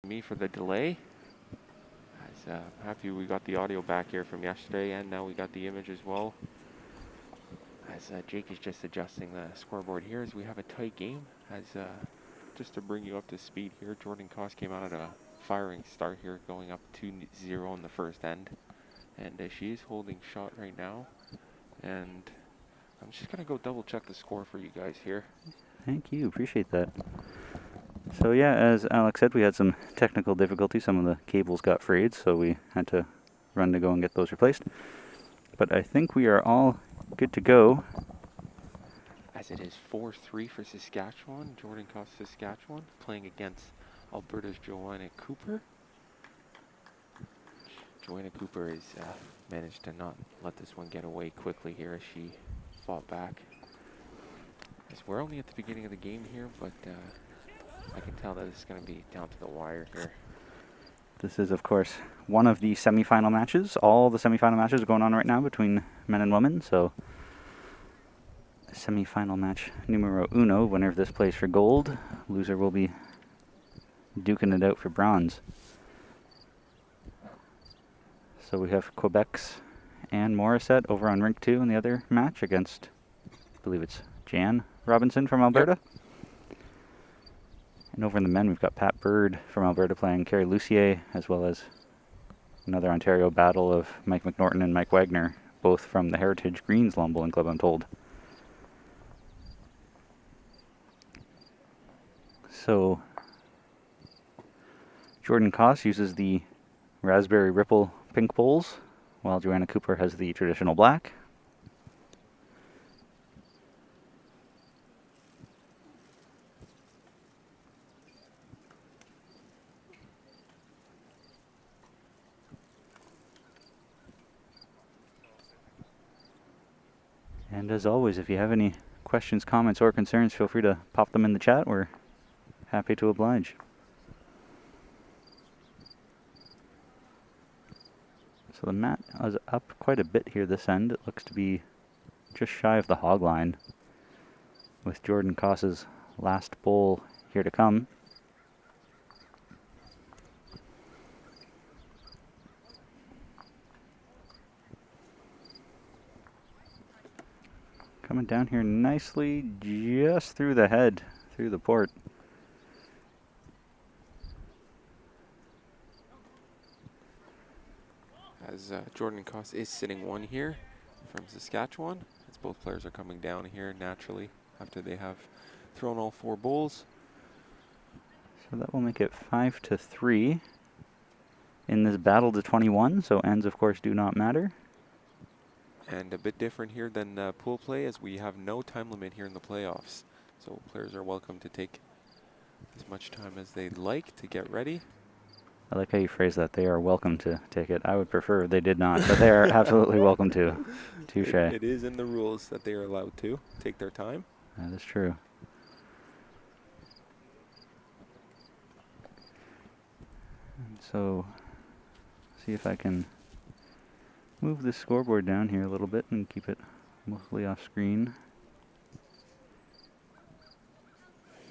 Me for the delay. Happy we got the audio back here from yesterday, and now we got the image as well. As Jake is just adjusting the scoreboard here, as we have a tight game. Just to bring you up to speed here, Jordan Koss came out at a firing start here, going up 2-0 in the first end, and she is holding shot right now. And I'm just gonna go double check the score for you guys here. Thank you, appreciate that. So yeah, as Alex said, we had some technical difficulties. Some of the cables got frayed, so we had to run to go and get those replaced. But I think we are all good to go. As it is 4-3 for Saskatchewan. Jordan Koss, Saskatchewan, playing against Alberta's Joanna Cooper. Joanna Cooper has managed to not let this one get away quickly here as she fought back. As we're only at the beginning of the game here, but I can tell that it's going to be down to the wire here. This is, of course, one of the semifinal matches. All the semifinal matches are going on right now between men and women, so semifinal match numero uno. Winner of this plays for gold. Loser will be duking it out for bronze. So we have Quebec's Anne Morissette over on rink 2 in the other match against, I believe it's Jan Robinson from Alberta. Yep. And over in the men, we've got Pat Bird from Alberta playing Kerry Lucier, as well as another Ontario battle of Mike McNorton and Mike Wagner, both from the Heritage Greens Lawn Bowling Club, I'm told. So Jordan Koss uses the Raspberry Ripple pink bowls, while Joanna Cooper has the traditional black. And as always, if you have any questions, comments, or concerns, feel free to pop them in the chat. We're happy to oblige. So the mat is up quite a bit here this end. It looks to be just shy of the hog line, with Jordan Koss's last bowl here to come. Coming down here nicely, just through the head, through the port. As Jordan Koss is sitting one here from Saskatchewan, as both players are coming down here naturally after they have thrown all 4 bowls. So that will make it 5-3 in this battle to 21, so ends of course do not matter. And a bit different here than pool play, as we have no time limit here in the playoffs. So players are welcome to take as much time as they'd like to get ready. I like how you phrase that. They are welcome to take it. I would prefer they did not, but they are absolutely welcome to. Touche. It is in the rules that they are allowed to take their time. That is true. And so, see if I can move this scoreboard down here a little bit and keep it mostly off screen.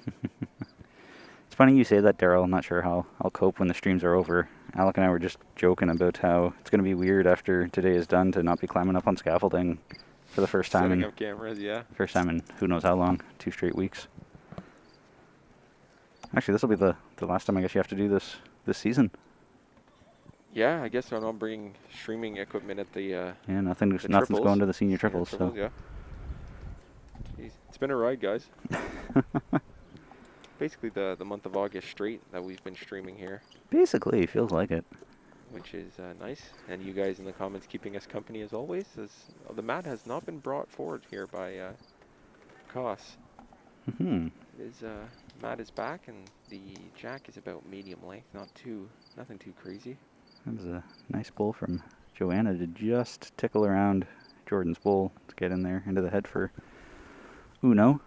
It's funny you say that, Daryl. I'm not sure how I'll cope when the streams are over. Alec and I were just joking about how it's going to be weird after today is done to not be climbing up on scaffolding for the first time. Setting up cameras, yeah. First time in who knows how long, 2 straight weeks. Actually, this will be the last time I guess you have to do this season. Yeah, I guess I'm not bringing streaming equipment at the yeah, nothing's going to the senior triples. So yeah. Jeez, it's been a ride, guys. Basically the month of August straight that we've been streaming here. Basically, feels like it. Which is nice. And you guys in the comments keeping us company as always. As the mat has not been brought forward here by Koss. Mm-hmm. Mat is back, and the jack is about medium length, nothing too crazy. That was a nice bowl from Joanna to just tickle around Jordan's bowl to get in there into the head for Uno.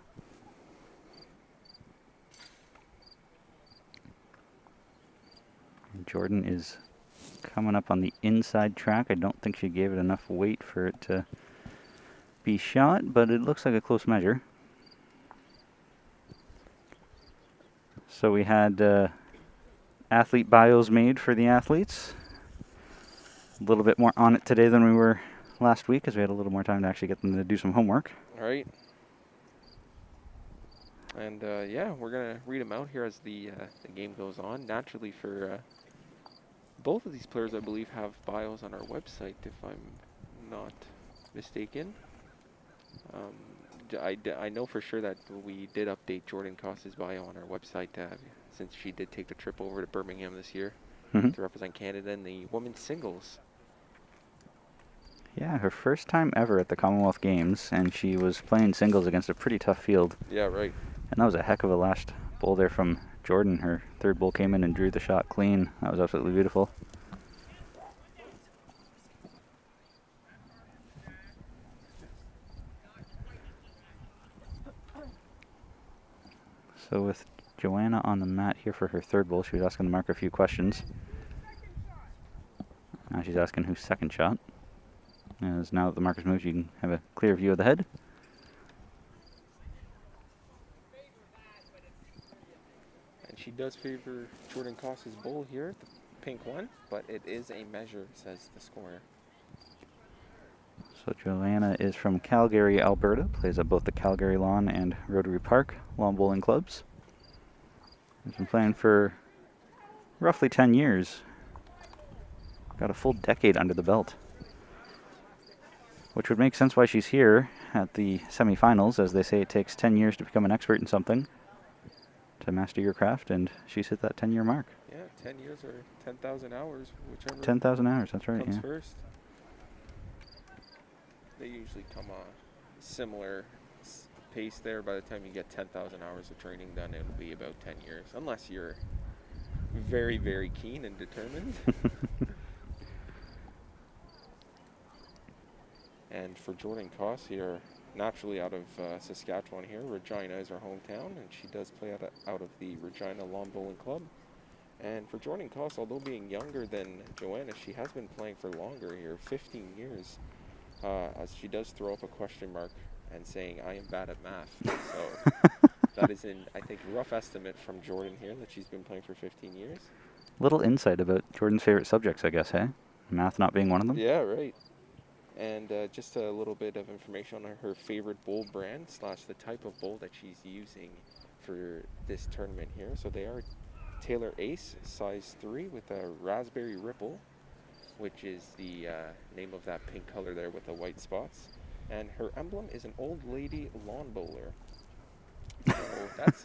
And Jordan is coming up on the inside track. I don't think she gave it enough weight for it to be shot, but it looks like a close measure. So we had athlete bios made for the athletes. A little bit more on it today than we were last week, as we had a little more time to actually get them to do some homework. All right. And yeah, we're gonna read them out here as the game goes on. Naturally, for both of these players, I believe, have bios on our website, if I'm not mistaken. I know for sure that we did update Jordan Costas' bio on our website since she did take the trip over to Birmingham this year to represent Canada in the women's singles. Yeah, her first time ever at the Commonwealth Games, and she was playing singles against a pretty tough field. Yeah, right. And that was a heck of a last bowl there from Jordan. Her third bowl came in and drew the shot clean. That was absolutely beautiful. So with Joanna on the mat here for her third bowl, she was asking the marker a few questions. Now she's asking whose second shot. As now that the marker's moved, you can have a clear view of the head. And she does favor Jordan Costas' bowl here, the pink one, but it is a measure, says the scorer. So Joanna is from Calgary, Alberta, plays at both the Calgary Lawn and Rotary Park lawn bowling clubs. She's been playing for roughly 10 years. Got a full decade under the belt. Which would make sense why she's here at the semifinals, as they say it takes 10 years to become an expert in something, to master your craft, and she's hit that 10-year mark. Yeah, 10 years or 10,000 hours, whichever 10,000 hours, that's right, comes yeah. first. They usually come a similar pace there. By the time you get 10,000 hours of training done, it'll be about 10 years, unless you're very, very keen and determined. And for Jordan Koss here, naturally out of Saskatchewan here, Regina is her hometown, and she does play out of the Regina Lawn Bowling Club. And for Jordan Koss, although being younger than Joanna, she has been playing for longer here, 15 years. As she does throw up a question mark and saying, I am bad at math. So that is I think, rough estimate from Jordan here that she's been playing for 15 years. Little insight about Jordan's favorite subjects, I guess, hey? Math not being one of them? Yeah, right. And just a little bit of information on her favorite bowl brand / the type of bowl that she's using for this tournament here. So they are Taylor Ace size 3 with a raspberry ripple, which is the name of that pink color there with the white spots. And her emblem is an old lady lawn bowler. So that's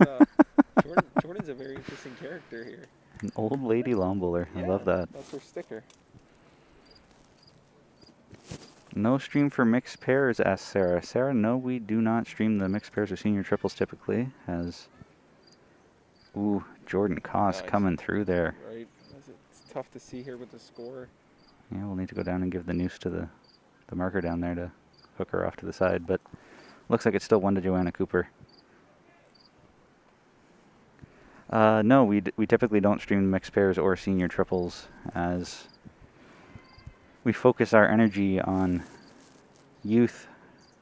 Jordan's a very interesting character here. An old lady lawn bowler. Yeah, I love that. That's her sticker. No stream for mixed pairs, asks Sarah. Sarah, no, we do not stream the mixed pairs or senior triples typically. Ooh, Jordan Koss coming through there. Right. It's tough to see here with the score. Yeah, we'll need to go down and give the noose to the marker down there to hook her off to the side, but looks like it's still 1 to Joanna Cooper. No, we typically don't stream mixed pairs or senior triples, as we focus our energy on youth,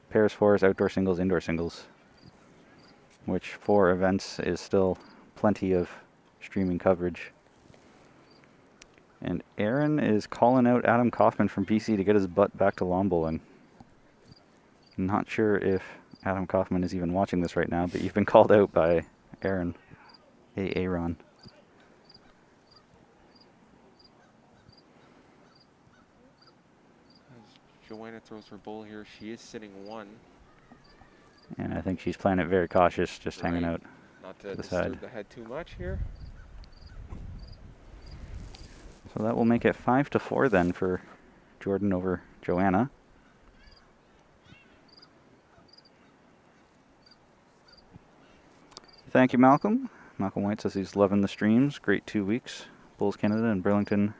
pairs, fours, outdoor singles, indoor singles, which for events is still plenty of streaming coverage. And Aaron is calling out Adam Kaufman from BC to get his butt back to lawn bowling. Not sure if Adam Kaufman is even watching this right now, but you've been called out by Aaron. Hey, Aaron. As Joanna throws her bowl here, she is sitting 1. And I think she's playing it very cautious, just hanging out not to the disturb side. the head too much here. So that will make it 5 to 4 then for Jordan over Joanna. Thank you, Malcolm. Malcolm White says he's loving the streams. Great 2 weeks. Bulls Canada and Burlington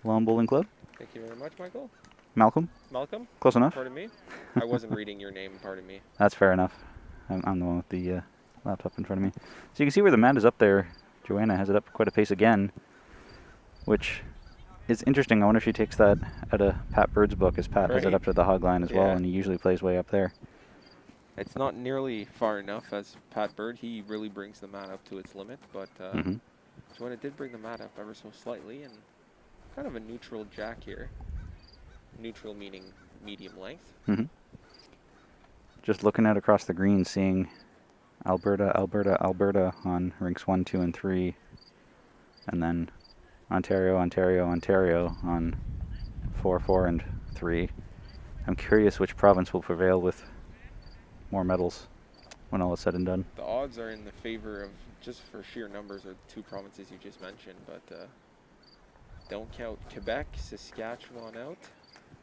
Lawn Bowling Club. Thank you very much, Michael. Malcolm? Malcolm? Close enough? Pardon me? I wasn't reading your name, pardon me. That's fair enough. I'm the one with the laptop in front of me. So you can see where the mat is up there. Joanna has it up quite a pace again, which is interesting. I wonder if she takes that out of Pat Bird's book, as Pat has it up to the hog line as well, and he usually plays way up there. It's not nearly far enough as Pat Bird. He really brings the mat up to its limit, but Joanna did bring the mat up ever so slightly, and kind of a neutral jack here. Neutral meaning medium length. Just looking out across the green, seeing Alberta, Alberta, Alberta on rinks 1, 2, and 3, and then Ontario, Ontario, Ontario on 4, 4, and 3. I'm curious which province will prevail with more medals when all is said and done. The odds are in the favor of, just for sheer numbers, of the two provinces you just mentioned, but don't count Quebec, Saskatchewan out,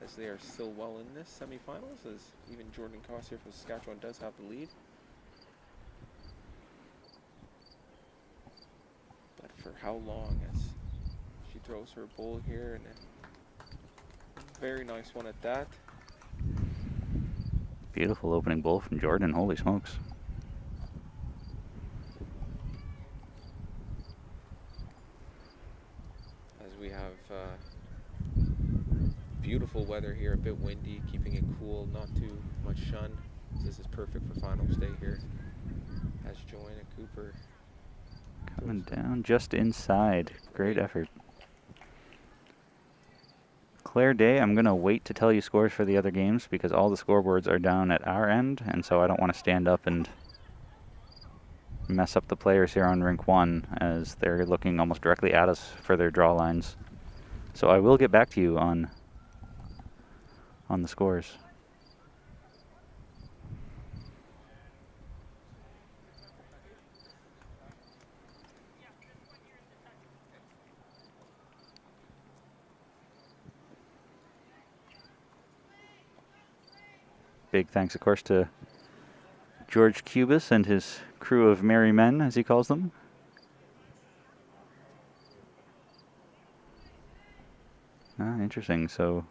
as they are still well in this semifinals, as even Jordan Koss here from Saskatchewan does have the lead. But for how long, as she throws her bowl here, and a very nice one at that. Beautiful opening bowl from Jordan, holy smokes. As we have beautiful weather here, a bit windy, keeping it cool, not too much sun. This is perfect for final stay here. As Joanna Cooper Coming down just inside. Great effort. Claire Day, I'm going to wait to tell you scores for the other games because all the scoreboards are down at our end, and so I don't want to stand up and mess up the players here on rink 1 as they're looking almost directly at us for their draw lines. So I will get back to you on the scores. Big thanks, of course, to George Cubis and his crew of merry men, as he calls them. Ah, interesting. So,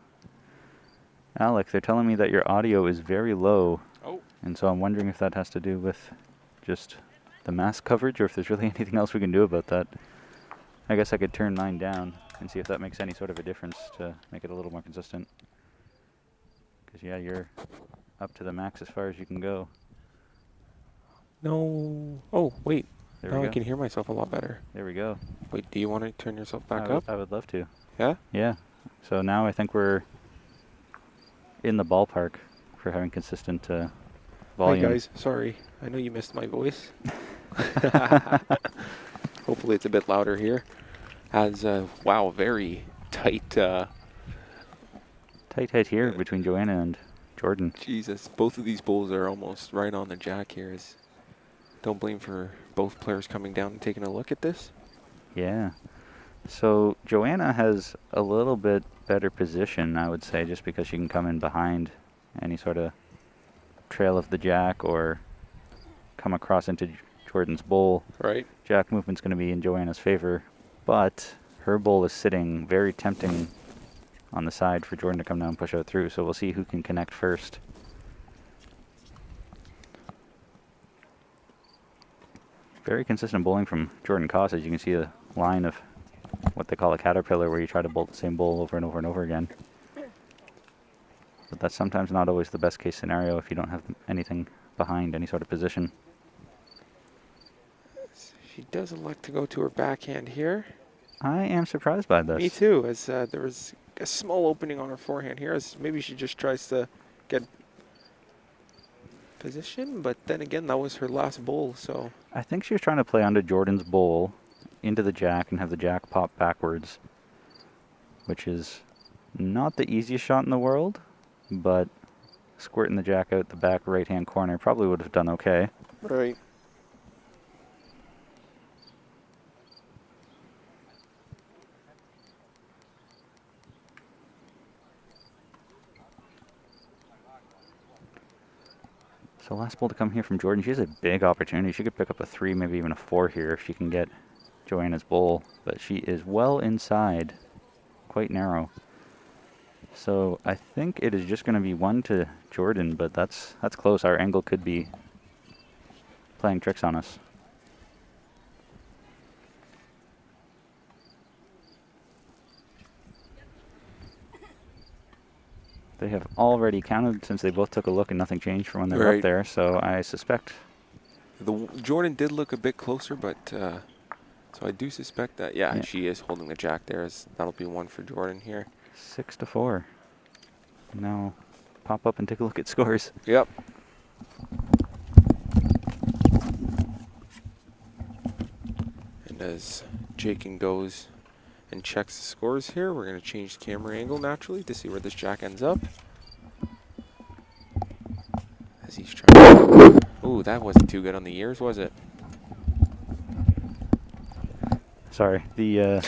Alec, they're telling me that your audio is very low. Oh. And so I'm wondering if that has to do with just the mask coverage or if there's really anything else we can do about that. I guess I could turn mine down and see if that makes any sort of a difference to make it a little more consistent. Because, yeah, you're up to the max as far as you can go. No. Oh, wait. There Now we I go. can hear myself a lot better. There we go. Wait, do you want to turn yourself back I up? I would love to. Yeah? Yeah. So now I think we're in the ballpark for having consistent volume. Hi guys, sorry. I know you missed my voice. Hopefully it's a bit louder here. As, wow, very tight. Tight here between Joanna and Jordan. Jesus, both of these bowls are almost right on the jack here. Don't blame for both players coming down and taking a look at this. Yeah. So Joanna has a little bit better position, I would say, just because she can come in behind any sort of trail of the jack or come across into Jordan's bowl. Right. Jack movement's going to be in Joanna's favor, but her bowl is sitting very tempting on the side for Jordan to come down and push out through, so we'll see who can connect first. Very consistent bowling from Jordan Koss, as you can see a line of what they call a caterpillar, where you try to bowl the same bowl over and over and over again. But that's sometimes not always the best case scenario if you don't have anything behind, any sort of position. She does elect to go to her backhand here. I am surprised by this. Me too, as there was a small opening on her forehand here, as maybe she just tries to get position, but then again, that was her last bowl, so. I think she was trying to play onto Jordan's bowl into the jack and have the jack pop backwards, which is not the easiest shot in the world, but squirting the jack out the back right-hand corner probably would have done okay. Right. So last ball to come here from Jordan. She has a big opportunity. She could pick up a 3, maybe even a 4 here if she can get Joanna's bowl, but she is well inside, quite narrow. So I think it is just going to be 1 to Jordan, but that's close. Our angle could be playing tricks on us. They have already counted since they both took a look and nothing changed from when they were up there, so I suspect. Jordan did look a bit closer, but So I do suspect that, yeah, Yeah. she is holding the jack there. That'll be one for Jordan here. 6-4. Now pop up and take a look at scores. Yep. And as Jakin goes and checks the scores here, we're going to change the camera angle naturally to see where this jack ends up. As he's trying to... Ooh, that wasn't too good on the ears, was it? Sorry, the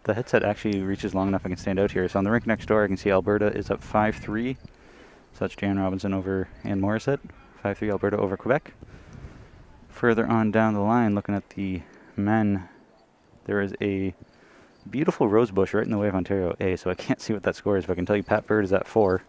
the headset actually reaches long enough I can stand out here. So on the rink next door, I can see Alberta is up 5-3. So that's Jan Robinson over Ann Morissette. 5-3 Alberta over Quebec. Further on down the line, looking at the men, there is a beautiful rose bush right in the way of Ontario A, so I can't see what that score is, but I can tell you Pat Bird is at 4.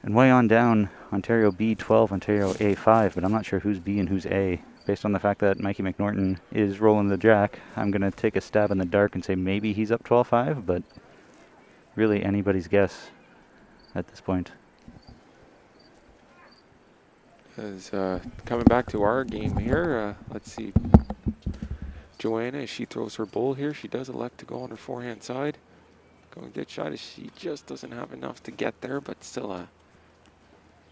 And way on down, Ontario B 12, Ontario A 5, but I'm not sure who's B and who's A. Based on the fact that Mikey McNorton is rolling the jack, I'm going to take a stab in the dark and say maybe he's up 12-5, but really anybody's guess at this point. As coming back to our game here, let's see. Joanna, as she throws her bowl here, she does elect to go on her forehand side. Going ditch shot as she just doesn't have enough to get there, but still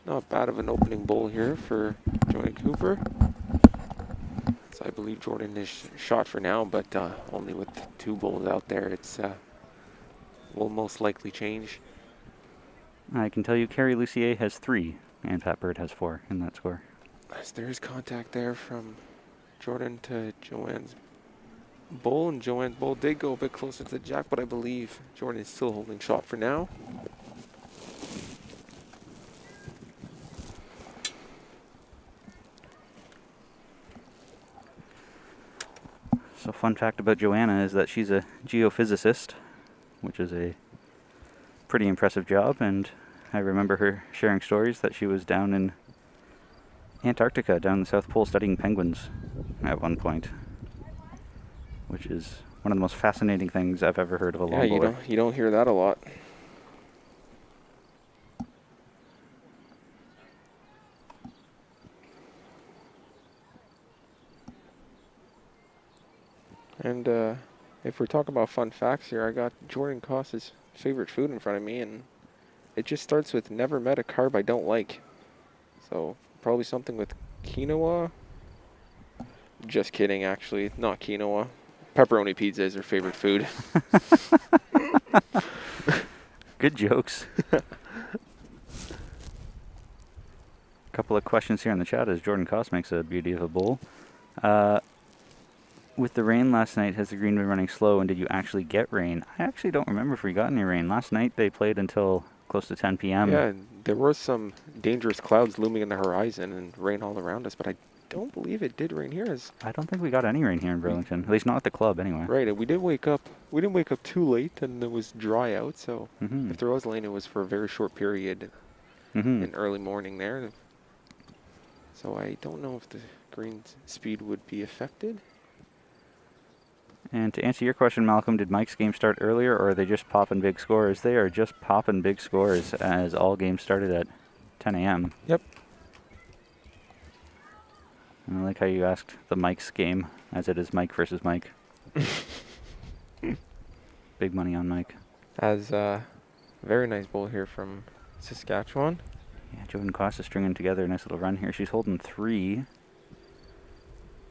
not bad of an opening bowl here for Joanna Cooper. So I believe Jordan is shot for now, but only with 2 bowls out there, it's will most likely change. I can tell you Carrie Lucier has 3, and Pat Bird has 4 in that score. As there is contact there from Jordan to Joanne's bowl, and Joanne's bowl did go a bit closer to the jack, but I believe Jordan is still holding shot for now. So fun fact about Joanna is that she's a geophysicist, which is a pretty impressive job, and I remember her sharing stories that she was down in Antarctica, down in the South Pole, studying penguins at one point, which is one of the most fascinating things I've ever heard of a long bowler. You don't hear that a lot. And if we're talking about fun facts here, I got Jordan Koss's favorite food in front of me, and it just starts with never met a carb I don't like. So probably something with quinoa. Just kidding, actually, not quinoa. Pepperoni pizza is her favorite food. Good jokes. Couple of questions here in the chat as Jordan Koss makes a beauty of a bowl. With the rain last night, has the green been running slow, and did you actually get rain? I actually don't remember if we got any rain. Last night they played until close to 10 p.m. Yeah, there were some dangerous clouds looming in the horizon and rain all around us, but I don't believe it did rain here. I don't think we got any rain here in Burlington, at least not at the club anyway. Right, and we didn't wake up too late, and it was dry out, so Mm-hmm. if there was rain, it was for a very short period Mm-hmm. in early morning there. So I don't know if the green speed would be affected. And to answer your question, Malcolm, did Mike's game start earlier, or are they just popping big scores? They are just popping big scores as all games started at 10 a.m. Yep. And I like how you asked the Mike's game, as it is Mike versus Mike. Big money on Mike. As very nice bowl here from Saskatchewan. Yeah, Jordan Koss is stringing together a nice little run here. She's holding 3.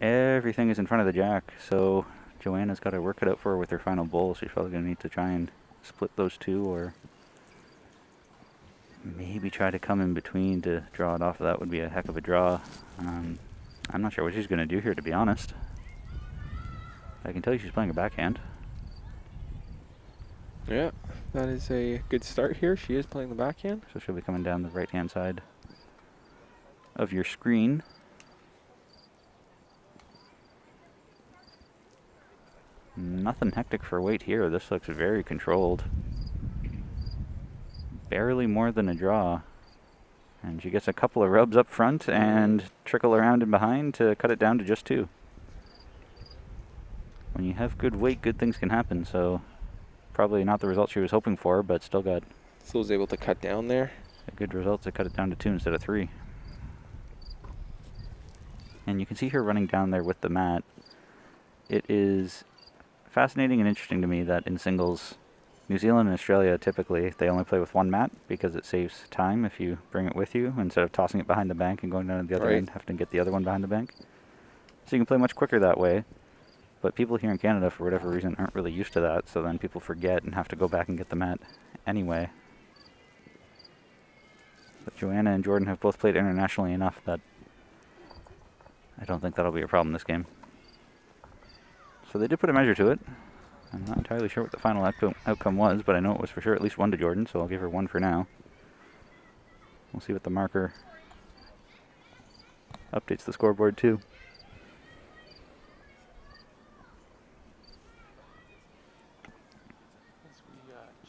Everything is in front of the jack, so Joanna's got to work it out for her with her final bowl. She's probably going to need to try and split those 2, or maybe try to come in between to draw it off. That would be a heck of a draw. I'm not sure what she's going to do here, to be honest. I can tell you she's playing a backhand. Yeah, that is a good start here. She is playing the backhand. So she'll be coming down the right-hand side of your screen. Nothing hectic for weight here. This looks very controlled. Barely more than a draw. And she gets a couple of rubs up front and trickle around and behind to cut it down to just 2. When you have good weight, good things can happen. So probably not the result she was hoping for, but still got Still was able to cut down there. a good result to cut it down to 2 instead of 3. And you can see her running down there with the mat. it is fascinating and interesting to me that in singles, New Zealand and Australia typically, they only play with one mat because it saves time if you bring it with you instead of tossing it behind the bank and going down to the other Right. end, having to get the other one behind the bank. So you can play much quicker that way. But people here in Canada, for whatever reason, aren't really used to that, so then people forget and have to go back and get the mat anyway. But Joanna and Jordan have both played internationally enough that I don't think that'll be a problem this game. So they did put a measure to it. I'm not entirely sure what the final outcome was, but I know it was for sure at least 1 to Jordan, so I'll give her 1 for now. We'll see what the marker updates the scoreboard too.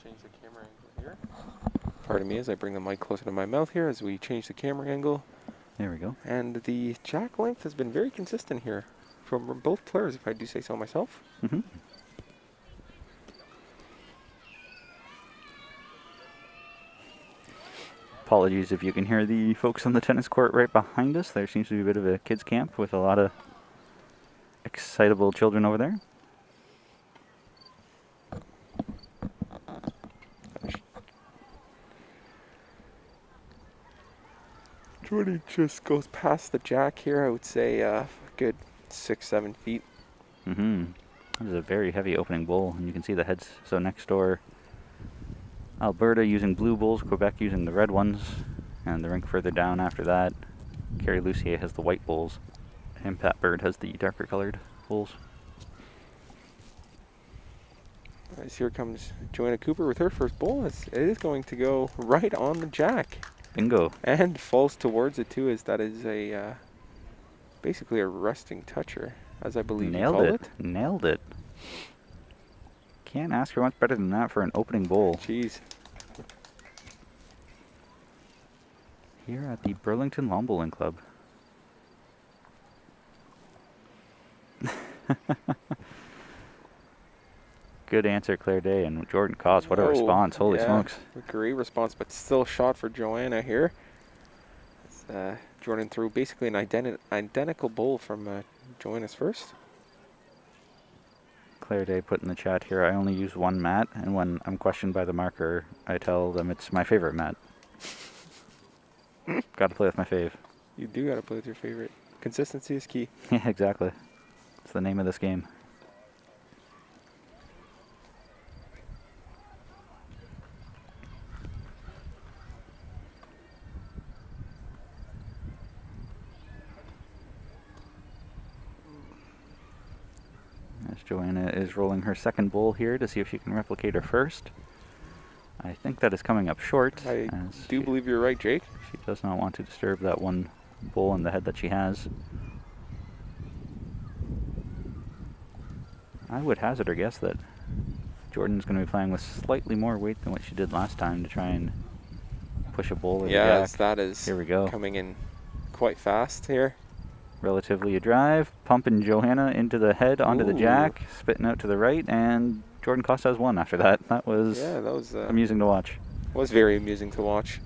Change the camera angle here. Pardon me as I bring the mic closer to my mouth here as we change the camera angle. There we go. And the jack length has been very consistent here from both players, if I do say so myself. Mm-hmm. Apologies if you can hear the folks on the tennis court right behind us. There seems to be a bit of a kids camp with a lot of excitable children over there. Jordan just goes past the jack here, I would say a good 6-7 feet. Mm-hmm. That is a very heavy opening bowl, and you can see the heads. So next door, Alberta using blue bowls, Quebec using the red ones, and the rink further down after that, Carrie Lucier has the white bowls, and Pat Bird has the darker colored bowls. As here comes Joanna Cooper with her first bowl. It is going to go right on the jack. Bingo. And falls towards it too, as that is a basically a resting toucher, as I believe you call it. Nailed it. Can't ask for much better than that for an opening bowl. Jeez. Here at the Burlington Lawn Bowling Club. Good answer, Claire Day, and Jordan Koss. What a response. Holy smokes. A great response, but still shot for Joanna here. Jordan threw basically an identical bowl from Joanna's first. Claire Day put in the chat here, I only use one mat, and when I'm questioned by the marker, I tell them it's my favorite mat. Gotta play with my fave. You do gotta play with your favorite. Consistency is key. Yeah, exactly. It's the name of this game. As Joanna is rolling her second bowl here to see if she can replicate her first. I think that is coming up short. I do believe you're right, Jake. She does not want to disturb that one bowl in the head that she has. I would hazard a guess that Jordan's going to be playing with slightly more weight than what she did last time to try and push a bowl. Yes, that is here we go. Coming in quite fast here. Relatively a drive, pumping Johanna into the head onto the jack, spitting out to the right, and Jordan Costa has won after that. That was amusing to watch. Was very amusing to watch.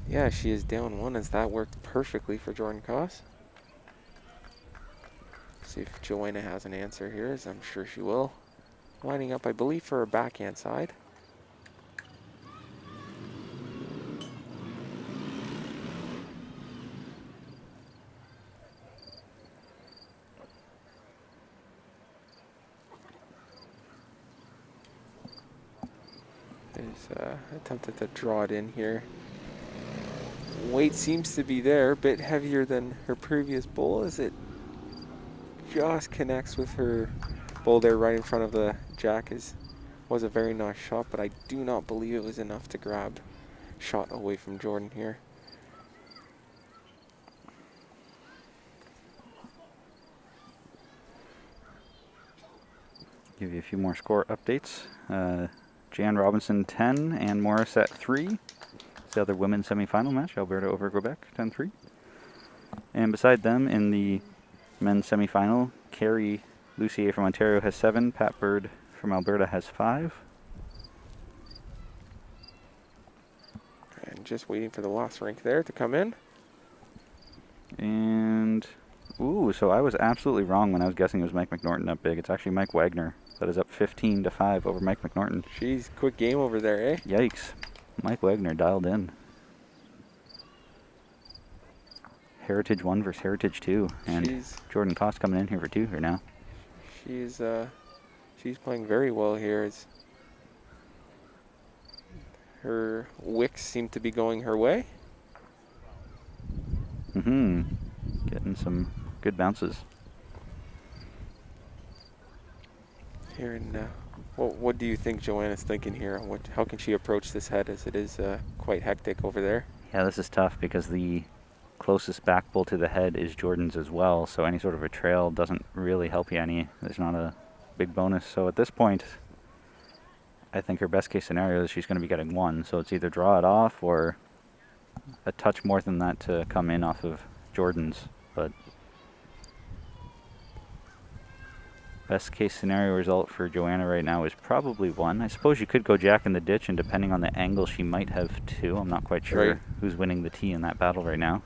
Yeah, she is down one as that worked perfectly for Jordan Koss. See if Joanna has an answer here, as I'm sure she will. Lining up, I believe, for her backhand side. Attempted to draw it in here. Weight seems to be there, a bit heavier than her previous bowl as it just connects with her bowl there right in front of the jack. Was a very nice shot, but I do not believe it was enough to grab shot away from Jordan here. Give you a few more score updates. Jan Robinson 10, Ann Morris at 3. It's the other women's semifinal match, Alberta over Quebec, 10-3. And beside them in the men's semifinal, Carrie Lucier from Ontario has 7, Pat Bird from Alberta has 5. And just waiting for the last rank there to come in. And Ooh, so I was absolutely wrong when I was guessing it was Mike McNorton up big. It's actually Mike Wagner that is up 15-5 over Mike McNorton. Jeez, quick game over there, eh? Yikes. Mike Wagner dialed in. Heritage 1 versus Heritage 2. And Jeez. Jordan Koss coming in here for 2 here now. She's playing very well here. Her wicks seem to be going her way. Getting some good bounces. Here and what do you think Joanna's thinking here? How can she approach this head, as it is quite hectic over there? Yeah, this is tough because the closest back bull to the head is Jordan's as well, so any sort of a trail doesn't really help you any. There's not a big bonus. So at this point, I think her best case scenario is she's going to be getting 1. So it's either draw it off or a touch more than that to come in off of Jordan's. But best case scenario result for Joanna right now is probably 1. I suppose you could go jack in the ditch, and depending on the angle, she might have 2. I'm not quite sure Right. who's winning the tee in that battle right now.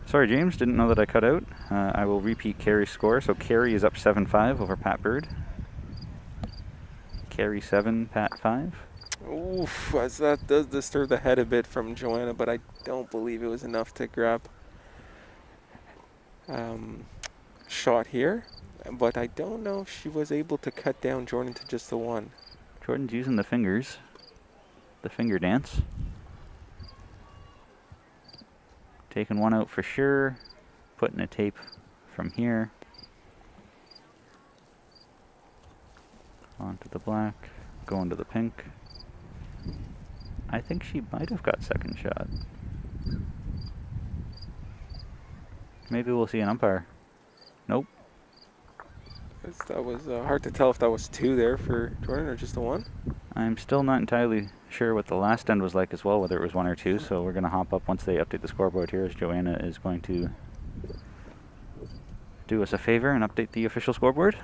Sorry, James, didn't know that I cut out. I will repeat Carrie's score. So Carrie is up 7-5 over Pat Bird. Carrie 7, Pat 5. Oof, as that does disturb the head a bit from Joanna, but I don't believe it was enough to grab shot here. But I don't know if she was able to cut down Jordan to just the 1. Jordan's using the fingers. The finger dance. Taking 1 out for sure. Putting a tape from here. Onto the black. Going to the pink. I think she might have got second shot. Maybe we'll see an umpire. Nope. That was hard to tell if that was 2 there for Jordan or just the 1. I'm still not entirely sure what the last end was like as well, whether it was 1 or 2, so we're going to hop up once they update the scoreboard here, as Joanna is going to do us a favor and update the official scoreboard.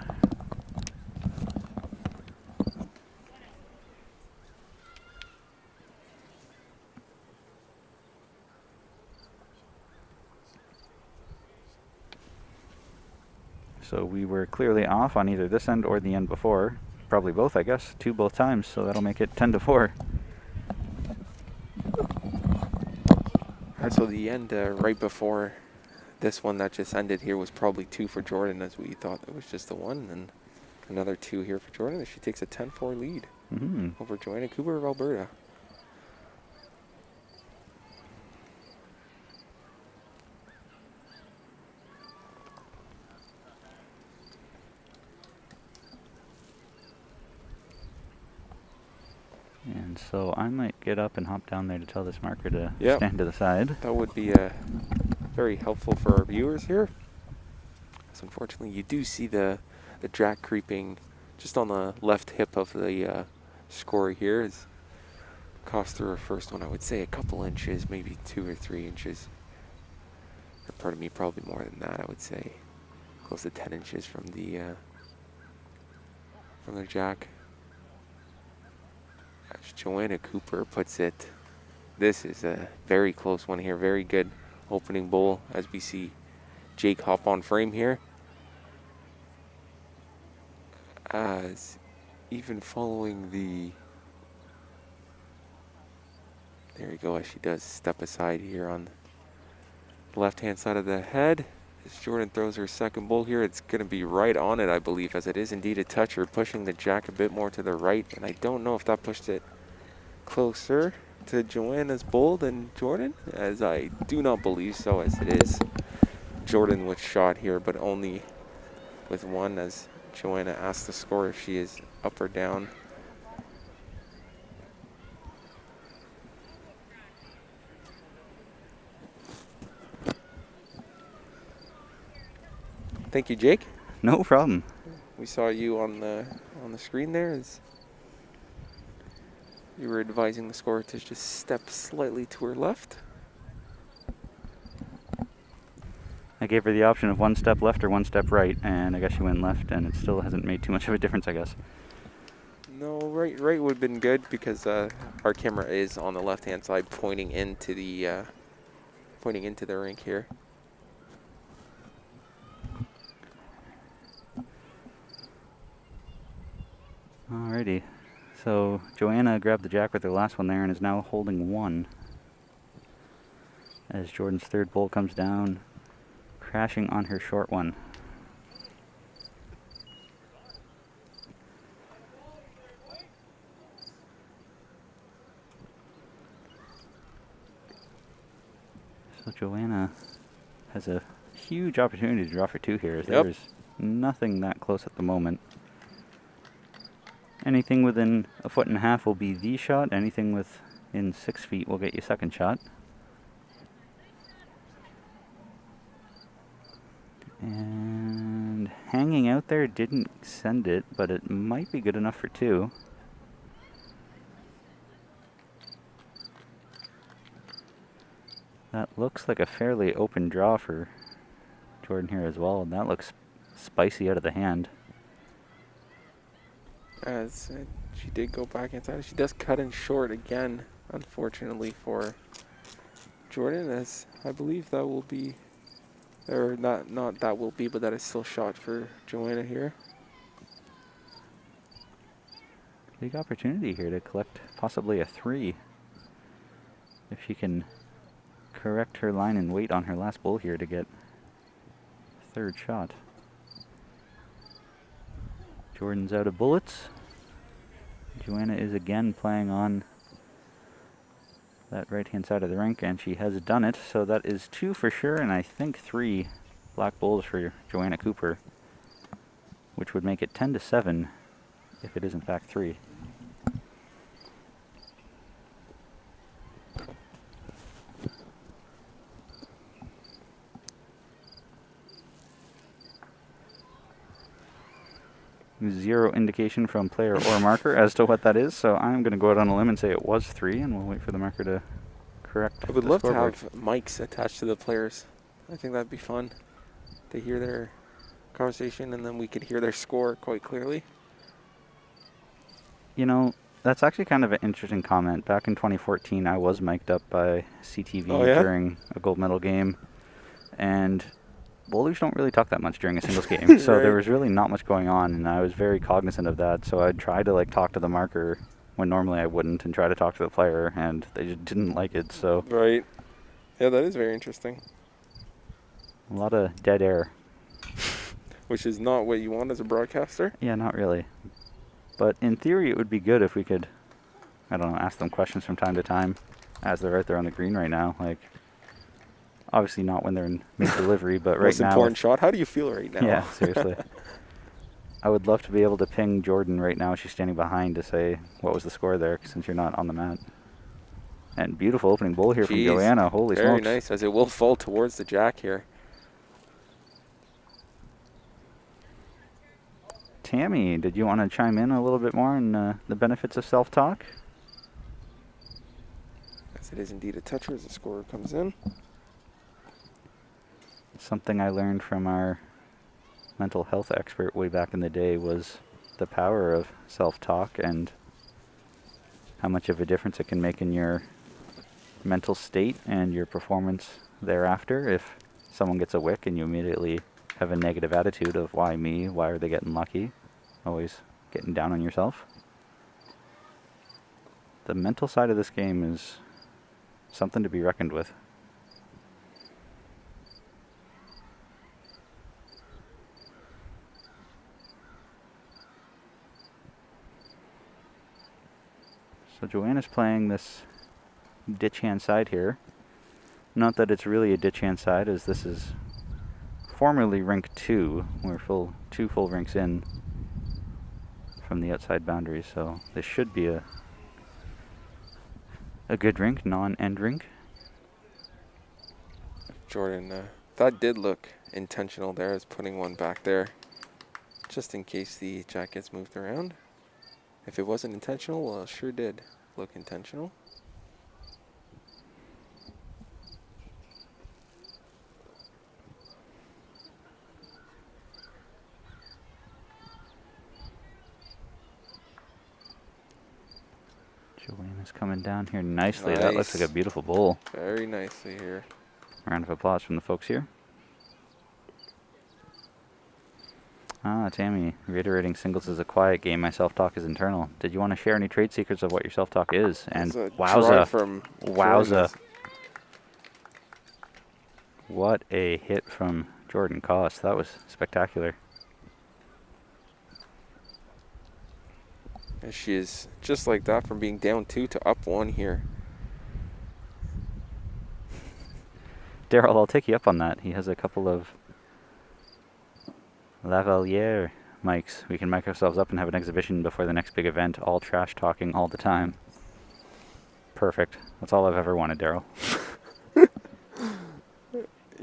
So we were clearly off on either this end or the end before. Probably both, I guess. 2 both times, so that'll make it 10-4. So the end right before this one that just ended here was probably 2 for Jordan, as we thought it was just the 1, and another 2 here for Jordan, as she takes a 10-4 lead over Joanna Cooper of Alberta. And so I might get up and hop down there to tell this marker to Yep. stand to the side. That would be very helpful for our viewers here. So unfortunately, you do see the jack creeping just on the left hip of the score here. Is cost through her first one, I would say a couple inches, maybe 2 or 3 inches. Or pardon me, probably more than that. I would say close to 10 inches from the jack. As Joanna Cooper puts it, this is a very close one here. Very good opening bowl as we see Jake hop on frame here. As even following the, there you go, as she does step aside here on the left-hand side of the head. As Jordan throws her second bowl here, it's going to be right on it, I believe, as it is indeed a toucher, pushing the jack a bit more to the right. And I don't know if that pushed it closer to Joanna's bowl than Jordan, as I do not believe so, as it is Jordan with shot here, but only with 1, as Joanna asks the score if she is up or down. Thank you, Jake. No problem. We saw you on the screen there as you were advising the scorer to just step slightly to her left. I gave her the option of 1 step left or 1 step right, and I guess she went left, and it still hasn't made too much of a difference, I guess. No, right would have been good, because our camera is on the left-hand side, pointing into the pointing into the rink here. Alrighty. So Joanna grabbed the jack with her last one there and is now holding 1. As Jordan's third bowl comes down, crashing on her short one. So Joanna has a huge opportunity to draw for 2 here. As Yep. There's nothing that close at the moment. Anything within 1.5 feet will be the shot. Anything within 6 feet will get you second shot. And hanging out there didn't send it, but it might be good enough for 2. That looks like a fairly open draw for Jordan here as well, and that looks spicy out of the hand. As she did go back inside. She does cut in short again, unfortunately for Jordan, as I believe that will be, or not that will be, but that is still shot for Joanna here. Big opportunity here to collect possibly a 3. If she can correct her line and wait on her last bowl here to get third shot. Jordan's out of bullets. Joanna is again playing on that right-hand side of the rink, and she has done it. So that is 2 for sure, and I think 3 black bowls for Joanna Cooper, which would make it 10-7 if it is in fact 3. Zero indication from player or marker as to what that is, so I'm going to go out on a limb and say it was 3, and we'll wait for the marker to correct. I would the love to scoreboard. have mics attached to the players. I think that'd be fun to hear their conversation, and then we could hear their score quite clearly. You know, that's actually kind of an interesting comment. Back in 2014, I was mic'd up by CTV Oh, yeah? during a gold medal game, and bowlers don't really talk that much during a singles game, so there Right. was really not much going on, and I was very cognizant of that. So I'd try to like talk to the marker when normally I wouldn't, and try to talk to the player, and they just didn't like it. So Right. Yeah, that is very interesting. a lot of dead air. Which is not what you want as a broadcaster. Yeah, not really. But in theory, it would be good if we could, I don't know, ask them questions from time to time as they're out there on the green right now. Like, obviously not when they're in mid-delivery, but right Most now. important shot. How do you feel right now? Yeah, seriously. I would love to be able to ping Jordan right now. She's standing behind to say what was the score there, since you're not on the mat. And beautiful opening bowl here from Jeez, Joanna. Holy Very smokes. nice, as it will fall towards the jack here. Tammy, did you want to chime in a little bit more on the benefits of self-talk? As it is indeed a toucher as the scorer comes in. Something I learned from our mental health expert way back in the day was the power of self-talk and how much of a difference it can make in your mental state and your performance thereafter. If someone gets a wick and you immediately have a negative attitude of why me, why are they getting lucky, always getting down on yourself. The mental side of this game is something to be reckoned with. So Joanna's playing this ditch hand side here. Not that it's really a ditch hand side, as this is formerly rink 2. We're 2 full rinks in from the outside boundary, so this should be a good rink, non-end rink. Jordan, that did look intentional there, as putting one back there, just in case the jack gets moved around. If it wasn't intentional, well, it sure did look intentional. Joanna's coming down here nicely. That looks like a Nice. beautiful bowl. Very nicely here. Round of applause from the folks here. Ah, Tammy, reiterating singles is a quiet game. My self-talk is internal. Did you want to share any trade secrets of what your self-talk is? And That's a wowza. try from Wowza. Jordan. What a hit from Jordan Koss. That was spectacular. And she is just like that from being down 2 to up 1 here. Daryl, I'll take you up on that. He has a couple of lavalier mics. We can mic ourselves up and have an exhibition before the next big event, all trash talking all the time. Perfect. That's all I've ever wanted, Daryl.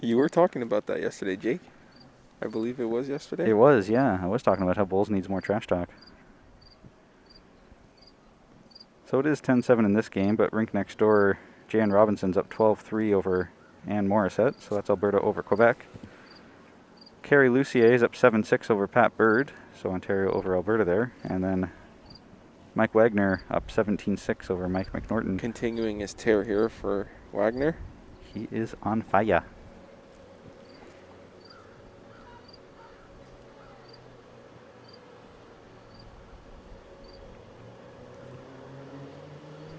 You were talking about that yesterday, Jake. I believe it was yesterday. It was, yeah. I was talking about how Bulls needs more trash talk. So it is 10-7 in this game, but rink next door, Jan Robinson's up 12-3 over Anne Morissette, so that's Alberta over Quebec. Carrie Lucier is up 7-6 over Pat Bird, so Ontario over Alberta there. And then Mike Wagner up 17-6 over Mike McNorton. Continuing his tear here for Wagner. He is on fire.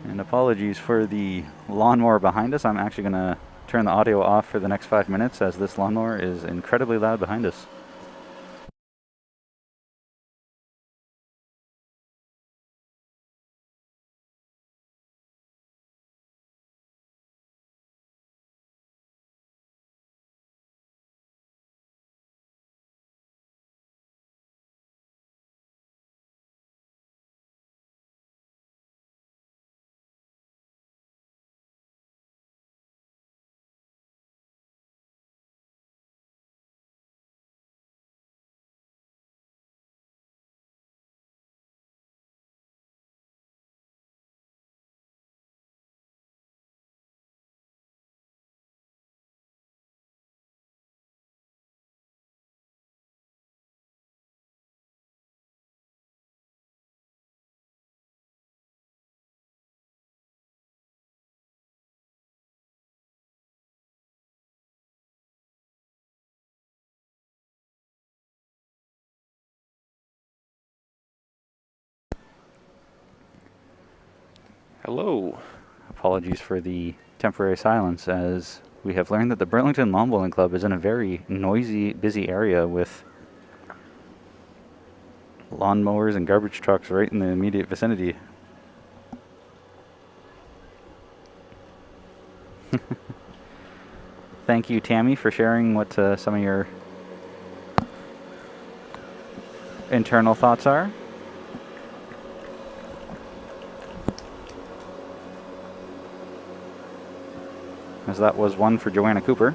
And apologies for the lawnmower behind us. I'm actually going to turn the audio off for the next 5 minutes as this lawnmower is incredibly loud behind us. Hello. Apologies for the temporary silence, as we have learned that the Burlington Lawn Bowling Club is in a very noisy, busy area with lawnmowers and garbage trucks right in the immediate vicinity. Thank you, Tammy, for sharing what some of your internal thoughts are. As that was one for Joanna Cooper.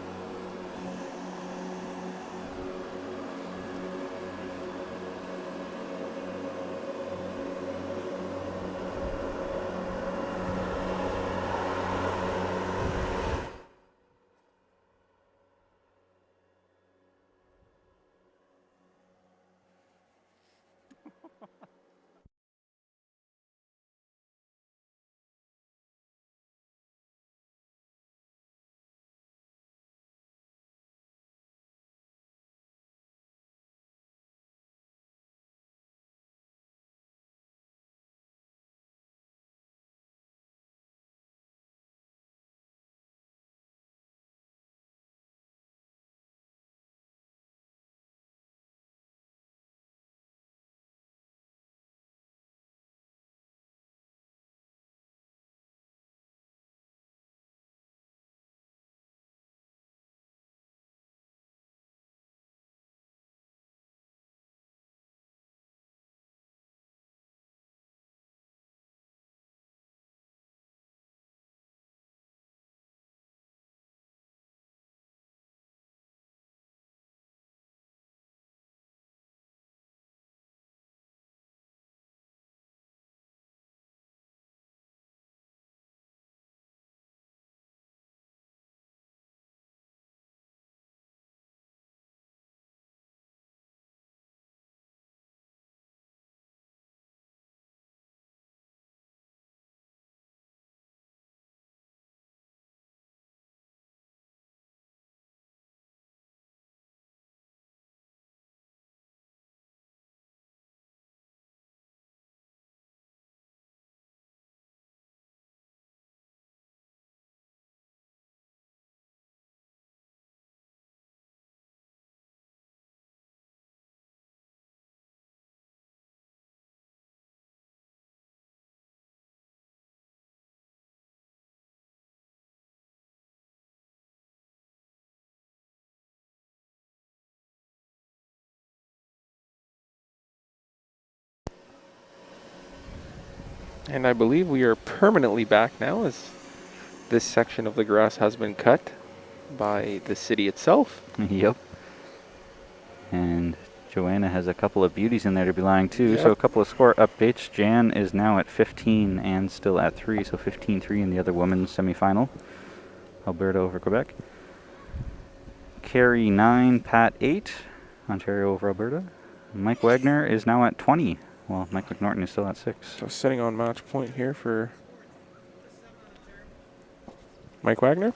And I believe we are permanently back now, as this section of the grass has been cut by the city itself. Yep. And Joanna has a couple of beauties in there to be lying too. Yep. So a couple of score updates. Jan is now at 15 and still at 3, so 15-3 in the other women's semifinal. Alberta over Quebec. Carey 9, Pat 8. Ontario over Alberta. Mike Wagner is now at 20. Well, Mike McNorton is still at 6. So sitting on match point here for Mike Wagner.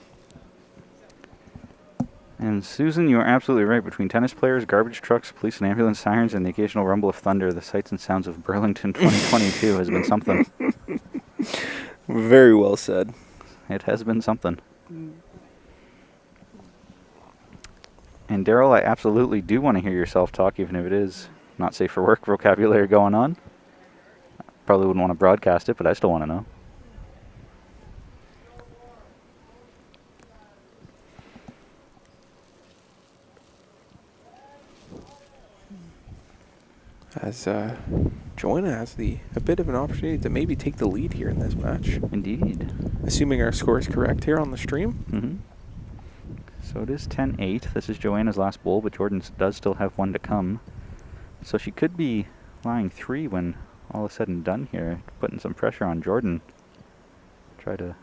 And Susan, you are absolutely right. Between tennis players, garbage trucks, police and ambulance sirens, and the occasional rumble of thunder, the sights and sounds of Burlington 2022 has been something. Very well said. It has been something. And Daryl, I absolutely do want to hear your self-talk, even if it is not safe for work vocabulary going on. Probably wouldn't want to broadcast it, but I still want to know. As Joanna has a bit of an opportunity to maybe take the lead here in this match. Indeed. Assuming our score is correct here on the stream. Mm-hmm. So it is 10-8. This is Joanna's last bowl, but Jordan does still have one to come. So she could be lying 3 when all is said and done here, putting some pressure on Jordan. Try to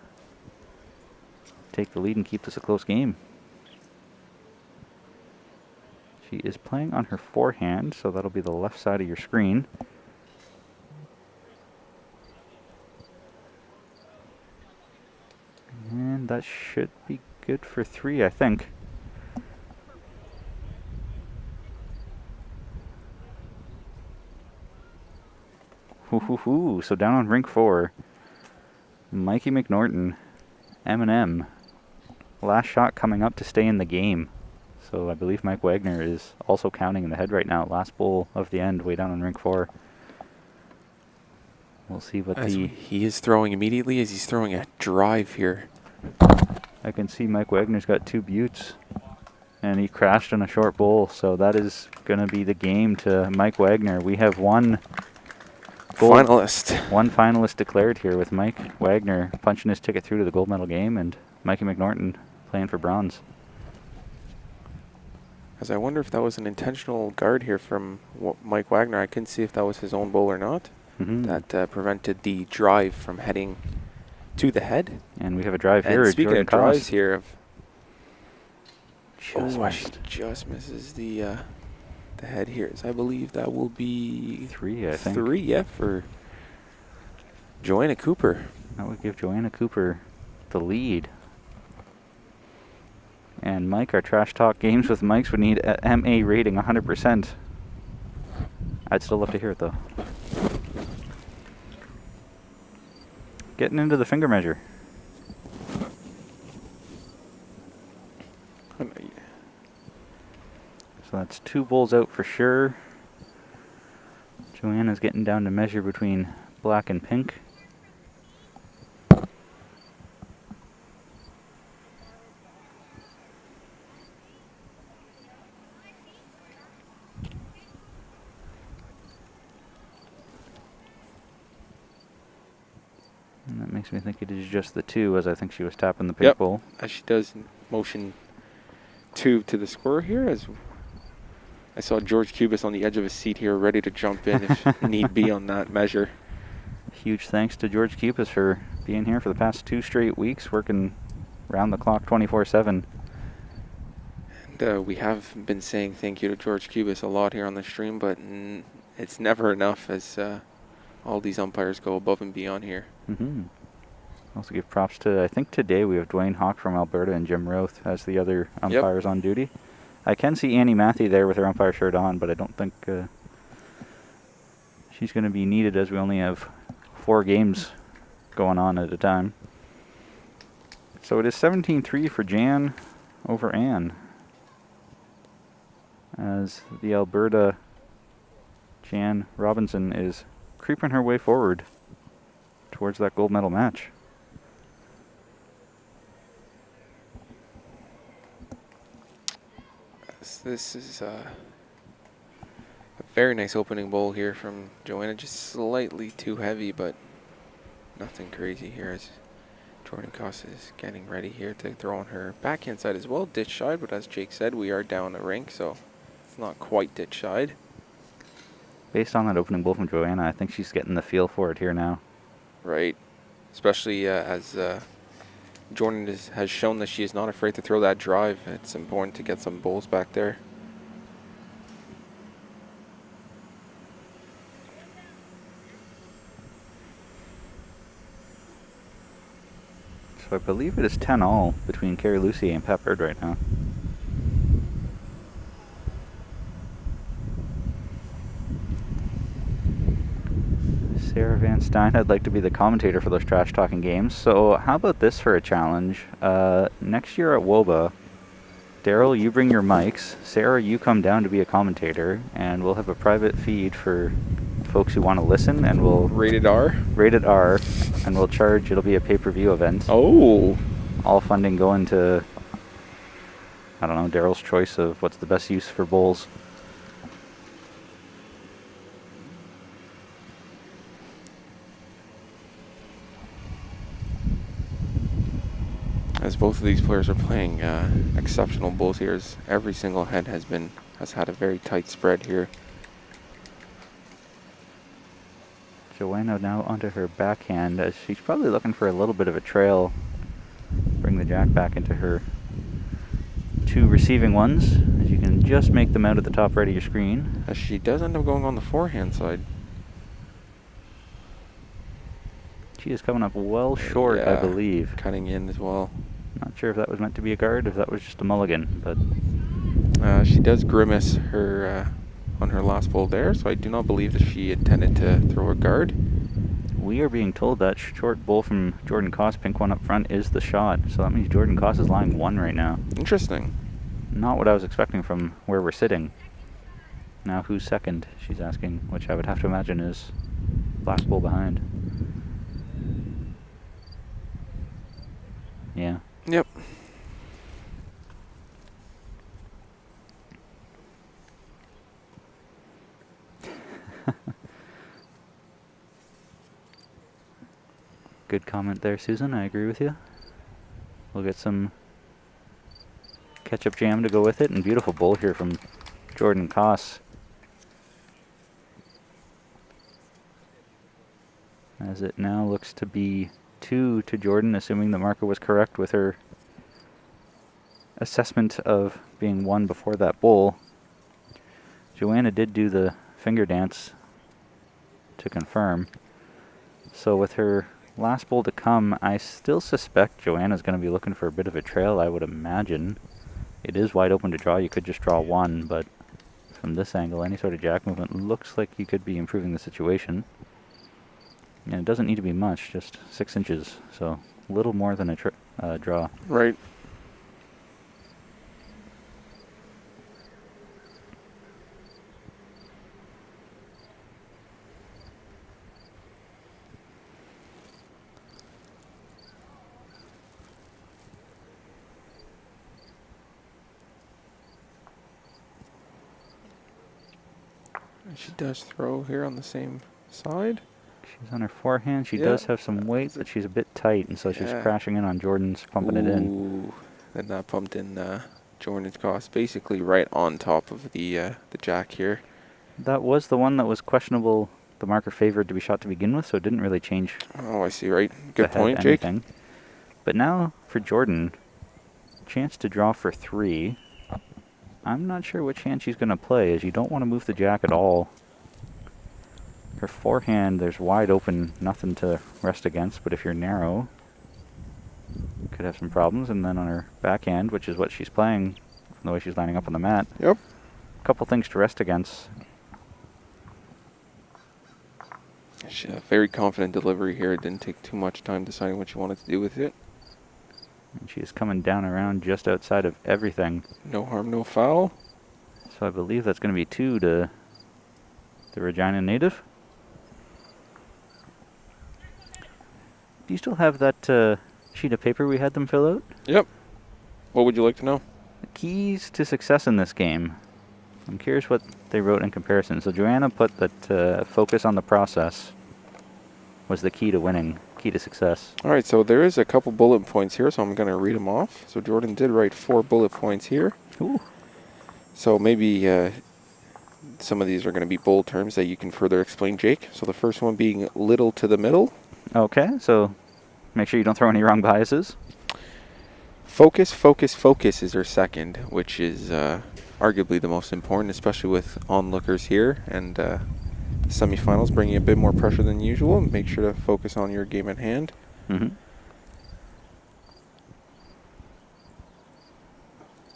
take the lead and keep this a close game. She is playing on her forehand, so that'll be the left side of your screen. And that should be good for 3, I think. Hoo-hoo-hoo. So down on rink 4, Mikey McNorton, M&M. Last shot coming up to stay in the game. So I believe Mike Wagner is also counting in the head right now. Last bowl of the end, way down on rink 4. We'll see what he is throwing immediately as he's throwing a drive here. I can see Mike Wagner's got 2 buttes. And he crashed in a short bowl. So that is going to be the game to Mike Wagner. We have one finalist. One finalist declared here, with Mike Wagner punching his ticket through to the gold medal game and Mikey McNorton playing for bronze. As I wonder if that was an intentional guard here from Mike Wagner. I couldn't see if that was his own bowl or not. Mm-hmm. That prevented the drive from heading to the head. And we have a drive here. And speaking Jordan of drives Koss. here, Just misses the head here. So I believe that will be 3, I think. 3, yeah, for Joanna Cooper. That would give Joanna Cooper the lead. And Mike, our trash talk games with Mikes would need a MA rating 100%. I'd still love to hear it though. Getting into the finger measure. So that's 2 bowls out for sure. Joanna's getting down to measure between black and pink. And that makes me think it is just the 2, as I think she was tapping the pink bowl. As she does motion 2 to the score here, as I saw George Cubis on the edge of his seat here, ready to jump in if need be on that measure. Huge thanks to George Cubis for being here for the past 2 straight weeks, working round the clock 24/7. And we have been saying thank you to George Cubis a lot here on the stream, but it's never enough as all these umpires go above and beyond here. Mm-hmm. Also give props to, I think today we have Dwayne Hawk from Alberta and Jim Roth as the other umpires on duty. I can see Annie Matthew there with her umpire shirt on, but I don't think she's going to be needed, as we only have 4 games going on at a time. So it is 17-3 for Jan over Ann, as the Alberta Jan Robinson is creeping her way forward towards that gold medal match. This is a very nice opening bowl here from Joanna, just slightly too heavy, but Nothing crazy here as Jordan Koss is getting ready here to throw on her backhand side as well. Ditch side, but as Jake said, we are down a rink, so it's not quite ditch side. Based on that opening ball from Joanna, I think she's getting the feel for it here now. Right. Especially as Jordan has shown that she is not afraid to throw that drive. It's important to get some bowls back there. So I believe it is 10-all between Carrie Lucy and Pat Bird right now. Sarah Van Stein, I'd like to be the commentator for those trash talking games. So how about this for a challenge? Next year at WOBA, Daryl, you bring your mics. Sarah, you come down to be a commentator, and we'll have a private feed for folks who want to listen, and we'll Rated R. Rated R, and we'll charge. It'll be a pay-per-view event. Oh. All funding going to, I don't know, Daryl's choice of what's the best use for bowls. As both of these players are playing exceptional bowls here, as every single head has had a very tight spread here. Joanna now onto her backhand, as she's probably looking for a little bit of a trail. Bring the jack back into her two receiving ones, as you can just make them out at the top right of your screen. As she does end up going on the forehand side. She is coming up well short, I believe. Cutting in as well. Not sure if that was meant to be a guard, if that was just a mulligan, but she does grimace her on her last bowl there, so I do not believe that she intended to throw a guard. We are being told that short bowl from Jordan Koss, pink one up front, is the shot. So that means Jordan Koss is lying 1 right now. Interesting. Not what I was expecting from where we're sitting. Now who's second, she's asking, which I would have to imagine is black bowl behind. Yeah. Yep. Good comment there, Susan. I agree with you. We'll get some ketchup jam to go with it, and beautiful bowl here from Jordan Koss. As it now looks to be 2 to Jordan, assuming the marker was correct with her assessment of being 1 before that bowl. Joanna did do the finger dance to confirm. So with her last bowl to come, I still suspect Joanna's going to be looking for a bit of a trail, I would imagine. It is wide open to draw. You could just draw 1, but from this angle, any sort of jack movement looks like you could be improving the situation. And it doesn't need to be much, just 6 inches, so a little more than a draw. Right. She does throw here on the same side. She's on her forehand. She does have some weight, but she's a bit tight, and so she's crashing in on Jordan's, pumping it in. And that pumped in Jordan's Koss, basically right on top of the jack here. That was the one that was questionable. The marker favored to be shot to begin with, so it didn't really change. Oh, I see, right. Good point, Jake. But now for Jordan, chance to draw for 3. I'm not sure which hand she's going to play, as you don't want to move the jack at all. Her forehand, there's wide open, nothing to rest against, but if you're narrow, you could have some problems. And then on her backhand, which is what she's playing from the way she's lining up on the mat, a couple things to rest against. She had a very confident delivery here. It didn't take too much time deciding what she wanted to do with it. And she is coming down around just outside of everything. No harm, no foul. So I believe that's going to be 2 to the Regina native. Do you still have that sheet of paper we had them fill out? Yep. What would you like to know? The keys to success in this game. I'm curious what they wrote in comparison. So Joanna put that focus on the process was the key to winning. key to success. All right, so there is a couple bullet points here, so I'm going to read them off. So Jordan did write 4 bullet points here. Ooh. So maybe some of these are going to be bold terms that you can further explain, Jake. So the first one being little to the middle. Okay, so make sure you don't throw any wrong biases. Focus, focus, focus is our second, which is arguably the most important, especially with onlookers here and semifinals, bringing a bit more pressure than usual. Make sure to focus on your game at hand. Mm-hmm.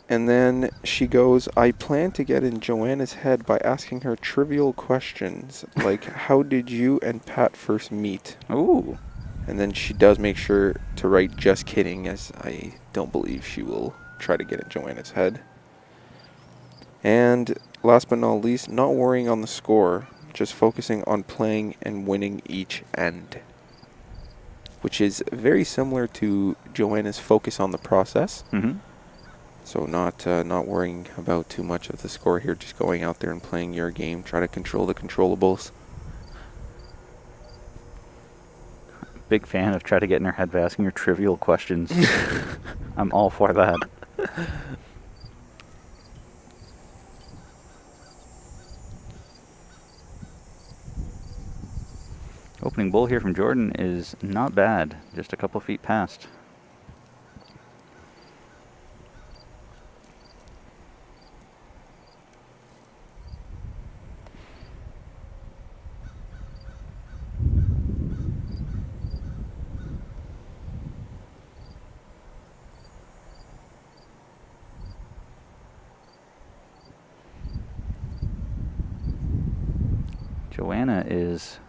And then she goes, I plan to get in Joanna's head by asking her trivial questions, like, how did you and Pat first meet? Ooh. And then she does make sure to write, just kidding, as I don't believe she will try to get in Joanna's head. And last but not least, not worrying on the score, just focusing on playing and winning each end, which is very similar to Joanna's focus on the process. Mm-hmm. So not worrying about too much of the score here, just going out there and playing your game, try to control the controllables. Big fan of try to get in her head by asking her trivial questions. I'm all for that. Opening bowl here from Jordan is not bad, just a couple feet past. Joanna is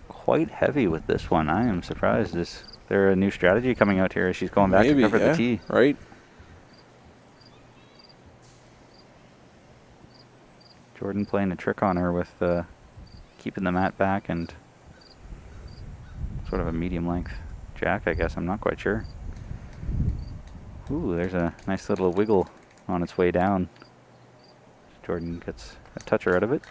quite heavy with this one. I am surprised. Is there a new strategy coming out here as she's going back Maybe, to cover yeah, the tee? right? Jordan playing a trick on her with keeping the mat back and sort of a medium length jack, I guess. I'm not quite sure. Ooh, there's a nice little wiggle on its way down. Jordan gets a toucher out of it.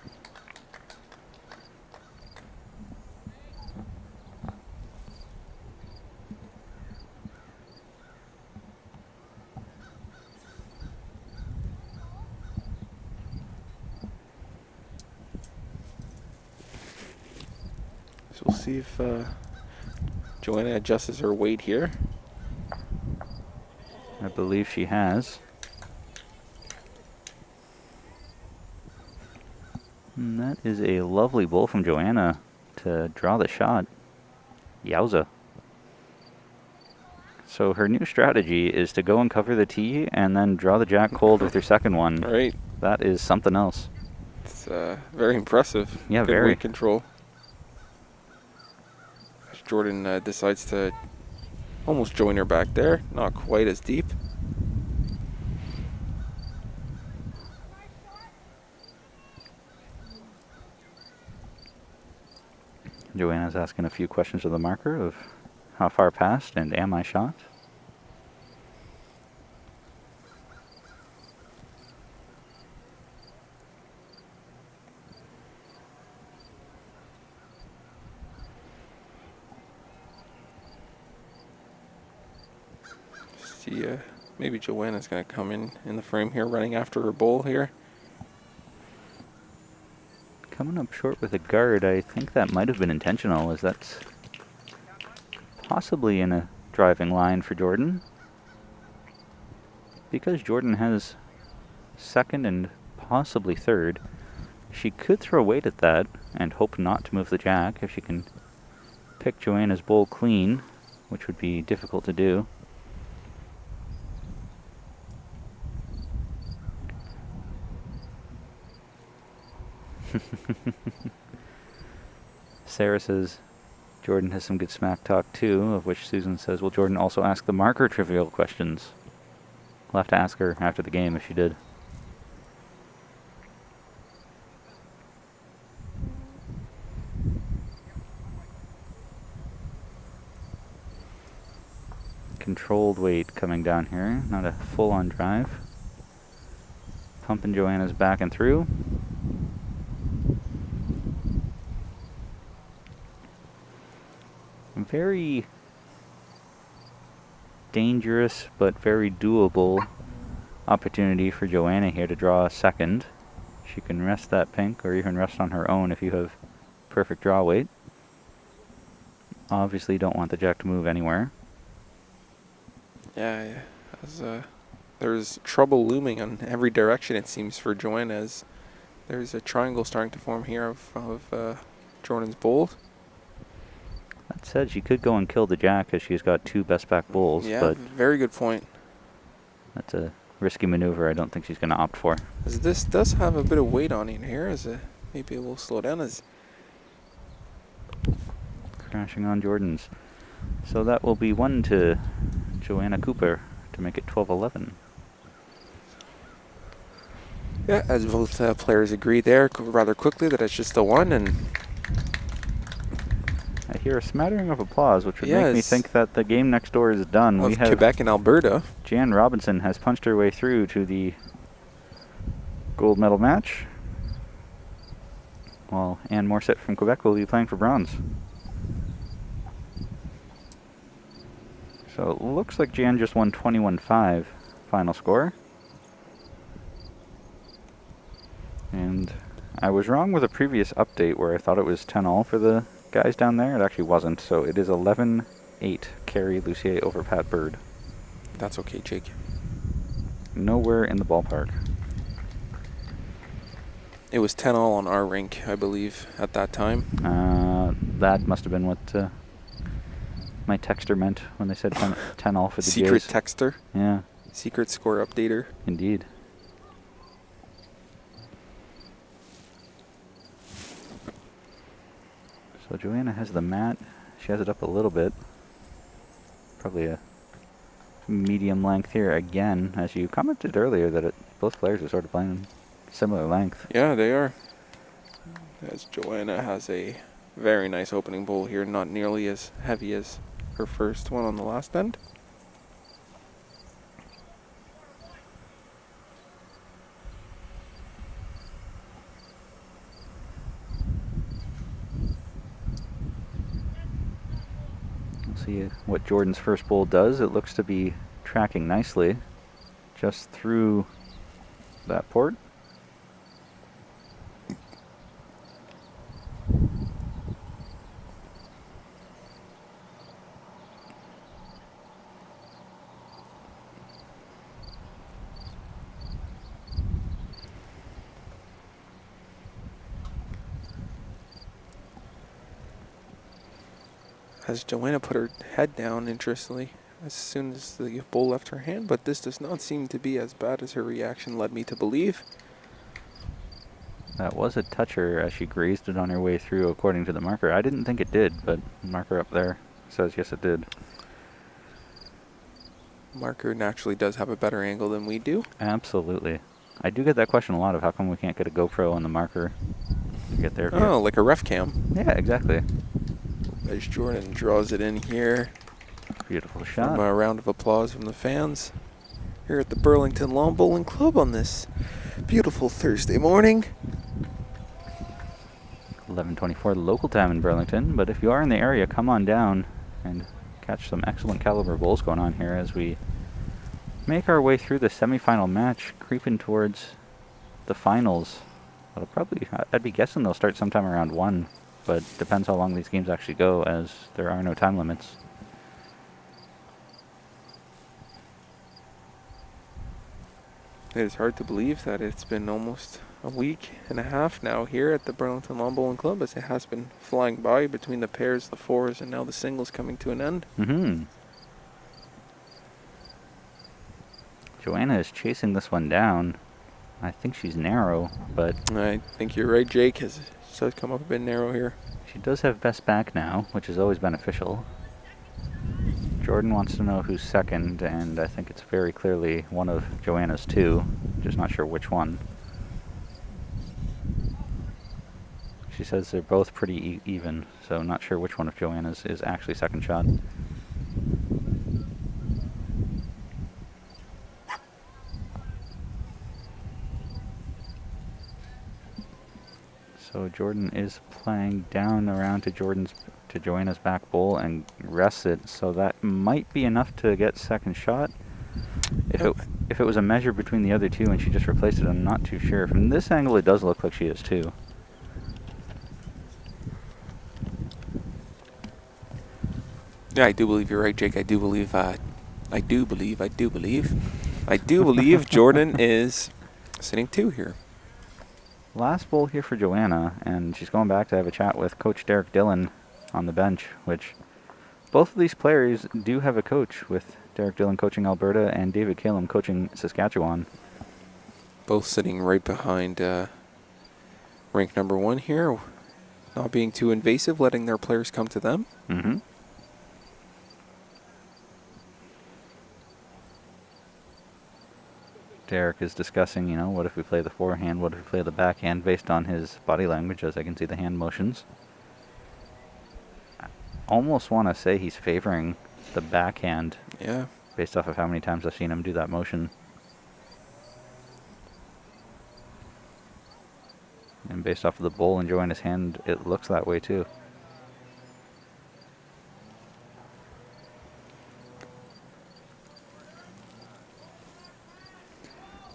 So we'll see if Joanna adjusts her weight here. I believe she has. And that is a lovely bowl from Joanna to draw the shot. Yowza. So her new strategy is to go and cover the tee and then draw the jack cold with her second one. Right. That is something else. It's very impressive. Yeah, Good very. weight control. Jordan decides to almost join her back there. Not quite as deep. Joanna's asking a few questions of the marker of how far past and am I shot? See, maybe Joanna's going to come in the frame here, running after her bowl here. Coming up short with a guard, I think that might have been intentional, as that's possibly in a driving line for Jordan. Because Jordan has second and possibly third, she could throw weight at that and hope not to move the jack if she can pick Joanna's bowl clean, which would be difficult to do. Sarah says Jordan has some good smack talk too, of which Susan says, will Jordan also ask the marker trivial questions? We'll have to ask her after the game if she did. Controlled weight coming down here, not a full-on drive. Pumping Joanna's back and through. very dangerous but very doable opportunity for Joanna here to draw a second. She can rest that pink or even rest on her own if you have perfect draw weight. Obviously don't want the jack to move anywhere. Yeah, as, there's trouble looming on every direction, it seems, for Joanna, as there's a triangle starting to form here of Jordan's bold. That said, she could go and kill the jack as she's got 2 best back bulls, Yeah, but very good point. that's a risky maneuver I don't think she's going to opt for. As this does have a bit of weight on it here, as maybe a little slow down. As Crashing on Jordan's. So that will be 1 to Joanna Cooper to make it 12-11. yeah, as both players agree there rather quickly that it's just a 1, and I hear a smattering of applause, which would make me think that the game next door is done. of We have Quebec and Alberta. Jan Robinson has punched her way through to the gold medal match, while Anne Morissette from Quebec will be playing for bronze. So it looks like Jan just won 21-5 final score. And I was wrong with a previous update where I thought it was 10-all for the guys down there. It actually wasn't, so it is 11-8 Carrie Lucier over Pat Bird. That's okay, Jake. Nowhere in the ballpark. It was 10-all on our rink, I believe, at that time. That must have been what my texter meant when they said 10-all for the Secret Jays. texter. Yeah, Secret score updater. indeed. So Joanna has the mat. She has it up a little bit. Probably a medium length here again, as you commented earlier that both players are sort of playing similar length. Yeah, they are. As Joanna has a very nice opening bowl here, not nearly as heavy as her first one on the last end. We'll see what Jordan's first bowl does. It looks to be tracking nicely just through that port. As Joanna put her head down, interestingly, as soon as the bowl left her hand, but this does not seem to be as bad as her reaction led me to believe. That was a toucher as she grazed it on her way through, according to the marker. I didn't think it did, but the marker up there says yes, it did. Marker naturally does have a better angle than we do. Absolutely. I do get that question a lot of how come we can't get a GoPro on the marker to get their view. Oh, like a ref cam. Yeah, exactly. As Jordan draws it in here. Beautiful shot. A round of applause from the fans here at the Burlington Lawn Bowling Club on this beautiful Thursday morning. 11:24 local time in Burlington, but if you are in the area, come on down and catch some excellent caliber bowls going on here as we make our way through the semifinal match, creeping towards the finals. It'll probably, I'd be guessing they'll start sometime around 1, but depends how long these games actually go, as there are no time limits. It is hard to believe that it's been almost a week and a half now here at the Burlington Lawn Bowling Club, as it has been flying by between the pairs, the fours, and now the singles coming to an end. Joanna is chasing this one down. I think she's narrow, but I think you're right, Jake, has come up a bit narrow here. she does have best back now, which is always beneficial. Jordan wants to know who's second, and I think it's very clearly one of Joanna's two, just not sure which one. She says they're both pretty even, so not sure which one of Joanna's is actually second shot. So Jordan is playing down around to to Joanna's back bowl and rests it, so that might be enough to get second shot. If it was a measure between the other two and she just replaced it, I'm not too sure. From this angle, it does look like she is too. Yeah, I do believe you're right, Jake. I do believe Jordan is sitting 2 here. Last bowl here for Joanna, and she's going back to have a chat with Coach Derek Dillon on the bench, which both of these players do have a coach, with Derek Dillon coaching Alberta and David Kalem coaching Saskatchewan. Both sitting right behind rank number 1 here, not being too invasive, letting their players come to them. Mm-hmm. Derek is discussing, you know, what if we play the forehand, what if we play the backhand, based on his body language, as I can see the hand motions. I almost want to say he's favoring the backhand. Yeah. Based off of how many times I've seen him do that motion. And based off of the bowl and Joanna's hand, it looks that way too.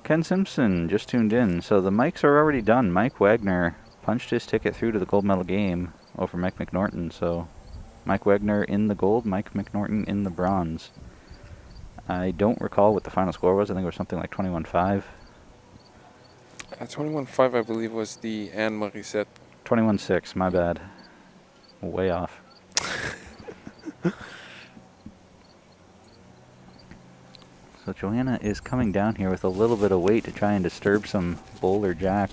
Ken Simpson just tuned in. So the mics are already done. Mike Wagner punched his ticket through to the gold medal game over Mike McNorton. So Mike Wagner in the gold, Mike McNorton in the bronze. I don't recall what the final score was. I think it was something like 21-5. 21-5, I believe, was the Anne Morissette. 21-6, my bad. Way off. So Joanna is coming down here with a little bit of weight to try and disturb some bowl or jack.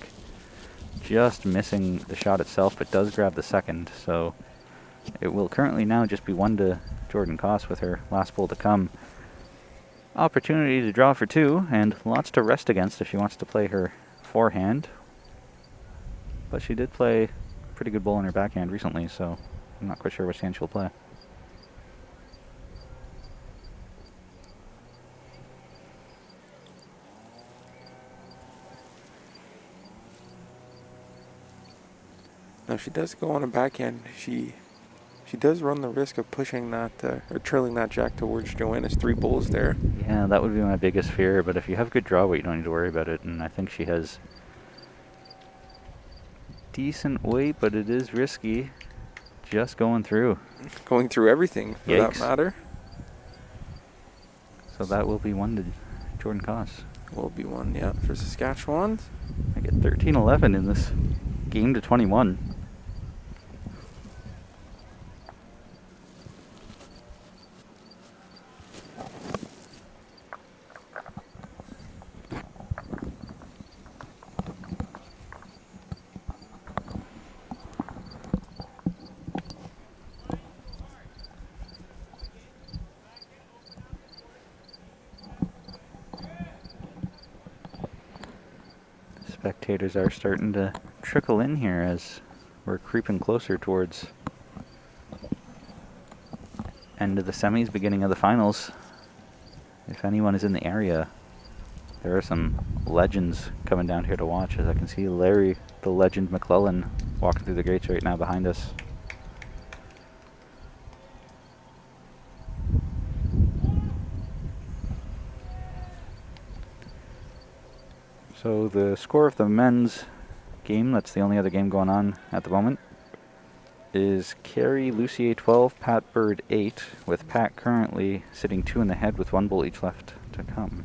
Just missing the shot itself, but does grab the second. So it will currently now just be 1 to Jordan Koss with her last bowl to come. Opportunity to draw for 2, and lots to rest against if she wants to play her forehand. But she did play pretty good bowl in her backhand recently, so I'm not quite sure which hand she'll play. Now, if she does go on a backhand, she does run the risk of pushing that, or trailing that jack towards Joanna's 3 bowls there. Yeah, that would be my biggest fear, but if you have good draw weight, you don't need to worry about it, and I think she has decent weight, but it is risky just going through. Going through everything, for that matter. So that will be 1 to Jordan Koss. Will be 1, yeah, for Saskatchewan. I get 13-11 in this game to 21. Spectators are starting to trickle in here as we're creeping closer towards end of the semis, beginning of the finals. If anyone is in the area, there are some legends coming down here to watch, as I can see Larry the Legend McClellan walking through the gates right now behind us. So the score of the men's game, that's the only other game going on at the moment, is Carey Lucier 12, Pat Bird 8, with Pat currently sitting 2 in the head with 1 bowl each left to come.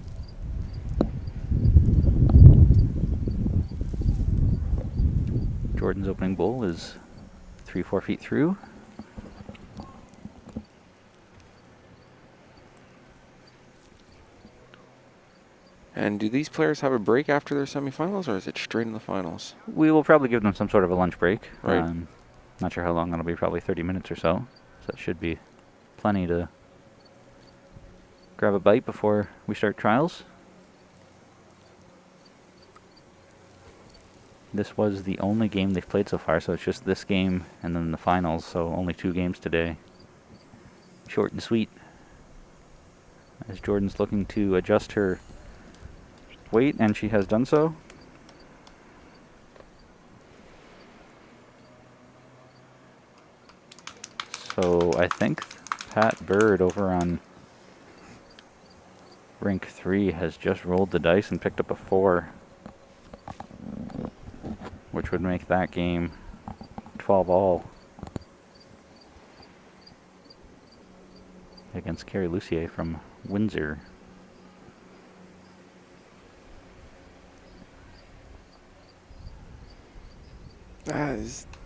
Jordan's opening bowl is 3-4 feet through. And do these players have a break after their semifinals, or is it straight in the finals? We will probably give them some sort of a lunch break. Right. Not sure how long that'll be, probably 30 minutes or so. So that should be plenty to grab a bite before we start trials. This was the only game they've played so far, so it's just this game and then the finals, so only 2 games today. Short and sweet. As Jordan's looking to adjust her weight, and she has done so. I think Pat Bird over on rink 3 has just rolled the dice and picked up a 4, which would make that game 12-all against Carrie Lucier from Windsor.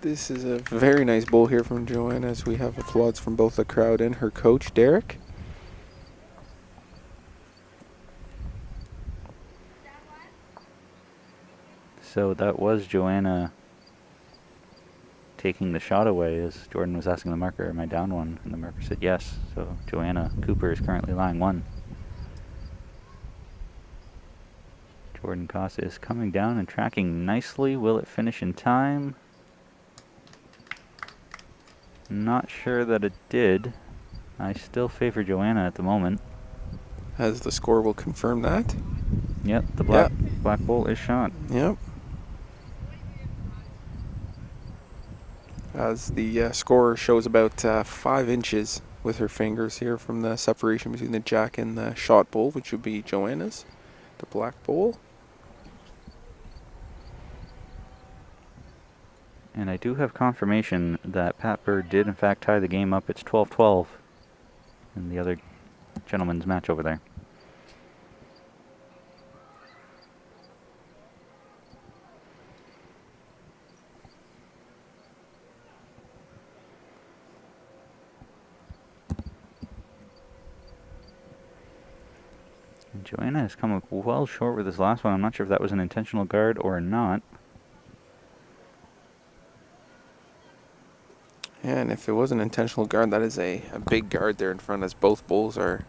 This is a very nice bowl here from Joanna, as we have applause from both the crowd and her coach, Derek. So that was Joanna taking the shot away, as Jordan was asking the marker, am I down one? And the marker said yes. So Joanna Cooper is currently lying 1. Jordan Koss is coming down and tracking nicely. Will it finish in time? Not sure that it did. I still favor Joanna at the moment. As the score will confirm that. Yep, the black bowl is shot. Yep. As the scorer shows about 5 inches with her fingers here from the separation between the jack and the shot bowl, which would be Joanna's, the black bowl. And I do have confirmation that Pat Bird did in fact tie the game up. It's 12-12 in the other gentleman's match over there. And Joanna has come up well short with this last one. I'm not sure if that was an intentional guard or not. And if it was an intentional guard, that is a big guard there in front, as both bowls are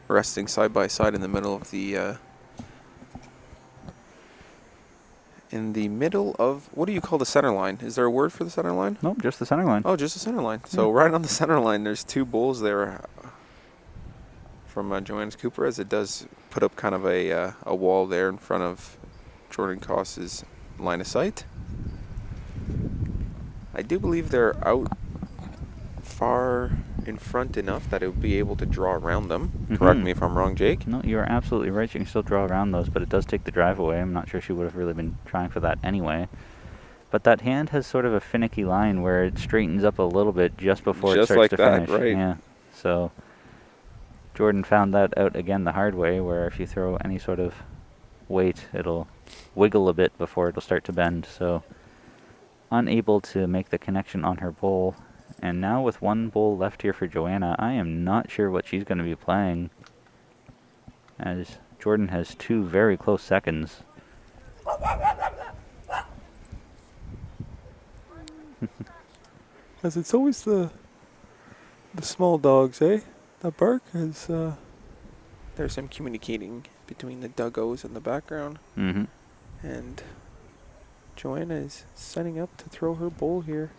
resting side by side in the middle of the what do you call the center line? Is there a word for the center line? Nope, just the center line. Oh, just the center line. So right on the center line, there's 2 bowls there from Joanna Cooper, as it does put up kind of a wall there in front of Jordan Koss's line of sight. I do believe they're out far in front enough that it would be able to draw around them. Correct me if I'm wrong, Jake. No, you're absolutely right. You can still draw around those, but it does take the drive away. I'm not sure she would have really been trying for that anyway. But that hand has sort of a finicky line where it straightens up a little bit just before it starts to finish. Right. Yeah. So Jordan found that out again the hard way, where if you throw any sort of weight, it'll wiggle a bit before it'll start to bend. So unable to make the connection on her bowl. And now with 1 bowl left here for Joanna, I am not sure what she's going to be playing, as Jordan has 2 very close seconds. As it's always the small dogs, eh? That bark is there's some communicating between the duggos in the background. Mm-hmm. And Joanna is setting up to throw her bowl here,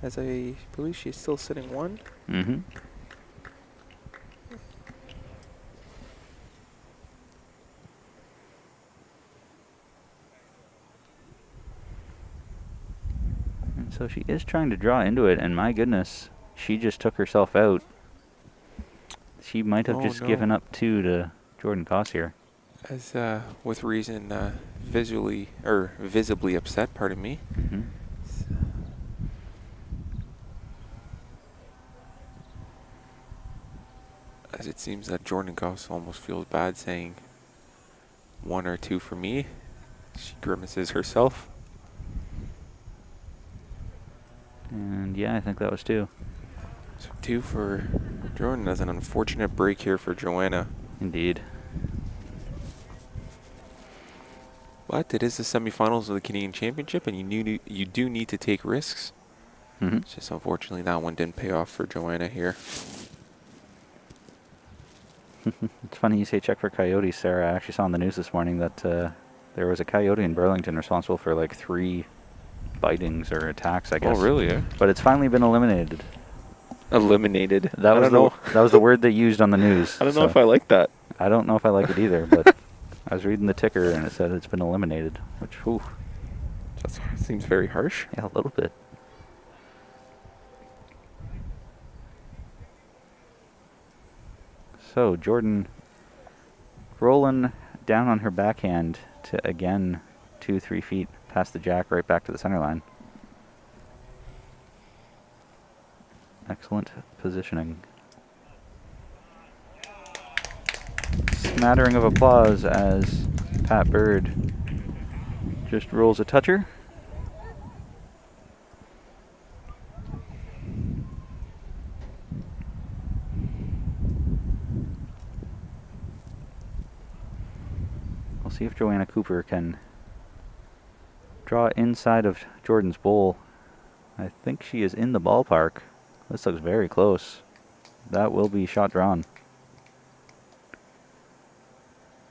as I believe she's still sitting 1. Mm-hmm. And so she is trying to draw into it, and my goodness, she just took herself out. She might have just given up 2 to Jordan Koss here. As with reason, visibly upset. Pardon me. Mm-hmm. As it seems that Jordan Koss almost feels bad saying 1 or 2 for me. She grimaces herself. And yeah, I think that was 2. So 2 for Jordan. That's an unfortunate break here for Joanna. Indeed. But it is the semifinals of the Canadian Championship, and you do need to take risks. Mm-hmm. It's just unfortunately that one didn't pay off for Joanna here. It's funny you say check for coyotes, Sarah. I actually saw on the news this morning that there was a coyote in Burlington responsible for like 3 bitings or attacks, I guess. Oh, really? Eh? But it's finally been eliminated. Eliminated. That was the word they used on the news. I don't know if I like that. I don't know if I like it either, but I was reading the ticker and it said it's been eliminated, which, whew. That seems very harsh. Yeah, a little bit. So Jordan rolling down on her backhand to again 2-3 feet past the jack, right back to the center line. Excellent positioning. Smattering of applause as Pat Bird just rolls a toucher. We'll see if Joanna Cooper can draw inside of Jordan's bowl. I think she is in the ballpark. This looks very close. That will be shot drawn.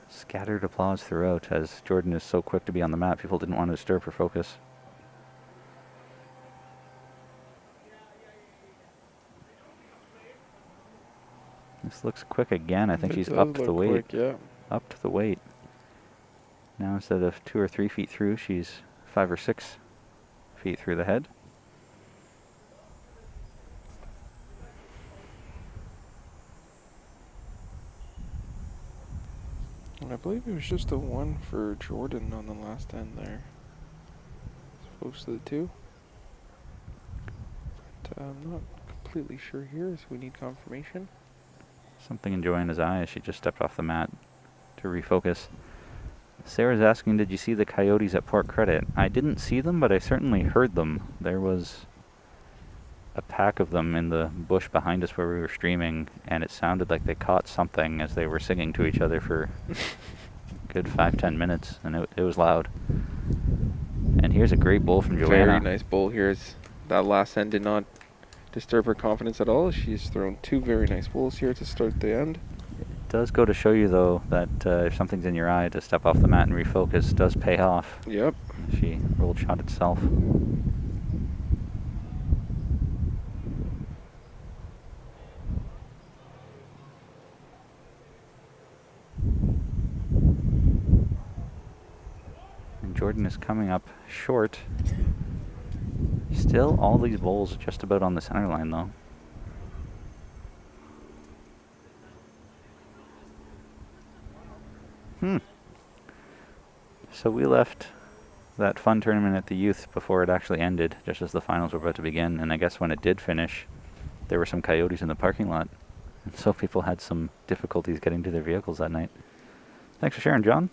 Scattered applause throughout as Jordan is so quick to be on the mat. People didn't want to disturb her focus. This looks quick again. I think she's up to the weight. Quick, yeah. Up to the weight. Now instead of 2 or 3 feet through, she's 5 or 6 feet through the head. And I believe it was just a 1 for Jordan on the last end there. As opposed to the 2. But I'm not completely sure here, so we need confirmation. Something in Joanna's eye as she just stepped off the mat to refocus. Sarah's asking, did you see the coyotes at Port Credit? I didn't see them, but I certainly heard them. There was a pack of them in the bush behind us where we were streaming, and it sounded like they caught something as they were singing to each other for a good 5-10 minutes, and it was loud. And here's a great bowl from Joanna. Very nice bowl here. That last end did not disturb her confidence at all. She's thrown 2 very nice bowls here to start the end. It does go to show you, though, that if something's in your eye, to step off the mat and refocus does pay off. Yep. She rolled shot itself. And Jordan is coming up short. Still, all these bowls just about on the center line, though. So we left that fun tournament at the youth before it actually ended, just as the finals were about to begin. And I guess when it did finish, there were some coyotes in the parking lot. And so people had some difficulties getting to their vehicles that night. Thanks for sharing, John.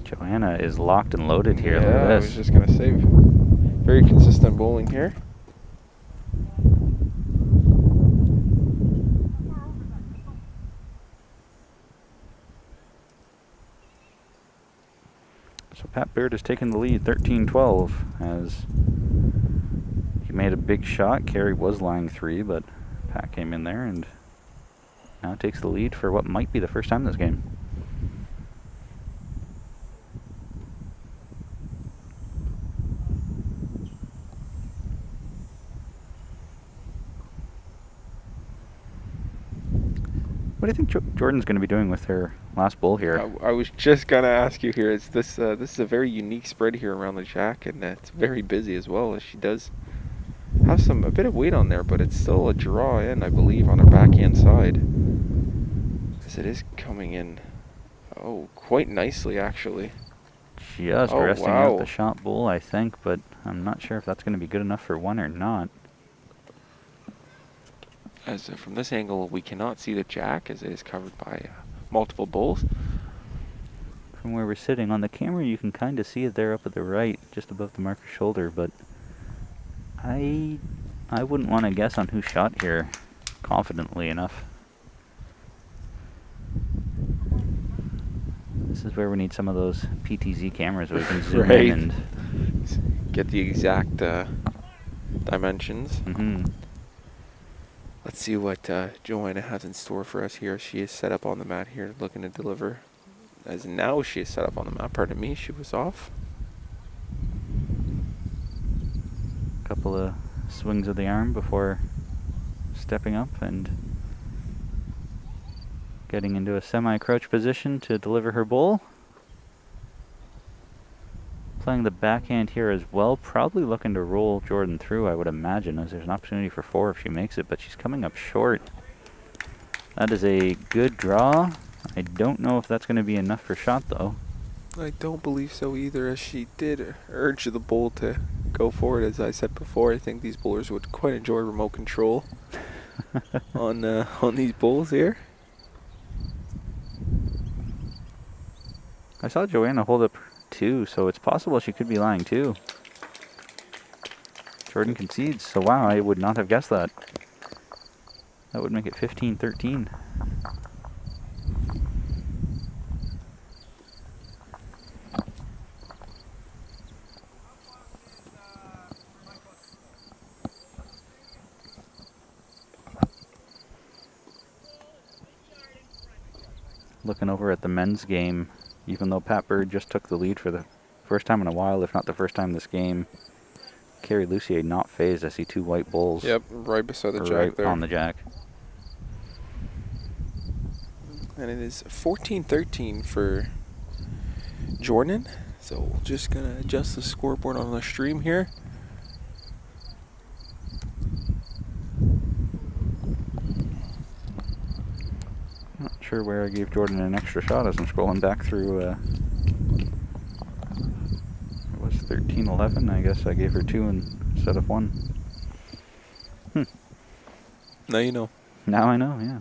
Joanna is locked and loaded here. Yeah, Look at I this. was just going to say, very consistent bowling here. So Pat Baird has taken the lead, 13-12, as he made a big shot. Carey was lying 3, but Pat came in there and now takes the lead for what might be the first time in this game. What do you think Jordan's going to be doing with her last bowl here? I was just going to ask you here. This is a very unique spread here around the jack, and it's very busy as well, as she does have a bit of weight on there, but it's still a draw in, I believe, on her backhand side. As it is coming in, quite nicely, actually. Just resting out the shot bowl, I think, but I'm not sure if that's going to be good enough for 1 or not. As from this angle, we cannot see the jack as it is covered by multiple bowls. From where we're sitting on the camera, you can kind of see it there up at the right, just above the marker's shoulder, but I wouldn't want to guess on who shot here confidently enough. This is where we need some of those PTZ cameras where we can zoom in and get the exact dimensions. Let's see what Joanna has in store for us here. She is set up on the mat here, looking to deliver. As now she is set up on the mat. Pardon me, she was off. Couple of swings of the arm before stepping up and getting into a semi-crouch position to deliver her bowl. playing the backhand here as well. Probably looking to roll Jordan through, I would imagine, as there's an opportunity for 4 if she makes it, but she's coming up short. That is a good draw. I don't know if that's going to be enough for shot, though. I don't believe so either, as she did urge the bull to go for it. As I said before, I think these bowlers would quite enjoy remote control on these bowls here. I saw Joanna hold up 2, so it's possible she could be lying too. Jordan concedes, so wow, I would not have guessed that. That would make it 15-13. Looking over at the men's game, even though Pat Bird just took the lead for the first time in a while, if not the first time this game, Carrie Lucier not phased. I see 2 white bulls. Yep, right beside the jack right there. on the jack. And it is 14-13 for Jordan. So we're just going to adjust the scoreboard on the stream here. Not sure where I gave Jordan an extra shot as I'm scrolling back through. It was 13-11. I guess I gave her 2 instead of 1. Now you know. Now I know, yeah.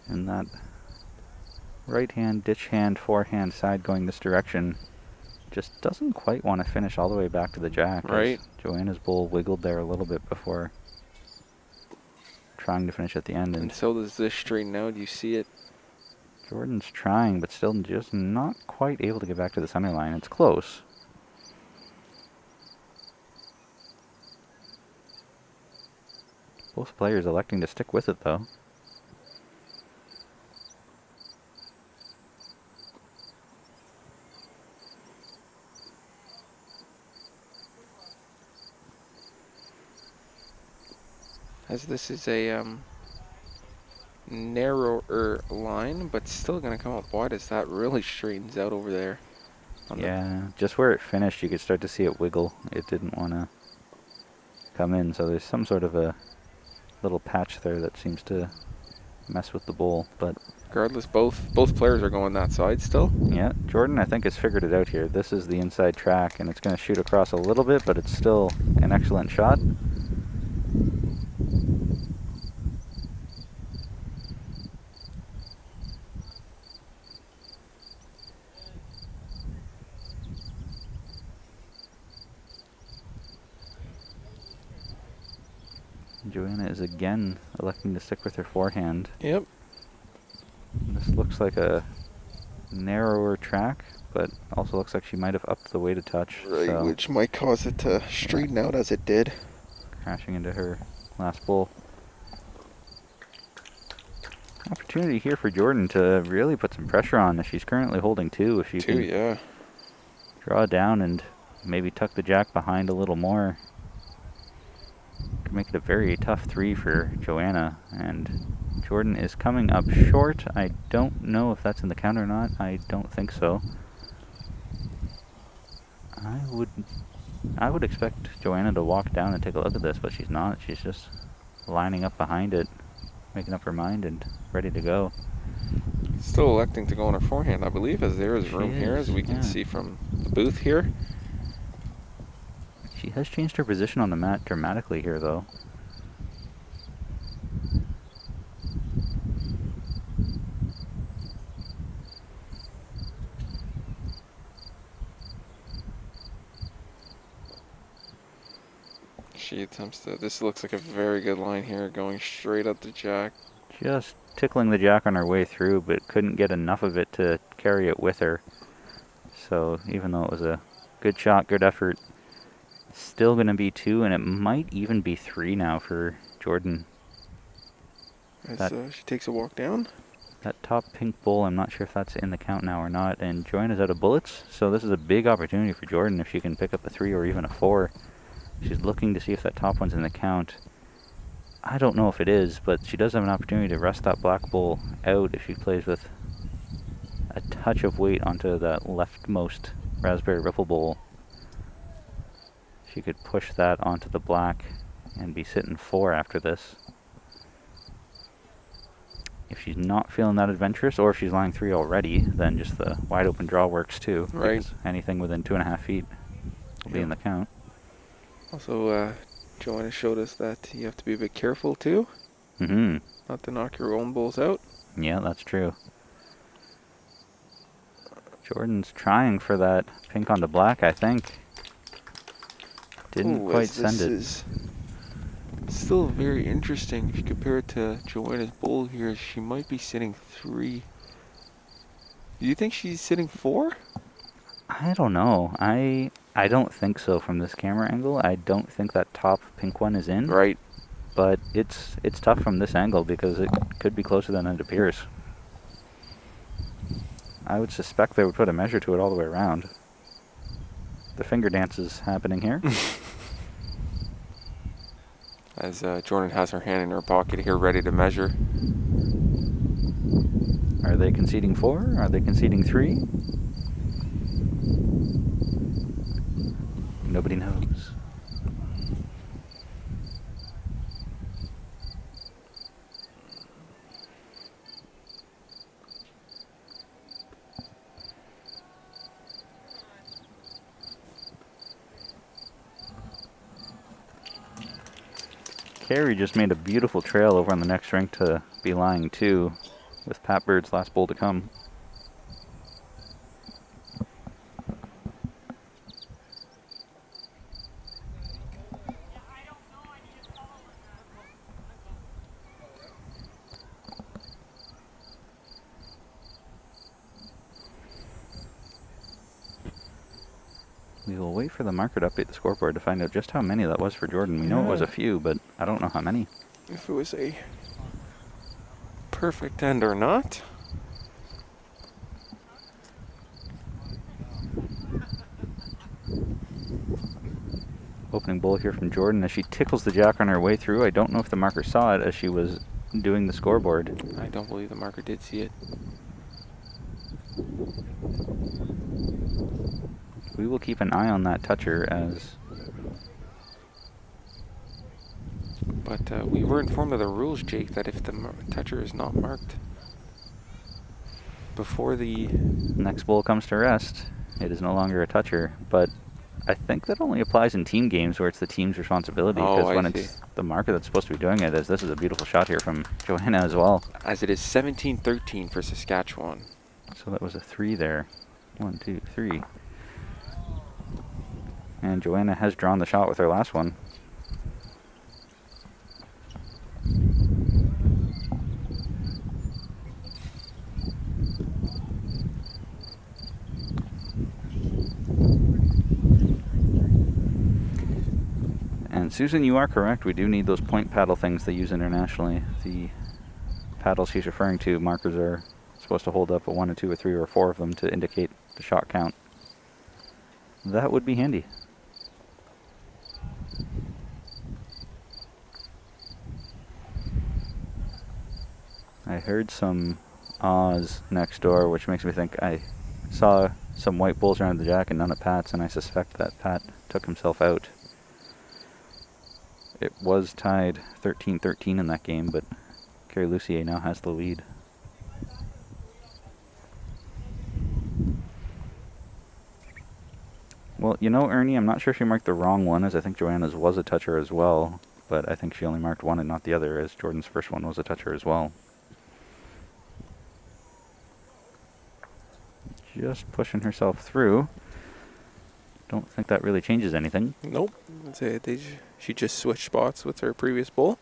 And that right hand, ditch hand, forehand side going this direction just doesn't quite want to finish all the way back to the jack. Right. Joanna's bull wiggled there a little bit before trying to finish at the end. And so does this straighten out. You see it. Jordan's trying, but still just not quite able to get back to the center line. It's close. Both players electing to stick with it, though. As this is a narrower line, but still going to come up wide as that really straightens out over there. Yeah, just where it finished, you could start to see it wiggle. It didn't want to come in, so there's some sort of a little patch there that seems to mess with the bowl. But regardless, both players are going that side still. Yeah, Jordan, I think, has figured it out here. This is the inside track, and it's going to shoot across a little bit, but it's still an excellent shot. Joanna is again electing to stick with her forehand. Yep. This looks like a narrower track, but also looks like she might have upped the weight a touch. Right, so which might cause it to straighten out as it did. Crashing into her last bull. Opportunity here for Jordan to really put some pressure on. She's currently holding 2. If she can yeah. draw down and maybe tuck the jack behind a little more, could make it a very tough 3 for Joanna. And Jordan is coming up short. I don't know if that's in the count or not. I don't think so. I would expect Joanna to walk down and take a look at this, but she's not. She's just lining up behind it, making up her mind and ready to go. Still electing to go on her forehand, I believe, as there is room here, as we can see from the booth here. She has changed her position on the mat dramatically here, though. She attempts to, this looks like a very good line here, going straight up the jack. Just tickling the jack on her way through, but couldn't get enough of it to carry it with her. So even though it was a good shot, good effort, still going to be 2, and it might even be 3 now for Jordan. As she takes a walk down. That top pink bowl, I'm not sure if that's in the count now or not. And Joanna's out of bullets, so this is a big opportunity for Jordan if she can pick up a 3 or even a 4. She's looking to see if that top one's in the count. I don't know if it is, but she does have an opportunity to rest that black bowl out if she plays with a touch of weight onto that leftmost raspberry ripple bowl. She could push that onto the black and be sitting 4 after this. If she's not feeling that adventurous, or if she's lying 3 already, then just the wide open draw works too. Right. Because anything within 2.5 feet will be in the count. Also, Joanna showed us that you have to be a bit careful too, Mm-hmm. not to knock your own bowls out. Yeah, that's true. Jordan's trying for that pink onto black, I think. Didn't Ooh, quite as send this it. is still very interesting. If you compare it to Joanna's bowl here, she might be sitting 3. Do you think she's sitting 4? I don't know. I don't think so from this camera angle. I don't think that top pink one is in. Right. But it's tough from this angle because it could be closer than it appears. I would suspect they would put a measure to it all the way around. The finger dance is happening here. As Jordan has her hand in her pocket here, ready to measure. Are they conceding 4? Are they conceding 3? Nobody knows. Carrie just made a beautiful trail over on the next rink to be lying 2, with Pat Bird's last bowl to come. We will wait for the marker to update the scoreboard to find out just how many that was for Jordan. We know it was a few, but I don't know how many. If it was a perfect end or not. Opening bowl here from Jordan as she tickles the jack on her way through. I don't know if the marker saw it as she was doing the scoreboard. I don't believe the marker did see it. We will keep an eye on that toucher as... But we were informed of the rules, Jake, that if the toucher is not marked before the next bowl comes to rest, it is no longer a toucher. But I think that only applies in team games where it's the team's responsibility. Because when it's the marker that's supposed to be doing it, as this is a beautiful shot here from Joanna as well. As it is 17-13 for Saskatchewan. So that was a 3 there. 1, 2, 3. And Joanna has drawn the shot with her last one. And Susan, you are correct. We do need those point paddle things they use internationally. The paddles she's referring to, markers are supposed to hold up a 1, a 2, a 3, or a 4 of them to indicate the shot count. That would be handy. I heard some ahs next door, which makes me think I saw some white bulls around the jack and none at Pat's, and I suspect that Pat took himself out. It was tied 13-13 in that game, but Carrie Lucier now has the lead. Well, you know, Ernie, I'm not sure she marked the wrong one, as I think Joanna's was a toucher as well, but I think she only marked one and not the other, as Jordan's first one was a toucher as well. Just pushing herself through. Don't think that really changes anything. Nope. She just switched spots with her previous bowl.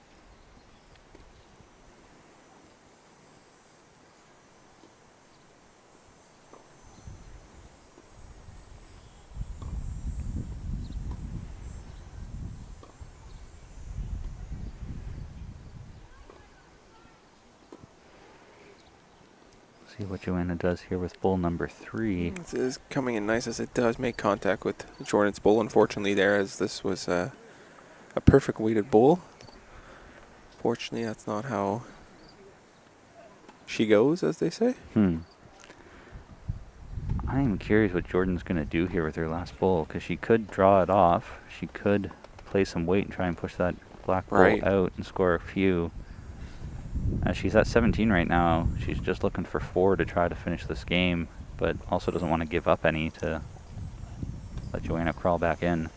See what Joanna does here with bull number 3. This is coming in nice as it does make contact with Jordan's bull. Unfortunately, there, as this was a perfect weighted bull. Fortunately, that's not how she goes, as they say. I'm curious what Jordan's going to do here with her last bull, because she could draw it off. She could play some weight and try and push that black bull out and score a few. As she's at 17 right now, she's just looking for 4 to try to finish this game, but also doesn't want to give up any to let Joanna crawl back in.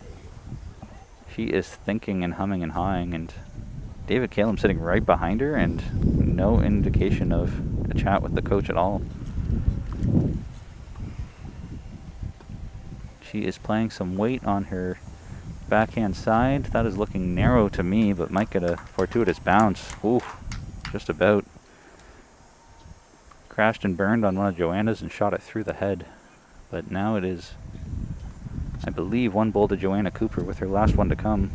She is thinking and humming and hawing, and David Kalem sitting right behind her, and no indication of a chat with the coach at all. She is playing some weight on her backhand side. That is looking narrow to me, but might get a fortuitous bounce. Oof, just about. Crashed and burned on one of Joanna's and shot it through the head. But now it is, I believe, 1 bull to Joanna Cooper with her last one to come.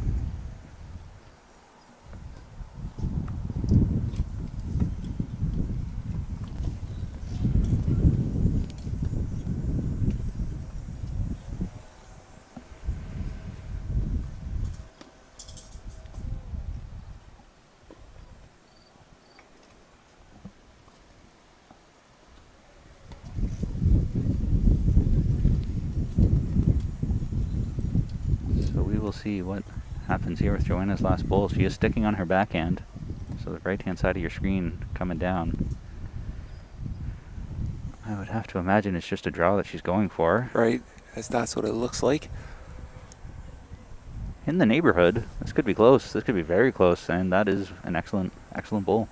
See what happens here with Joanna's last bull. She is sticking on her backhand, so the right hand side of your screen coming down. I would have to imagine it's just a draw that she's going for. Right, as that's what it looks like. In the neighborhood. This could be close. This could be very close, and that is an excellent bull.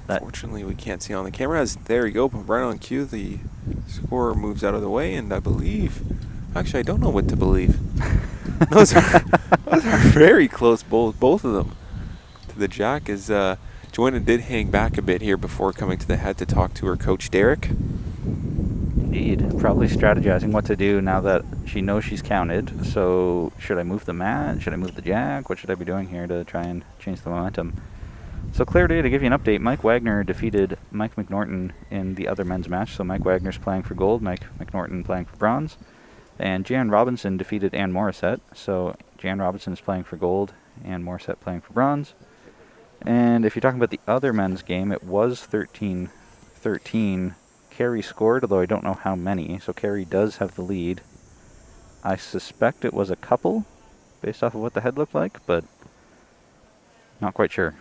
Fortunately, we can't see on the camera. As there you go, but right on cue, the scorer moves out of the way, and I believe, actually, I don't know what to believe. those are very close bowls, both of them. To the jack, as Joanna did hang back a bit here before coming to the head to talk to her coach, Derek. Indeed. Probably strategizing what to do now that she knows she's counted. So, should I move the mat? Should I move the jack? What should I be doing here to try and change the momentum? So, clear day to give you an update. Mike Wagner defeated Mike McNorton in the other men's match. So, Mike Wagner's playing for gold, Mike McNorton playing for bronze. And Jan Robinson defeated Ann Morissette. So Jan Robinson is playing for gold, Ann Morissette playing for bronze. And if you're talking about the other men's game, it was 13-13. Kerry scored, although I don't know how many. So Kerry does have the lead. I suspect it was a couple, based off of what the head looked like, but not quite sure.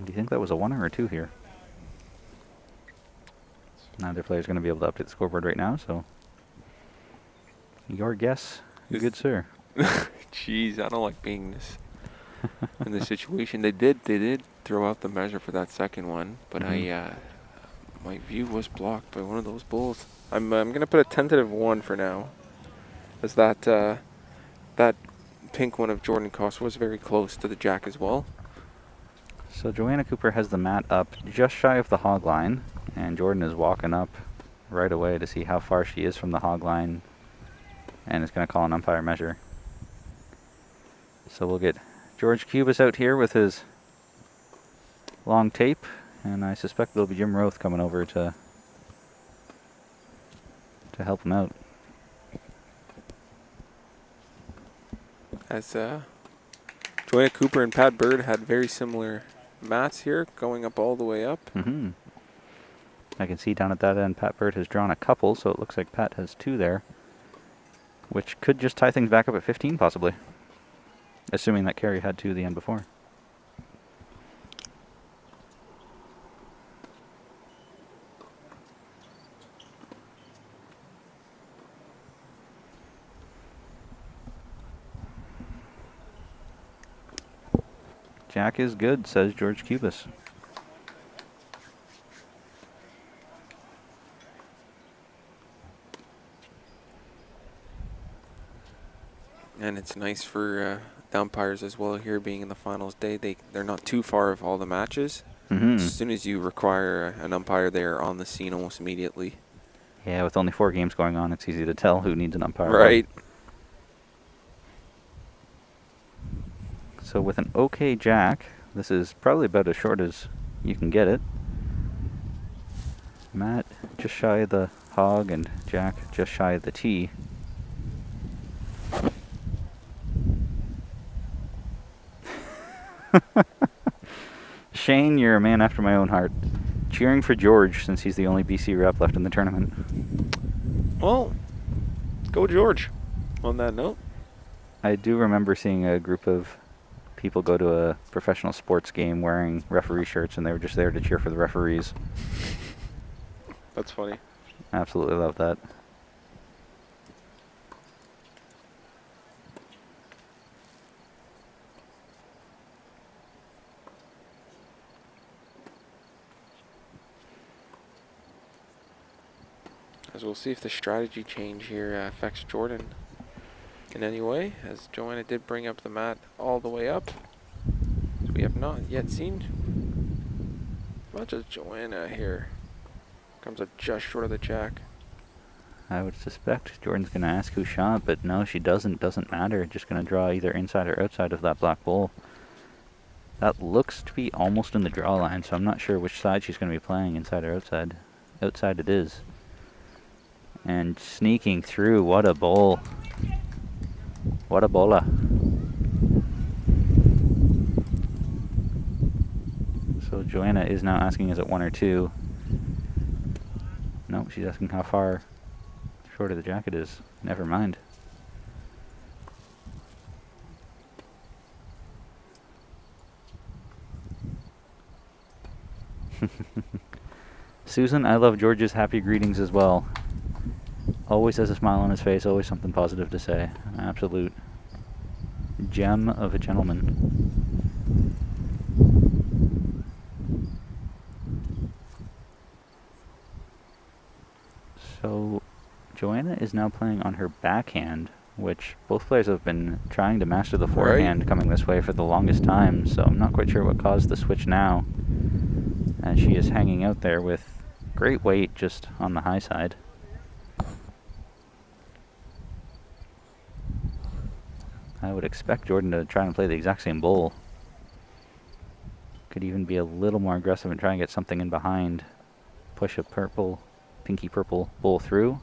Do you think that was a 1 or a 2 here? Neither player is going to be able to update the scoreboard right now, so your guess, good sir. Jeez, I don't like being this in this situation. They did throw out the measure for that second one, but my view was blocked by one of those bulls. I'm going to put a tentative 1 for now, as that pink one of Jordan Koss was very close to the jack as well. So Joanna Cooper has the mat up just shy of the hog line, and Jordan is walking up right away to see how far she is from the hog line, and is going to call an umpire measure. So we'll get George Cubis out here with his long tape, and I suspect there'll be Jim Roth coming over to help him out. As Joanna Cooper and Pat Bird had very similar mats here, going up all the way up. I can see down at that end Pat Bird has drawn a couple, so it looks like Pat has 2 there, which could just tie things back up at 15 possibly, assuming that Kerry had 2 the end before. Jack is good, says George Cubis. And it's nice for the umpires as well here, being in the finals day. They're not too far of all the matches. As soon as you require an umpire, they're on the scene almost immediately. Yeah, with only 4 games going on, it's easy to tell who needs an umpire. Right. So with an okay jack, This is probably about as short as you can get it. Matt just shy of the hog and Jack just shy of the tee. Shane, you're a man after my own heart. Cheering for George since he's the only BC rep left in the tournament. Well, go George. On that note. I do remember seeing a group of people go to a professional sports game wearing referee shirts, and they were just there to cheer for the referees. That's funny. Absolutely love that. As we'll see if the strategy change here affects Jordan in any way, as Joanna did bring up the mat all the way up. We have not yet seen much as Joanna here comes up just short of the jack. I would suspect Jordan's going to ask who shot, but no, she doesn't. Doesn't matter. Just going to draw either inside or outside of that black bowl. That looks to be almost in the draw line, so I'm not sure which side she's going to be playing, inside or outside. Outside it is. And sneaking through, what a bowl. What a bola. So Joanna is now asking, is it 1 or 2? Nope, she's asking how far short of the jacket is. Never mind. Susan, I love George's happy greetings as well. Always has a smile on his face, always something positive to say. An absolute gem of a gentleman. So Joanna is now playing on her backhand, which both players have been trying to master the forehand coming this way for the longest time, so I'm not quite sure what caused the switch now. And she is hanging out there with great weight just on the high side. I would expect Jordan to try and play the exact same bowl. Could even be a little more aggressive and try and get something in behind. Push a purple, pinky purple bowl through.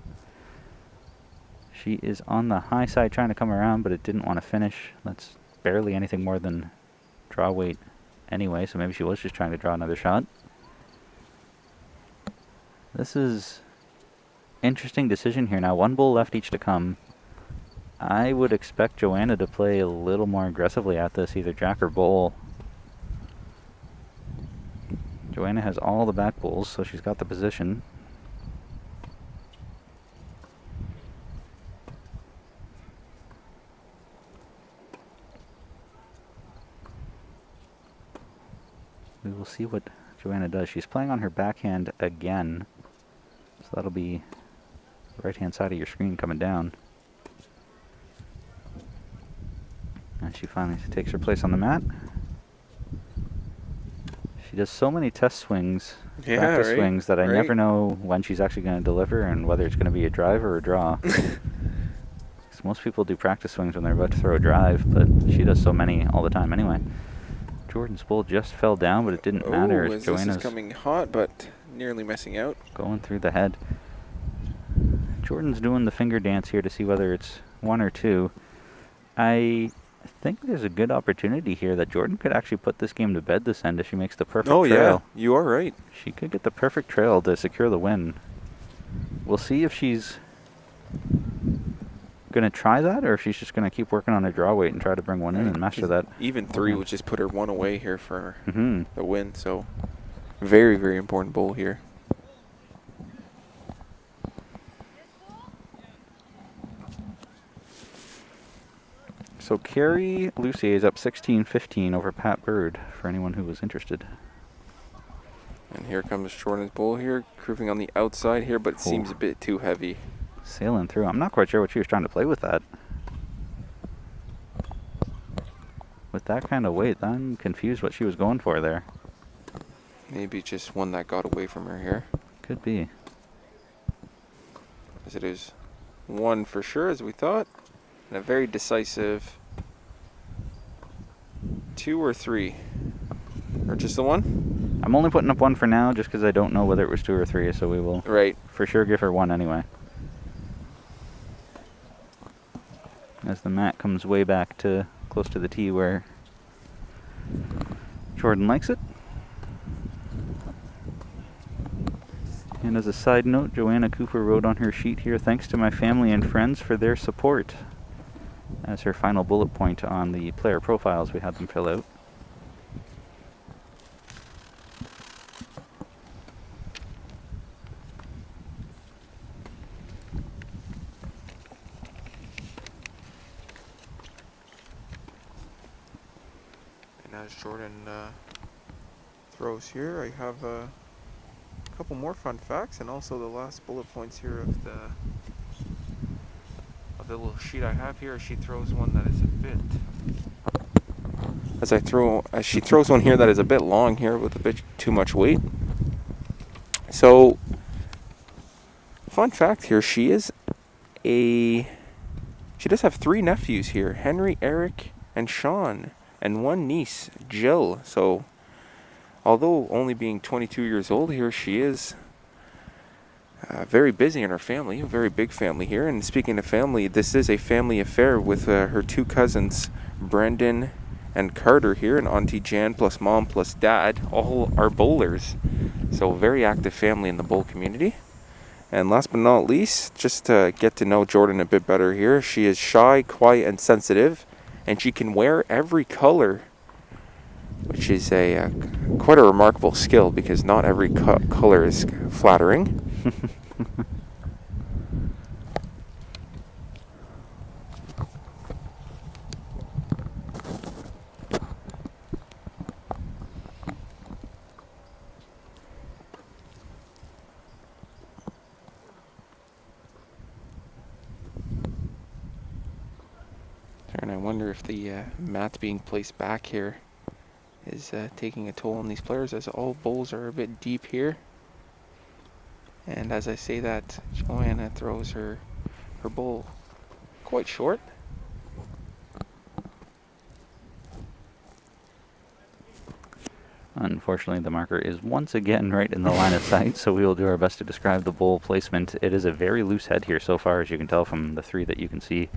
She is on the high side trying to come around, but it didn't want to finish. That's barely anything more than draw weight anyway, so maybe she was just trying to draw another shot. This is interesting decision here now. 1 bowl left each to come. I would expect Joanna to play a little more aggressively at this, either jack or bowl. Joanna has all the back bowls, so she's got the position. We will see what Joanna does. She's playing on her backhand again, so that'll be the right-hand side of your screen coming down. And she finally takes her place on the mat. She does so many test swings, practice swings, that I never know when she's actually going to deliver and whether it's going to be a drive or a draw. Most people do practice swings when they're about to throw a drive, but she does so many all the time anyway. Jordan's bowl just fell down, but it didn't matter. As Joanna's coming hot, but nearly missing out. Going through the head. Jordan's doing the finger dance here to see whether it's 1 or 2. I think there's a good opportunity here that Jordan could actually put this game to bed this end if she makes the perfect trail. Yeah, you are right. She could get the perfect trail to secure the win. We'll see if she's going to try that or if she's just going to keep working on her draw weight and try to bring one in and master that. Even 3 would just put her 1 away here for the win, so very, very important bowl here. So Carrie Lucier is up 16-15 over Pat Bird, for anyone who was interested. And here comes Jordan's bowl here, creeping on the outside here, but it seems a bit too heavy. Sailing through. I'm not quite sure what she was trying to play with that. With that kind of weight, I'm confused what she was going for there. Maybe just one that got away from her here. Could be. As it is 1 for sure, as we thought. And a very decisive 2 or 3. Or just the one? I'm only putting up one for now just because I don't know whether it was 2 or 3, so we will Right. for sure give her one anyway. As the mat comes way back to close to the tee where Jordan likes it. And as a side note, Joanna Cooper wrote on her sheet here, "Thanks to my family and friends for their support," as her final bullet point on the player profiles we had them fill out. And as Jordan throws here, I have a couple more fun facts and also the last bullet points here of the little sheet I have here. She throws one that is a bit as she throws one here that is a bit long here with a bit too much weight. So fun fact here, she does have 3 nephews here, Henry, Eric, and Sean, and 1 niece, Jill. So although only being 22 years old here, she is very busy in her family, a very big family here. And speaking of family, this is a family affair with her 2 cousins, Brendan and Carter here, and Auntie Jan plus Mom plus Dad, all are bowlers. So very active family in the bowl community. And last but not least, just to get to know Jordan a bit better here, she is shy, quiet, and sensitive, and she can wear every color, which is quite a remarkable skill because not every color is flattering. And I wonder if the mat being placed back here is taking a toll on these players, as all bowls are a bit deep here. And as I say that, Joanna throws her bowl quite short. Unfortunately, the marker is once again right in the line of sight, so we will do our best to describe the bowl placement. It is a very loose head here so far, as you can tell from the 3 that you can see.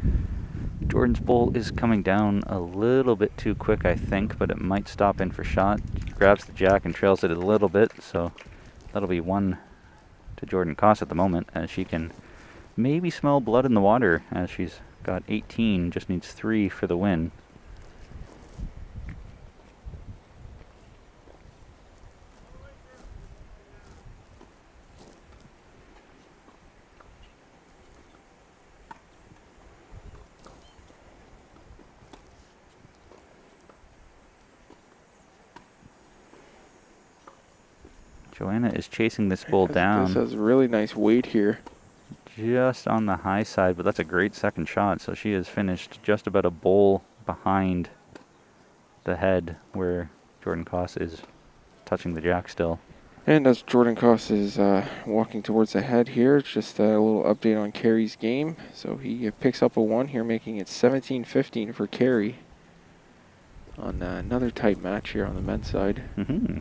Jordan's bowl is coming down a little bit too quick, I think, but it might stop in for shot. She grabs the jack and trails it a little bit, so that'll be 1 to Jordan Koss at the moment, as she can maybe smell blood in the water, as she's got 18, just needs 3 for the win. Joanna is chasing this bowl down. This has really nice weight here. Just on the high side, but that's a great second shot. So she has finished just about a bowl behind the head where Jordan Koss is touching the jack still. And as Jordan Koss is walking towards the head here, just a little update on Carey's game. So he picks up a 1 here, making it 17-15 for Carey on another tight match here on the men's side. Mm-hmm.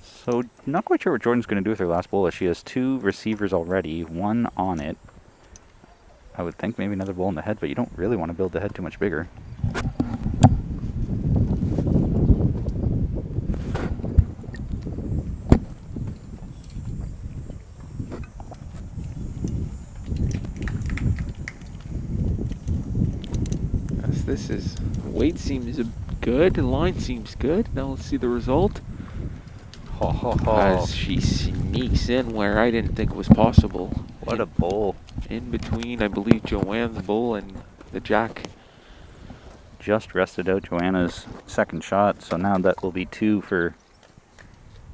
So not quite sure what Jordan's going to do with her last bowl, as she has 2 receivers already, 1 on it. I would think maybe another bowl in the head, but you don't really want to build the head too much bigger. As this is, weight seems good, line seems good. Now let's see the result. Ho, ho, ho. As she sneaks in where I didn't think was possible. What a bowl. In between, I believe, Joanne's bowl and the jack. Just rested out Joanna's second shot, so now that will be 2 for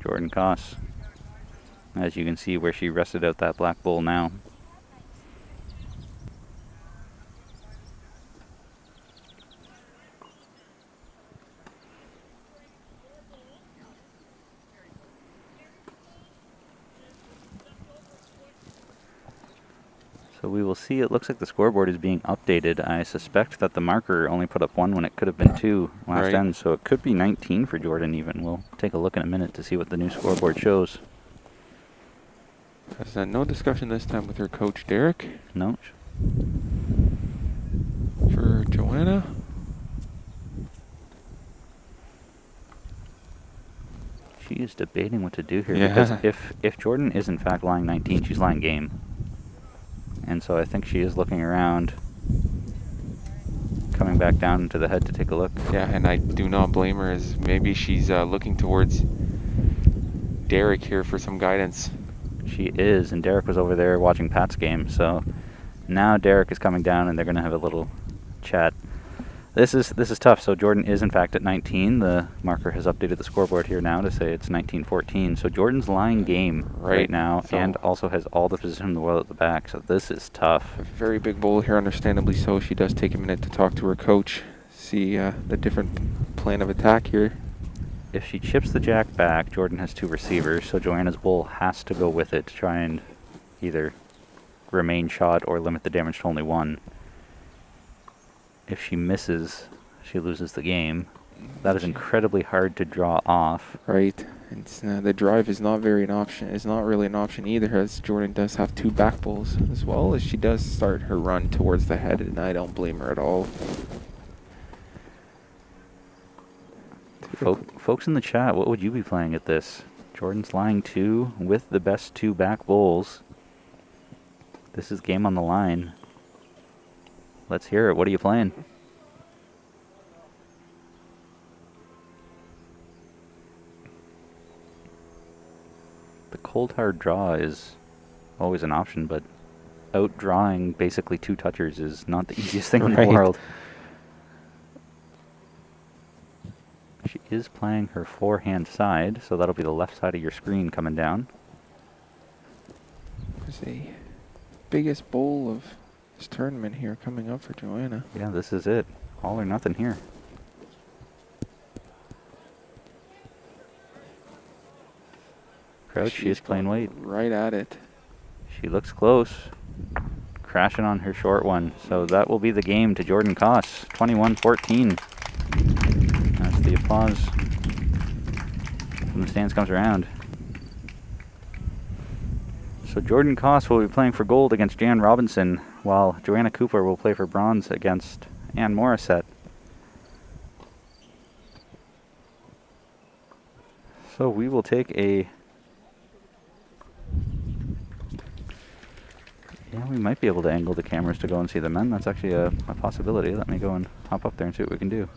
Jordan Koss. As you can see where she rested out that black bowl now. So we will see. It looks like the scoreboard is being updated. I suspect that the marker only put up 1 when it could have been 2 last Right. end, so it could be 19 for Jordan even. We'll take a look in a minute to see what the new scoreboard shows. Has no discussion this time with her coach Derek. No, For Joanna. she is debating what to do here Yeah. because if Jordan is in fact lying 19, she's lying game. And so I think she is looking around, coming back down to the head to take a look. Yeah, and I do not blame her, as maybe she's looking towards Derek here for some guidance. She is, and Derek was over there watching Pat's game, so now Derek is coming down and they're going to have a little chat. This is tough. So Jordan is in fact at 19. The marker has updated the scoreboard here now to say it's 19-14. So Jordan's lying game right now, So and also has all the position in the world at the back. So this is tough. a very big bowl here, understandably so. She does take a minute to talk to her coach, see the different plan of attack here. If she chips the jack back, Jordan has 2 receivers, so Joanna's bull has to go with it to try and either remain shot or limit the damage to only 1. If she misses, she loses the game. That is incredibly hard to draw off. Right. It's, the drive is not very an option. It's not really an option either, as Jordan does have 2 back bowls as well, as she does start her run towards the head, and I don't blame her at all. Folks in the chat, what would you be playing at this? Jordan's lying 2 with the best 2 back bowls. This is game on the line. Let's hear it. What are you playing? The cold hard draw is always an option, but outdrawing basically 2 touchers is not the easiest thing in the Right. world. She is playing her 4-hand side, so that'll be the left side of your screen coming down. There's a biggest bowl of this tournament here coming up for Joanna. Yeah, this is it. All or nothing here. Crouch, she is playing weight. Right at it. She looks close. Crashing on her short one. So that will be the game to Jordan Koss. 21-14. As the applause from the stands comes around. So Jordan Koss will be playing for gold against Jan Robinson, while Joanna Cooper will play for bronze against Anne Morissette. So we will take a... Yeah, we might be able to angle the cameras to go and see the men. That's actually a possibility. Let me go and hop up there and see what we can do.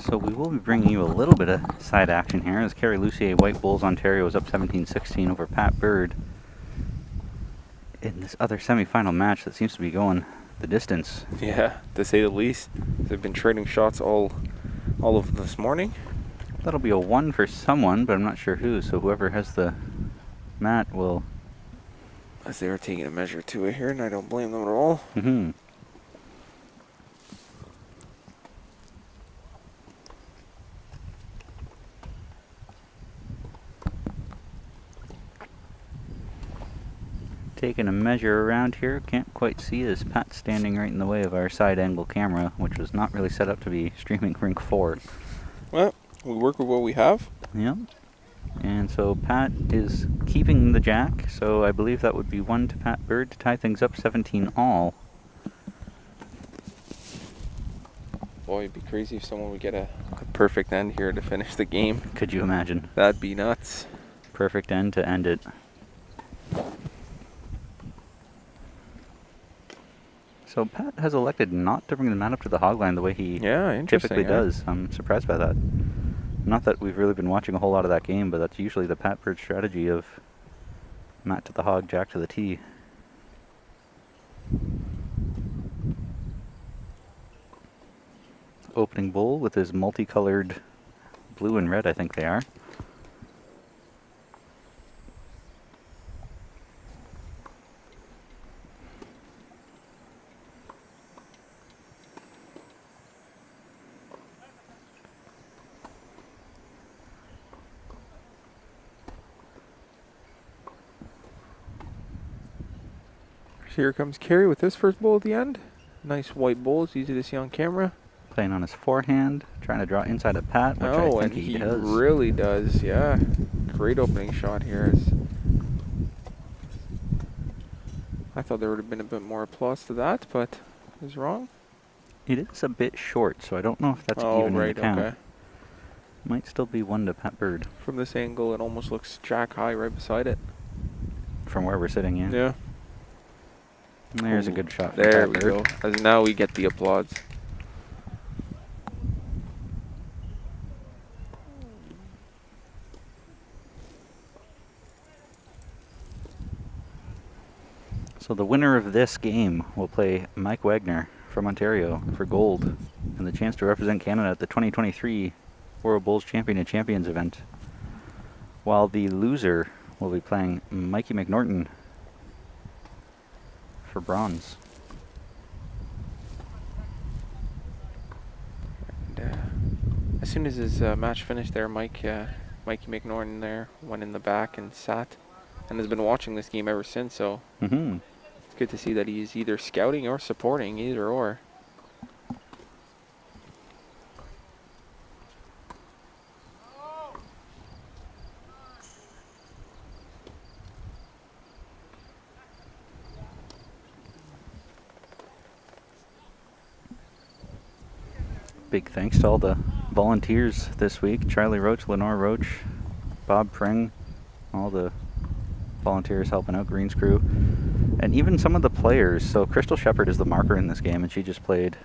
So we will be bringing you a little bit of side action here as Kerry Lucier White Bulls Ontario is up 17-16 over Pat Bird in this other semifinal match that seems to be going the distance. Yeah, to say the least. They've been trading shots all of this morning. That'll be a 1 for someone, but I'm not sure who, so whoever has the mat will... As they are taking a measure to it here, and I don't blame them at all. Mm-hmm. Taking a measure around here, can't quite see as Pat's standing right in the way of our side angle camera, which was not really set up to be streaming Rink 4. Well, we work with what we have. Yep. And so Pat is keeping the jack, so I believe that would be 1 to Pat Bird to tie things up 17 all. Boy, it'd be crazy if someone would get a perfect end here to finish the game. Could you imagine? That'd be nuts. Perfect end to end it. So Pat has elected not to bring the mat up to the hog line the way he typically does. I'm surprised by that. Not that we've really been watching a whole lot of that game, but that's usually the Pat Bird strategy of mat to the hog, jack to the tee. Opening bowl with his multicolored blue and red, I think they are. Here comes Kerry with his first bowl at the end. Nice white bowl, it's easy to see on camera. Playing on his forehand, trying to draw inside of Pat, which I think he does. Really does, yeah. Great opening shot here. I thought there would have been a bit more applause to that, but I was wrong. It is a bit short, so I don't know if that's even in the count. Okay. Might still be 1 to Pat Bird. From this angle, it almost looks jack high right beside it. From where we're sitting, yeah. Yeah. There's a good shot from There Pat we Bird. go. As now we get the applause. So the winner of this game will play Mike Wagner from Ontario for gold and the chance to represent Canada at the 2023 World Bulls Champion and Champions event. While the loser will be playing Mikey McNorton for bronze. And as soon as his match finished there, Mikey McNorton there went in the back and sat and has been watching this game ever since, so it's good to see that he's either scouting or supporting, either or. Big thanks to all the volunteers this week. Charlie Roach, Lenore Roach, Bob Pring, all the volunteers helping out, Greens crew, and even some of the players. So Crystal Shepard is the marker in this game, and she just played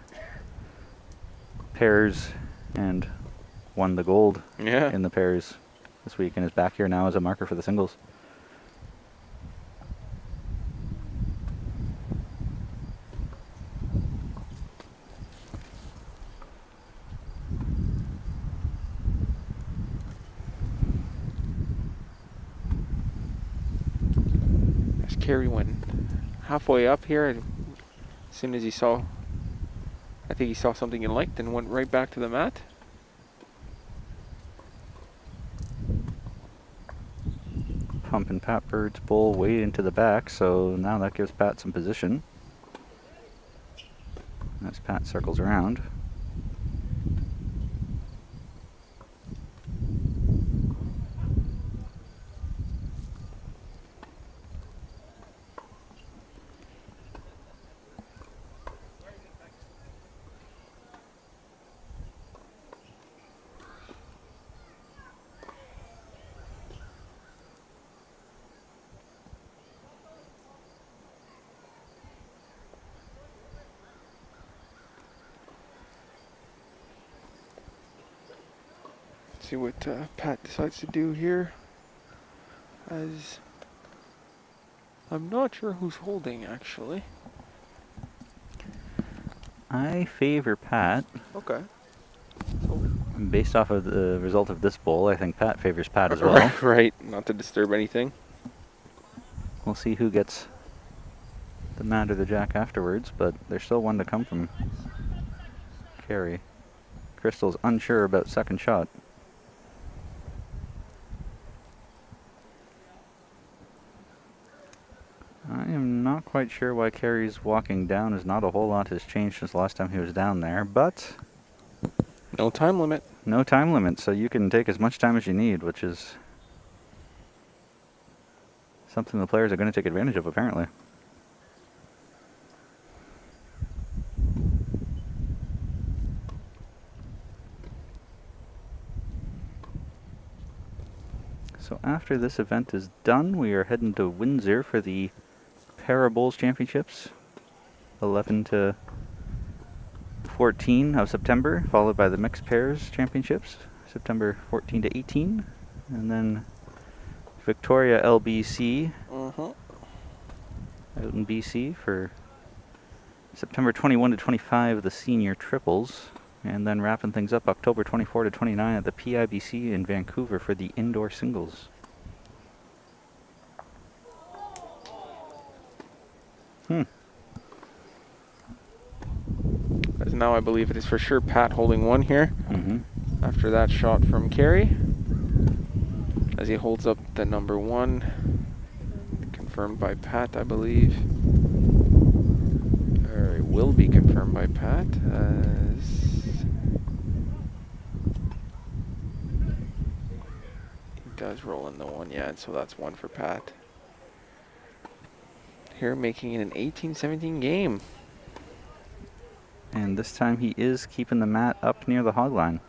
pairs and won the gold in the pairs this week, and is back here now as a marker for the singles. Kerry went halfway up here, and as soon as he saw, I think he saw something he liked and went right back to the mat. Pumping Pat Bird's bowl way into the back, so now that gives Pat some position as Pat circles around. see what Pat decides to do here. As I'm not sure who's holding, actually. I favor Pat. Okay. Based off of the result of this bowl, I think Pat favors Pat as well. Right, not to disturb anything. We'll see who gets the mat or the jack afterwards, but there's still one to come from Carey. Crystal's unsure about second shot. I am not quite sure why Carey's walking down, as not a whole lot has changed since last time he was down there, but No time limit. no time limit, so you can take as much time as you need, which is something the players are going to take advantage of, apparently. So after this event is done, we are heading to Windsor for the Para Bowls Championships, 11 to 14 of September, followed by the Mixed Pairs Championships, September 14 to 18, and then Victoria LBC out in BC for September 21 to 25, the Senior Triples, and then wrapping things up October 24 to 29 at the PIBC in Vancouver for the Indoor Singles. As now I believe it is for sure Pat holding one here. After that shot from Carey. As he holds up the number one. Confirmed by Pat, I believe. Or it will be confirmed by Pat. He does roll in the one, yeah, and so that's one for Pat. Here making it an 18-17 game. And this time he is keeping the mat up near the hog line.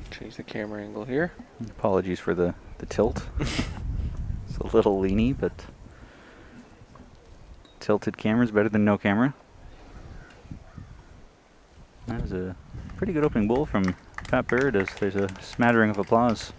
Change the camera angle here. Apologies for the tilt. It's a little leany, but tilted camera's better than no camera. That was a pretty good opening bowl from Pat Bird, as there's a smattering of applause.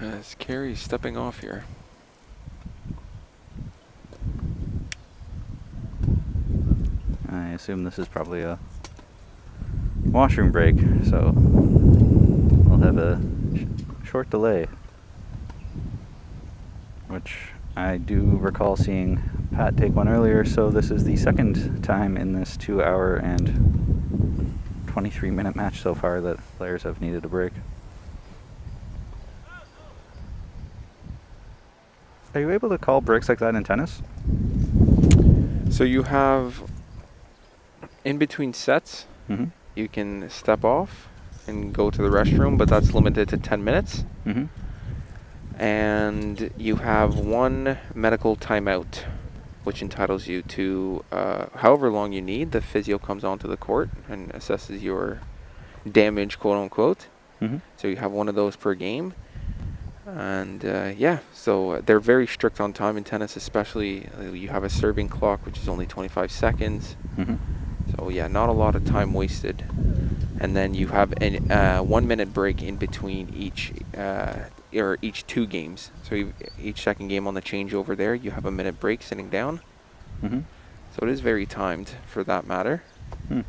As Carey's stepping off here. I assume this is probably a washroom break, so we'll have a short delay. Which I do recall seeing Pat take one earlier, so this is the second time in this 2 hour and 23-minute match so far that players have needed a break. Are you able to call breaks like that in tennis? So you have, in between sets, you can step off and go to the restroom, but that's limited to 10 minutes. And you have one medical timeout, which entitles you to however long you need. The physio comes onto the court and assesses your damage, quote unquote. So you have one of those per game. And yeah, so they're very strict on time in tennis, especially you have a serving clock, which is only 25 seconds. So yeah, not a lot of time wasted. And then you have a 1 minute break in between each two games. So each second game on the changeover there, you have a minute break sitting down. So it is very timed for that matter. Hmm.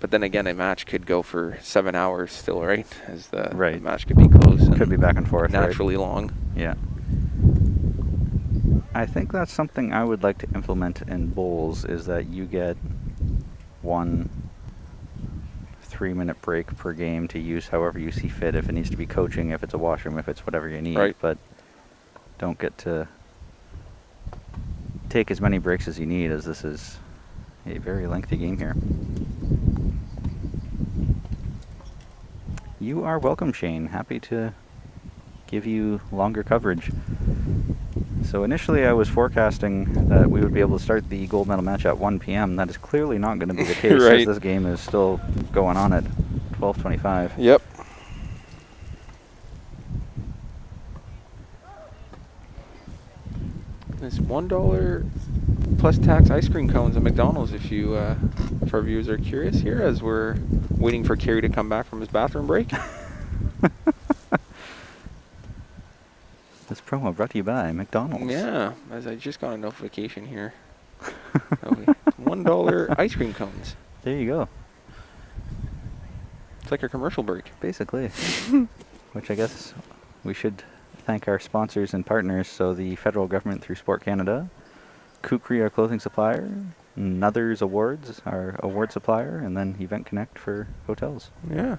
But then again, a match could go for 7 hours still, right? As the Right. match could be close and Could be back and forth, right? naturally long. Yeah. I think that's something I would like to implement in bowls, is that you get 1 3-minute break per game to use however you see fit, if it needs to be coaching, if it's a washroom, if it's whatever you need. Right. But don't get to take as many breaks as you need, as this is a very lengthy game here. You are welcome, Shane. Happy to give you longer coverage. So initially I was forecasting that we would be able to start the gold medal match at 1 p.m. That is clearly not going to be the case, Right. as this game is still going on at 12:25. Yep. There's $1 plus tax ice cream cones at McDonald's if you, if our viewers are curious here, as we're waiting for Kerry to come back from his bathroom break. This promo brought to you by McDonald's. Yeah, as I just got a notification here. $1 ice cream cones. There you go. It's like a commercial break. Basically. Which I guess we should thank our sponsors and partners. So the federal government through Sport Canada, Kukri, our clothing supplier, Nuthers Awards, our award supplier, and then Event Connect for hotels. Yeah.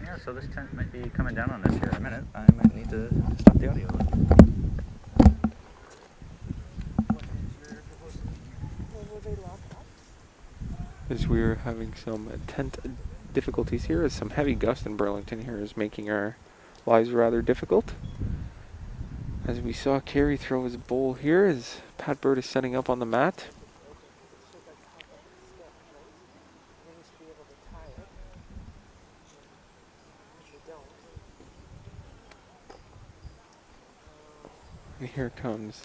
Yeah, so this tent might be coming down on us here in a minute. I might need to stop the audio. As we're having some tent difficulties here, as some heavy gust in Burlington here is making our lives rather difficult. As we saw Kerry throw his bowl here, as Pat Bird is setting up on the mat. And here comes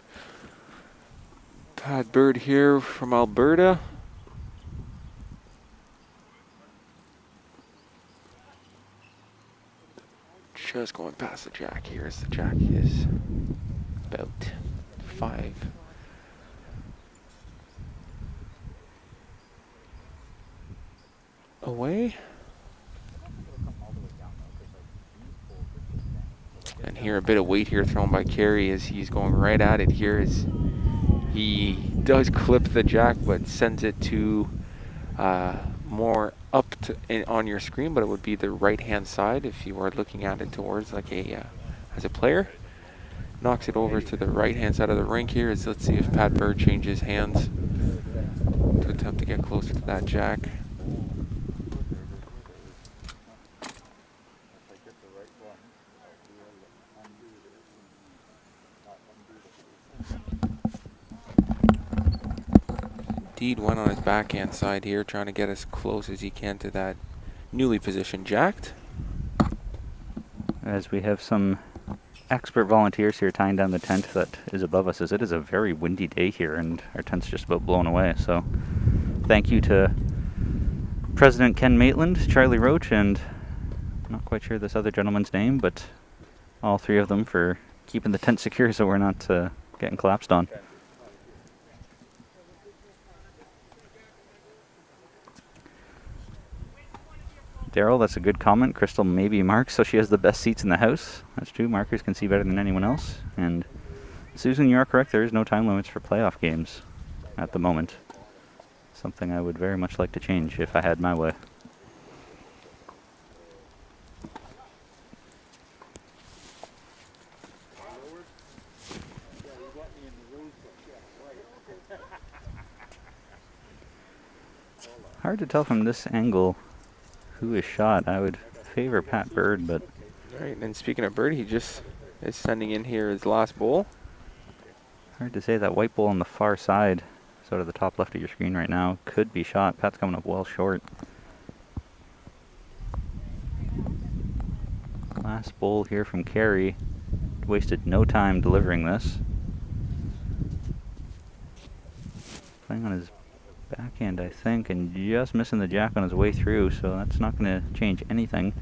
Pat Bird here from Alberta. Just going past the jack here, as the jack is about 5. Away. And here a bit of weight here thrown by Kerry, as he's going right at it here, as he does clip the jack but sends it to more up to on your screen, but it would be the right hand side if you are looking at it towards like a as a player. Knocks it over to the right hand side of the rink here, as let's see if Pat Bird changes hands to attempt to get closer to that jack. Indeed went on his backhand side here, trying to get as close as he can to that newly positioned jacked. As we have some expert volunteers here tying down the tent that is above us, as it is a very windy day here and our tent's just about blown away. So thank you to President Ken Maitland, Charlie Roach, and I'm not quite sure this other gentleman's name, but all three of them for keeping the tent secure so we're not getting collapsed on. Daryl, that's a good comment. Crystal maybe marks, so she has the best seats in the house. That's true. Markers can see better than anyone else. And Susan, you are correct. There is no time limits for playoff games at the moment. Something I would very much like to change if I had my way. Hard to tell from this angle who is shot. I would favor Pat Bird, but... Right, and speaking of Bird, he just is sending in here his last bowl. Hard to say. That white bowl on the far side, sort of the top left of your screen right now, could be shot. Pat's coming up well short. Last bowl here from Kerry. Wasted no time delivering this. Playing on his Backhand, I think, and just missing the jack on his way through, so that's not going to change anything.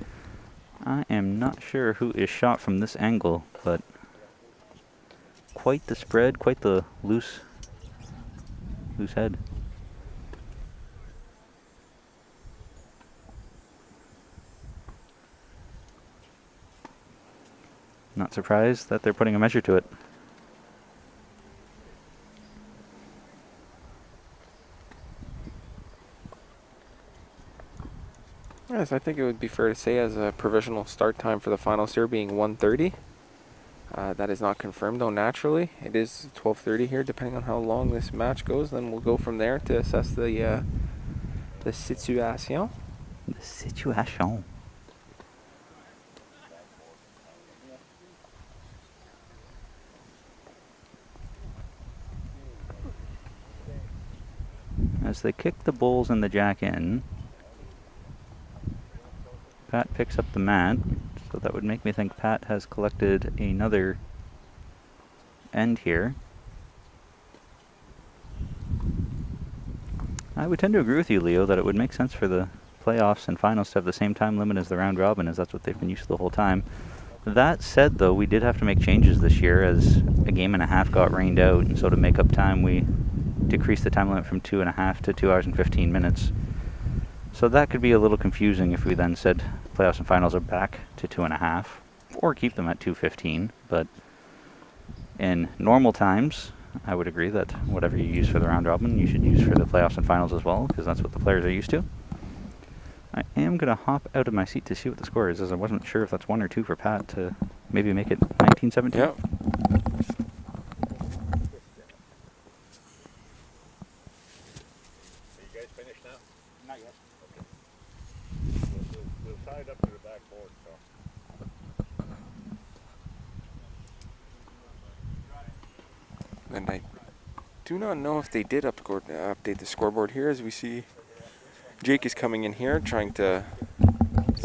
I am not sure who is shot from this angle, but quite the spread, quite the loose head. Not surprised that they're putting a measure to it. Yes, I think it would be fair to say as a provisional start time for the finals here being 1:30. That is not confirmed though naturally. It is 12:30 here depending on how long this match goes. Then we'll go from there to assess the situation. The situation. As they kick the bowls and the jack in, Pat picks up the mat, so that would make me think Pat has collected another end here. I would tend to agree with you, Leo, that it would make sense for the playoffs and finals to have the same time limit as the round robin, as that's what they've been used to the whole time. That said, though, we did have to make changes this year as a game and a half got rained out, and so to make up time we decreased the time limit from 2.5 to 2 hours and 15 minutes. So that could be a little confusing if we then said playoffs and finals are back to 2.5, or keep them at 2:15. But in normal times, I would agree that whatever you use for the round robin, you should use for the playoffs and finals as well, because that's what the players are used to. I am going to hop out of my seat to see what the score is, as I wasn't sure if that's 1 or 2 for Pat to maybe make it 19-17. Yep. And I do not know if they did update the scoreboard here, as we see Jake is coming in here trying to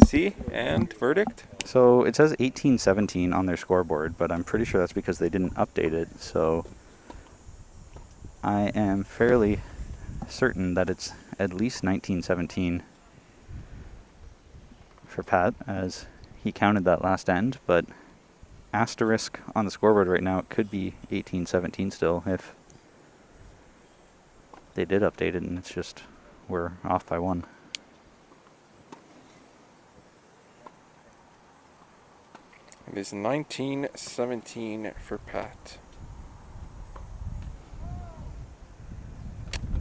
see, and verdict. So it says 18-17 on their scoreboard, but I'm pretty sure that's because they didn't update it. So I am fairly certain that it's at least 19-17 for Pat, as he counted that last end, but asterisk on the scoreboard right now, it could be 18-17 still if they did update it, and it's just we're off by 1. It is 19-17 for Pat.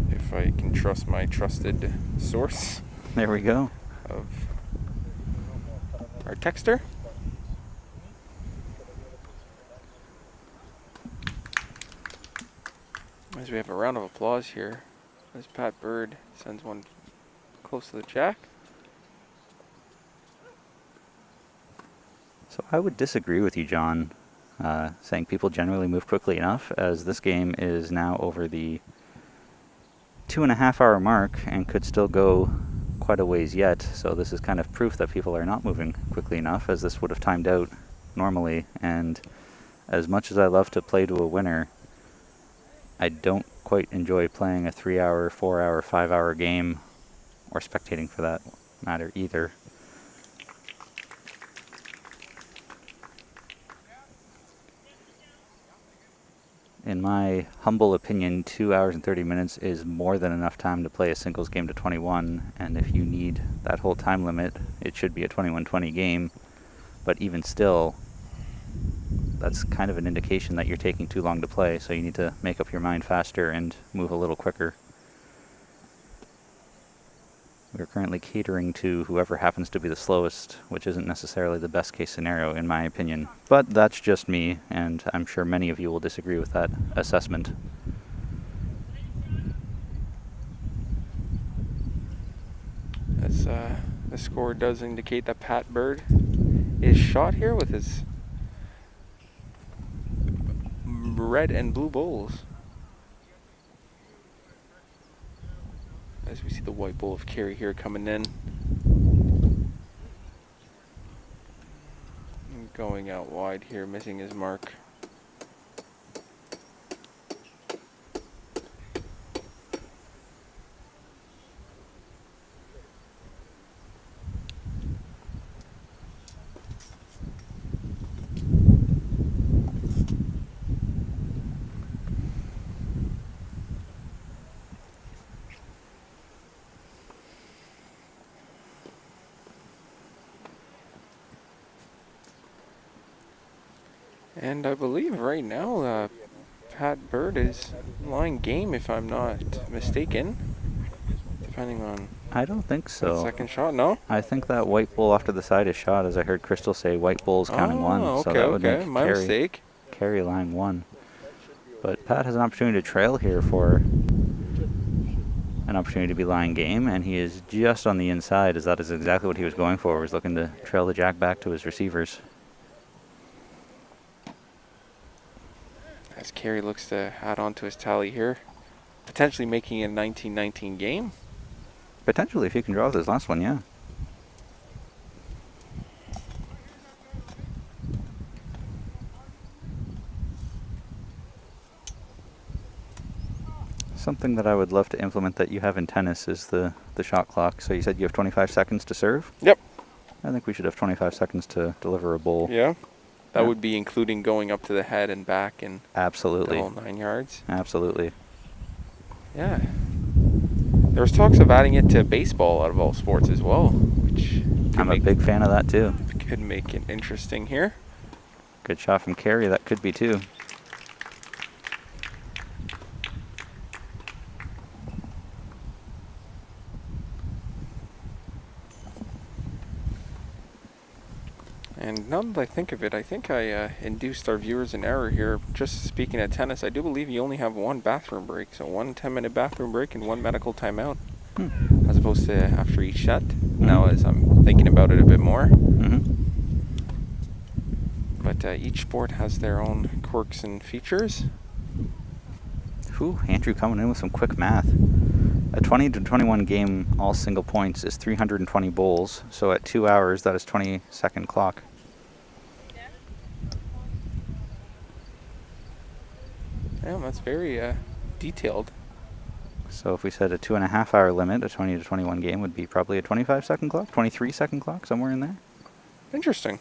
If I can trust my trusted source There we go. of our texter. As we have a round of applause here, as Pat Bird sends one close to the jack. So I would disagree with you, John, saying people generally move quickly enough, as this game is now over the 2.5 hour mark and could still go quite a ways yet. So this is kind of proof that people are not moving quickly enough, as this would have timed out normally. And as much as I love to play to a winner, I don't quite enjoy playing a 3 hour, 4 hour, 5 hour game, or spectating for that matter either. In my humble opinion, 2 hours and 30 minutes is more than enough time to play a singles game to 21, and if you need that whole time limit, it should be a 21-20 game. But even still, that's kind of an indication that you're taking too long to play, so you need to make up your mind faster and move a little quicker. We're currently catering to whoever happens to be the slowest, which isn't necessarily the best case scenario in my opinion. But that's just me, and I'm sure many of you will disagree with that assessment. As the score does indicate that Pat Bird is shot here with his red and blue bowls. As we see the white bowl of Kerry here coming in. Going out wide here, missing his mark. And I believe right now Pat Bird is lying game, if I'm not mistaken. Depending on I don't think that so. second shot, no? I think that white bull off to the side is shot, as I heard Crystal say white bull's counting one. Oh, So okay, that would okay. make My mistake. Carey lying one. But Pat has an opportunity to trail here for an opportunity to be lying game, and he is just on the inside, as that is exactly what he was going for. He was looking to trail the jack back to his receivers. As Carey looks to add on to his tally here. Potentially making it a 19-19 game. Potentially, if he can draw with his last one, yeah. Something that I would love to implement that you have in tennis is the shot clock. So you said you have 25 seconds to serve? Yep. I think we should have 25 seconds to deliver a bowl. Yeah. That Yeah. would be including going up to the head and back and Absolutely. the whole 9 yards. Absolutely. Yeah. There was talks of adding it to baseball out of all sports as well, which I'm a big fan of that too. could make it interesting here. Good shot from Carey. That could be two. And now that I think of it, I think I induced our viewers in error here. Just speaking of tennis, I do believe you only have one bathroom break. So 1 10-minute bathroom break and 1 medical timeout. As opposed to after each set. Now as I'm thinking about it a bit more. But each sport has their own quirks and features. Whew, Andrew coming in with some quick math. A 20 to 21 game, all single points, is 320 bowls. So at 2 hours, that is 20-second clock. Yeah, that's very detailed. So if we set a 2.5 hour limit, a 20 to 21 game would be probably a 25-second clock, 23-second clock, somewhere in there. Interesting.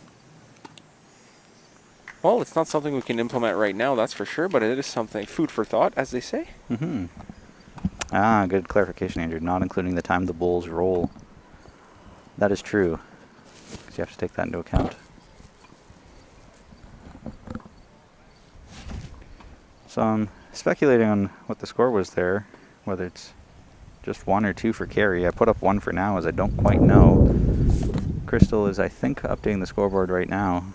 Well, it's not something we can implement right now, that's for sure, but it is something, food for thought, as they say. Ah, good clarification, Andrew. Not including the time the bowls roll. That is true. 'Cause you have to take that into account. So I'm speculating on what the score was there, whether it's just 1 or 2 for Carey. I put up 1 for now, as I don't quite know. Crystal is, I think, updating the scoreboard right now.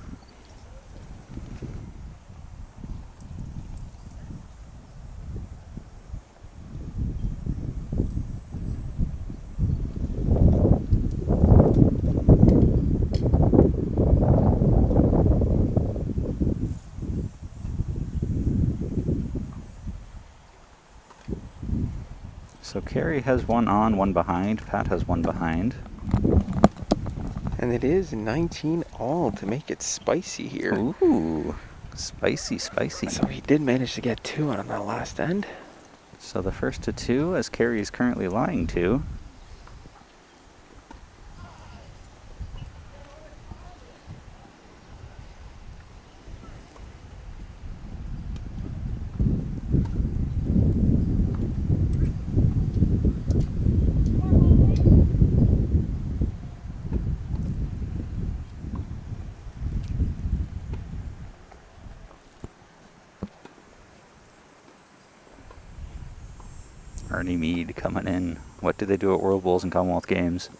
So Carey has 1 on, 1 behind. Pat has 1 behind. And it is 19 all to make it spicy here. Ooh, spicy, spicy. So he did manage to get 2 on that last end. So the first to 2, as Carey is currently lying 2. Ernie Mead coming in. What do they do at World Bowls and Commonwealth Games?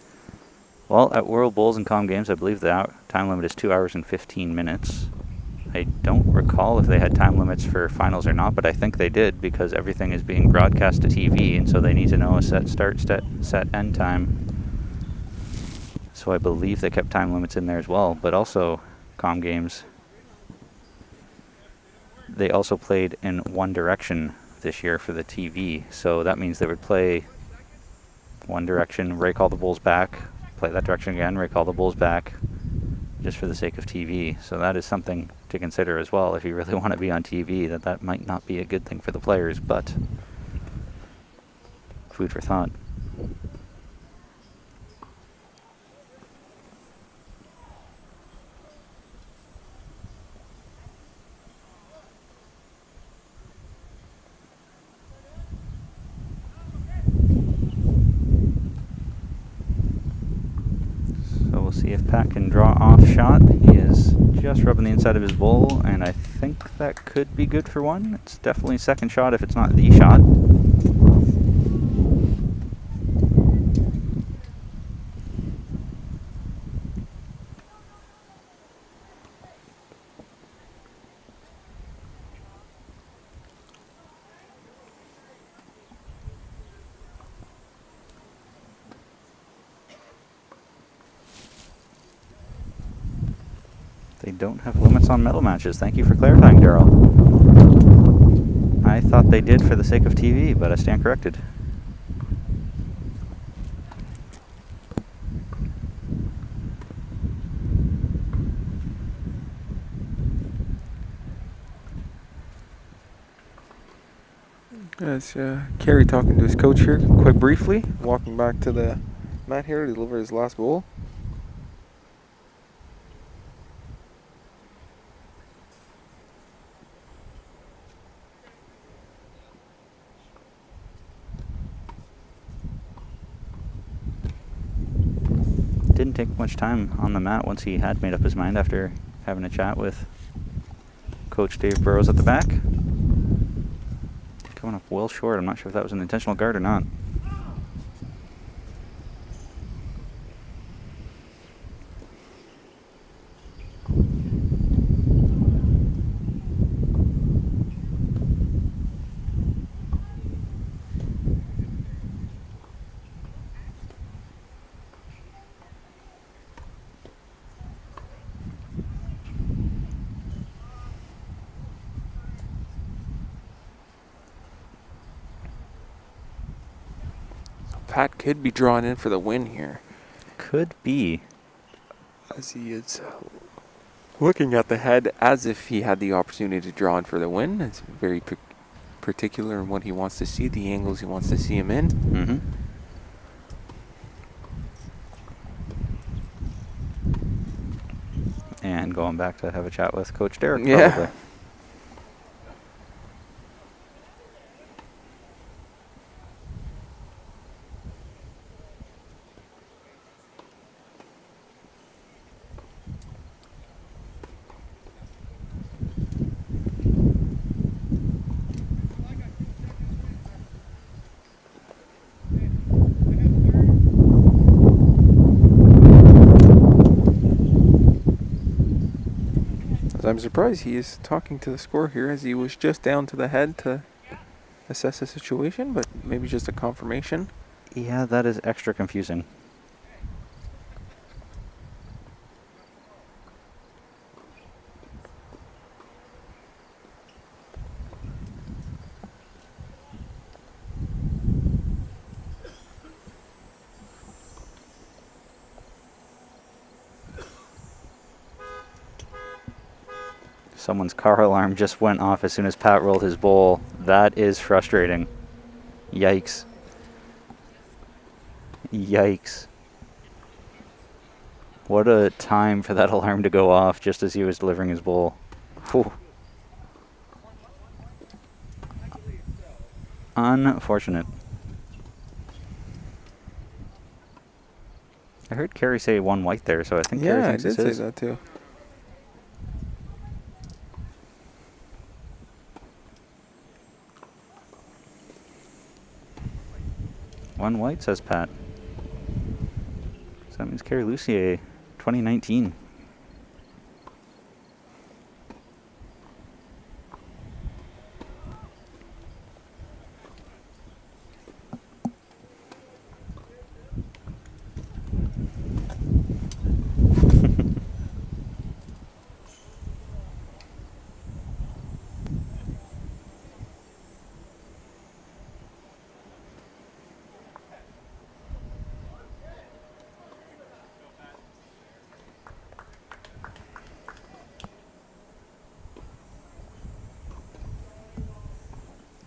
Well, at World Bowls and Com Games, I believe the time limit is 2 hours and 15 minutes. I don't recall if they had time limits for finals or not, but I think they did because everything is being broadcast to TV, and so they need to know a set start, set end time. So I believe they kept time limits in there as well, but also Com Games. They also played in One Direction this year for the TV, so that means they would play One Direction, rake all the Bulls back, play that direction again, rake all the Bulls back, just for the sake of TV. So that is something to consider as well if you really want to be on TV, that might not be a good thing for the players, but food for thought. See if Pat can draw off shot. He is just rubbing the inside of his bowl, and I think that could be good for one. It's definitely second shot if it's not the shot. They don't have limits on medal matches. Thank you for clarifying, Daryl. I thought they did for the sake of TV, but I stand corrected. As Kerry talking to his coach here quite briefly, walking back to the mat here to deliver his last bowl. Didn't take much time on the mat once he had made up his mind after having a chat with Coach Dave Burrows at the back. Coming up well short. I'm not sure if that was an intentional guard or not. Pat could be drawn in for the win here, Could be. as he is looking at the head as if he had the opportunity to draw in for the win. It's very particular in what he wants to see, the angles he wants to see him in. Mm-hmm. And going back to have a chat with Coach Derek, Yeah. probably. I'm surprised he is talking to the score here, as he was just down to the head to assess the situation, but maybe just a confirmation. Yeah, that is extra confusing. Someone's car alarm just went off as soon as Pat rolled his bowl. That is frustrating. Yikes. Yikes. What a time for that alarm to go off just as he was delivering his bowl. Whew. Unfortunate. I heard Kerry say one white there, so I think Kerry Yeah, I thinks did it's say his. that too. One white, says Pat. So that means Kerry Lucier, 2019.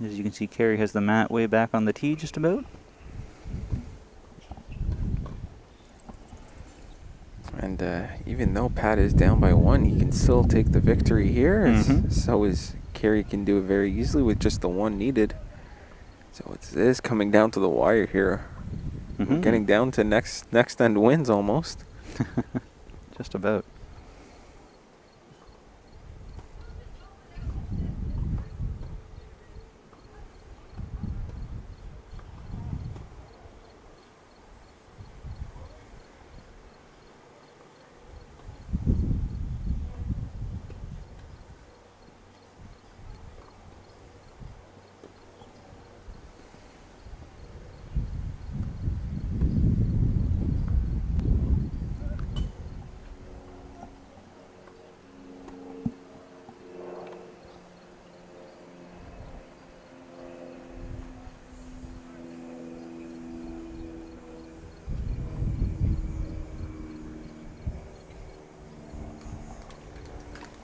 As you can see, Kerry has the mat way back on the tee just about. And even though Pat is down by one, he can still take the victory here. Mhm. So is Kerry can do it very easily with just the one needed. So it is coming down to the wire here. We're getting down to next end wins almost. Just about.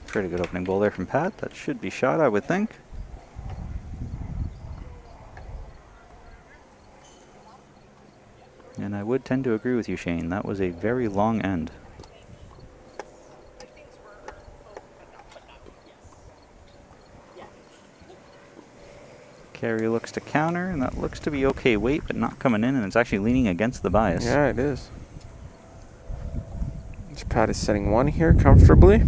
Pretty good opening bowl there from Pat. That should be shot, I would think. And I would tend to agree with you, Shane. That was a very long end. Carey looks to counter, and that looks to be okay weight, but not coming in, and it's actually leaning against the bias. Yeah, it is. This Pat is setting one here comfortably.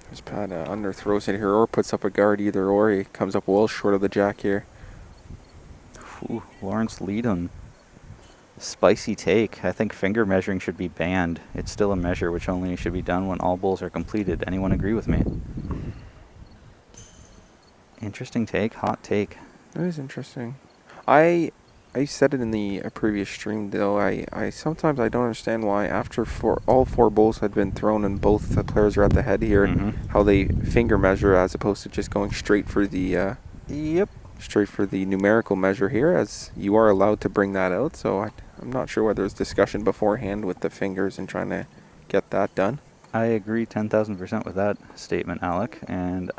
This Pat underthrows it here or puts up a guard, either or. He comes up well short of the jack here. Ooh, Lawrence Leadham. Spicy take. I think finger measuring should be banned. It's still a measure which only should be done when all bowls are completed. Anyone agree with me? Interesting take. Hot take. That is interesting. I said it in the previous stream though. I sometimes I don't understand why after all four bowls had been thrown and both the players are at the head here, how they finger measure as opposed to just going straight for the straight for the numerical measure here, as you are allowed to bring that out. So I'm not sure whether there's discussion beforehand with the fingers and trying to get that done. I agree 10,000% with that statement, Alec, and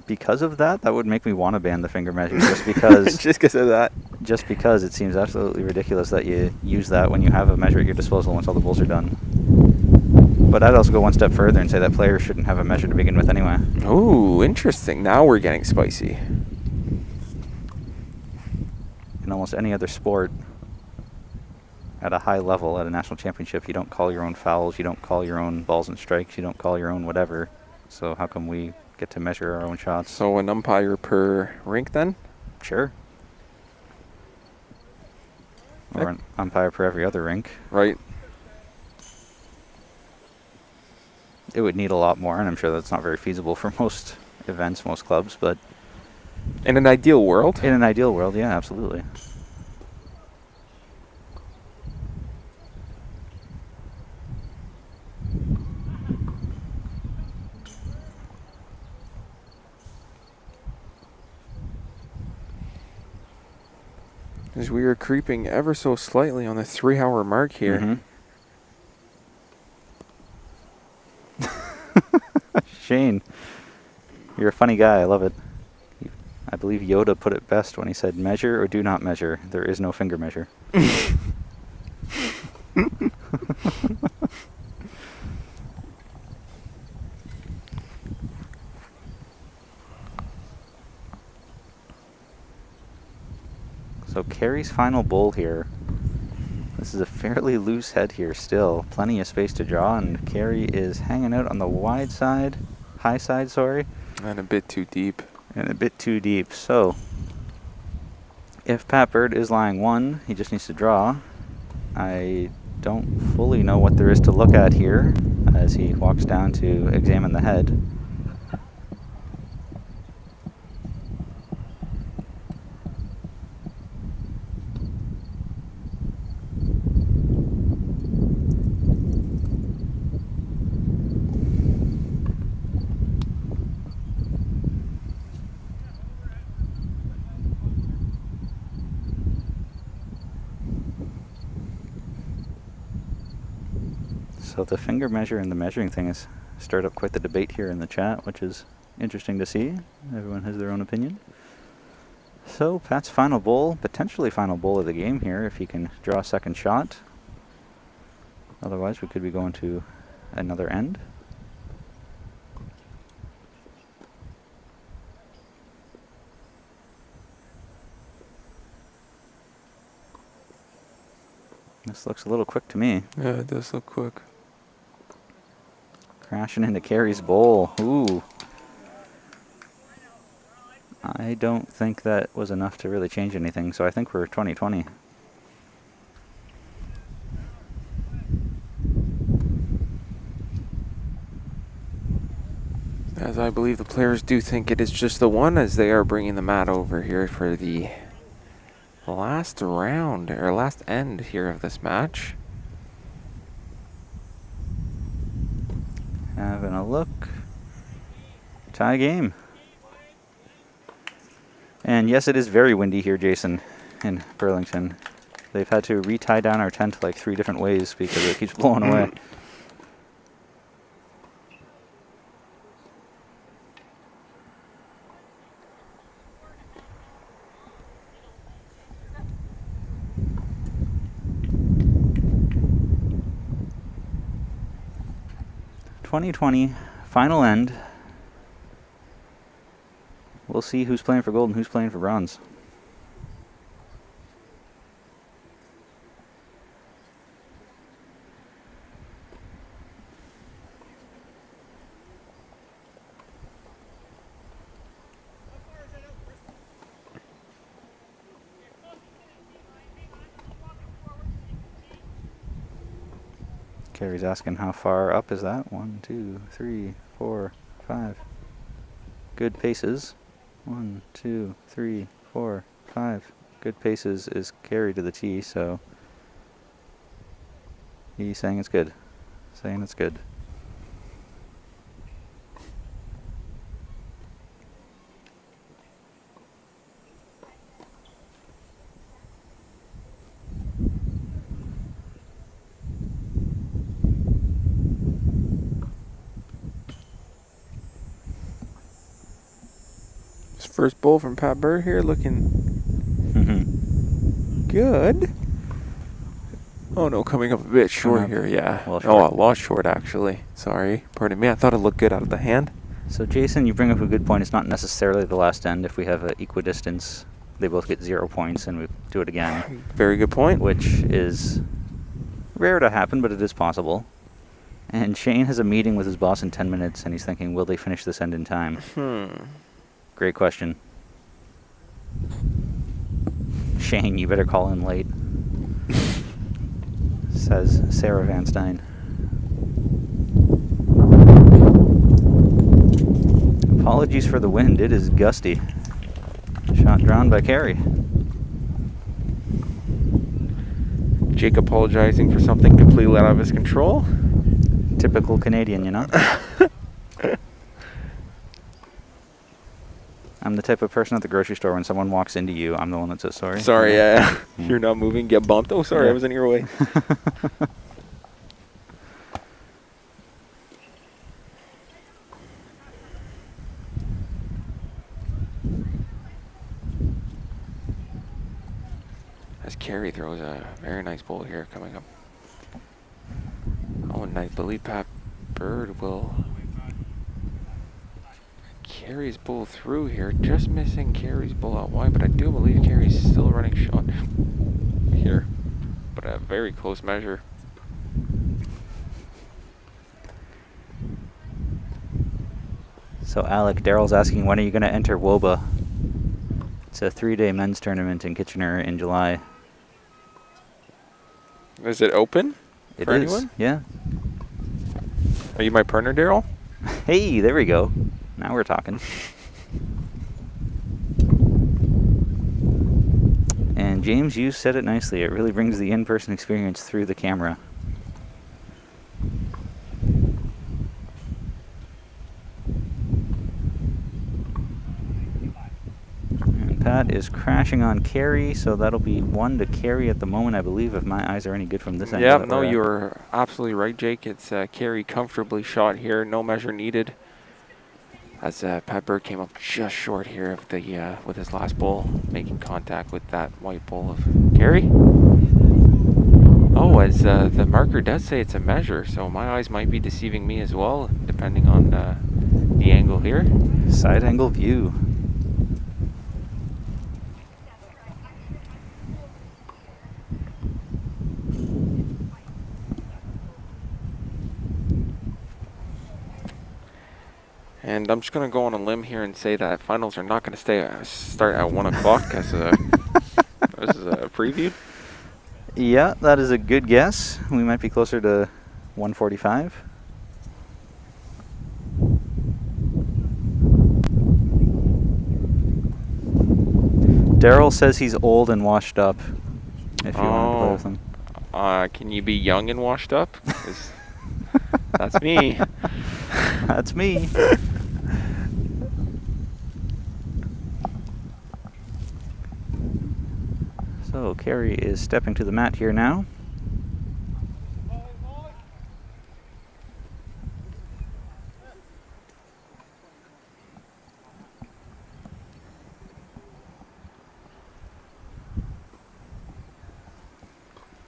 because of that, that would make me want to ban the finger measure just because. Just because of that. Just because it seems absolutely ridiculous that you use that when you have a measure at your disposal once all the bowls are done. But I'd also go one step further and say that players shouldn't have a measure to begin with anyway. Ooh, interesting. Now we're getting spicy. In almost any other sport, at a high level, at a national championship, you don't call your own fouls, you don't call your own balls and strikes, you don't call your own whatever. So how come we get to measure our own shots? So an umpire per rink then? Sure. Or an umpire per every other rink. Right. It would need a lot more, and I'm sure that's not very feasible for most events, most clubs, but in an ideal world? In an ideal world, yeah, absolutely. As we are creeping ever so slightly on the 3-hour mark here. Shane, you're a funny guy. I love it. I believe Yoda put it best when he said, "Measure or do not measure. There is no finger measure." So Carey's final bowl here. This is a fairly loose head here still. Plenty of space to draw, and Carey is hanging out on the wide side, high side, sorry. And a bit too deep. And a bit too deep. So if Pat Bird is lying one, he just needs to draw. I don't fully know what there is to look at here as he walks down to examine the head. So the finger measure and the measuring thing has stirred up quite the debate here in the chat, which is interesting to see. Everyone has their own opinion. So Pat's final bowl, potentially final bowl of the game here, if he can draw a second shot. Otherwise we could be going to another end. This looks a little quick to me. Yeah, it does look quick. Crashing into Carey's bowl. Ooh. I don't think that was enough to really change anything, so I think we're 20-20. As I believe the players do think it is just the one, as they are bringing the mat over here for the last round, or last end here of this match. Having a look. Tie game. And yes, it is very windy here, Jason, in Burlington. They've had to re-tie down our tent like 3 different ways because it keeps blowing away. .2020, final end. We'll see who's playing for gold and who's playing for bronze. Carey's asking how far up is that? 1, 2, 3, 4, 5. Good paces. 1, 2, 3, 4, 5. Good paces is Carey to the tee, so he's saying it's good. Saying it's good. First bowl from Pat Burr here, looking good. Oh no, coming up a bit short here, yeah. Well, oh, I lost short actually. Sorry, pardon me. I thought it looked good out of the hand. So Jason, you bring up a good point. It's not necessarily the last end. If we have an equidistance, they both get 0 points and we do it again. Very good point. Which is rare to happen, but it is possible. And Shane has a meeting with his boss in 10 minutes and he's thinking, will they finish this end in time? Great question. Shane, you better call in late, says Sarah Van Stein. Apologies for the wind, it is gusty. Shot drawn by Carey. Jake apologizing for something completely out of his control. Typical Canadian, you know? I'm the type of person at the grocery store, when someone walks into you, I'm the one that says sorry. Sorry, yeah. You're not moving, get bumped. Oh, sorry, Yeah. I was in your way. As Carey throws a very nice ball here coming up. Oh, and I believe Pat Bird will Carey's bull through here, just missing Carey's bull out wide, but I do believe Carey's still running shot here, but a very close measure. So Alec, Daryl's asking, when are you going to enter WOBA? It's a 3-day men's tournament in Kitchener in July. Is it open It for is, anyone? yeah. Are you my partner, Daryl? Hey, there we go. Now we're talking. And James, you said it nicely. It really brings the in-person experience through the camera. And Pat is crashing on Carey, so that'll be 1 to Carey at the moment, I believe, if my eyes are any good from this end. Yeah, that no, we're at. you're absolutely right, Jake. It's Carey comfortably shot here, no measure needed. As Pat Bird came up just short here of the with his last ball, making contact with that white ball of Carey. Oh, as the marker does say it's a measure, so my eyes might be deceiving me as well, depending on the angle here. Side angle view. And I'm just going to go on a limb here and say that finals are not going to start at 1 o'clock as this is a preview. Yeah, that is a good guess. We might be closer to 1:45. Daryl says he's old and washed up. If you want to play with him. Can you be young and washed up? 'Cause that's me. That's me. So Carey is stepping to the mat here now.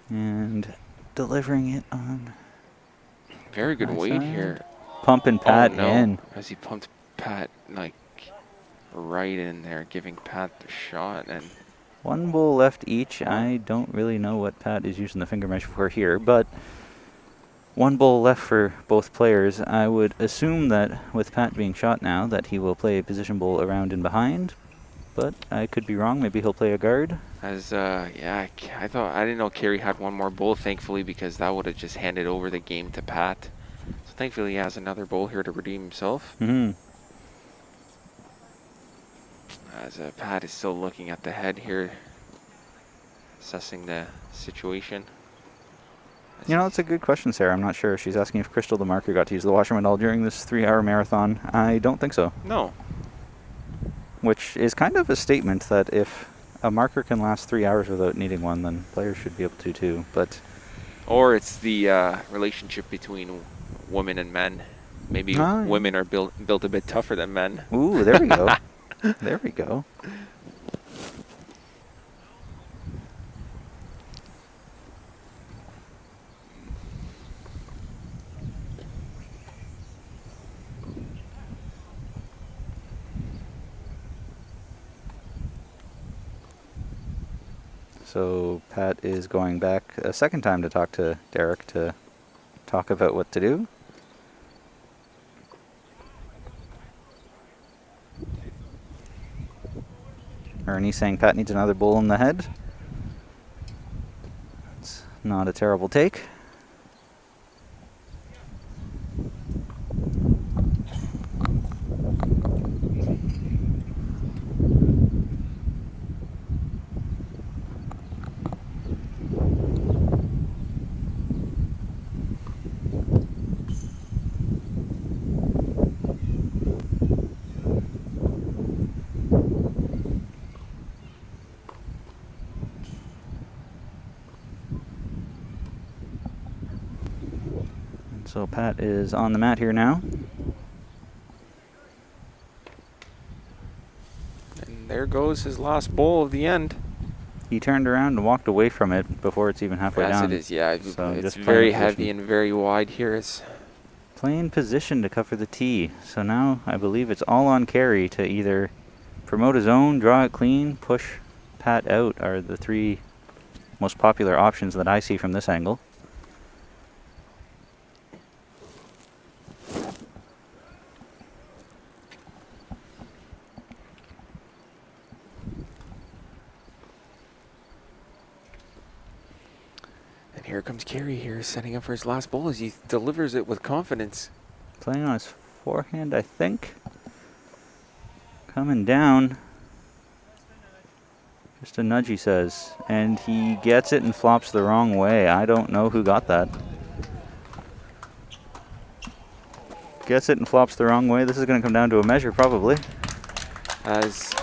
And delivering it on. Very good my weight side. here. Pumping Pat oh, no. in. As he pumped Pat like right in there, giving Pat the shot. And One bowl left each. I don't really know what Pat is using the finger measure for here, but one bowl left for both players. I would assume that with Pat being shot now that he will play a position bowl around and behind, but I could be wrong. Maybe he'll play a guard. as yeah, I didn't know Carey had one more bowl, thankfully, because that would have just handed over the game to Pat. So thankfully he has another bowl here to redeem himself. As Pat is still looking at the head here, assessing the situation. You know, it's a good question, Sarah. I'm not sure. She's asking if Crystal the marker got to use the washroom at all during this 3-hour marathon. I don't think so. No. Which is kind of a statement that if a marker can last 3 hours without needing one, then players should be able to too. But Or it's the relationship between women and men. Maybe women are built a bit tougher than men. Ooh, there we go. There we go. So Pat is going back a second time to talk to Derek to talk about what to do. Ernie saying Pat needs another bowl in the head. That's not a terrible take. So Pat is on the mat here now. And there goes his last bowl of the end. He turned around and walked away from it before it's even halfway down. Yes, it is. Yeah, So it's just very playing heavy position. and very wide here. It's Playing position to cover the tee. So now I believe it's all on Carey to either promote his own, draw it clean, push Pat out are the three most popular options that I see from this angle. And here comes Carey here, setting up for his last bowl as he delivers it with confidence. Playing on his forehand, I think. Coming down. Just a nudge, he says. And he gets it and flops the wrong way. I don't know who got that. Gets it and flops the wrong way. This is going to come down to a measure, probably. As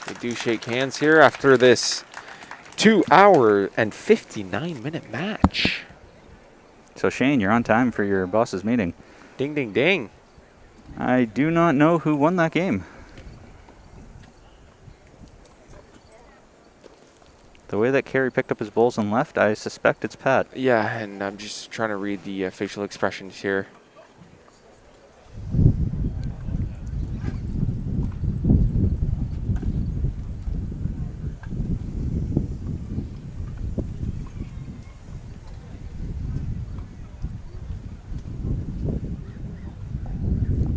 they do shake hands here after this 2-hour and 59-minute match. So Shane, you're on time for your boss's meeting. Ding, ding, ding. I do not know who won that game. The way that Carey picked up his bowls and left, I suspect it's Pat. Yeah, and I'm just trying to read the facial expressions here.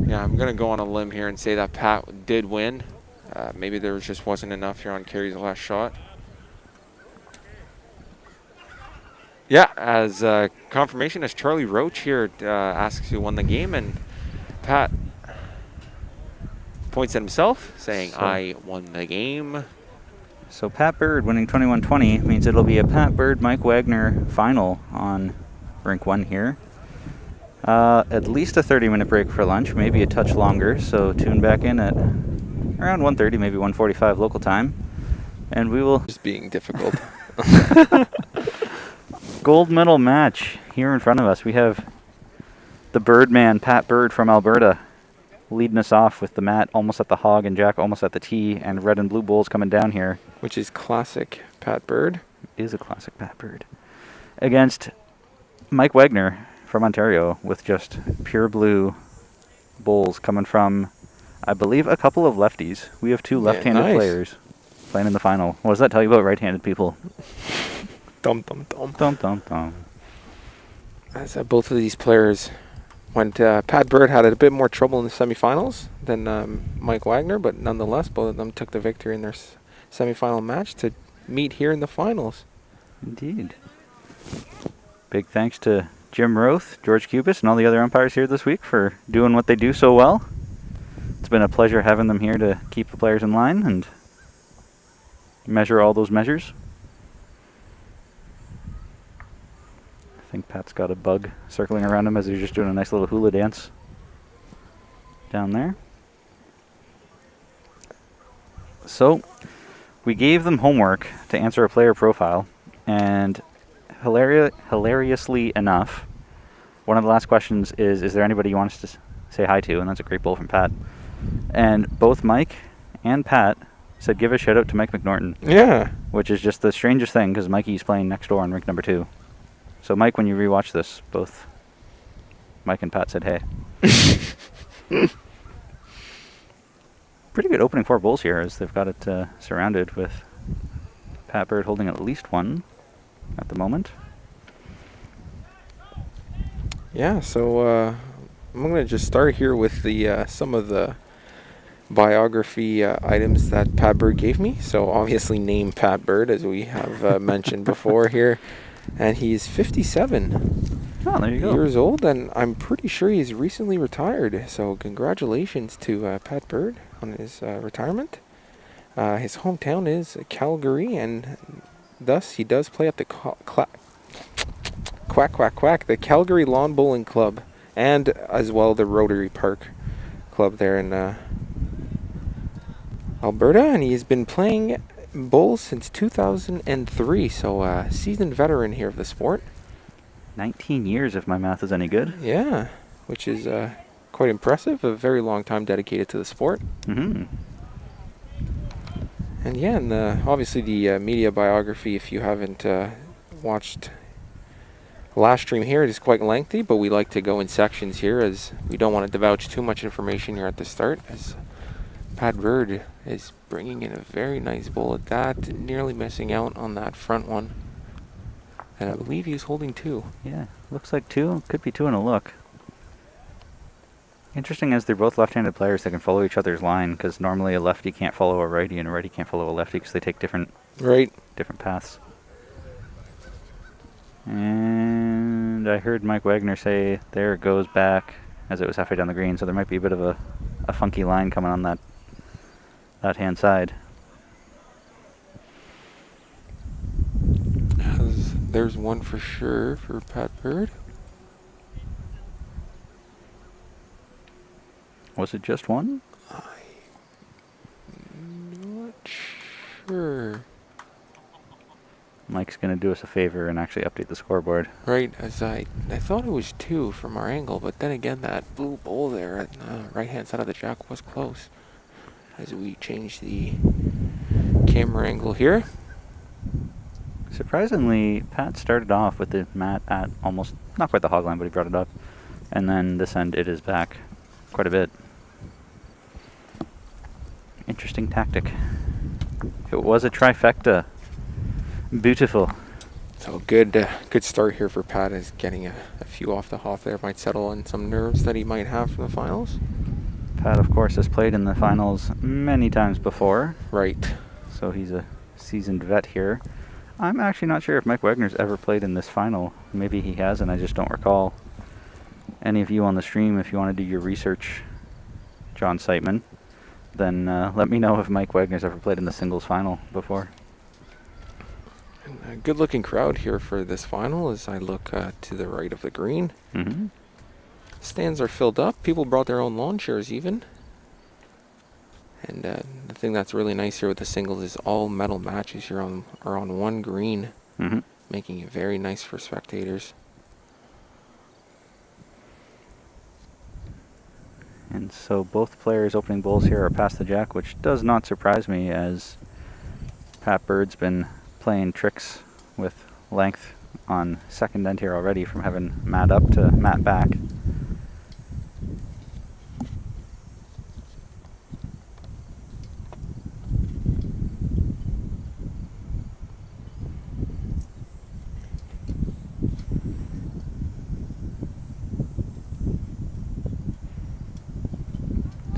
Yeah, I'm going to go on a limb here and say that Pat did win. Maybe there just wasn't enough here on Carey's last shot. Yeah, as confirmation as Charlie Roach here asks who won the game, and Pat points at himself, saying, I won the game. So Pat Bird winning 21-20 means it'll be a Pat Bird, Mike Wagner final on rink 1 here. At least a 30-minute break for lunch, maybe a touch longer, so tune back in at around 1:30, maybe 1:45 local time, and we will... Just being difficult. Gold medal match here in front of us. We have the Birdman, Pat Bird from Alberta, leading us off with the mat almost at the hog and Jack almost at the tee, and red and blue bowls coming down here. Which is classic Pat Bird. It is a classic Pat Bird. Against Mike Wagner from Ontario with just pure blue bowls coming from, I believe, a couple of lefties. We have two left-handed players playing in the final. What does that tell you about right-handed people? Dum dum dum. Dum dum dum. As both of these players went, Pat Bird had a bit more trouble in the semifinals than Mike Wagner, but nonetheless, both of them took the victory in their semifinal match to meet here in the finals. Indeed. Big thanks to Jim Roth, George Cubis, and all the other umpires here this week for doing what they do so well. It's been a pleasure having them here to keep the players in line and measure all those measures. I think Pat's got a bug circling around him as he's just doing a nice little hula dance down there. So, we gave them homework to answer a player profile, and hilariously enough, one of the last questions is there anybody you want us to say hi to? And that's a great bowl from Pat. And both Mike and Pat said give a shout out to Mike McNorton. Yeah. Which is just the strangest thing because Mikey's playing next door on rink number 2. So Mike, when you rewatch this, both Mike and Pat said hey. Pretty good opening 4 bowls here as they've got it surrounded with Pat Bird holding at least one at the moment. Yeah, so I'm going to just start here with the some of the biography items that Pat Bird gave me. So obviously name Pat Bird, as we have mentioned before here. And he's 57 there you go. years old, and I'm pretty sure he's recently retired. So congratulations to Pat Bird on his retirement. His hometown is Calgary, and thus he does play at the the Calgary Lawn Bowling Club, and as well the Rotary Park Club there in Alberta, and he's been playing bowls since 2003, so a seasoned veteran here of the sport. 19 years if my math is any good. Yeah, which is quite impressive. A very long time dedicated to the sport. Mm-hmm. And yeah, and obviously the media biography, if you haven't watched the last stream here, it is quite lengthy, but we like to go in sections here as we don't want to divulge too much information here at the start, as Pat Bird is bringing in a very nice bowl at that, nearly missing out on that front one. And I believe he's holding 2. Yeah, looks like 2. Could be 2 in a look. Interesting as they're both left-handed players, they can follow each other's line, because normally a lefty can't follow a righty and a righty can't follow a lefty because they take different paths. And I heard Mike Wagner say there it goes back as it was halfway down the green, so there might be a bit of a funky line coming on that hand side. There's one for sure for Pat Bird. Was it just one? I'm not sure. Mike's going to do us a favor and actually update the scoreboard. Right, as I thought it was 2 from our angle, but then again that blue bowl there at the right-hand side of the jack was close. As we change the camera angle here. Surprisingly, Pat started off with the mat at almost, not quite the hog line, but he brought it up. And then this end, it is back quite a bit. Interesting tactic. It was a trifecta. Beautiful. So good start here for Pat, is getting a few off the hop there. Might settle on some nerves that he might have from the finals. Pat, of course, has played in the finals many times before. Right. So he's a seasoned vet here. I'm actually not sure if Mike Wegner's ever played in this final. Maybe he has, and I just don't recall. Any of you on the stream, if you want to do your research, John Siteman, then let me know if Mike Wegner's ever played in the singles final before. And a good-looking crowd here for this final as I look to the right of the green. Mm-hmm. Stands are filled up. People brought their own lawn chairs even. And the thing that's really nice here with the singles is all metal matches here are on one green, Mm-hmm. making it very nice for spectators. And so both players' opening bowls here are past the jack, which does not surprise me, as Pat Bird's been playing tricks with length on second end here already, from having mat up to mat back.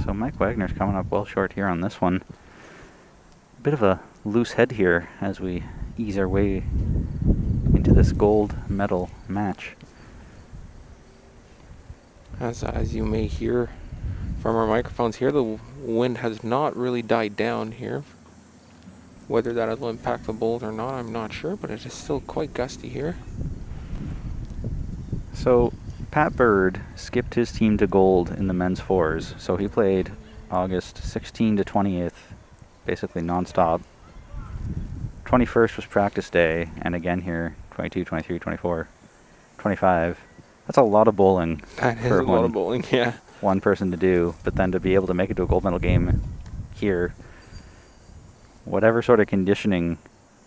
So Mike Wagner's coming up well short here on this one. Bit of a loose head here as we ease our way into this gold medal match. As you may hear from our microphones here, the wind has not really died down here. Whether that will impact the bowls or not, I'm not sure, but it is still quite gusty here. So Pat Bird skipped his team to gold in the men's fours, so he played August 16 to 20th, basically non-stop. 21st was practice day, and again here, 22, 23, 24, 25. That's a lot of bowling. That is for a lot of bowling, yeah. one person to do, but then to be able to make it to a gold medal game here, whatever sort of conditioning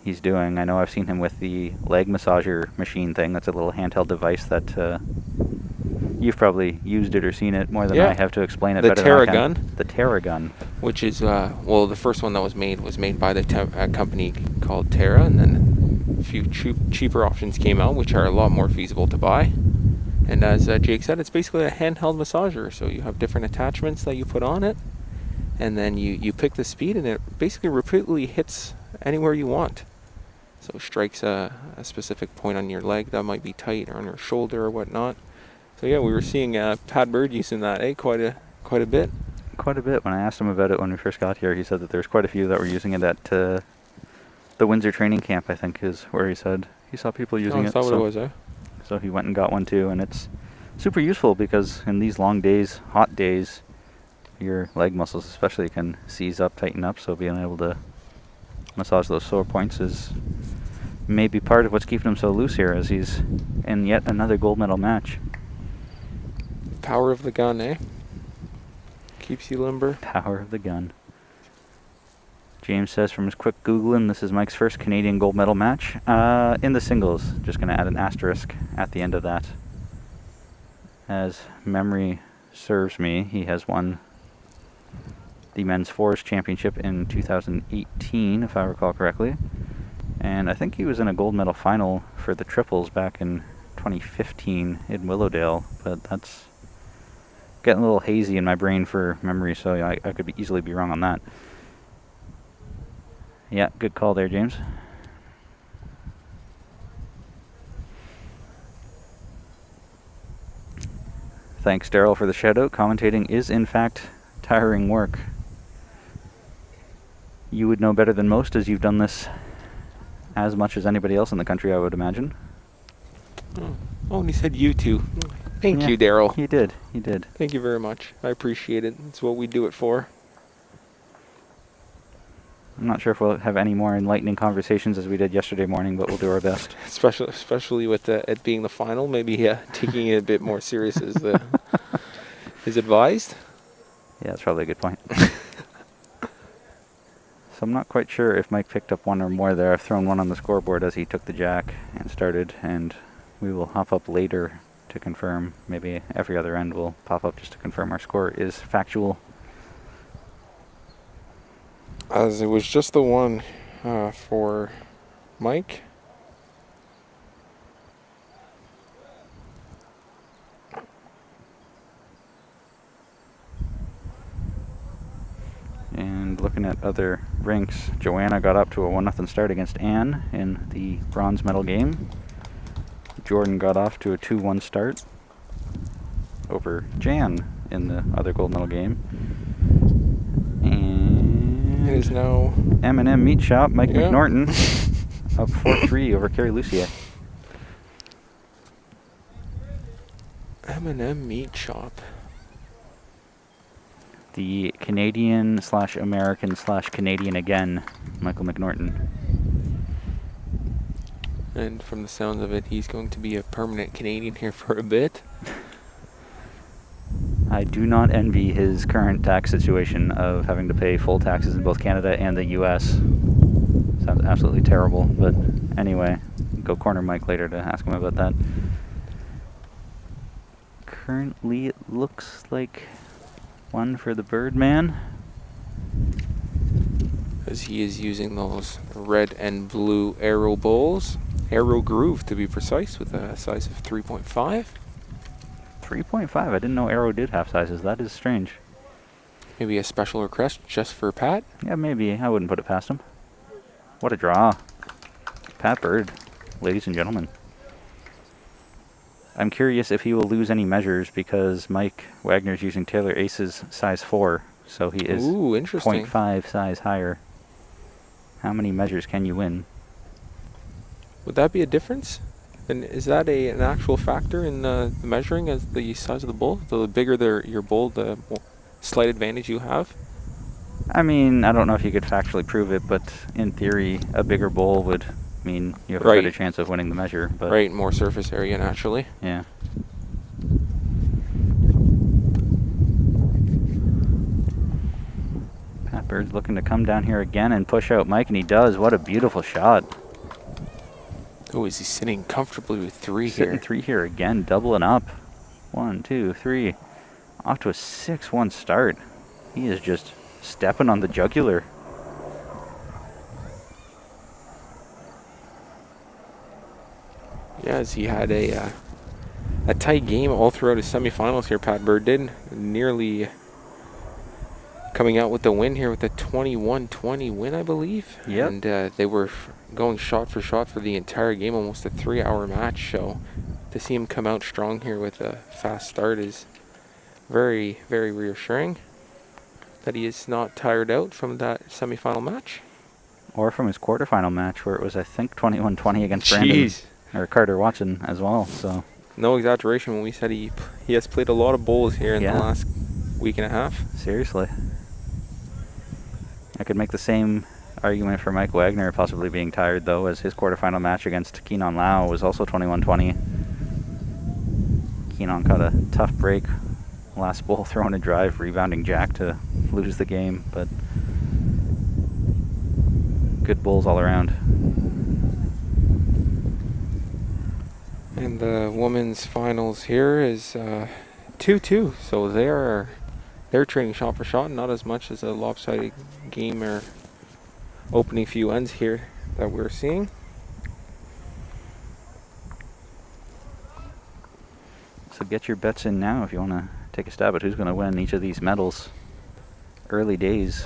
he's doing. I know I've seen him with the leg massager machine thing. That's a little handheld device that you've probably used it or seen it more than I have to explain it the better than I can. Terragun. The Terragun. Which is, well, the first one that was made by the company called Terra, and then a few cheaper options came out, which are a lot more feasible to buy. And as Jake said, it's basically a handheld massager. So you have different attachments that you put on it, and then you pick the speed, and it basically repeatedly hits anywhere you want. So it strikes a specific point on your leg that might be tight, or on your shoulder or whatnot. So yeah, we were seeing Pat Bird using that quite a bit. Quite a bit. When I asked him about it when we first got here, he said that there's quite a few that were using it at the Windsor training camp, I think is where he said he saw people using it. That's what it was, eh? So he went and got one too, and it's super useful because in these long days, hot days, your leg muscles especially can seize up, tighten up, so being able to massage those sore points is maybe part of what's keeping him so loose here, as he's in yet another gold medal match. Power of the gun, eh? Keeps you limber. Power of the gun. James says from his quick Googling, this is Mike's first Canadian gold medal match in the singles. Just going to add an asterisk at the end of that. As memory serves me, he has won the men's fours championship in 2018, if I recall correctly. And I think he was in a gold medal final for the triples back in 2015 in Willowdale, but that's getting a little hazy in my brain for memory, so I could easily be wrong on that. Yeah, good call there, James. Thanks, Daryl, for the shout-out. Commentating is, in fact, tiring work. You would know better than most, as you've done this as much as anybody else in the country, I would imagine. Oh, and he said you too. Thank you, Daryl. He did. He did. Thank you very much. I appreciate it. It's what we do it for. I'm not sure if we'll have any more enlightening conversations as we did yesterday morning, but we'll do our best. Especially with it being the final, maybe taking it a bit more serious is advised. Yeah, that's probably a good point. So I'm not quite sure if Mike picked up one or more there. I've thrown one on the scoreboard as he took the jack and started, and we will hop up later to confirm. Maybe every other end will pop up just to confirm our score is factual. As it was just the one for Mike. And looking at other rinks, Joanna got up to a 1-0 start against Anne in the bronze medal game. Jordan got off to a 2-1 start over Jan in the other gold medal game. And It is now M&M Meat Shop, Mike Yeah. McNorton, up 4-3 over Kerry Lucier. M&M Meat Shop. The Canadian/American/Canadian again, Michael McNorton. And from the sounds of it, he's going to be a permanent Canadian here for a bit. I do not envy his current tax situation of having to pay full taxes in both Canada and the US. Sounds absolutely terrible, but anyway, go corner Mike later to ask him about that. Currently, it looks like one for the Birdman. As he is using those red and blue arrow bowls. Arrow groove, to be precise, with a size of 3.5. 3.5. I didn't know Arrow did half sizes. That is strange. Maybe a special request just for Pat. Yeah, maybe. I wouldn't put it past him. What a draw. Pat Bird, ladies and gentlemen. I'm curious if he will lose any measures because Mike Wagner's using Taylor Ace's size 4, so he is Ooh, interesting. 0.5 size higher. How many measures can you win? Would that be a difference? And is that an actual factor in the measuring as the size of the bowl? The bigger your bowl, the more slight advantage you have? I mean, I don't know if you could factually prove it, but in theory, a bigger bowl would mean you have a Right. better chance of winning the measure. But Right, more surface area naturally. yeah. Pat Bird's looking to come down here again and push out Mike, and he does. What a beautiful shot. Oh, is he sitting comfortably with 3 Sitting here? 3 here again, doubling up. 1, 2, 3. Off to a 6-1 start. He is just stepping on the jugular. Yeah, as he had a tight game all throughout his semifinals here, Pat Bird did. Nearly coming out with the win here with a 21-20 win, I believe. Yep. And they were going shot for shot for the entire game, almost a 3-hour match. So to see him come out strong here with a fast start is very, very reassuring. That he is not tired out from that semifinal match. Or from his quarterfinal match where it was, I think, 21-20 against Brandon. Or Carter Watson as well, so. No exaggeration when we said he has played a lot of bowls here in the Yeah. last week and a half. Seriously. I could make the same argument for Mike Wagner possibly being tired, though, as his quarterfinal match against Keenan Lau was also 21-20. Keenan caught a tough break. Last bowl throwing a drive, rebounding jack to lose the game, but good bowls all around. And the women's finals here is 2-2. So they're trading shot for shot, not as much as a lopsided game or opening few ends here that we're seeing. So get your bets in now if you want to take a stab at who's going to win each of these medals. Early days.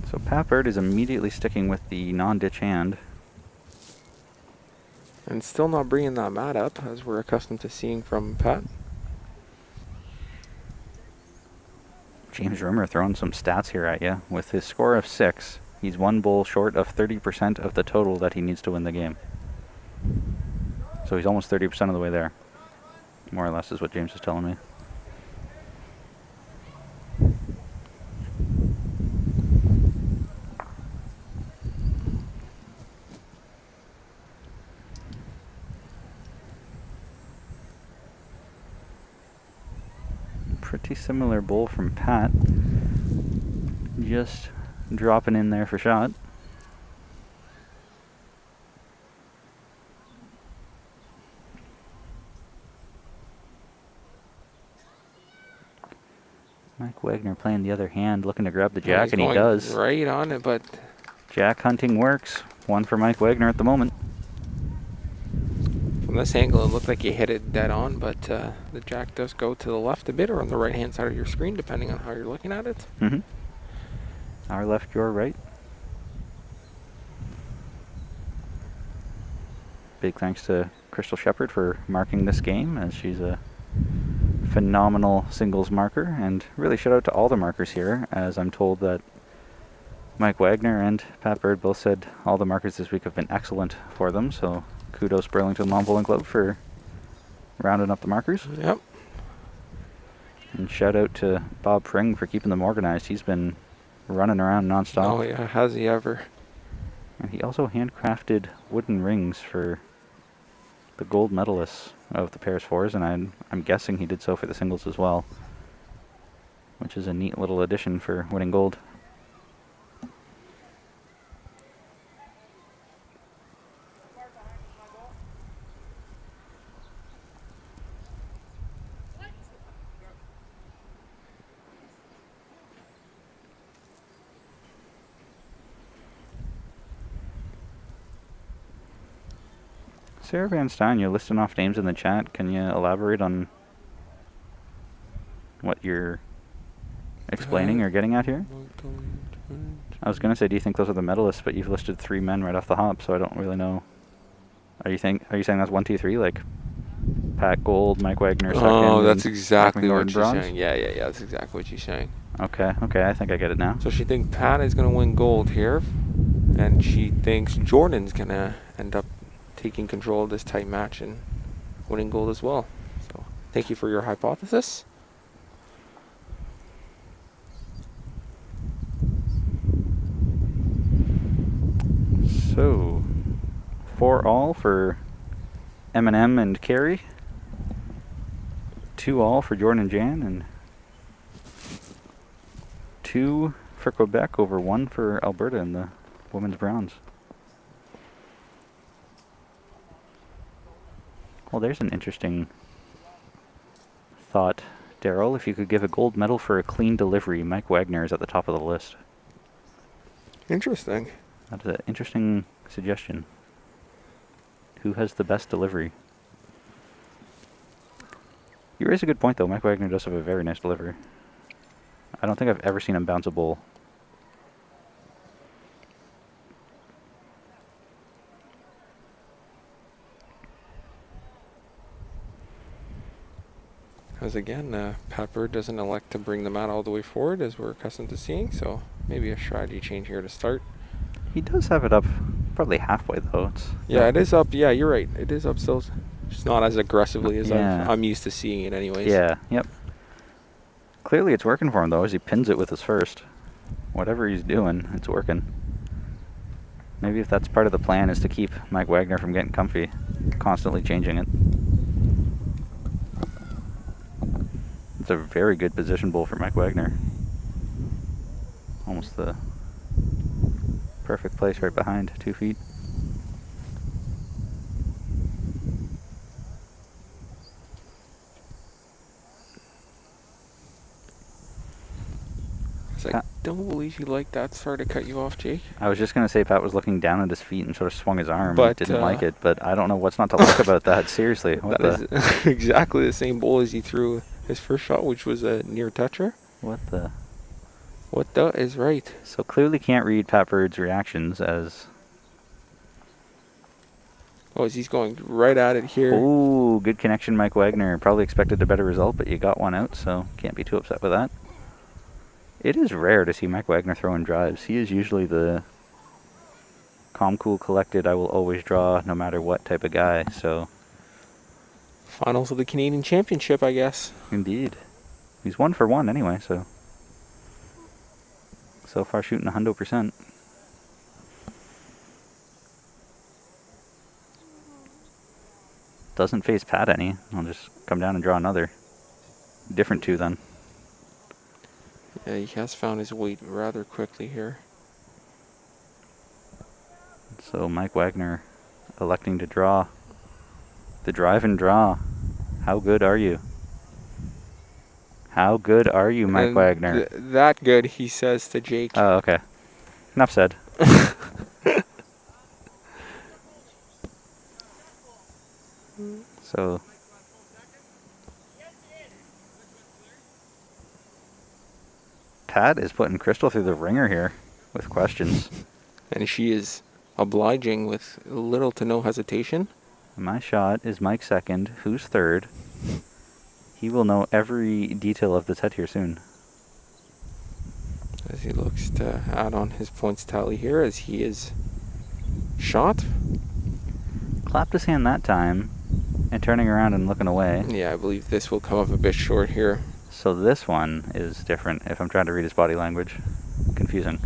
So Pat Bird is immediately sticking with the non-ditch hand. And still not bringing that mat up, as we're accustomed to seeing from Pat. James Rimmer throwing some stats here at you. With his score of 6, he's 1 bowl short of 30% of the total that he needs to win the game. So he's almost 30% of the way there. More or less is what James is telling me. Pretty similar bowl from Pat. Just dropping in there for shot. Mike Wagner playing the other hand, looking to grab the jack, He's and he going does. right on it, but Jack hunting works. One for Mike Wagner at the moment. from this angle, it looked like he hit it dead on, but the jack does go to the left a bit or on the right-hand side of your screen, depending on how you're looking at it. Mm-hmm. Our left, your right. Big thanks to Crystal Shepherd for marking this game, as she's a phenomenal singles marker, and really shout out to all the markers here, as I'm told that Mike Wagner and Pat Bird both said all the markers this week have been excellent for them, so kudos Burlington Lawn Bowling Club for rounding up the markers. Yep. And shout out to Bob Pring for keeping them organized. He's been running around nonstop. Oh yeah, has he ever? And he also handcrafted wooden rings for the gold medalists of the pairs fours, and I'm guessing he did so for the singles as well, which is a neat little addition for winning gold. Sarah Van Stein, you're listing off names in the chat. Can you elaborate on what you're explaining or getting at here? I was going to say, do you think those are the medalists, but you've listed 3 men right off the hop, so I don't really know. Are you saying that's 1, 2, 3, like Pat Gold, Mike Wagner second? Oh, that's exactly Mike what Gordon she's bronze? saying. Yeah, that's exactly what she's saying. Okay, I think I get it now. So she thinks Pat is going to win gold here, and she thinks Jordan's going to end up taking control of this tight match and winning gold as well. So thank you for your hypothesis. So, 4 all for Eminem and Carey. 2 all for Jordan and Jan, and 2 for Quebec over 1 for Alberta in the women's bronze. Well, there's an interesting thought, Daryl. If you could give a gold medal for a clean delivery, Mike Wagner is at the top of the list. Interesting. That's an interesting suggestion. Who has the best delivery? You raise a good point, though. Mike Wagner does have a very nice delivery. I don't think I've ever seen him bounce a bowl. As again, Pat Bird doesn't elect to bring the mat all the way forward as we're accustomed to seeing, so maybe a strategy change here to start. He does have it up probably halfway, though. Yeah, it is up. Yeah, you're right. It is up still. Just not as aggressively as Yeah. I'm used to seeing it anyways. Yeah, yep. Clearly it's working for him, though, as he pins it with his first. Whatever he's doing, it's working. Maybe if that's part of the plan, is to keep Mike Wagner from getting comfy, constantly changing it. It's a very good position bowl for Mike Wagner. Almost the perfect place right behind, 2 feet. I don't believe you like that. Sorry to cut you off, Jake. I was just going to say Pat was looking down at his feet and sort of swung his arm But, and didn't like it, but I don't know what's not to like about that. Seriously. What That the? is exactly the same bowl as he threw his first shot, which was a near toucher. What the? What the is right. So clearly can't read Pat Bird's reactions as... Oh, as he's going right at it here. Ooh, good connection, Mike Wagner. Probably expected a better result, but you got one out, so can't be too upset with that. It is rare to see Mike Wagner throwing drives. He is usually the calm, cool, collected, I will always draw no matter what type of guy, so... Finals of the Canadian Championship, I guess. Indeed. He's 1 for 1 anyway, so... So far shooting 100%. Doesn't phase Pat any. I'll just come down and draw another. Different 2 then. Yeah, he has found his weight rather quickly here. So Mike Wagner electing to draw the drive and draw. How good are you? How good are you, Mike And Wagner? that good, he says to Jake. Oh, okay. Enough said. So Pat is putting Crystal through the ringer here with questions. And she is obliging with little to no hesitation. My shot is Mike second. Who's third? He will know every detail of the set here soon. As he looks to add on his points tally here as he is shot. Clapped his hand that time and turning around and looking away. Yeah, I believe this will come up a bit short here. So this one is different if I'm trying to read his body language. Confusing.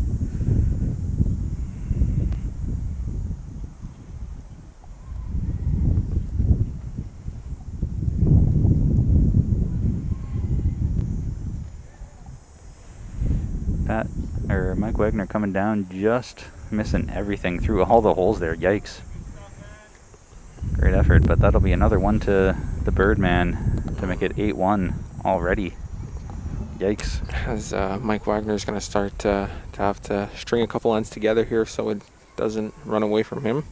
Mike Wagner coming down, just missing everything through all the holes there. Yikes. Great effort, but that'll be another one to the Birdman to make it 8-1 already. Yikes. As Mike Wagner is going to start to have to string a couple ends together here so it doesn't run away from him.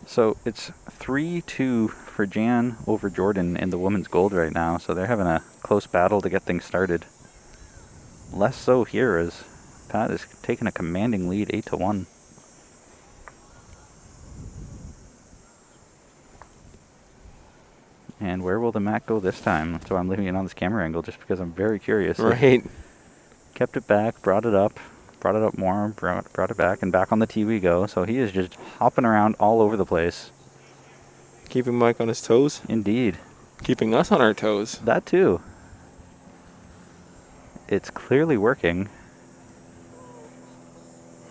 So it's 3-2 for Jan over Jordan in the women's gold right now, so they're having a close battle to get things started. Less so here as Pat is taking a commanding lead 8-1. And where will the mat go this time? So I'm leaving it on this camera angle just because I'm very curious. Right. Kept it back, brought it up more, brought it back, and back on the tee we go. So he is just hopping around all over the place. Keeping Mike on his toes. Indeed. Keeping us on our toes. That too. It's clearly working.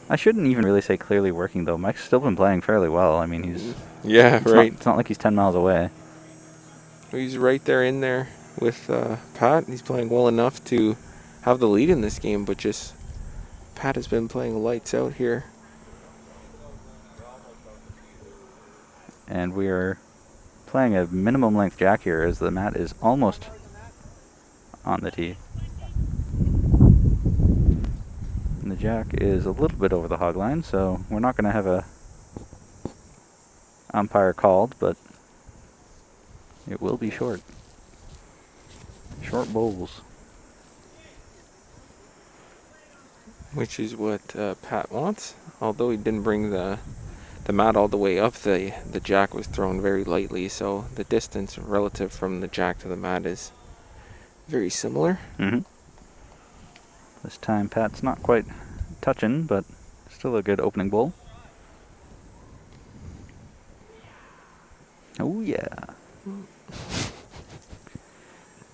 I shouldn't even really say clearly working, though. Mike's still been playing fairly well. I mean, he's... Yeah, right. It's not like he's 10 miles away. He's right there in there with Pat. He's playing well enough to have the lead in this game, but just Pat has been playing lights out here. And we are playing a minimum length jack here as the mat is almost on the tee. And the jack is a little bit over the hog line, so we're not going to have a umpire called, but it will be short. Short bowls. Which is what Pat wants. Although he didn't bring the mat all the way up, the jack was thrown very lightly, so the distance relative from the jack to the mat is very similar. Mm-hmm. This time Pat's not quite touching, but still a good opening bowl. Oh yeah.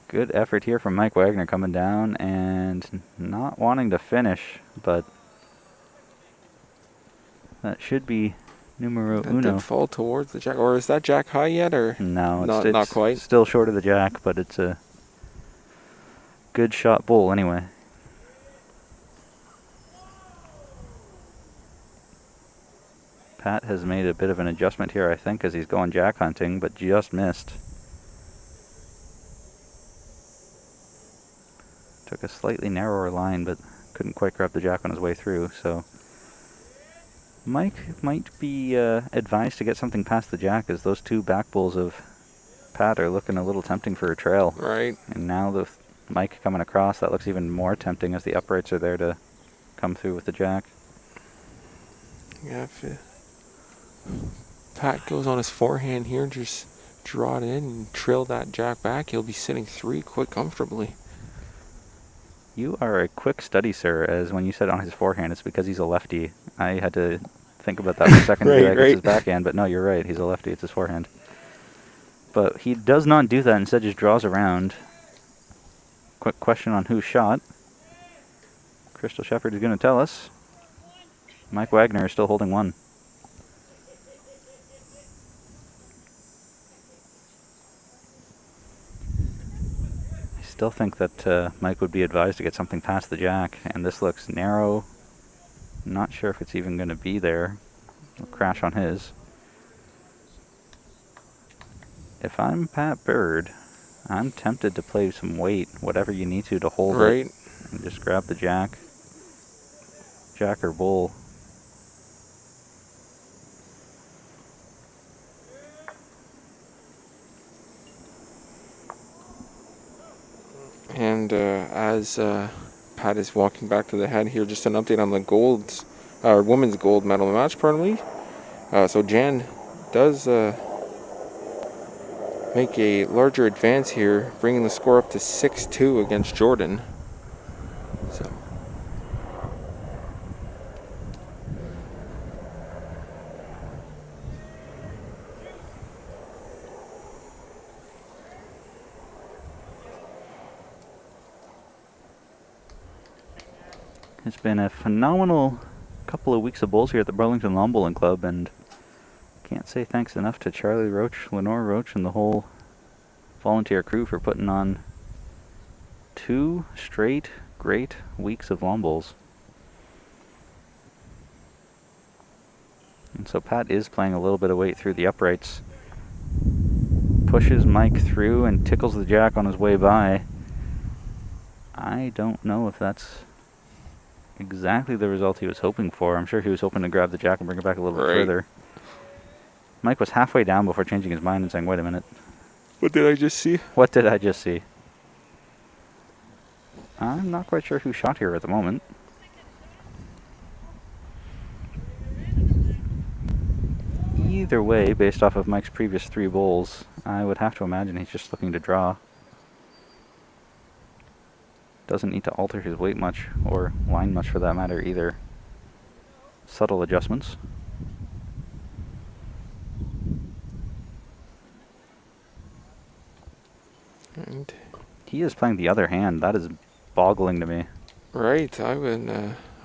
Good effort here from Mike Wagner coming down and not wanting to finish, but that should be numero That uno. did fall towards the jack, or is that jack high yet, or No, not it's quite? still short of the jack, but it's a good shot bowl anyway. Pat has made a bit of an adjustment here, I think, as he's going jack hunting, but just missed. Took a slightly narrower line, but couldn't quite grab the jack on his way through, so Mike might be advised to get something past the jack, as those two back bowls of Pat are looking a little tempting for a trail. Right. And now the Mike coming across, that looks even more tempting as the uprights are there to come through with the jack. Yeah, if Pat goes on his forehand here, just draw it in and trail that jack back, he'll be sitting 3 quite comfortably. You are a quick study, sir, as when you said on his forehand, it's because he's a lefty. I had to think about that for a second. Right, It's his backhand, but no, you're right. He's a lefty. It's his forehand. But he does not do that. Instead, just draws around. Quick question on who shot. Crystal Shepherd is going to tell us. Mike Wagner is still holding one. I still think that Mike would be advised to get something past the jack, and this looks narrow. Not sure if it's even going to be there. It'll crash on his. If I'm Pat Bird, I'm tempted to play some weight, whatever you need to hold Right. it, and just grab the jack or bull. And as Pat is walking back to the head here, just an update on the women's gold medal match, pardon me. So Jan does make a larger advance here, bringing the score up to 6-2 against Jordan. So. It's been a phenomenal couple of weeks of bowls here at the Burlington Lawn Bowling Club, and can't say thanks enough to Charlie Roach, Lenore Roach, and the whole volunteer crew for putting on 2 straight great weeks of lawn bowls. And so Pat is playing a little bit of weight through the uprights. Pushes Mike through and tickles the jack on his way by. I don't know if that's exactly the result he was hoping for. I'm sure he was hoping to grab the jack and bring it back a little bit further. Mike was halfway down before changing his mind and saying, wait a minute. What did I just see? What did I just see? I'm not quite sure who shot here at the moment. Either way, based off of Mike's previous 3 bowls, I would have to imagine he's just looking to draw. Doesn't need to alter his weight much, or line much for that matter either. Subtle adjustments. And he is playing the other hand. That is boggling to me. right, I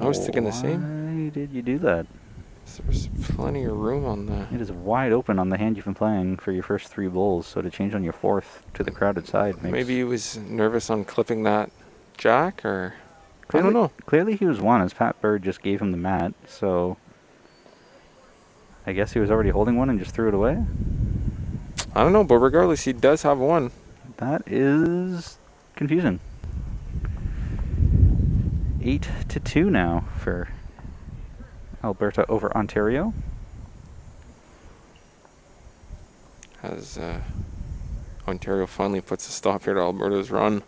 was thinking the same. Why did you do that? There's plenty of room on the. It is wide open on the hand you've been playing for your first 3 bowls, so to change on your 4th to the crowded side makes... Maybe he was nervous on clipping that jack, or I don't know. Clearly he was one, as Pat Bird just gave him the mat, so I guess he was already holding one and just threw it away? I don't know, but regardless, he does have one. That is confusing. 8-2 now for Alberta over Ontario. As Ontario finally puts a stop here to Alberta's run.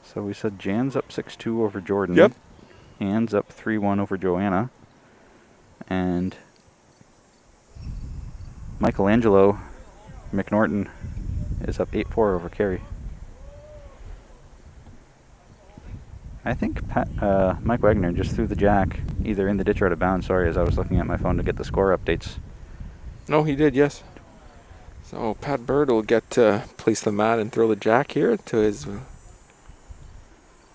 So we said Jan's up 6-2 over Jordan. Yep. Ann's up 3-1 over Joanna. And Michelangelo McNorton is up 8-4 over Carey. I think Mike Wagner just threw the jack either in the ditch or out of bounds. Sorry, as I was looking at my phone to get the score updates. No, he did, yes. So Pat Bird will get to place the mat and throw the jack here to his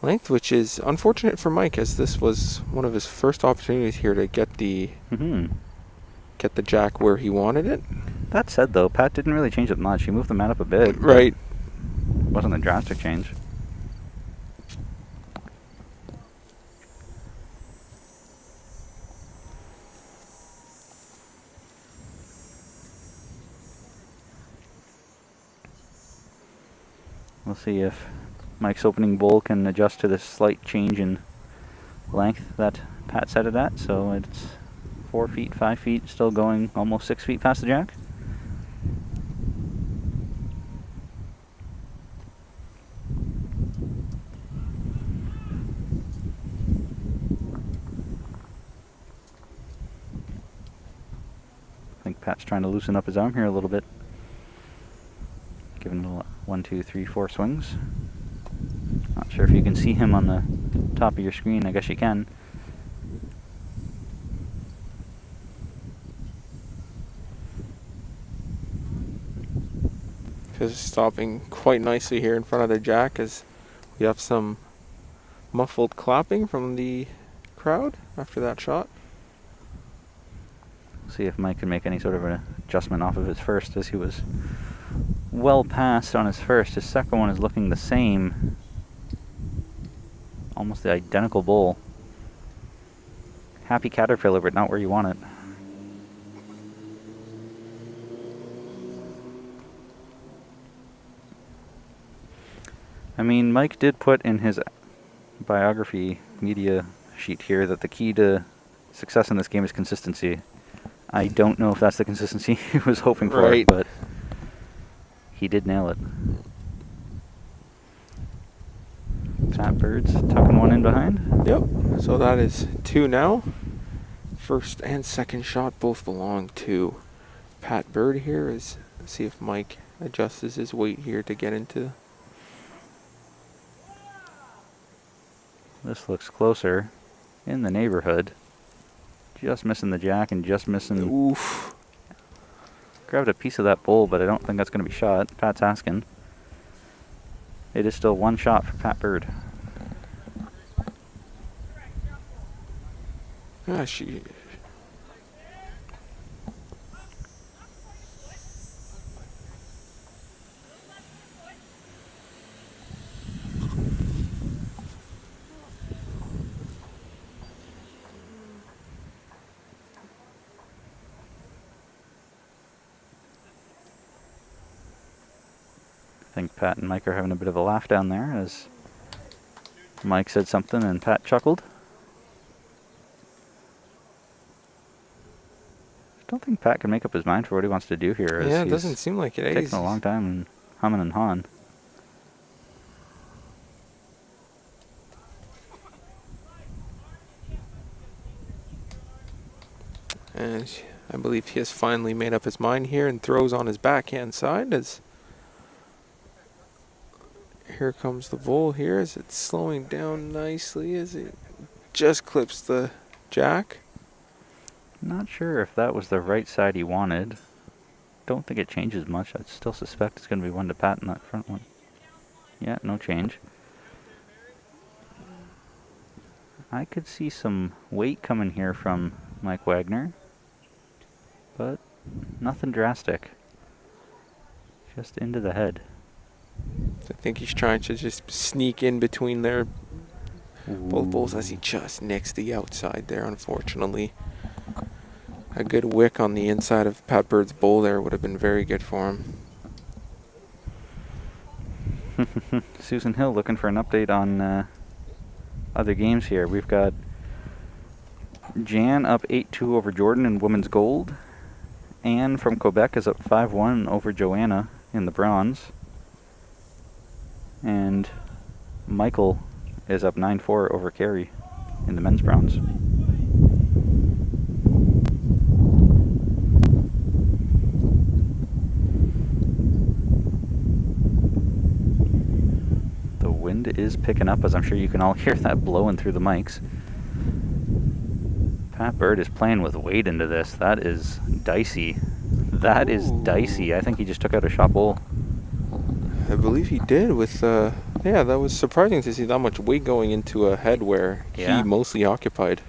length, which is unfortunate for Mike, as this was one of his first opportunities here to get the get the jack where he wanted it. That said, though, Pat didn't really change it much. He moved the mat up a bit. Right. It wasn't a drastic change. We'll see if Mike's opening bowl can adjust to this slight change in length that Pat set it at. So it's 4 feet, 5 feet, still going almost 6 feet past the jack. I think Pat's trying to loosen up his arm here a little bit. Giving it 1, 2, 3, 4 swings. Not sure if you can see him on the top of your screen. I guess you can. Just stopping quite nicely here in front of the jack, as we have some muffled clapping from the crowd after that shot. See if Mike can make any sort of an adjustment off of his first, as he was well past on his first. His second one is looking the same. Almost the identical bowl. Happy Caterpillar, but not where you want it. I mean, Mike did put in his biography media sheet here that the key to success in this game is consistency. I don't know if that's the consistency he was hoping for, Right. but he did nail it. Pat Bird's tucking one in behind. Yep. So that is 2 now. First and second shot both belong to Pat Bird here. See if Mike adjusts his weight here to get into. This looks closer, in the neighborhood. Just missing the jack and just missing. Oof. Grabbed a piece of that bowl, but I don't think that's going to be shot. Pat's asking. It is still one shot for Pat Bird. Ah, she. I think Pat and Mike are having a bit of a laugh down there as Mike said something and Pat chuckled. I don't think Pat can make up his mind for what he wants to do here. As Yeah, it he's doesn't seem like it. taking a long time and humming and hawing. And I believe he has finally made up his mind here and throws on his backhand side as here comes the bowl here as it's slowing down nicely as it just clips the jack. Not sure if that was the right side he wanted. Don't think it changes much. I still suspect it's going to be one to Pat in that front one. Yeah, no change. I could see some weight coming here from Mike Wagner, but nothing drastic. Just into the head. I think he's trying to just sneak in between their both bowls as he just nicks the outside there, unfortunately. A good wick on the inside of Pat Bird's bowl there would have been very good for him. Susan Hill looking for an update on other games here. We've got Jan up 8-2 over Jordan in women's gold. Anne from Quebec is up 5-1 over Joanna in the bronze. And Michael is up 9-4 over Carey in the men's bronze. The wind is picking up, as I'm sure you can all hear that blowing through the mics. Pat Bird is playing with weight into this. That is dicey. That is dicey. I think he just took out a shot bowl. I believe he did with, yeah, that was surprising to see that much weight going into a head where Yeah. he mostly occupied.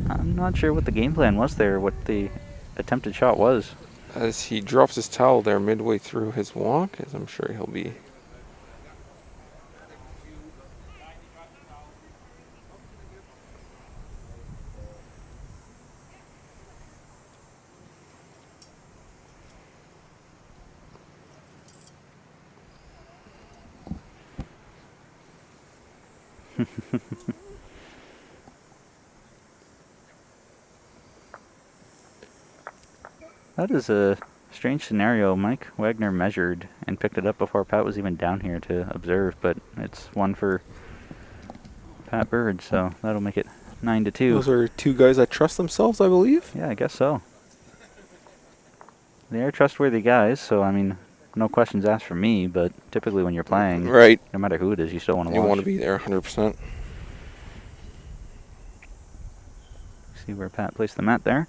I'm not sure what the game plan was there, what the attempted shot was. As he drops his towel there midway through his walk, as I'm sure he'll be. That is a strange scenario. Mike Wagner measured and picked it up before Pat was even down here to observe, but it's one for Pat Bird, so that'll make it 9-2. Those are two guys that trust themselves, I believe. Yeah, I guess so. They are trustworthy guys, so I mean, no questions asked from me, but typically when you're playing, Right. no matter who it is, you still want to You watch. want to be there 100%. See where Pat placed the mat there.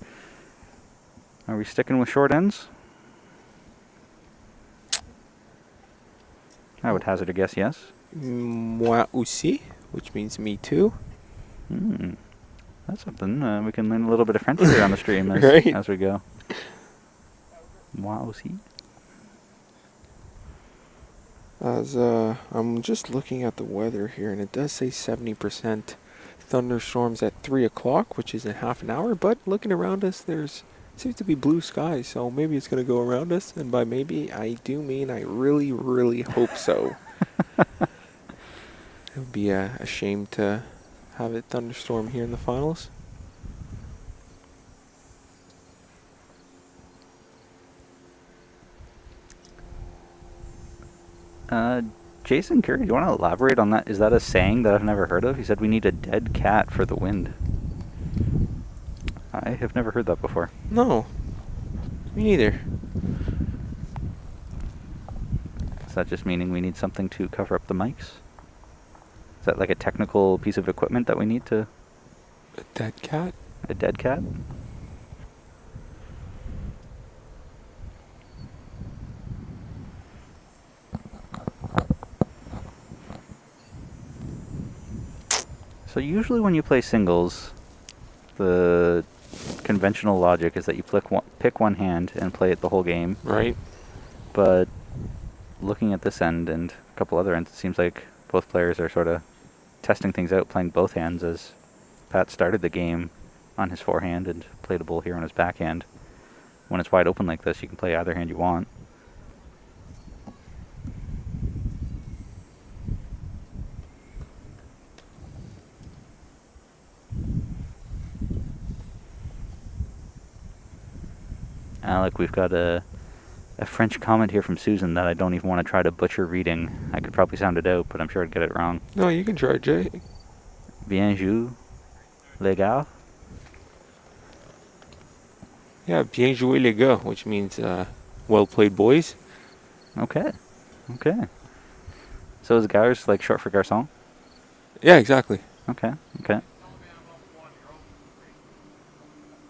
Are we sticking with short ends? I would hazard a guess, yes. Moi aussi, which means me too. Hmm. That's something. We can learn a little bit of French here on the stream as, Right. as we go. Moi aussi. As I'm just looking at the weather here, and it does say 70% thunderstorms at 3 o'clock, which is in half an hour. But looking around us, there's seems to be blue skies, so maybe it's going to go around us. And by maybe, I do mean I really, really hope so. It would be a shame to have it thunderstorm here in the finals. Jason Curry, do you want to elaborate on that? Is that a saying that I've never heard of? He said we need a dead cat for the wind. I have never heard that before. No, me neither. Is that just meaning we need something to cover up the mics? Is that like a technical piece of equipment that we need to... A dead cat? A dead cat? So usually when you play singles, the conventional logic is that you pick one hand and play it the whole game. Right. But looking at this end and a couple other ends, it seems like both players are sort of testing things out, playing both hands, as Pat started the game on his forehand and played a bull here on his backhand. When it's wide open like this, you can play either hand you want. Alec, we've got a French comment here from Susan that I don't even want to try to butcher reading. I could probably sound it out, but I'm sure I'd get it wrong. No, you can try, Jay. Bien joué, les gars. Yeah, bien joué les gars, which means well played, boys. Okay. Okay. So is gars like short for garçon? Yeah, exactly. Okay. Okay.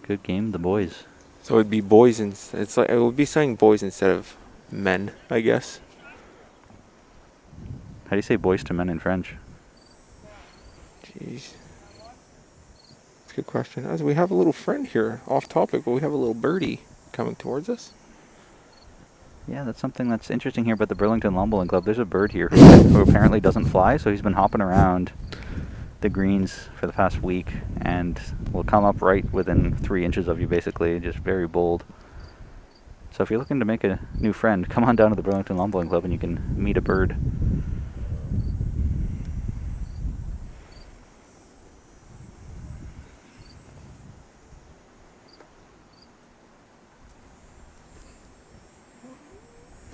Good game, the boys. So it'd be boys, and it's like it would be saying boys instead of men, I guess. How do you say boys to men in French? Jeez. That's a good question. As we have a little friend here, off topic, but we have a little birdie coming towards us. Yeah, that's something that's interesting here about the Burlington Lawn Bowling Club. There's a bird here who apparently doesn't fly, so he's been hopping around the greens for the past week and will come up right within 3 inches of you, basically, just very bold. So if you're looking to make a new friend, come on down to the Burlington Lawn Bowling Club and you can meet a bird.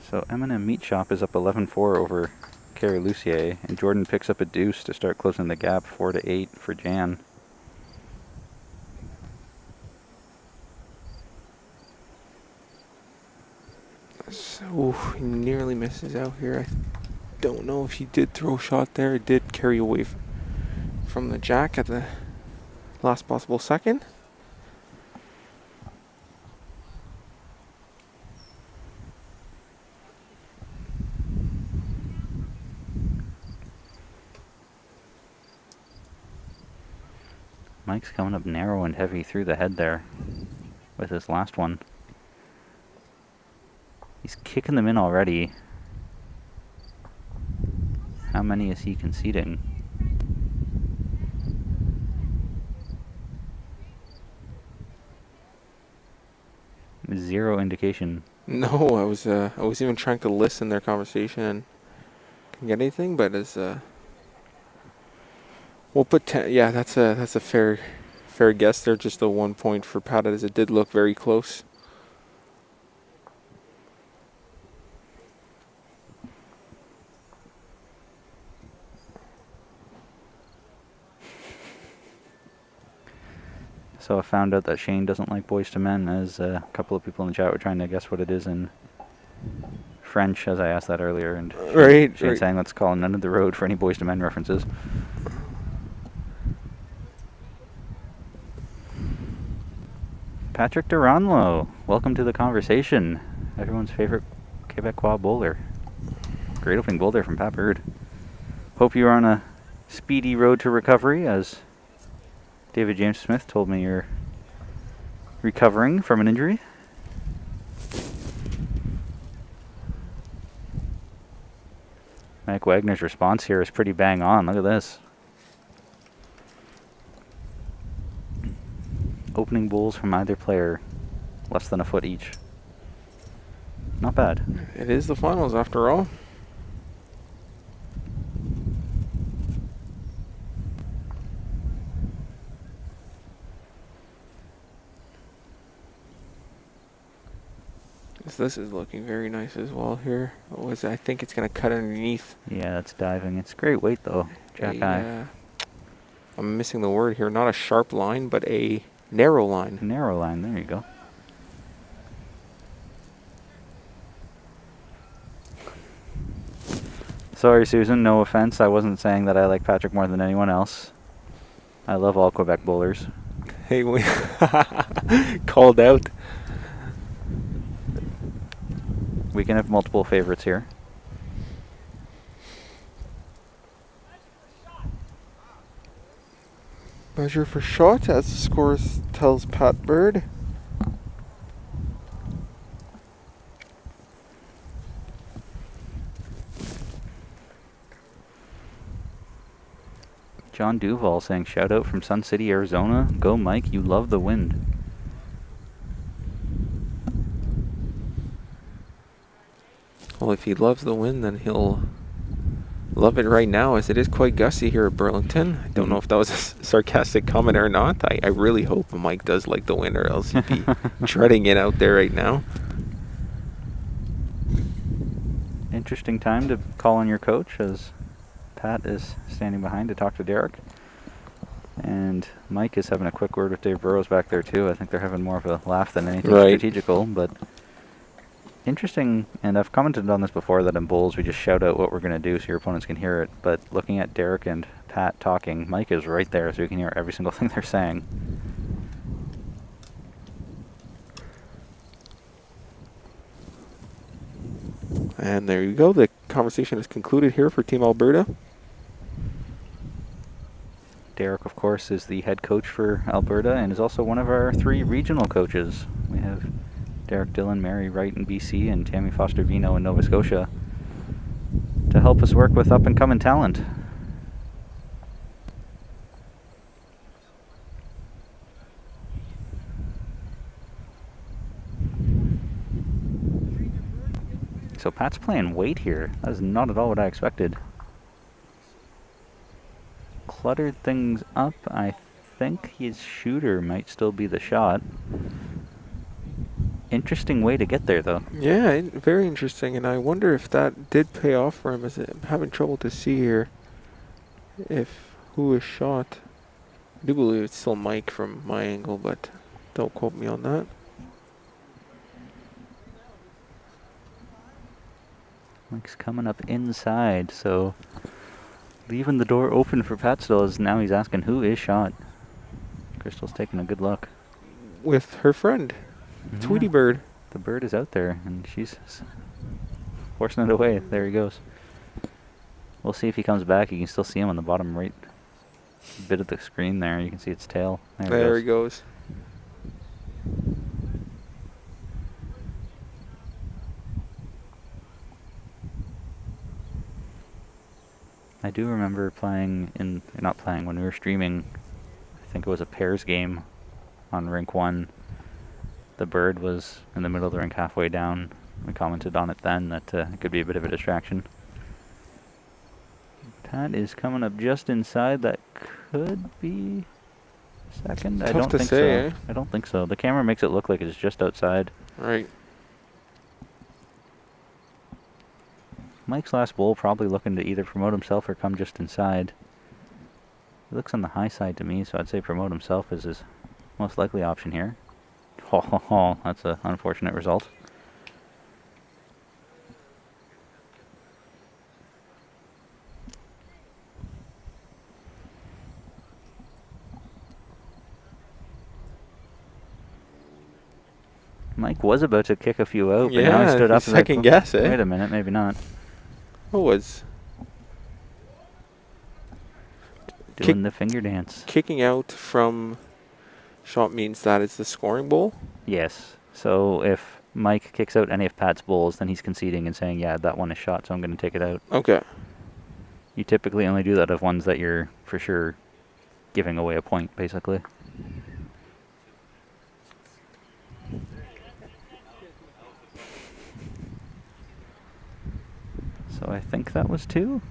So M&M Meat Shop is up 11-4 over Kerry Lucier, and Jordan picks up a deuce to start closing the gap, 4-8 for Jan. So he nearly misses out here. I don't know if he did throw a shot there. It did carry away from the jack at the last possible second. Mike's coming up narrow and heavy through the head there with his last one. He's kicking them in already. How many is he conceding? Zero indication. No, I was even trying to listen their conversation and couldn't get anything, but as we'll put 10. Yeah, that's a fair guess there. Just a 1 point for Pat, as it did look very close. So I found out that Shane doesn't like Boys to Men, as a couple of people in the chat were trying to guess what it is in French, as I asked that earlier, and Right. Shane's saying let's call None of the Road for any Boys to Men references. Patrick Duranlo, welcome to the conversation. Everyone's favorite Quebecois bowler. Great opening bowl there from Pat Bird. Hope you're on a speedy road to recovery, as David James Smith told me you're recovering from an injury. Mike Wagner's response here is pretty bang on. Look at this. Opening bowls from either player, less than a foot each. Not bad. It is the finals after all. This is looking very nice as well here. I think it's going to cut underneath. Yeah, that's diving. It's great weight though. Jack high. I'm missing the word here. Not a sharp line, but a narrow line. Narrow line. There you go. Sorry, Susan. No offense. I wasn't saying that I like Patrick more than anyone else. I love all Quebec bowlers. Hey, we called out. We can have multiple favorites here. Measure for shot as the score tells Pat Bird. John Duval saying, shout out from Sun City, Arizona. Go Mike, you love the wind. Well, if he loves the wind, then he'll love it right now, as it is quite gusty here at Burlington. I don't know if that was a sarcastic comment or not. I really hope Mike does like the wind, or else he'd be treading it out there right now. Interesting time to call on your coach, as Pat is standing behind to talk to Derek. And Mike is having a quick word with Dave Burrows back there too. I think they're having more of a laugh than anything strategical, but interesting. And I've commented on this before, that in bowls we just shout out what we're going to do so your opponents can hear it. But looking at Derek and Pat talking, Mike is right there so you can hear every single thing they're saying. And there you go. The conversation is concluded here for Team Alberta. Derek, of course, is the head coach for Alberta and is also one of our 3 regional coaches. We have Derek Dillon, Mary Wright in BC, and Tammy Foster-Vino in Nova Scotia to help us work with up-and-coming talent. So Pat's playing weight here. That is not at all what I expected. Cluttered things up. I think his shooter might still be the shot. Interesting way to get there, though. Yeah, very interesting. And I wonder if that did pay off for him, as I'm having trouble to see here if who is shot. I do believe it's still Mike from my angle, but don't quote me on that. Mike's coming up inside, so leaving the door open for Pat still, as now he's asking who is shot. Crystal's taking a good look. With her friend, Tweety Bird. The bird is out there, and she's forcing it away. There he goes. We'll see if he comes back. You can still see him on the bottom right bit of the screen there. You can see its tail. There he goes. I do remember playing when we were streaming, I think it was a pairs game on Rink 1. The bird was in the middle of the rink halfway down. We commented on it then that it could be a bit of a distraction. Pat is coming up just inside. That could be second. Tough I don't to think say, so. I don't think so. The camera makes it look like it's just outside. Right. Mike's last bowl probably looking to either promote himself or come just inside. He looks on the high side to me, so I'd say promote himself is his most likely option here. Oh, that's an unfortunate result. Mike was about to kick a few out, but now he stood up. Second guess, eh? Wait a minute, maybe not. What was? Doing the finger dance. Kicking out from shot means that it's the scoring bowl? Yes. So if Mike kicks out any of Pat's bowls, then he's conceding and saying, yeah, that one is shot, so I'm going to take it out. Okay. You typically only do that of ones that you're for sure giving away a point, basically. So I think that was 2.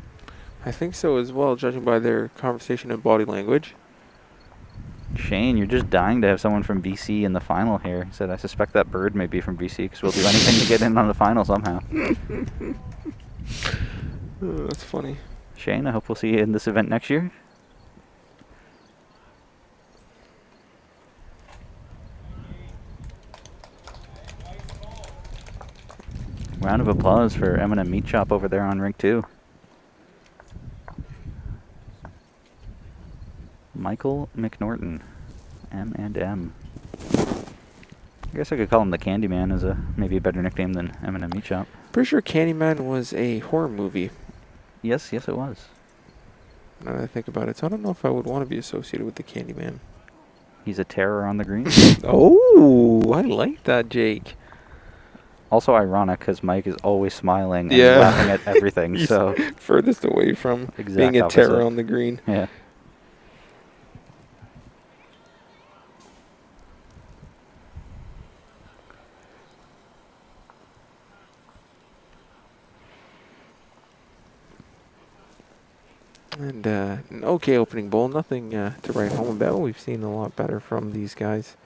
I think so as well, judging by their conversation and body language. Shane, you're just dying to have someone from BC in the final here. He said, I suspect that bird may be from BC because we'll do anything to get in on the final somehow. Oh, that's funny. Shane, I hope we'll see you in this event next year. Round of applause for M&M Meat Shop over there on rink 2. Michael McNorton, M&M. I guess I could call him the Candyman as maybe a better nickname than M&M Meat Shop. Pretty sure Candyman was a horror movie. Yes, it was. Now that I think about it, so I don't know if I would want to be associated with the Candyman. He's a terror on the green. Oh, I like that, Jake. Also ironic because Mike is always smiling and Yeah. laughing at everything. He's So furthest away from Exact being a opposite. terror on the green. yeah. And an okay opening bowl, nothing to write home about. We've seen a lot better from these guys,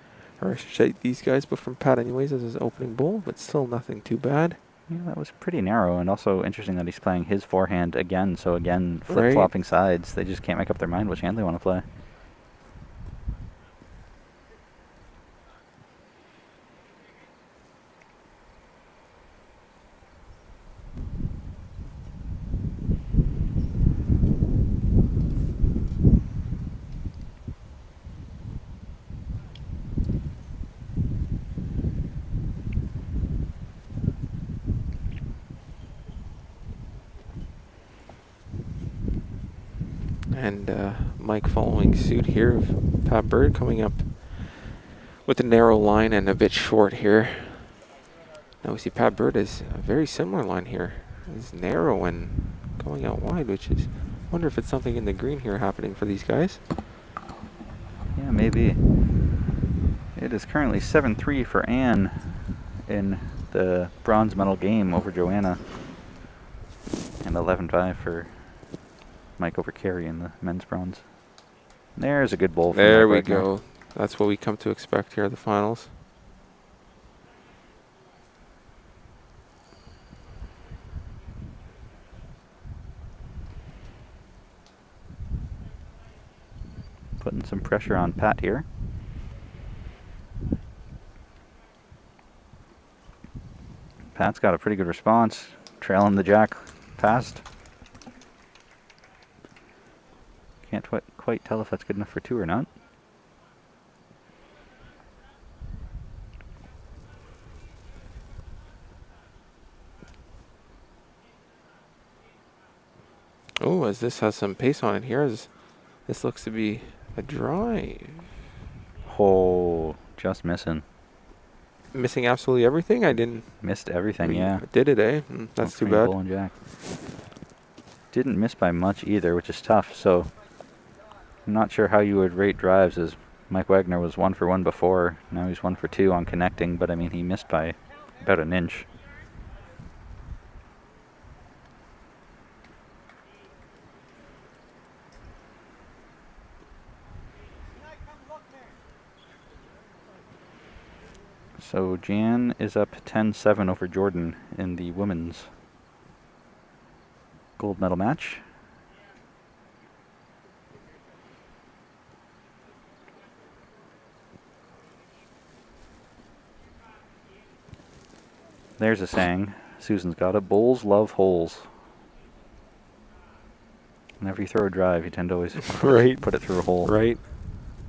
or I should say these guys, but from Pat anyways as his opening bowl, but still nothing too bad. Yeah, that was pretty narrow, and also interesting that he's playing his forehand again. So again, flip-flopping sides. They just can't make up their mind which hand they want to play. And Mike following suit here of Pat Bird coming up with a narrow line and a bit short here. Now we see Pat Bird is a very similar line here. It's narrow and going out wide, which is, I wonder if it's something in the green here happening for these guys. Yeah, maybe. It is currently 7-3 for Ann in the bronze medal game over Joanna, and 11-5 for Mike over Carey in the men's bronze. There's a good bowl. From There Mike we Wagner. go. That's what we come to expect here at the finals. Putting some pressure on Pat here. Pat's got a pretty good response, trailing the jack past. Can't quite tell if that's good enough for 2 or not. Oh, as this has some pace on it here, as this looks to be a drive. Oh, just missing. Missing absolutely everything. I didn't. Missed everything, yeah. Did it, eh? That's too Queen, bad. bull, and jack. Didn't miss by much either, which is tough. So I'm not sure how you would rate drives, as Mike Wagner was 1 for 1 before. Now he's 1 for 2 on connecting, but I mean, he missed by about an inch. So Jan is up 10-7 over Jordan in the women's gold medal match. There's a saying. Susan's got it. Bowls love holes. Whenever you throw a drive, you tend to always Right. put it through a hole. Right.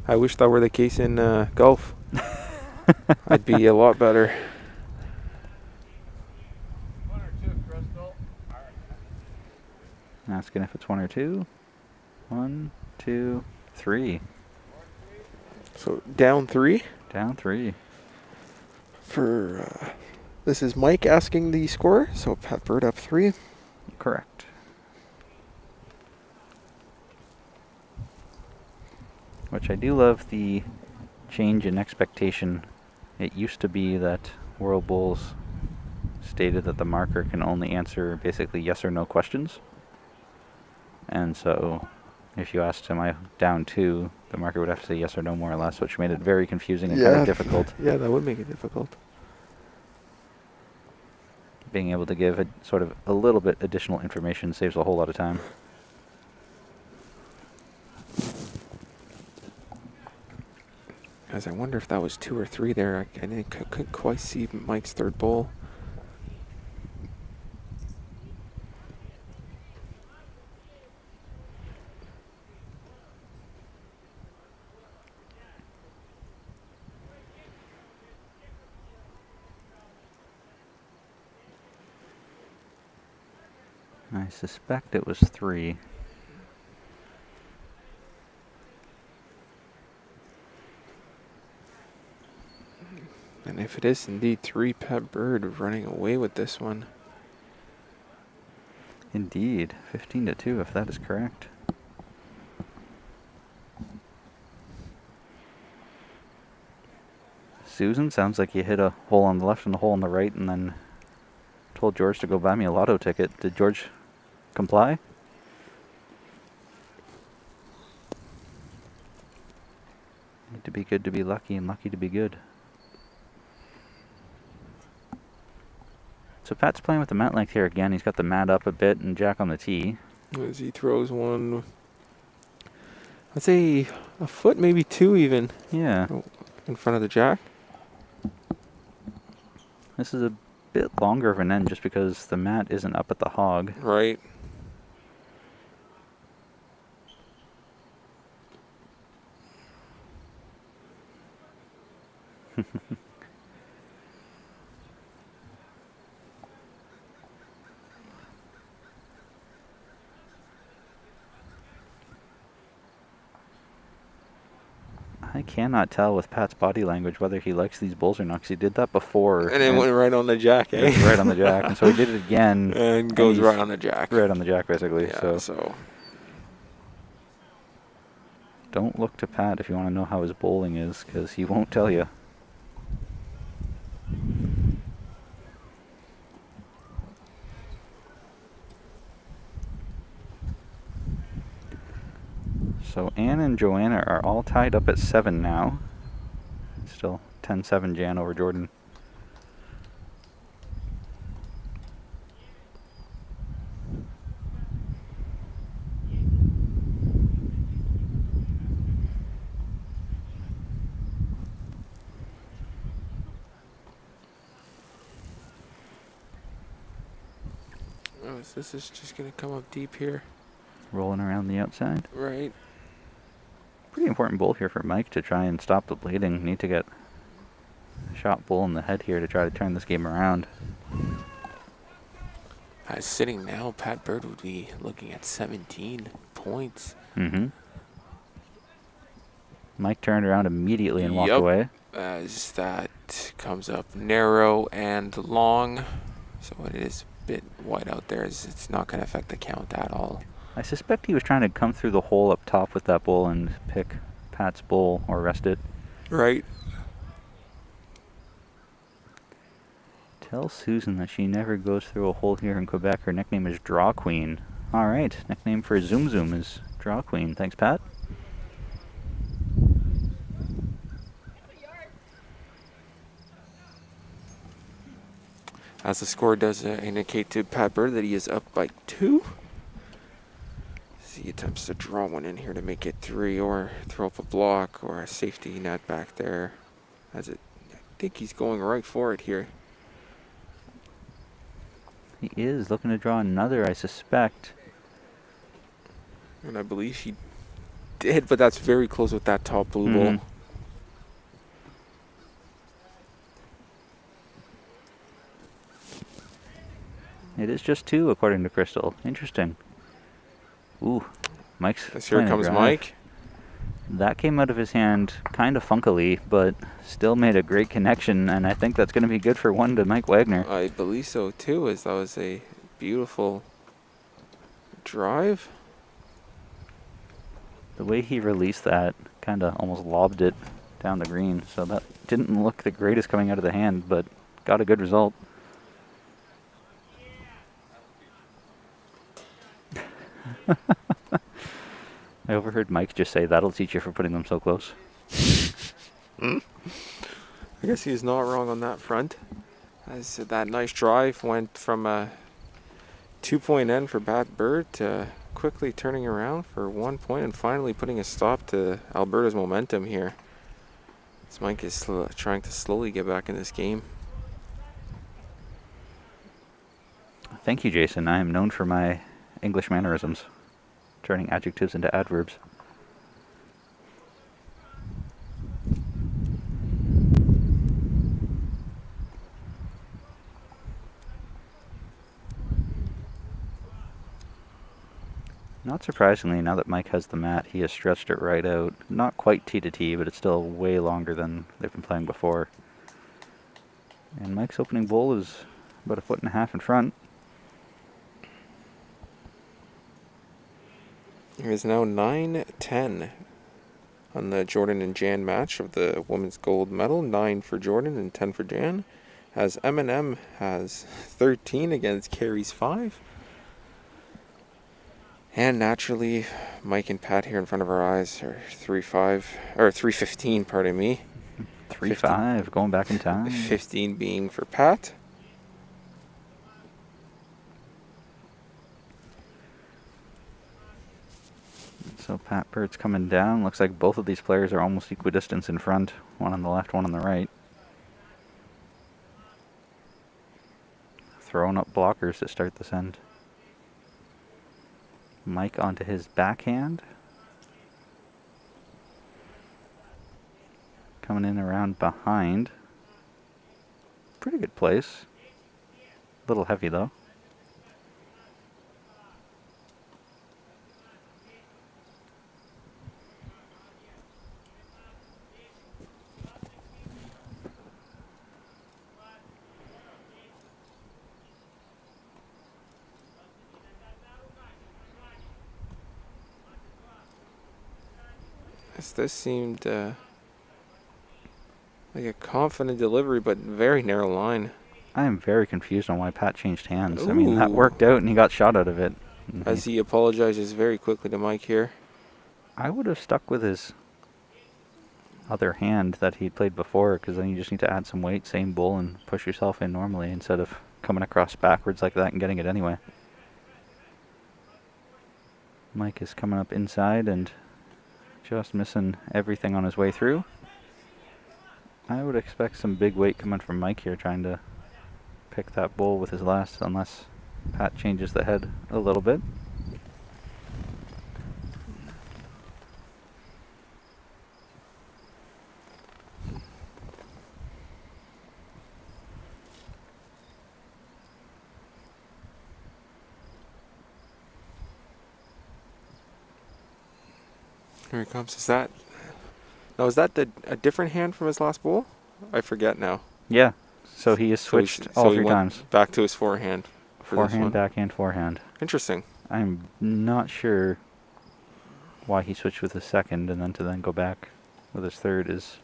I wish that were the case in golf. I'd be a lot better. Asking if it's 1 or 2. 1. 2, 3. So down 3 Down 3. for. This is Mike asking the score. So Pat Bird up 3. Correct. Which I do love the change in expectation. It used to be that World Bowls stated that the marker can only answer basically yes or no questions. And so if you asked, am I down 2, the marker would have to say yes or no more or less, which made it very confusing and kind of difficult. Yeah, that would make it difficult. Being able to give a sort of a little bit additional information saves a whole lot of time. As I wonder if that was 2 or 3 there. I couldn't quite see Mike's third bowl. I suspect it was 3. And if it is indeed 3, Pat Bird running away with this one. Indeed, 15-2 if that is correct. Susan, sounds like you hit a hole on the left and a hole on the right and then told George to go buy me a lotto ticket. Did George comply? Need to be good to be lucky and lucky to be good. So Pat's playing with the mat length here again. He's got the mat up a bit and Jack on the tee. As he throws one, I'd say a foot, maybe 2 even, Yeah. in front of the Jack. This is a bit longer of an end just because the mat isn't up at the hog. Right. I cannot tell with Pat's body language whether he likes these bulls or not, 'cause he did that before. And it went right on the Jack, It was eh? right on the Jack, and so he did it again. And goes he's right on the Jack. Right on the Jack, basically. Yeah, So don't look to Pat if you want to know how his bowling is, because he won't tell you. So Ann and Joanna are all tied up at 7 now. Still 10-7 Jan over Jordan. Oh, so this is just going to come up deep here. Rolling around the outside. Right. Pretty important bull here for Mike to try and stop the bleeding. Need to get a shot bull in the head here to try to turn this game around. Sitting now, Pat Bird would be looking at 17 points. Mm-hmm. Mike turned around immediately and walked Yup. away. As that comes up narrow and long. So it is a bit wide out there. It's not going to affect the count at all. I suspect he was trying to come through the hole up top with that bull and pick Pat's bull or rest it. Right. Tell Susan that she never goes through a hole here in Quebec. Her nickname is Draw Queen. All right, nickname for Zoom Zoom is Draw Queen. Thanks, Pat. As the score does indicate to Pat Bird that he is up by 2. He attempts to draw one in here to make it 3 or throw up a block or a safety net back there. I think he's going right for it here. He is looking to draw another, I suspect. And I believe he did, but that's very close with that top blue ball. It is just 2, according to Crystal. Interesting. Ooh. Mike's As here playing a comes drive. Mike. That came out of his hand kind of funkily, but still made a great connection, and I think that's going to be good for one to Mike Wagner. I believe so too, as that was a beautiful drive. The way he released that, kind of almost lobbed it down the green, so that didn't look the greatest coming out of the hand, but got a good result. I overheard Mike just say, "That'll teach you for putting them so close." I guess he's not wrong on that front. As that nice drive went from a 2-point end for Pat Bird to quickly turning around for 1 point and finally putting a stop to Alberta's momentum here. As Mike is trying to slowly get back in this game. Thank you, Jason. I am known for my English mannerisms, turning adjectives into adverbs. Not surprisingly, now that Mike has the mat, he has stretched it right out. Not quite tee to tee, but it's still way longer than they've been playing before. And Mike's opening bowl is about 1.5 feet in front. It is now 9-10 on the Jordan and Jan match of the women's gold medal. 9 for Jordan and 10 for Jan. As M&M has 13 against Carey's 5. And naturally, Mike and Pat here in front of our eyes are 3-15, pardon me. 3-5, going back in time. 15 being for Pat. So Pat Bird's coming down. Looks like both of these players are almost equidistant in front. One on the left, one on the right. Throwing up blockers to start this end. Mike onto his backhand. Coming in around behind. Pretty good place. A little heavy though. This seemed like a confident delivery, but very narrow line. I am very confused on why Pat changed hands. I mean, that Ooh. worked out and he got shot out of it. As he apologizes very quickly to Mike here. I would have stuck with his other hand that he played before, because then you just need to add some weight, same bull, and push yourself in normally instead of coming across backwards like that and getting it anyway. Mike is coming up inside and just missing everything on his way through. I would expect some big weight coming from Mike here, trying to pick that bull with his last, unless Pat changes the head a little bit. Here he comes. Is that a different hand from his last bowl? I forget now. Yeah, so he has switched all three times. Back to his forehand. For this Forehand, one. backhand, forehand. Interesting. I'm not sure why he switched with his second and then to go back with his third is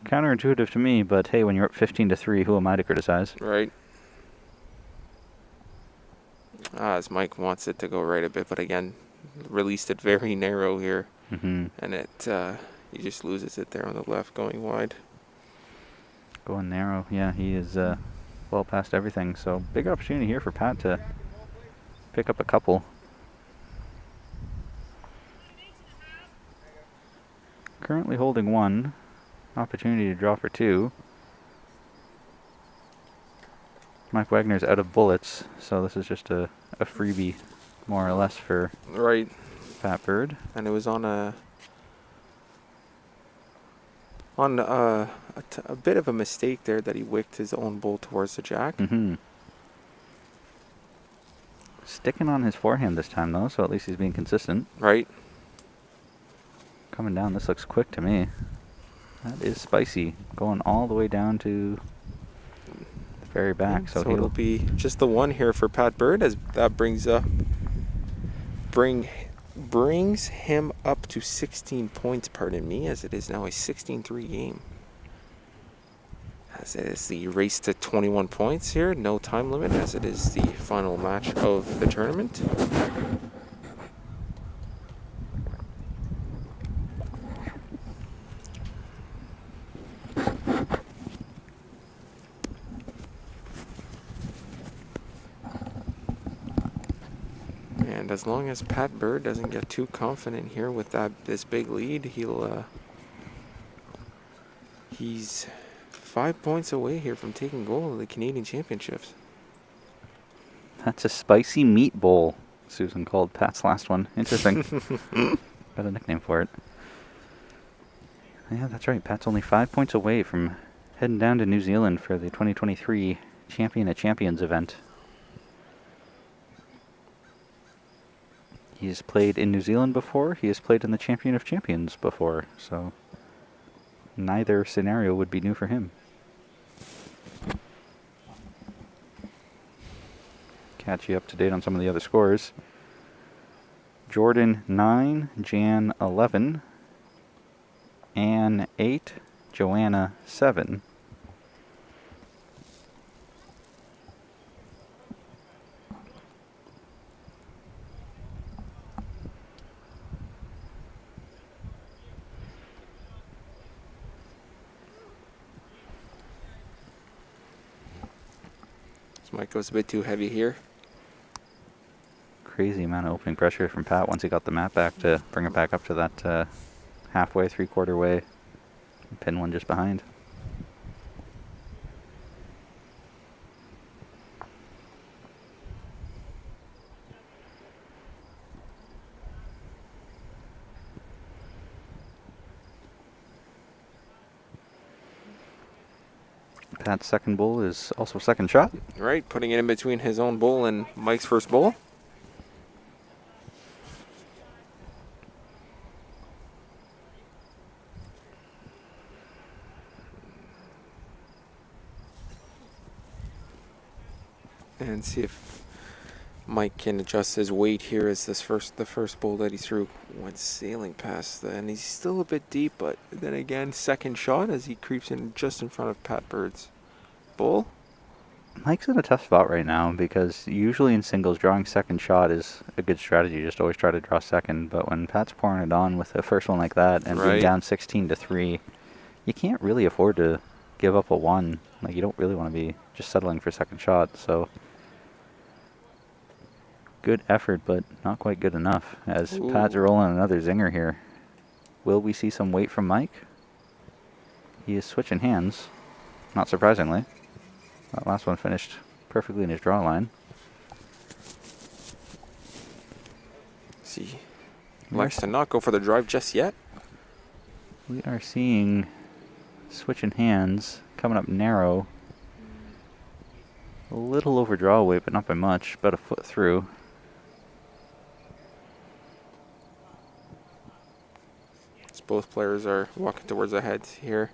counterintuitive to me, but hey, when you're up 15-3, who am I to criticize? Right. As Mike wants it to go right a bit, but again, released it very narrow here. Mm-hmm. And he just loses it there on the left going wide. Going narrow. Yeah, he is well past everything. So big opportunity here for Pat to pick up a couple. Currently holding one. Opportunity to draw for two. Mike Wagner's out of bullets, so this is just a freebie, more or less, for Right. Pat Bird. And it was on a bit of a mistake there that he wicked his own bull towards the jack. Mm-hmm. sticking on his forehand this time, though, so at least he's being consistent. Right. Coming down, this looks quick to me. That is spicy. Going all the way down to the very back. So it'll be just the one here for Pat Bird, as that brings him up to 16 points, pardon me, as it is now a 16-3 game. As it is the race to 21 points here, no time limit, as it is the final match of the tournament. And as long as Pat Bird doesn't get too confident here with this big lead, he's 5 points away here from taking gold in the Canadian Championships. That's a spicy meat bowl, Susan called Pat's last one. Interesting. Got a nickname for it. Yeah, that's right. Pat's only 5 points away from heading down to New Zealand for the 2023 Champion of Champions event. He's played in New Zealand before. He has played in the Champion of Champions before. So neither scenario would be new for him. Catch you up to date on some of the other scores. Jordan 9, Jan 11, Ann 8, Joanna 7. This mic goes a bit too heavy here. Crazy amount of opening pressure from Pat once he got the mat back to bring it back up to that halfway, three-quarter way. Pin one just behind. Pat's second bowl is also second shot. Right, putting it in between his own bowl and Mike's first bowl. And see if Mike can adjust his weight here as the first bowl that he threw went sailing past. And he's still a bit deep, but then again, second shot as he creeps in just in front of Pat Bird's bowl. Mike's in a tough spot right now because usually in singles, drawing second shot is a good strategy. Just always try to draw second. But when Pat's pouring it on with a first one like that and being down 16-3, you can't really afford to give up a one. Like, you don't really want to be just settling for second shot. So good effort, but not quite good enough as Pat's rolling another zinger here. Will we see some weight from Mike? He is switching hands, not surprisingly. That last one finished perfectly in his draw line. See, likes to not go for the drive just yet. We are seeing switching hands, coming up narrow. A little over draw weight, but not by much, about a foot through. As both players are walking towards the heads here.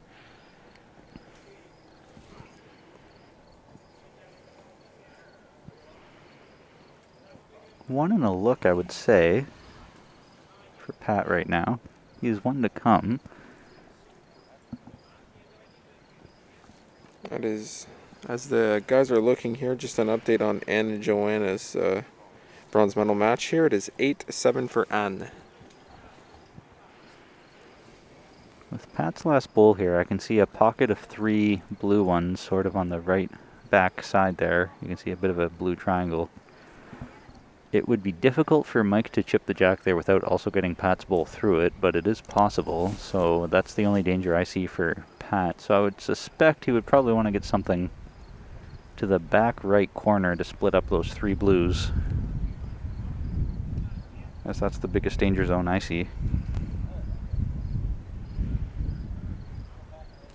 One and a look, I would say, for Pat right now. He is one to come. That is, as the guys are looking here, just an update on Ann and Joanna's bronze medal match here. It is 8-7 for Ann. With Pat's last bowl here, I can see a pocket of 3 blue ones sort of on the right back side there. You can see a bit of a blue triangle. It would be difficult for Mike to chip the jack there without also getting Pat's bowl through it, but it is possible, so that's the only danger I see for Pat. So I would suspect he would probably want to get something to the back right corner to split up those 3 blues, as that's the biggest danger zone I see.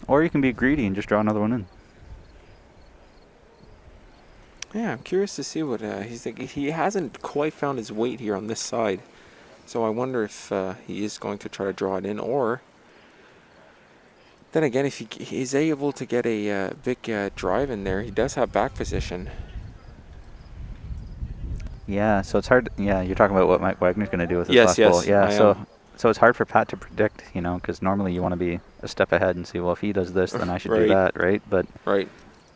Or you can be greedy and just draw another one in. Yeah, I'm curious to see what he's thinking. He hasn't quite found his weight here on this side. So I wonder if he is going to try to draw it in, or then again, if he is able to get a big drive in there, he does have back position. Yeah, so it's hard. Yeah, you're talking about what Mike Wagner's going to do with his Yes, last ball. yes, Yeah, I so am. so it's hard for Pat to predict, you know, because normally you want to be a step ahead and see, well, if he does this, then I should do Right. that, right? But Right.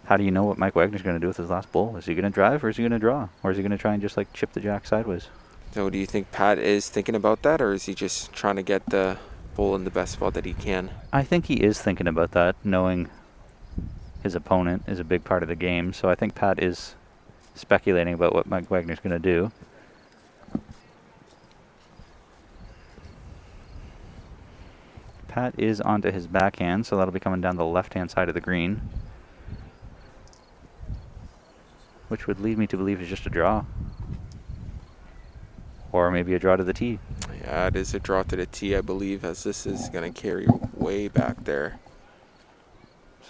how do you know what Mike Wagner's going to do with his last ball? Is he going to drive, or is he going to draw, or is he going to try and just like chip the jack sideways? So do you think Pat is thinking about that, or is he just trying to get the bull in the best spot that he can? I think he is thinking about that, knowing his opponent is a big part of the game. So I think Pat is speculating about what Mike Wagner's going to do. Pat is onto his backhand, so that'll be coming down the left-hand side of the green, which would lead me to believe is just a draw. Or maybe a draw to the tee. Yeah, it is a draw to the tee, I believe, as this is going to carry way back there.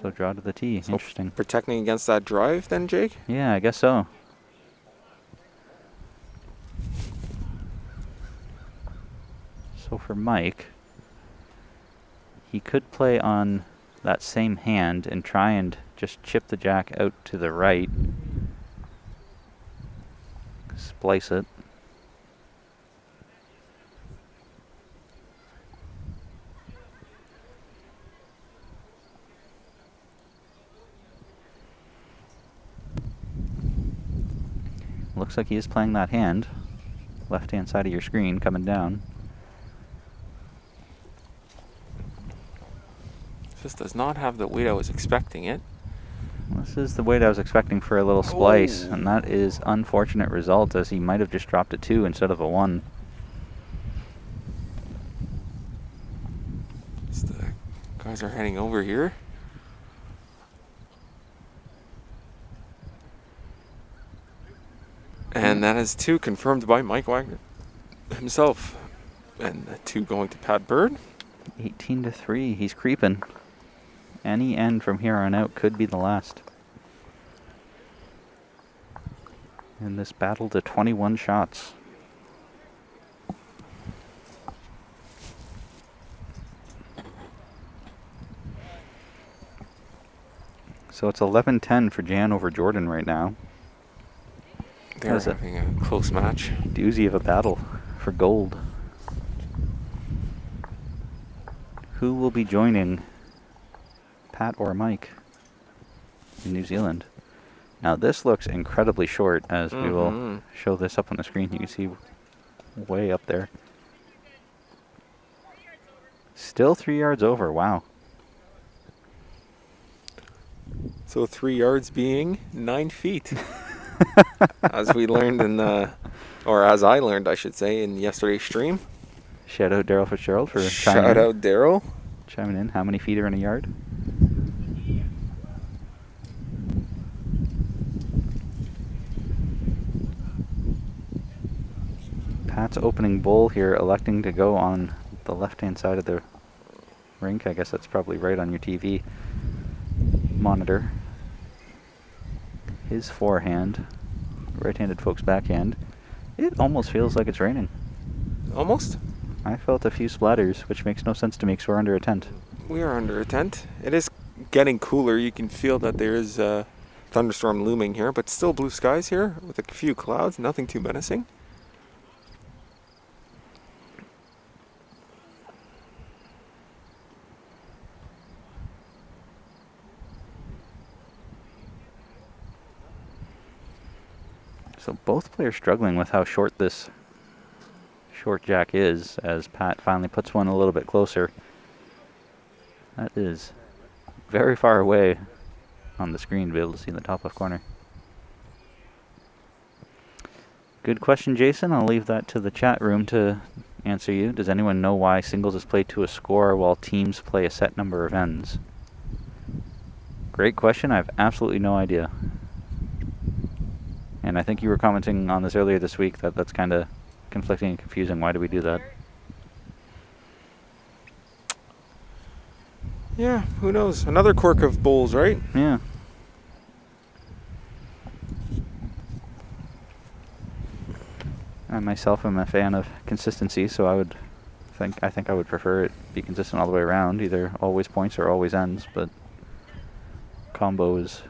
So draw to the tee. So Interesting. protecting against that drive then, Jake? Yeah, I guess so. So for Mike, he could play on that same hand and try and just chip the jack out to the right. Splice it. Looks like he is playing that hand. Left-hand side of your screen coming down. This does not have the weight I was expecting it. This is the weight I was expecting for a little splice, Oh. and that is unfortunate result, as he might have just dropped a 2 instead of a 1. So the guys are heading over here. And that is 2 confirmed by Mike Wagner himself. And the 2 going to Pat Bird. 18-3, he's creeping. Any end from here on out could be the last. In this battle to 21 shots. So it's 11-10 for Jan over Jordan right now. They're How's it? having a close match. Doozy of a battle for gold. Who will be joining Pat or Mike in New Zealand? Now this looks incredibly short, as we will show this up on the screen. You can see way up there. Still 3 yards over, wow. So 3 yards being 9 feet. As we learned in or as I learned, I should say, in yesterday's stream. Shout out Daryl Fitzgerald for Shout out Daryl. chiming in. How many feet are in a yard? Pat's opening bowl here, electing to go on the left-hand side of the rink. I guess that's probably right on your TV monitor. His forehand, right-handed folks backhand. It almost feels like it's raining. Almost. I felt a few splatters, which makes no sense to me because we're under a tent. We are under a tent. It is getting cooler. You can feel that there is a thunderstorm looming here, but still blue skies here with a few clouds, nothing too menacing. So both players struggling with how short this short jack is, as Pat finally puts one a little bit closer. That is very far away on the screen to be able to see in the top left corner. Good question, Jason. I'll leave that to the chat room to answer you. Does anyone know why singles is played to a score while teams play a set number of ends? Great question. I have absolutely no idea. And I think you were commenting on this earlier this week that that's kind of conflicting and confusing. Why do we do that? Yeah, who knows? Another quirk of bowls, right? Yeah. myself am a fan of consistency, so I think I would prefer it be consistent all the way around, either always points or always ends, but combo is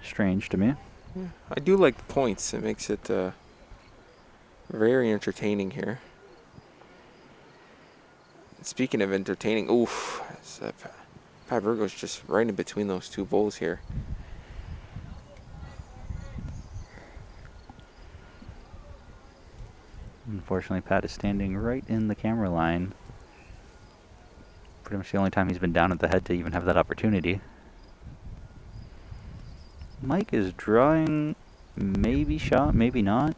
strange to me. Yeah, I do like the points. It makes it very entertaining here. Speaking of entertaining, oof, Pat Burgo's just right in between those two bowls here. Unfortunately, Pat is standing right in the camera line. Pretty much the only time he's been down at the head to even have that opportunity. Mike is drawing, maybe shot, maybe not.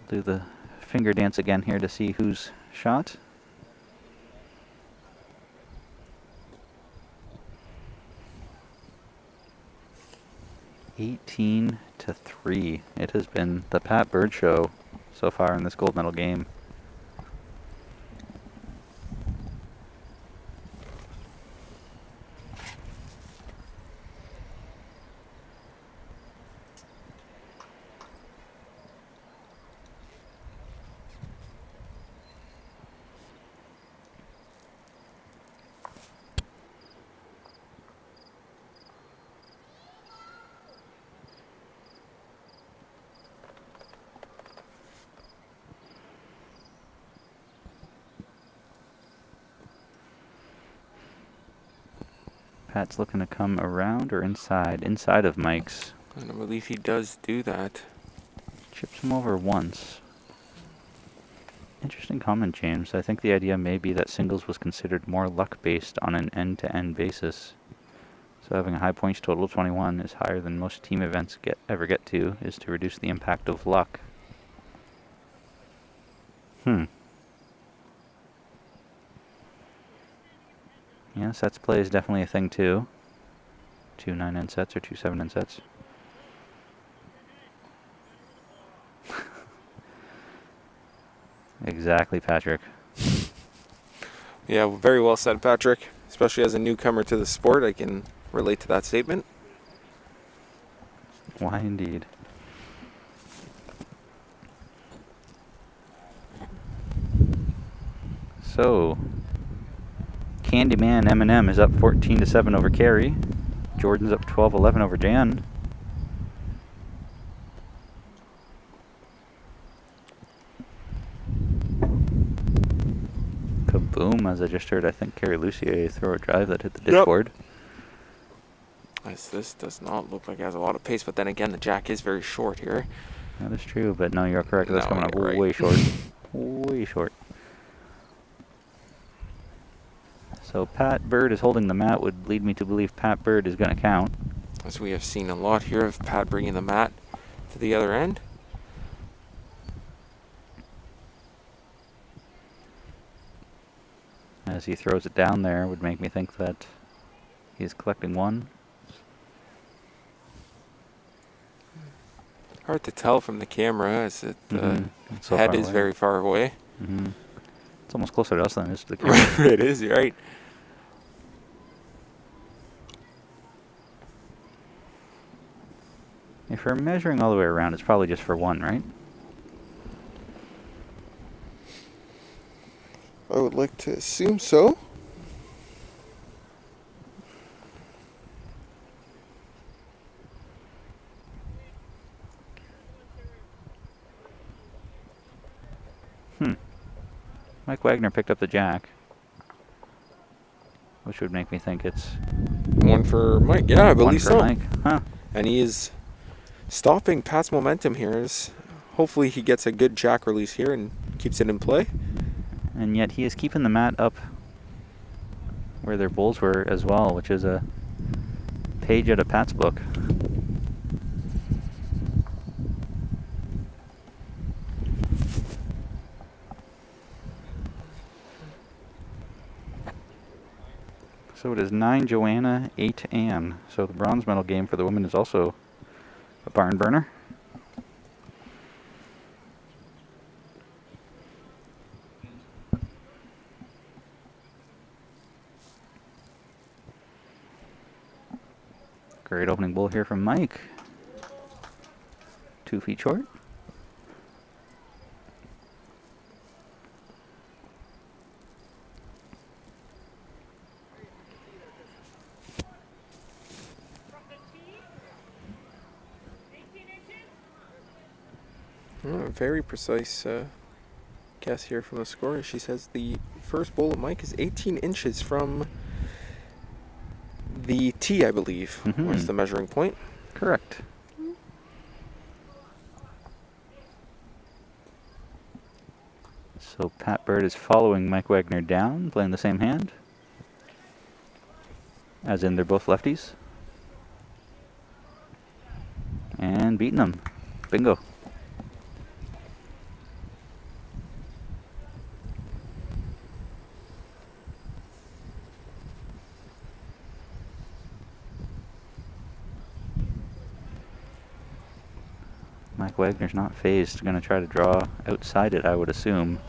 Do the finger dance again here to see who's shot. (18 to 3). It has been the Pat Bird show so far in this gold medal game. Pat's looking to come around or inside? Inside of Mike's. And I believe he does do that. Chips him over once. Interesting comment, James. I think the idea may be that singles was considered more luck-based on an end-to-end basis. So having a high points total of 21 is higher than most team events ever get to, is to reduce the impact of luck. Yeah, sets play is definitely a thing too. 2 9-end sets or 2 7-end sets. Exactly, Patrick. Yeah, very well said, Patrick. Especially as a newcomer to the sport, I can relate to that statement. Why indeed. So, Candyman Eminem is up 14 to 7 over Carey. Jordan's up 12-11 over Jan. Kaboom, as I just heard, I think Carey Lucier throw a drive that hit the discboard. As this does not look like it has a lot of pace, but then again, the jack is very short here. That is true, but no, you're correct. That's No, coming up you're right. way short. Way short. So Pat Bird is holding the mat, would lead me to believe Pat Bird is going to count. As we have seen a lot here of Pat bringing the mat to the other end. As he throws it down there, would make me think that he's collecting one. Hard to tell from the camera as it, It's so head far is away. very far away. It's almost closer to us than it is to the camera. It is, you're right. If we're measuring all the way around, it's probably just for one, right? I would like to assume so. Mike Wagner picked up the jack, which would make me think it's One for Mike. Yeah, I one believe for so. Mike. Huh. And he is stopping Pat's momentum here. Hopefully he gets a good jack release here and keeps it in play. And yet he is keeping the mat up where their bowls were as well, which is a page out of Pat's book. So it is 9 Joanna, 8 Anne. So the bronze medal game for the women is also a barn burner. Great opening bowl here from Mike. 2 feet short. Very precise guess here from the scorer. She says the first bowl of Mike is 18 inches from the tee, I believe, was the measuring point. Correct. So Pat Bird is following Mike Wagner down, playing the same hand. As in, they're both lefties. And beating them. Bingo. Mike Wagner's not phased. Going to try to draw outside it, I would assume.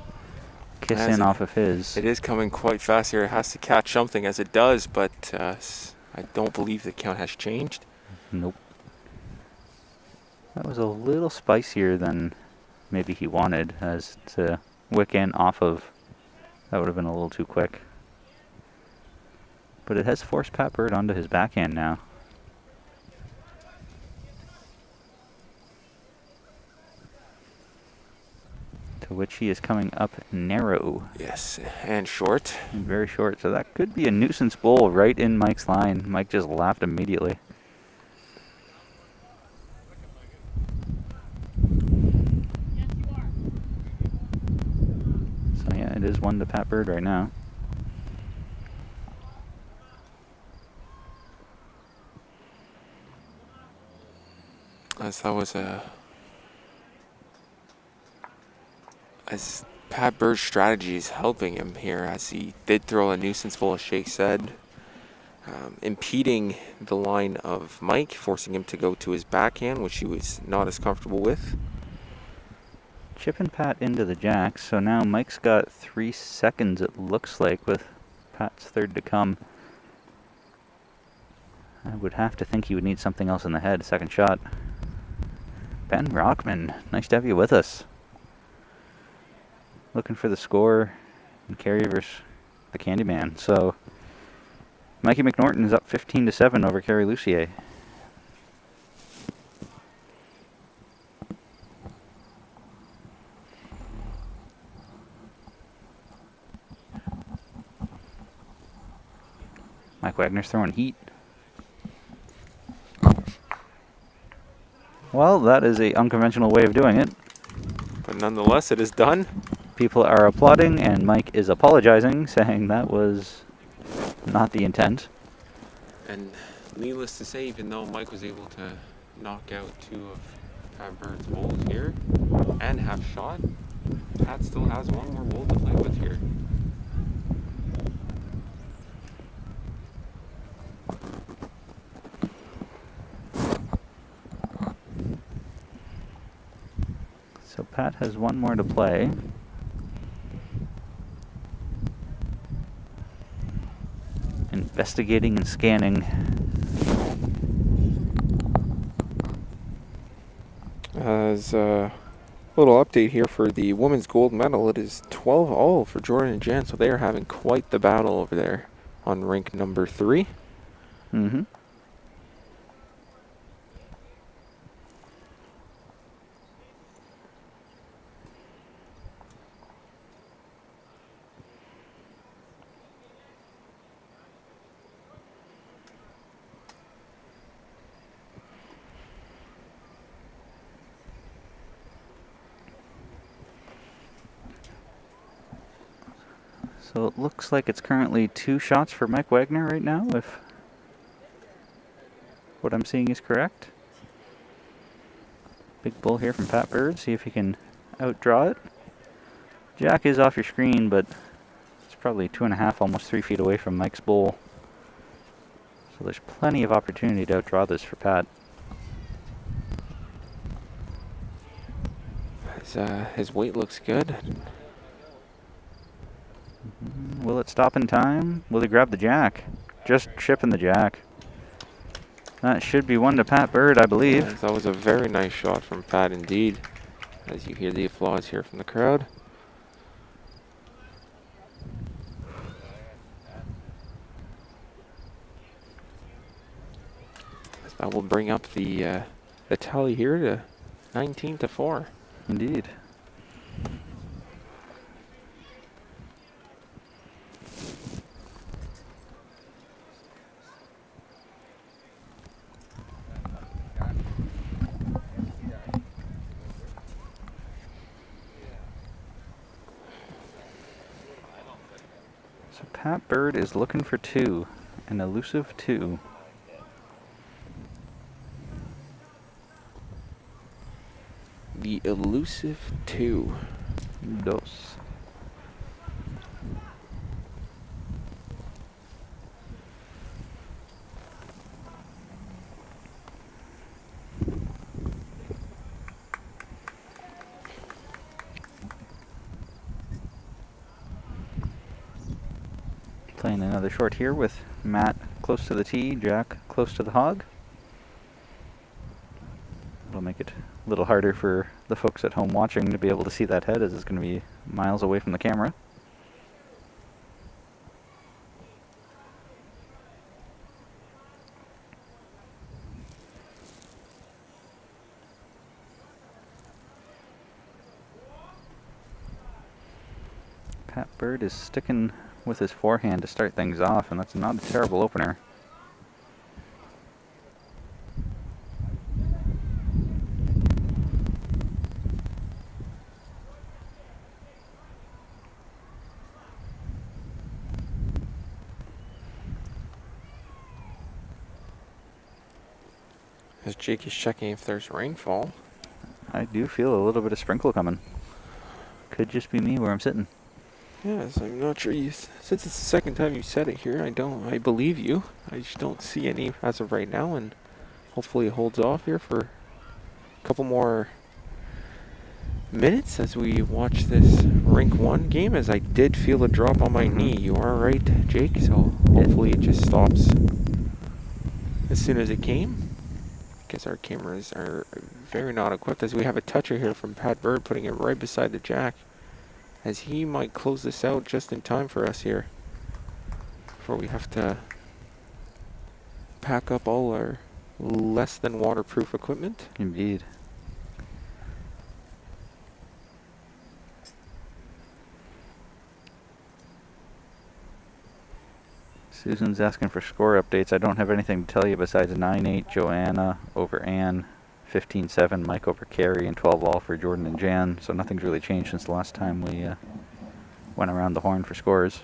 Kiss in off of his. It is coming quite fast here. It has to catch something as it does, but I don't believe the count has changed. Nope. That was a little spicier than maybe he wanted, as to wick in off of. That would have been a little too quick. But it has forced Pat Bird onto his backhand now. To which he is coming up narrow. Yes, and short. And very short. So that could be a nuisance bowl right in Mike's line. Mike just laughed immediately. So yeah, it is 1 to Pat Bird right now. As that was as Pat Bird's strategy is helping him here, as he did throw a nuisance bowl, as Shake said, impeding the line of Mike, forcing him to go to his backhand, which he was not as comfortable with. Chipping Pat into the jack, so now Mike's got 3 seconds, it looks like, with Pat's third to come. I would have to think he would need something else in the head. Second shot. Ben Rockman, nice to have you with us. Looking for the score in Kerry versus the Candyman. So Mikey McNorton is up 15-7 over Kerry Lucier. Mike Wagner's throwing heat. Well, that is an unconventional way of doing it. But nonetheless, it is done. People are applauding, and Mike is apologizing, saying that was not the intent. And needless to say, even though Mike was able to knock out 2 of Pat Bird's bowls here and have shot, Pat still has 1 more bowl to play with here. So Pat has 1 more to play. Investigating and scanning. As a little update here for the women's gold medal, it is 12-all for Jordan and Jan, so they are having quite the battle over there on rink number 3. Mm-hmm. So it looks like it's currently 2 shots for Mike Wagner right now, if what I'm seeing is correct. Big bull here from Pat Bird, see if he can outdraw it. Jack is off your screen, but it's probably 2.5, almost 3 feet away from Mike's bowl. So there's plenty of opportunity to outdraw this for Pat. His weight looks good. Will it stop in time? Will he grab the jack? Just chipping the jack. That should be one to Pat Bird, I believe. Yes, that was a very nice shot from Pat indeed, as you hear the applause here from the crowd. That will bring up the tally here to 19-4. Indeed. So Pat Bird is looking for 2, an elusive 2. The elusive 2. Dos. Playing another short here with Matt close to the tee, Jack close to the hog. It'll make it a little harder for the folks at home watching to be able to see that head, as it's going to be miles away from the camera. Pat Bird is sticking with his forehand to start things off, and that's not a terrible opener. As Jake is checking if there's rainfall. I do feel a little bit of sprinkle coming. Could just be me where I'm sitting. Yes, I'm not sure since it's the second time you said it here, I believe you. I just don't see any as of right now, and hopefully it holds off here for a couple more minutes as we watch this Rink 1 game, as I did feel a drop on my knee. You are right, Jake, so hopefully it just stops as soon as it came. Because our cameras are very not equipped, as we have a toucher here from Pat Bird putting it right beside the jack, as he might close this out just in time for us here before we have to pack up all our less than waterproof equipment. Indeed. Susan's asking for score updates. I don't have anything to tell you besides 9-8 Joanna over Ann, 15-7 Mike over Carrie, and 12-all for Jordan and Jan. So nothing's really changed since the last time we went around the horn for scores.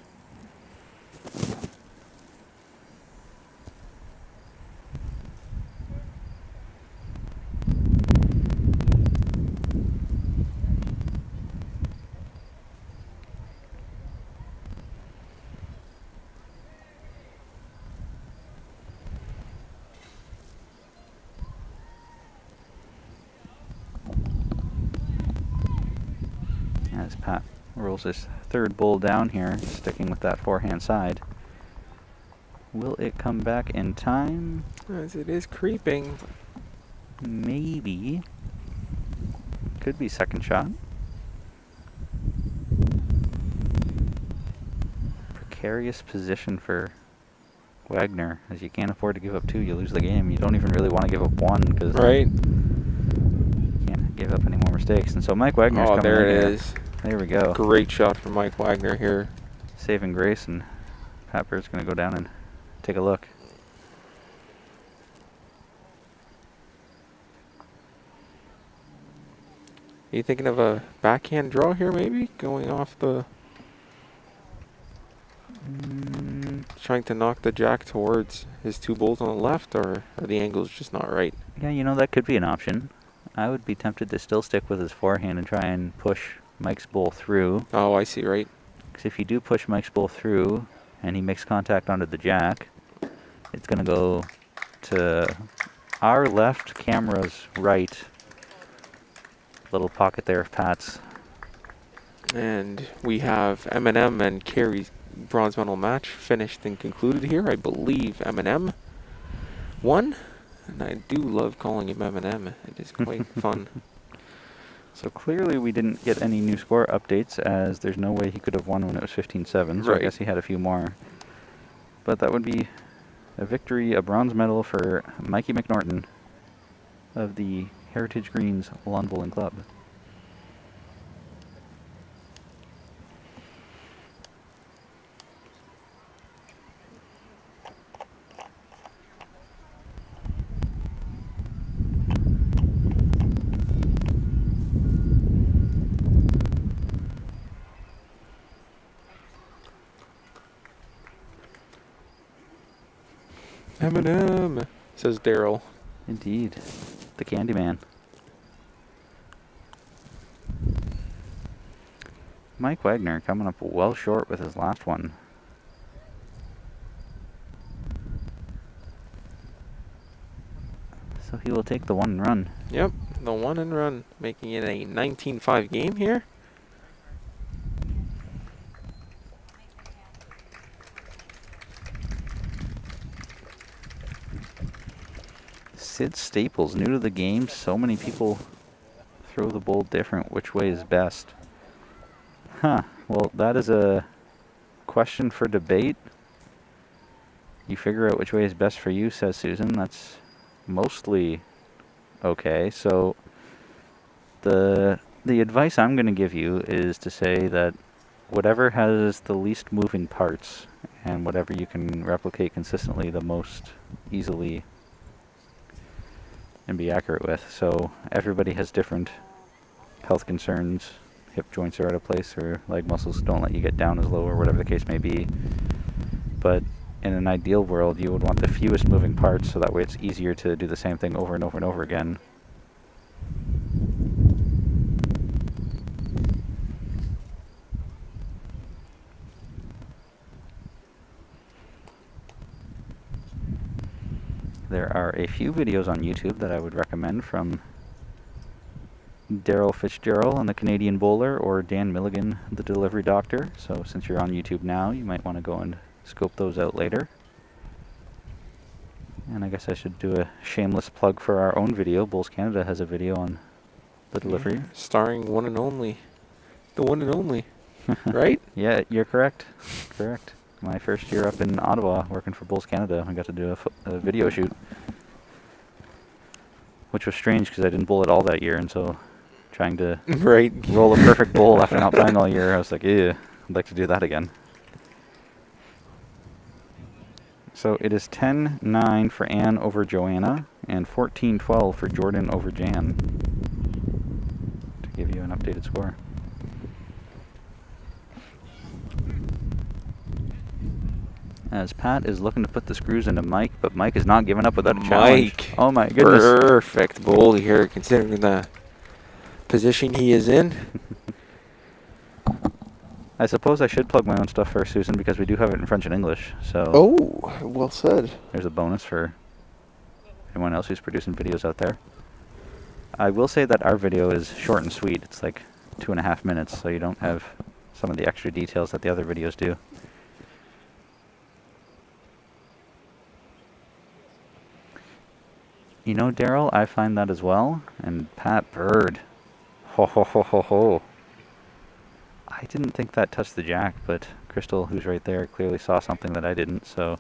As Pat rolls his third bull down here, sticking with that forehand side. Will it come back in time? As it is creeping. Maybe. Could be second shot. Precarious position for Wagner, as you can't afford to give up 2, you lose the game. You don't even really want to give up 1, because Right. you can't give up any more mistakes. And so Mike Wagner's coming there in it here. is. There we go. Great shot from Mike Wagner here. Saving grace, and Pat Bird's going to go down and take a look. Are you thinking of a backhand draw here, maybe? Going off the... trying to knock the jack towards his 2 bulls on the left, or are the angles just not right? Yeah, you know, that could be an option. I would be tempted to still stick with his forehand and try and push Mike's bull through. Oh, I see, right? Because if you do push Mike's bull through and he makes contact onto the jack, it's going to go to our left, camera's right. Little pocket there of Pat's. And we have Eminem and Carrie's bronze medal match finished and concluded here. I believe Eminem won, And I do love calling him Eminem. It is quite fun. So clearly we didn't get any new score updates, as there's no way he could have won when it was 15-7, so I Right. guess he had a few more. But that would be a victory, a bronze medal for Mikey McNorton of the Heritage Greens Lawn Bowling Club. Eminem, says Daryl. Indeed. The Candyman. Mike Wagner coming up well short with his last one. So he will take the one and run. Yep, the one and run, making it a 19-5 game here. Sid Staples, new to the game. So many people throw the bowl different. Which way is best? Huh. Well, that is a question for debate. You figure out which way is best for you, says Susan. That's mostly okay. So the advice I'm going to give you is to say that whatever has the least moving parts and whatever you can replicate consistently the most easily and be accurate with. So everybody has different health concerns. Hip joints are out of place, or leg muscles don't let you get down as low, or whatever the case may be. But in an ideal world, you would want the fewest moving parts, so that way it's easier to do the same thing over and over and over again. There are a few videos on YouTube that I would recommend from Daryl Fitzgerald and the Canadian Bowler, or Dan Milligan, the Delivery Doctor. So since you're on YouTube now, you might want to go and scope those out later. And I guess I should do a shameless plug for our own video. Bowls Canada has a video on the delivery. Yeah, starring one and only. The one and only. Right? Yeah, you're correct. Correct. My first year up in Ottawa working for Bowls Canada, I got to do a video shoot. Which was strange because I didn't bowl at all that year, and so trying to Right. roll a perfect bowl after not playing all year, I was like, yeah, I'd like to do that again. So it is 10-9 for Anne over Joanna, and 14-12 for Jordan over Jan, to give you an updated score. As Pat is looking to put the screws into Mike, but Mike is not giving up without a challenge. Mike. Oh my goodness. Perfect bowl here, considering the position he is in. I suppose I should plug my own stuff first, Susan, because we do have it in French and English. So Oh, well said. there's a bonus for anyone else who's producing videos out there. I will say that our video is short and sweet. It's like 2.5 minutes, so you don't have some of the extra details that the other videos do. You know, Daryl, I find that as well. And Pat Bird. Ho ho ho ho ho. I didn't think that touched the jack, but Crystal, who's right there, clearly saw something that I didn't, so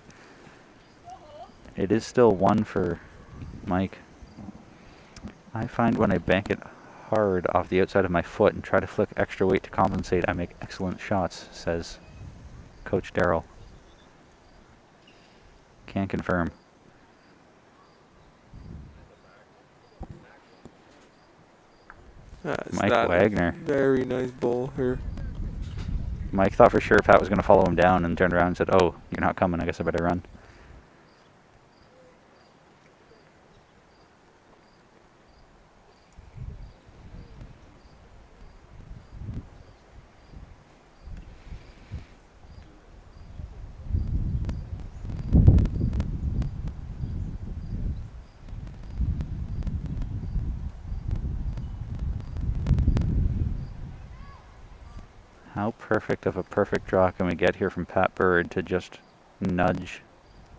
it is still one for Mike. I find when I bank it hard off the outside of my foot and try to flick extra weight to compensate, I make excellent shots, says Coach Daryl. Can confirm. Mike Wagner. Very nice bowl here. Mike thought for sure Pat was going to follow him down and turned around and said, "Oh, you're not coming, I guess I better run." How perfect of a perfect draw can we get here from Pat Bird to just nudge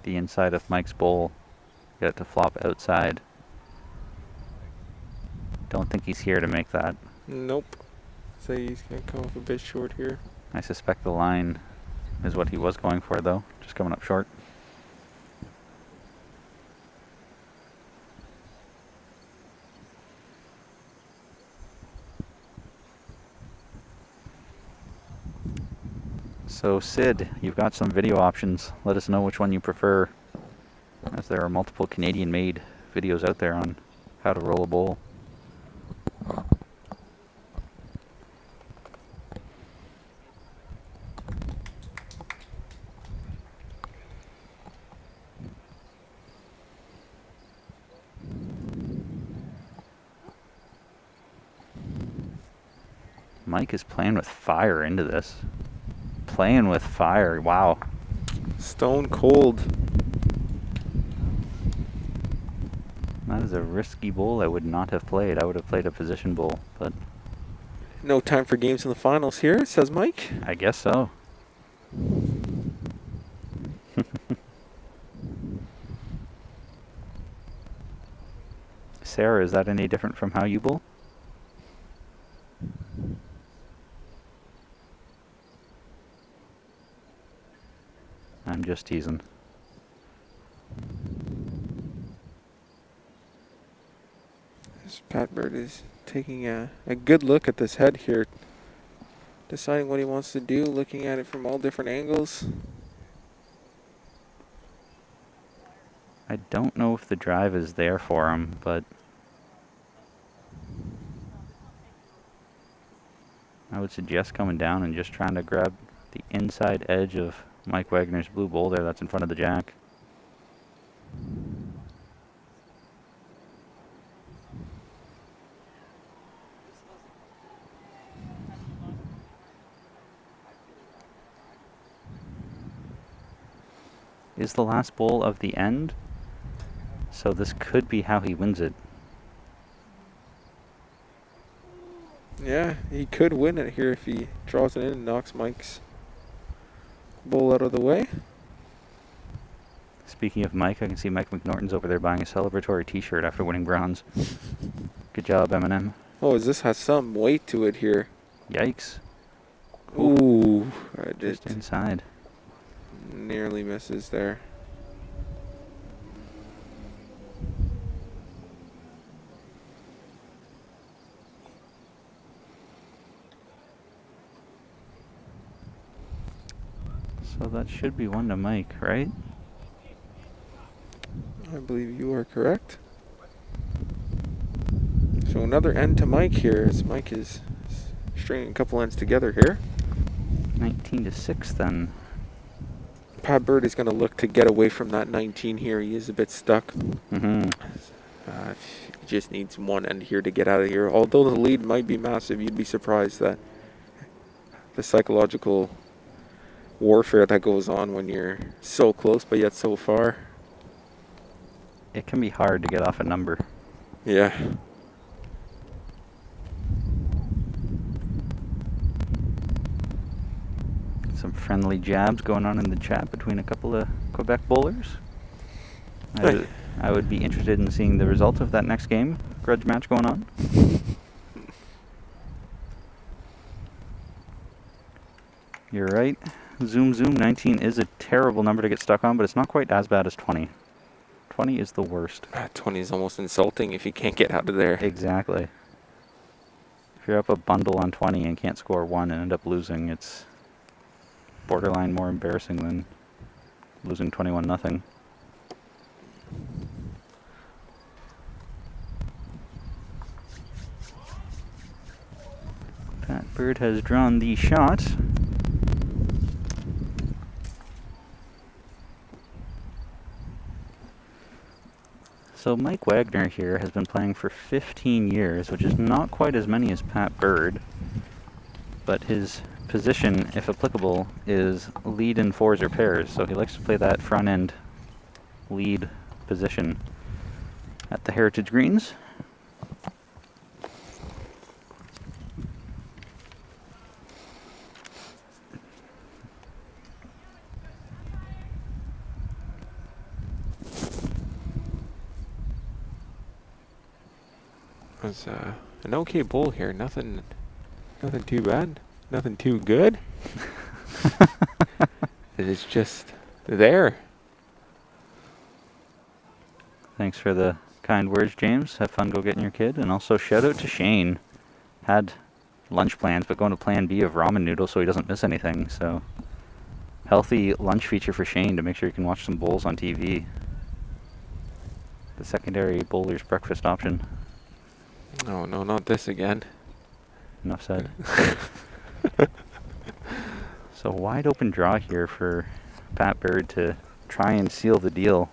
the inside of Mike's bowl Get it to flop outside. Don't think he's here to make that. Nope. So he's going to come up a bit short here. I suspect the line is what he was going for, though. Just coming up short. So Sid, you've got some video options. Let us know which one you prefer, as there are multiple Canadian-made videos out there on how to roll a bowl. Mike is playing with fire into this. Playing with fire, wow. Stone cold. That is a risky bowl I would not have played. I would have played a position bowl, but No time for games in the finals here, says Mike. I guess so. Sarah, is that any different from how you bowl? I'm just teasing. Pat Bird is taking a good look at this head here. Deciding what he wants to do, looking at it from all different angles. I don't know if the drive is there for him, but I would suggest coming down and just trying to grab the inside edge of Mike Wagner's blue bowl there that's in front of the jack. Is the last bowl of the end, so this could be how he wins it. Yeah, he could win it here if he draws it in and knocks Mike's bowl out of the way. Speaking of Mike, I can see Mike McNorton's over there buying a celebratory t-shirt after winning bronze. Good job, Eminem. Oh, this has some weight to it here. Yikes. Ooh, I Just just inside. nearly misses there. So that should be one to Mike, right? I believe you are correct. So another end to Mike here as Mike is stringing a couple ends together here. 19 to 6 then. Pat Bird is going to look to get away from that 19 here. He is a bit stuck. Mm-hmm. He just needs one end here to get out of here. Although the lead might be massive, you'd be surprised that the psychological warfare that goes on when you're so close but yet so far. It can be hard to get off a number. Yeah. Some friendly jabs going on in the chat between a couple of Quebec bowlers. I would be interested in seeing the result of that next game. Grudge match going on. You're right. Zoom Zoom 19 is a terrible number to get stuck on, but it's not quite as bad as 20. 20 is the worst. 20 is almost insulting if you can't get out of there. Exactly. If you're up a bundle on 20 and can't score one and end up losing, it's borderline more embarrassing than losing 21-0. Pat Bird has drawn the shot. So Mike Wagner here has been playing for 15 years, which is not quite as many as Pat Bird, but his position, if applicable, is lead in fours or pairs, so he likes to play that front end lead position at the Heritage Greens. It was an okay bowl here. Nothing too bad. Nothing too good. It's just there. Thanks for the kind words, James. Have fun go getting your kid. And also shout out to Shane. Had lunch plans, but going to plan B of ramen noodles so he doesn't miss anything. So healthy lunch feature for Shane to make sure you can watch some bowls on TV. The secondary bowler's breakfast option. Oh no, not this again. Enough said. So wide open draw here for Pat Bird to try and seal the deal.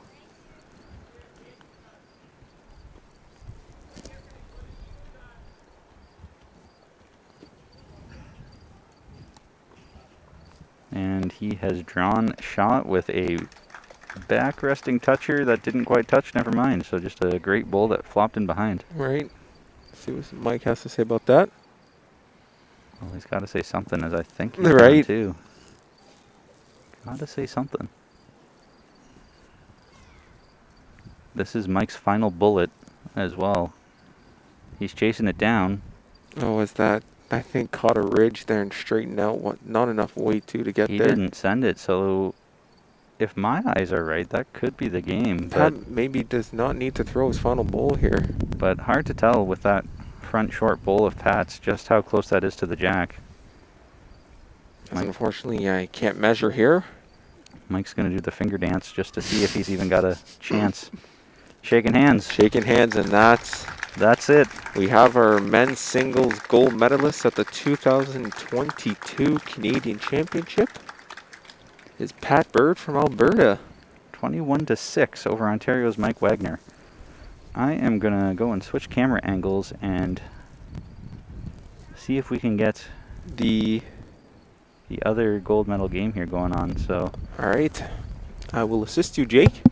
And he has drawn shot with a back resting toucher that didn't quite touch, never mind. So just a great bowl that flopped in behind. Right. See what Mike has to say about that. Well, he's got to say something, as I think he's Right. too. Got to say something. This is Mike's final bullet as well. He's chasing it down. Oh, is that? I think caught a ridge there and straightened out. What? Not enough weight to get He there. didn't send it, so if my eyes are right, that could be the game. Pat maybe does not need to throw his final bowl here. But hard to tell with that front short bowl of Pat's just how close that is to the jack. Mike. Unfortunately, I can't measure here. Mike's going to do the finger dance just to see if he's even got a chance. Shaking hands. Shaking hands, and That's it. we have our men's singles gold medalist at the 2022 Canadian Championship. Is Pat Bird from Alberta. 21-6 over Ontario's Mike Wagner. I am going to go and switch camera angles and see if we can get The other gold medal game here going on. So, all right, I will assist you, Jake.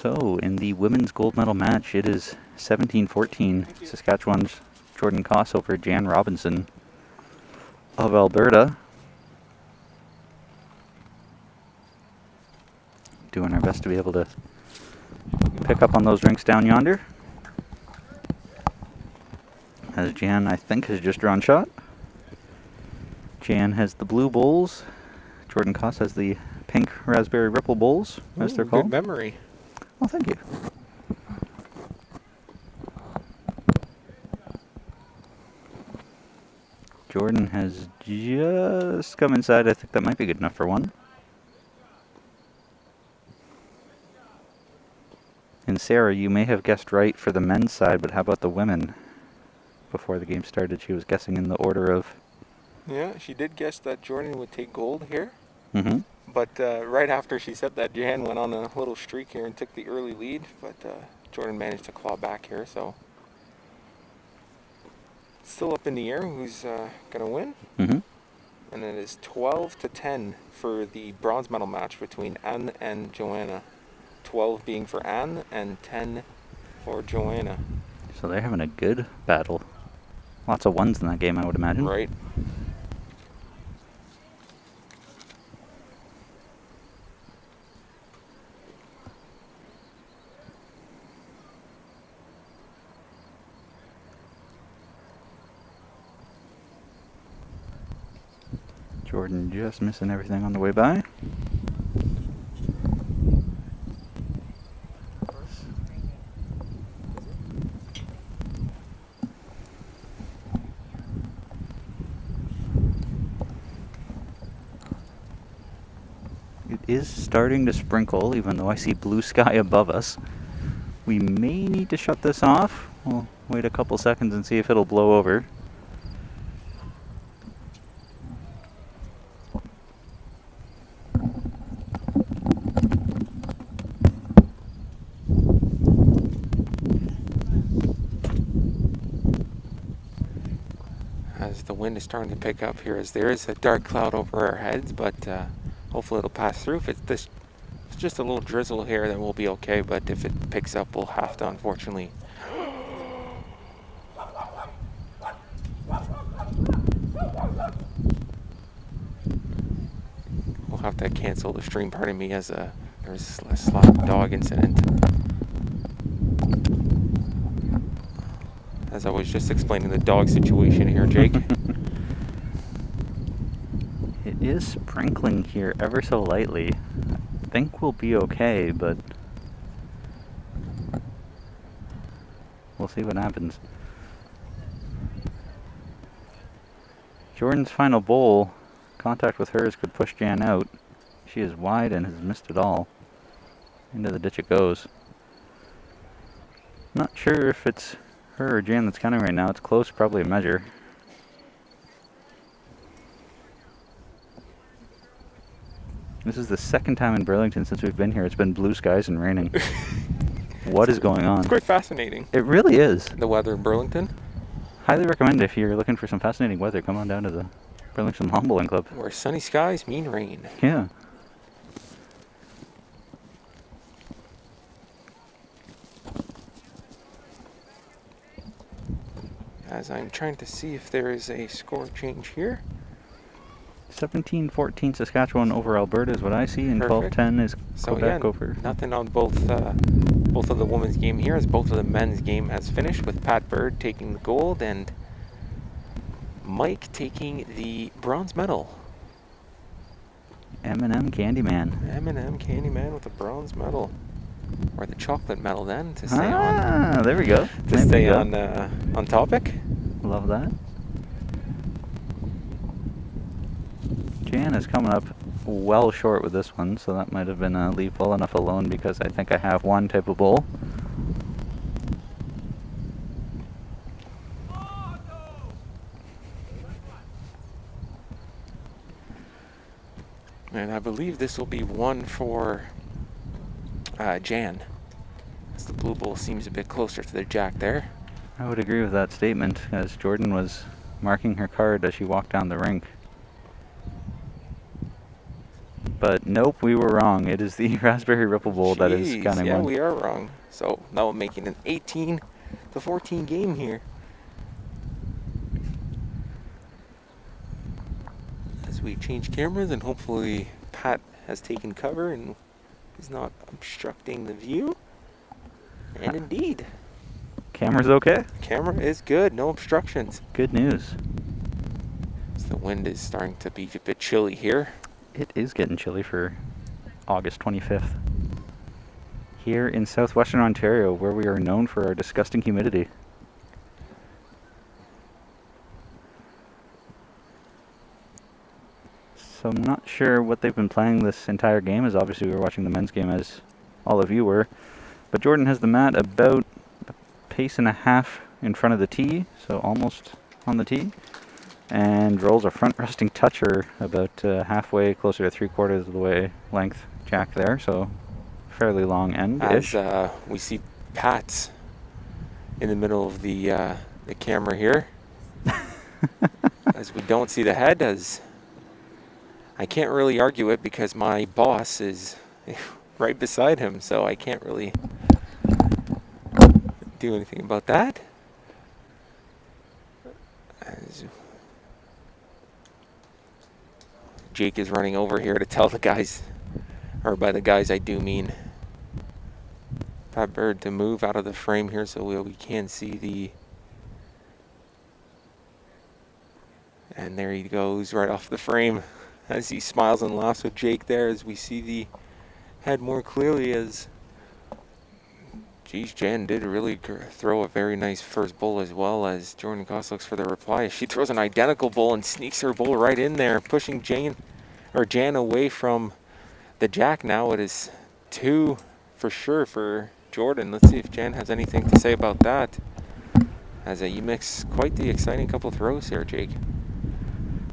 So, in the women's gold medal match, it is 17-14. Saskatchewan's Jordan Koss over Jan Robinson of Alberta. Doing our best to be able to pick up on those rinks down yonder. As Jan, I think, has just drawn shot. Jan has the blue bowls. Jordan Koss has the pink raspberry ripple bowls, as they're called. Good memory. Well, thank you. Jordan has just come inside. I think that might be good enough for one. And Sarah, you may have guessed right for the men's side, but how about the women? Before the game started, she was guessing in the order of... Yeah, she did guess that Jordan would take gold here. Mm-hmm. But right after she said that, Jan went on a little streak here and took the early lead. But Jordan managed to claw back here, so... Still up in the air, who's going to win? Mm-hmm. And it is 12-10 for the bronze medal match between Anne and Joanna. 12 being for Anne and 10 for Joanna. So they're having a good battle. Lots of ones in that game, I would imagine. Right. Jordan just missing everything on the way by. It is starting to sprinkle, even though I see blue sky above us. We may need to shut this off. We'll wait a couple seconds and see if it'll blow over. As the wind is starting to pick up here, as there is a dark cloud over our heads, but hopefully it'll pass through. If it's just a little drizzle here, then we'll be okay, but if it picks up, we'll have to, unfortunately. We'll have to cancel the stream, pardon me, as there's a slight dog incident. As I was just explaining the dog situation here, Jake. It is sprinkling here ever so lightly. I think we'll be okay, but we'll see what happens. Jordan's final bowl, contact with hers could push Jan out. She is wide and has missed it all. Into the ditch it goes. Not sure if it's her or Jan that's counting right now. It's close, probably a measure. This is the second time in Burlington since we've been here. It's been blue skies and raining. What is going on? It's quite fascinating. It really is. The weather in Burlington. Highly recommend if you're looking for some fascinating weather, come on down to the Burlington Lawn Bowling Club. Where sunny skies mean rain. Yeah. As I'm trying to see if there is a score change here. 17-14 Saskatchewan over Alberta is what I see, and Perfect. 12-10 is So Quebec yeah, over. nothing on both of the women's game here, as both of the men's game has finished, with Pat Bird taking the gold and Mike taking the bronze medal. M&M Candyman. M&M Candyman with the bronze medal, or the chocolate medal then, to stay on. Ah, there we go. To There we stay go. on topic. Love that. Jan is coming up well short with this one, so that might have been a leave well enough alone, because I think I have one type of bowl. And I believe this will be one for Jan, as the blue bowl seems a bit closer to the jack there. I would agree with that statement, as Jordan was marking her card as she walked down the rink. But nope, we were wrong. It is the Raspberry Ripple Bowl that is Jeez, counting yeah, one. we are wrong. So now we're making an 18-14 game here. As we change cameras, and hopefully Pat has taken cover and is not obstructing the view. And indeed, Camera's okay? camera is good, no obstructions. Good news. So the wind is starting to be a bit chilly here. It is getting chilly for August 25th. Here in southwestern Ontario, where we are known for our disgusting humidity. So I'm not sure what they've been playing this entire game, as obviously we were watching the men's game as all of you were. But Jordan has the mat about a pace and a half in front of the tee, so almost on the tee. And rolls a front resting toucher about halfway, closer to 3/4 of the way length jack there, so fairly long end-ish. As we see Pat in the middle of the camera here. As we don't see the head, as I can't really argue it because my boss is right beside him, so I can't really do anything about that. As Jake is running over here to tell the guys, or by the guys I do mean Pat Bird, to move out of the frame here so we can see the... And there he goes right off the frame as he smiles and laughs with Jake there, as we see the head more clearly. As geez, Jan did really throw a very nice first bowl, as well as Jordan Goss looks for the reply. She throws an identical bowl and sneaks her bowl right in there, pushing Jan away from the jack. Now it is 2 for sure for Jordan. Let's see if Jan has anything to say about that, as you mix quite the exciting couple throws here, Jake.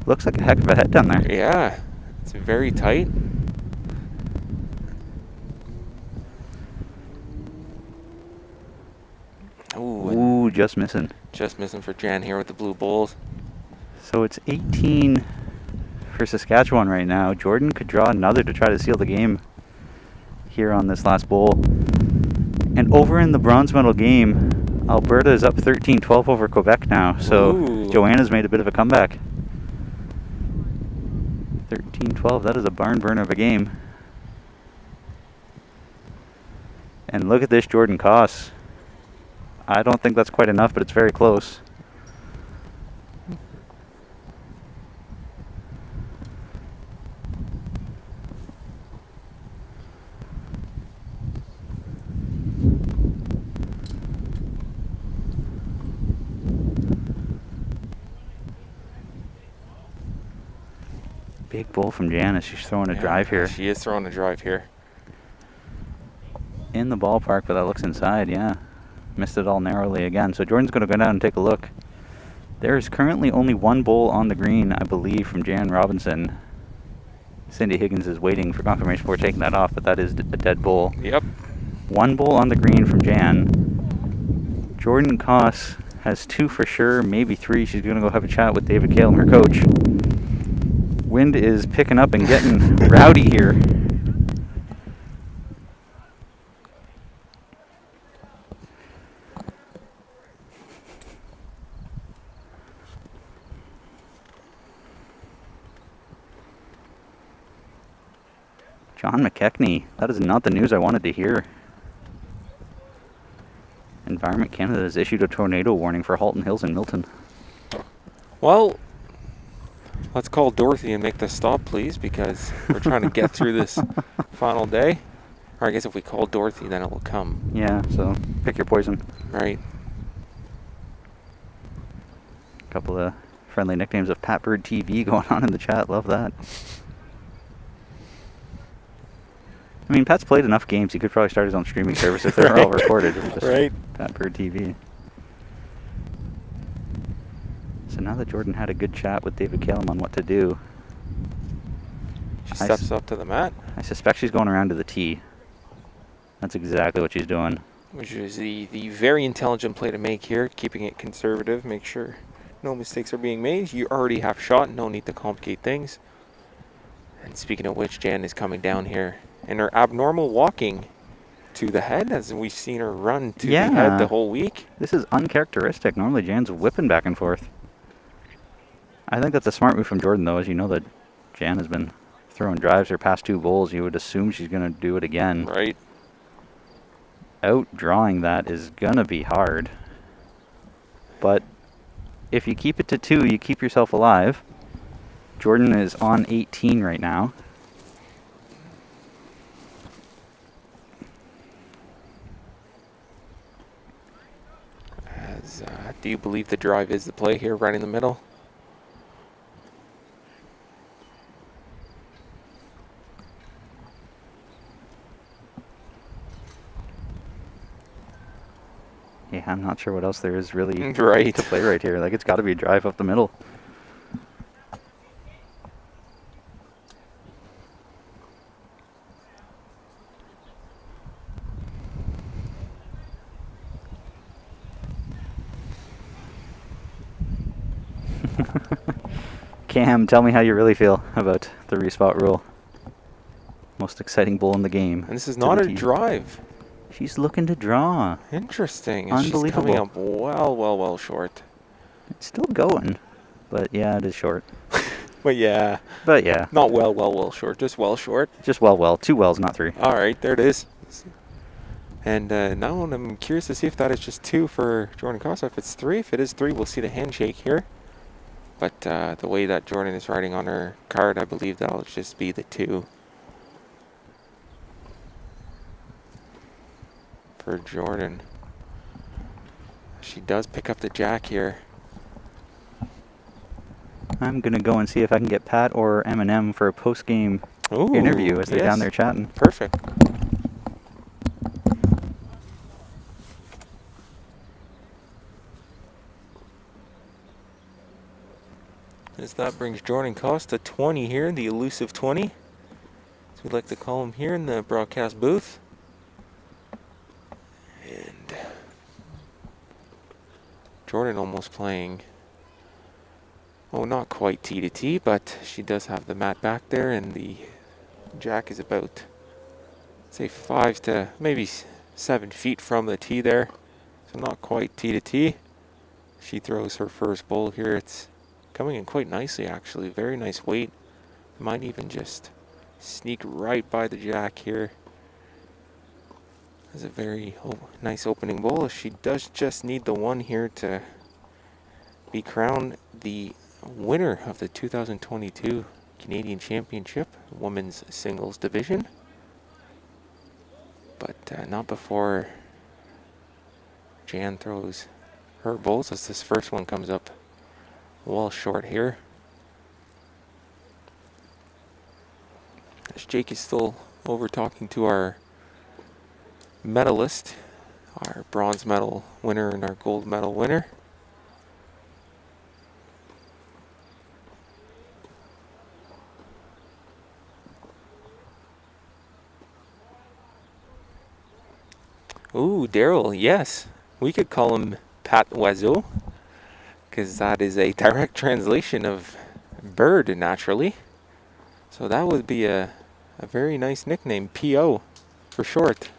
Looks like a heck of a head down there. Yeah, it's very tight. Ooh, just missing. Just missing for Jan here with the blue bowls. So it's 18 for Saskatchewan right now. Jordan could draw another to try to seal the game here on this last bowl. And over in the bronze medal game, Alberta is up 13-12 over Quebec now. So Ooh. Joanna's made a bit of a comeback. 13-12, that is a barn burner of a game. And look at this Jordan Koss. I don't think that's quite enough, but it's very close. Big bowl from Janice. She's throwing a drive here. She is throwing a drive here. In the ballpark, but that looks inside, yeah. Missed it all narrowly again. So Jordan's going to go down and take a look. There is currently only one bowl on the green, I believe, from Jan Robinson. Cindy Higgins is waiting for confirmation before taking that off, but that is a dead bowl. Yep. One bowl on the green from Jan. Jordan Koss has 2 for sure, maybe 3. She's going to go have a chat with David Kalem, her coach. Wind is picking up and getting rowdy here. John McKechnie, that is not the news I wanted to hear. Environment Canada has issued a tornado warning for Halton Hills and Milton. Well, let's call Dorothy and make this stop, please, because we're trying to get through this final day. Or I guess if we call Dorothy, then it will come. Yeah, so pick your poison. Right. A couple of friendly nicknames of Pat Bird TV going on in the chat. Love that. I mean, Pat's played enough games. He could probably start his own streaming service if they're all recorded. Just Right. Pat Bird TV. So now that Jordan had a good chat with David Kalem on what to do, She steps up to the mat, I suspect she's going around to the tee. That's exactly what she's doing. which is the very intelligent play to make here, keeping it conservative, make sure no mistakes are being made. You already have shot, no need to complicate things. And speaking of which, Jan is coming down here. And her abnormal walking to the head, as we've seen her run to the head the whole week. This is uncharacteristic. Normally Jan's whipping back and forth. I think that's a smart move from Jordan, though, as you know that Jan has been throwing drives her past 2 bowls. You would assume she's going to do it again. Right. Outdrawing that is going to be hard. But if you keep it to 2, you keep yourself alive. Jordan is on 18 right now. Do you believe the drive is the play here, right in the middle? Yeah, I'm not sure what else there is really right to play right here. Like, it's got to be a drive up the middle. Cam, tell me how you really feel about the respot rule. Most exciting bowl in the game. And this is not a drive. She's looking to draw. Interesting. Unbelievable. She's coming up well short. It's still going, but yeah, it is short. But yeah. Not well short. Just well short. Just well. 2 wells, not 3. All right, there it is. And now I'm curious to see if that is just 2 for Jordan Costa. If it's 3, if it is 3, we'll see the handshake here. But the way that Jordan is writing on her card, I believe that'll just be the 2 for Jordan. She does pick up the jack here. I'm going to go and see if I can get Pat or Eminem for a post-game interview as they're down there chatting. Perfect. As that brings Jordan Costa 20 here, the elusive 20, as we like to call him here in the broadcast booth. And Jordan almost playing, oh, not quite T to T, but she does have the mat back there, and the jack is about, say, 5 to maybe 7 feet from the tee there. So not quite T to T. She throws her first bowl here. It's coming in quite nicely, actually. Very nice weight. Might even just sneak right by the jack here. That's a very nice opening bowl. She does just need the 1 here to be crowned the winner of the 2022 Canadian Championship Women's Singles Division. But not before Jan throws her bowls, as this first one comes up well short here. As Jake is still over talking to our medalist, our bronze medal winner and our gold medal winner. Ooh, Daryl, yes. We could call him Pat Oiseau, because that is a direct translation of bird, naturally. So that would be a very nice nickname, P.O. for short.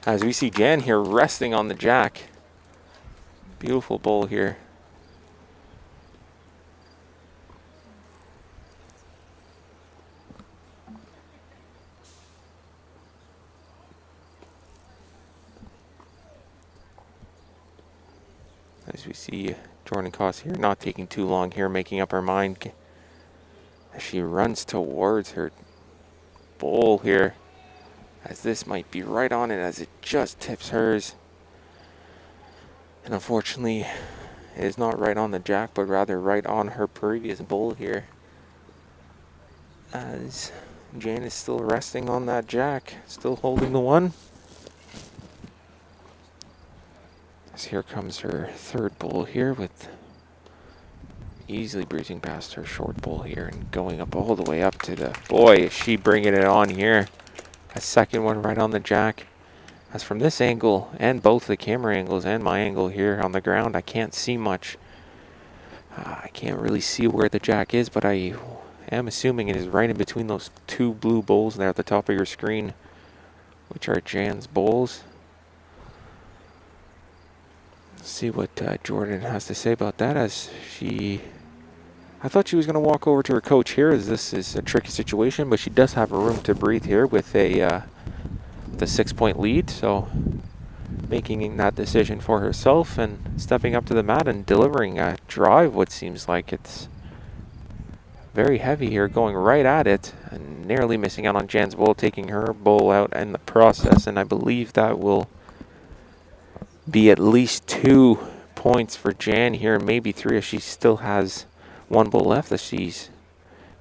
As we see Jan here resting on the jack. Beautiful bowl here. As we see Jordan Costa here not taking too long here, making up her mind as she runs towards her bowl here, as this might be right on it as it just tips hers. And unfortunately, it is not right on the jack, but rather right on her previous bowl here, as Jan is still resting on that jack, still holding the 1. As here comes her third bowl here, with easily breezing past her short bowl here and going up all the way up to the, boy, is she bringing it on here. A second one right on the jack. As from this angle, and both the camera angles and my angle here on the ground, I can't see much. I can't really see where the jack is, but I am assuming it is right in between those two blue bowls there at the top of your screen, which are Jan's bowls. Let's see what Jordan has to say about that, as I thought she was going to walk over to her coach here, as this is a tricky situation, but she does have a room to breathe here with a 6-point lead, so making that decision for herself and stepping up to the mat and delivering a drive, what seems like it's very heavy here, going right at it and nearly missing out on Jan's bowl, taking her bowl out in the process, and I believe that will be at least 2 points for Jan here, maybe 3, as she still has 1 bowl left, as she's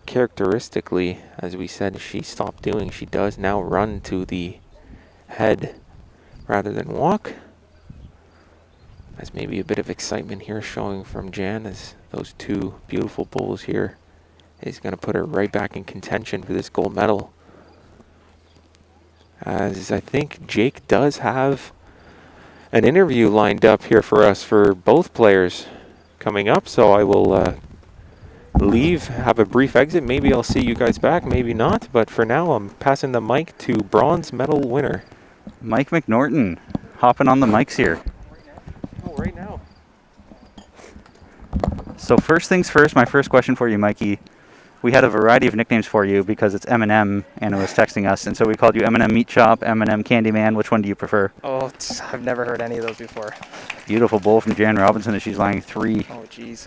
characteristically, as we said, she stopped doing. She does now run to the head rather than walk. As maybe a bit of excitement here showing from Jan, as those 2 beautiful bowls here is going to put her right back in contention for this gold medal. As I think Jake does have an interview lined up here for us for both players coming up, so I will leave, have a brief exit. Maybe I'll see you guys back, maybe not, but for now I'm passing the mic to bronze medal winner Mike McNorton, hopping on the mics here. Oh, right now. So first things first, my first question for you, Mikey. We had a variety of nicknames for you because it's Eminem, and it was texting us, and so we called you Eminem Meat Chop, Eminem Candyman. Which one do you prefer? Oh, I've never heard any of those before. Beautiful bowl from Jan Robinson as she's lying 3. Oh, jeez.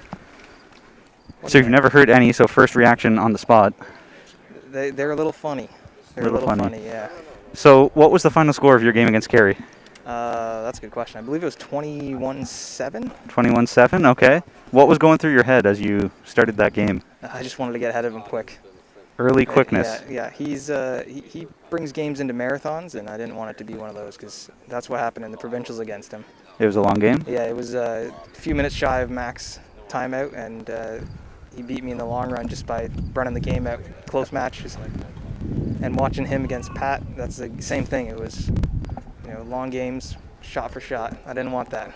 So you've never heard any, so first reaction on the spot. They're a little funny. They're a little funny, yeah. So what was the final score of your game against Kerry? That's a good question. I believe it was 21-7. 21-7, okay. What was going through your head as you started that game? I just wanted to get ahead of him quick. Early quickness. Yeah. He brings games into marathons, and I didn't want it to be one of those because that's what happened in the provincials against him. It was a long game? Yeah, it was a few minutes shy of max timeout, and he beat me in the long run just by running the game out, close matches. And watching him against Pat, that's the same thing. It was, long games, shot for shot. I didn't want that.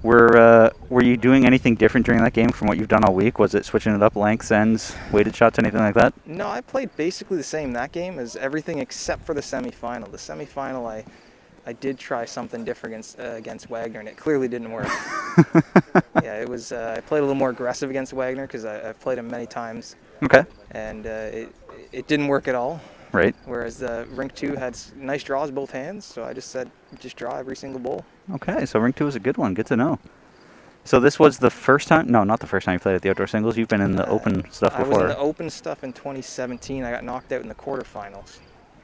Were you doing anything different during that game from what you've done all week? Was it switching it up, lengths, ends, weighted shots, anything like that? No, I played basically the same that game as everything except for the semifinal. The semifinal, I did try something different against Wagner, and it clearly didn't work. Yeah, it was. I played a little more aggressive against Wagner because I've played him many times. Okay. And it didn't work at all. Right. Whereas Rink 2 had nice draws both hands, so I just said just draw every single bowl. Okay, so Rink 2 was a good one. Good to know. So this was the first time? No, not the first time you played at the outdoor singles. You've been in the open stuff before. I was in the open stuff in 2017. I got knocked out in the quarterfinals.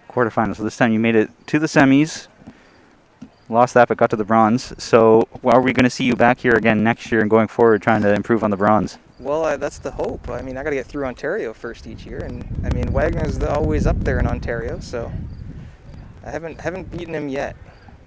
Quarterfinals. So this time you made it to the semis. Lost that, but got to the bronze. So are we going to see you back here again next year and going forward trying to improve on the bronze? Well, that's the hope. I mean, I got to get through Ontario first each year, and I mean, Wagner's always up there in Ontario, so I haven't beaten him yet.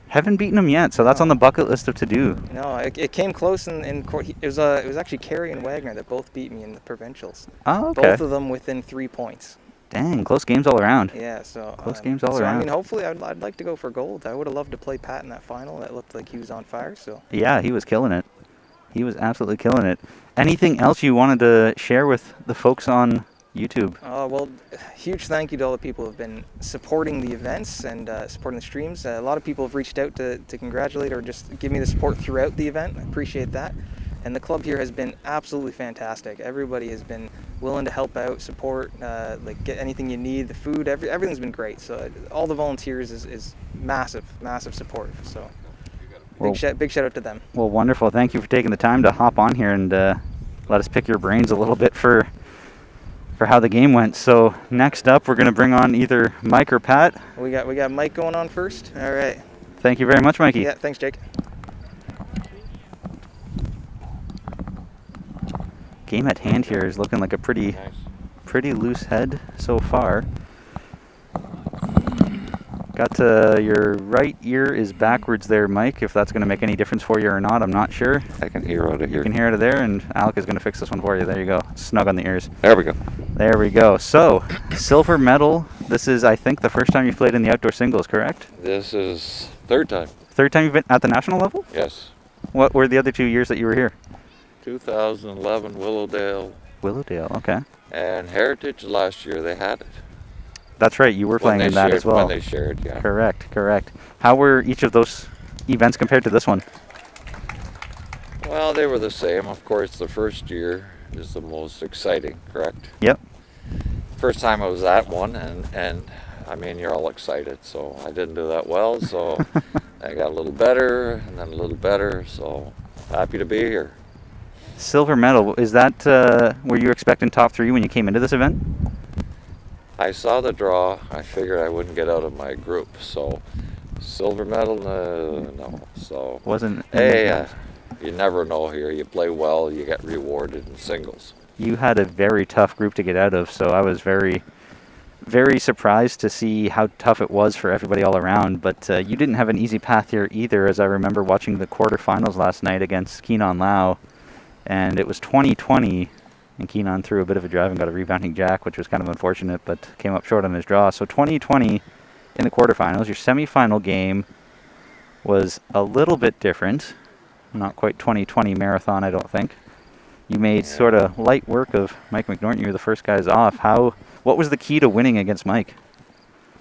Haven't beaten him yet, so that's on the bucket list of to do. No, it came close in court. It was actually Kerry and Wagner that both beat me in the provincials. Oh, okay. Both of them within 3 points. Dang, close games all around. Yeah, so close games all around. I mean, hopefully, I'd like to go for gold. I would have loved to play Pat in that final. That looked like he was on fire. So yeah, he was killing it. He was absolutely killing it. Anything else you wanted to share with the folks on YouTube? Well, huge thank you to all the people who have been supporting the events and supporting the streams. A lot of people have reached out to congratulate or just give me the support throughout the event. I appreciate that. And the club here has been absolutely fantastic. Everybody has been willing to help out, support, get anything you need, the food, everything's been great. So all the volunteers is massive support. So big shout out to them. Well, wonderful. Thank you for taking the time to hop on here and let us pick your brains a little bit for how the game went. So next up, we're going to bring on either Mike or Pat. We got Mike going on first. All right. Thank you very much, Mikey. Yeah, thanks, Jake. Game at hand here is looking like a pretty loose head so far. Got your right ear is backwards there, Mike. If that's going to make any difference for you or not, I'm not sure. I can hear out of here. You can hear out of there, and Alec is going to fix this one for you. There you go. Snug on the ears. There we go. There we go. So, silver medal. This is, I think, the first time you've played in the outdoor singles, correct? This is third time. Third time you've been at the national level? Yes. What were the other 2 years that you were here? 2011 Willowdale Willowdale, okay. And Heritage last year, they had it. That's right, you were When playing they in that shared, as well. When they shared, yeah. Correct. How were each of those events compared to this one? Well, they were the same. Of course, the first year is the most exciting, correct? Yep. First time I was at one, and I mean, you're all excited. So I didn't do that well, so I got a little better, and then a little better. So happy to be here. Silver medal, is that, were you expecting top 3 when you came into this event? I saw the draw. I figured I wouldn't get out of my group. So silver medal, no. So Wasn't. hey, you never know here. You play well, you get rewarded in singles. You had a very tough group to get out of, so I was very, very surprised to see how tough it was for everybody all around. But you didn't have an easy path here either, as I remember watching the quarterfinals last night against Keenan Lau, and it was 20-20, and Keenan threw a bit of a drive and got a rebounding jack, which was kind of unfortunate, but came up short on his draw. So 20-20 in the quarterfinals. Your semifinal game was a little bit different. Not quite 20-20 marathon, I don't think. You made sort of light work of Mike McNorton. You were the first guys off. What was the key to winning against Mike?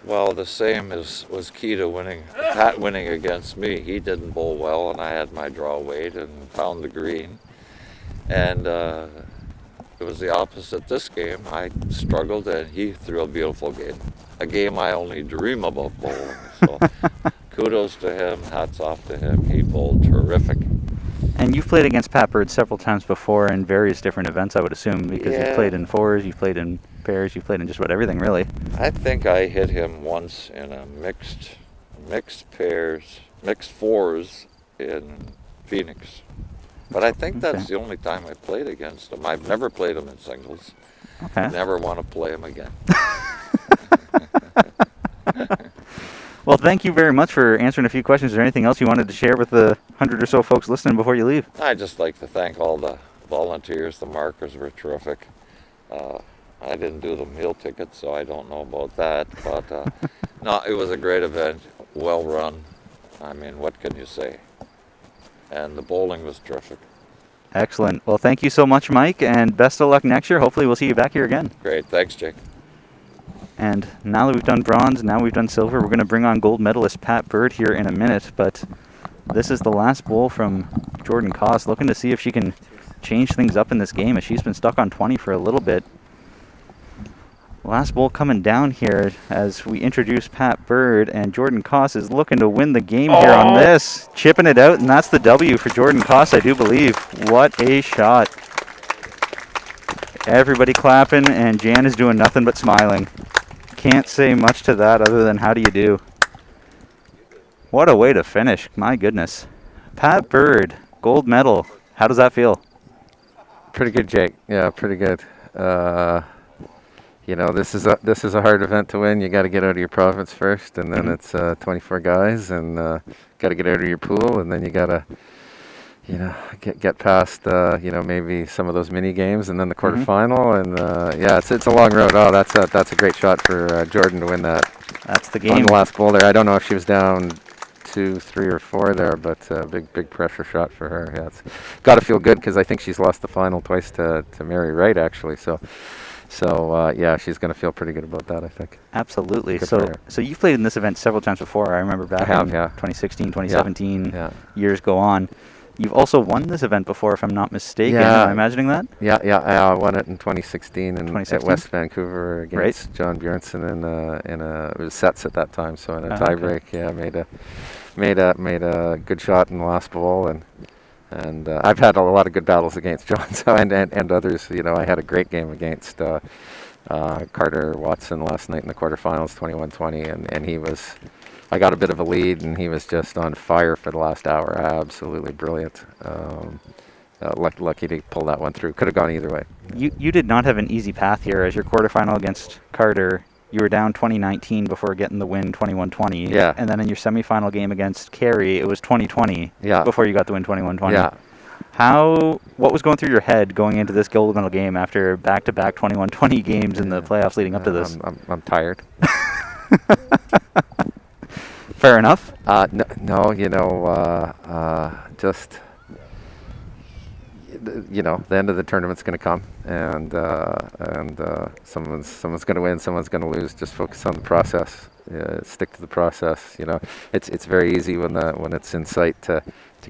Well, the same was key to winning. Pat winning against me. He didn't bowl well, and I had my draw weight and found the green. And it was the opposite this game. I struggled, and he threw a beautiful game. A game I only dream about bowling. So kudos to him. Hats off to him. He bowled terrific. And you've played against Pat Bird several times before in various different events, I would assume, because you've played in fours, you've played in pairs, you've played in just about everything, really. I think I hit him once in a mixed pairs, mixed fours in Phoenix. But I think that's the only time I played against him. I've never played him in singles. Okay. Never want to play him again. Well, thank you very much for answering a few questions. Is there anything else you wanted to share with the 100 or so folks listening before you leave? I'd just like to thank all the volunteers. The markers were terrific. I didn't do the meal ticket, so I don't know about that. But no, it was a great event, well run. I mean, what can you say? And the bowling was terrific. Excellent. Well, thank you so much, Mike, and best of luck next year. Hopefully we'll see you back here again. Great. Thanks, Jake. And now that we've done bronze, now we've done silver, we're going to bring on gold medalist Pat Bird here in a minute. But this is the last bowl from Jordan Koss, looking to see if she can change things up in this game, as she's been stuck on 20 for a little bit. Last bowl coming down here as we introduce Pat Bird, and Jordan Koss is looking to win the game here on this. Chipping it out, and that's the W for Jordan Koss, I do believe. What a shot. Everybody clapping, and Jan is doing nothing but smiling. Can't say much to that other than how do you do. What a way to finish, my goodness. Pat Bird, gold medal. How does that feel? Pretty good, Jake. Yeah, pretty good. You know, this is a hard event to win. You got to get out of your province first, and then it's 24 guys, and got to get out of your pool, and then you got to, you know, get past, you know, maybe some of those mini games, and then the quarterfinal, and yeah, it's a long road. Oh, that's a great shot for Jordan to win that. That's the On game. the last bowl there. I don't know if she was down 2, 3, or 4 there, but big pressure shot for her. Yeah, it's got to feel good because I think she's lost the final twice to Mary Wright actually. So yeah, she's going to feel pretty good about that, I think. Absolutely. Good for her. So you've played in this event several times before. I remember back I have, in yeah. 2016, 2017, Yeah. years go on. You've also won this event before, if I'm not mistaken. Yeah. Am I imagining that? Yeah, I won it in 2016 at 2016? West Vancouver against John Bjornson in a it was sets at that time, so in a Okay. tiebreak, yeah, made a good shot in the last bowl, and I've had a lot of good battles against John, so and others. You know, I had a great game against Carter Watson last night in the quarterfinals, 21-20, and he was. I got a bit of a lead, and he was just on fire for the last hour. Absolutely brilliant. Lucky to pull that one through. Could have gone either way. You did not have an easy path here, as your quarterfinal against Carter. You were down 2019 before getting the win 21-20. Yeah. And then in your semifinal game against Carey, it was 20-20 Yeah. before you got the win 21-20. Yeah. What was going through your head going into this gold medal game after back-to-back 21-20 games in the playoffs leading up to this? I'm tired. Fair enough. No, you know, just you know, the end of the tournament's going to come, and someone's going to win, someone's going to lose. Just focus on the process. Stick to the process. You know, it's very easy when it's in sight to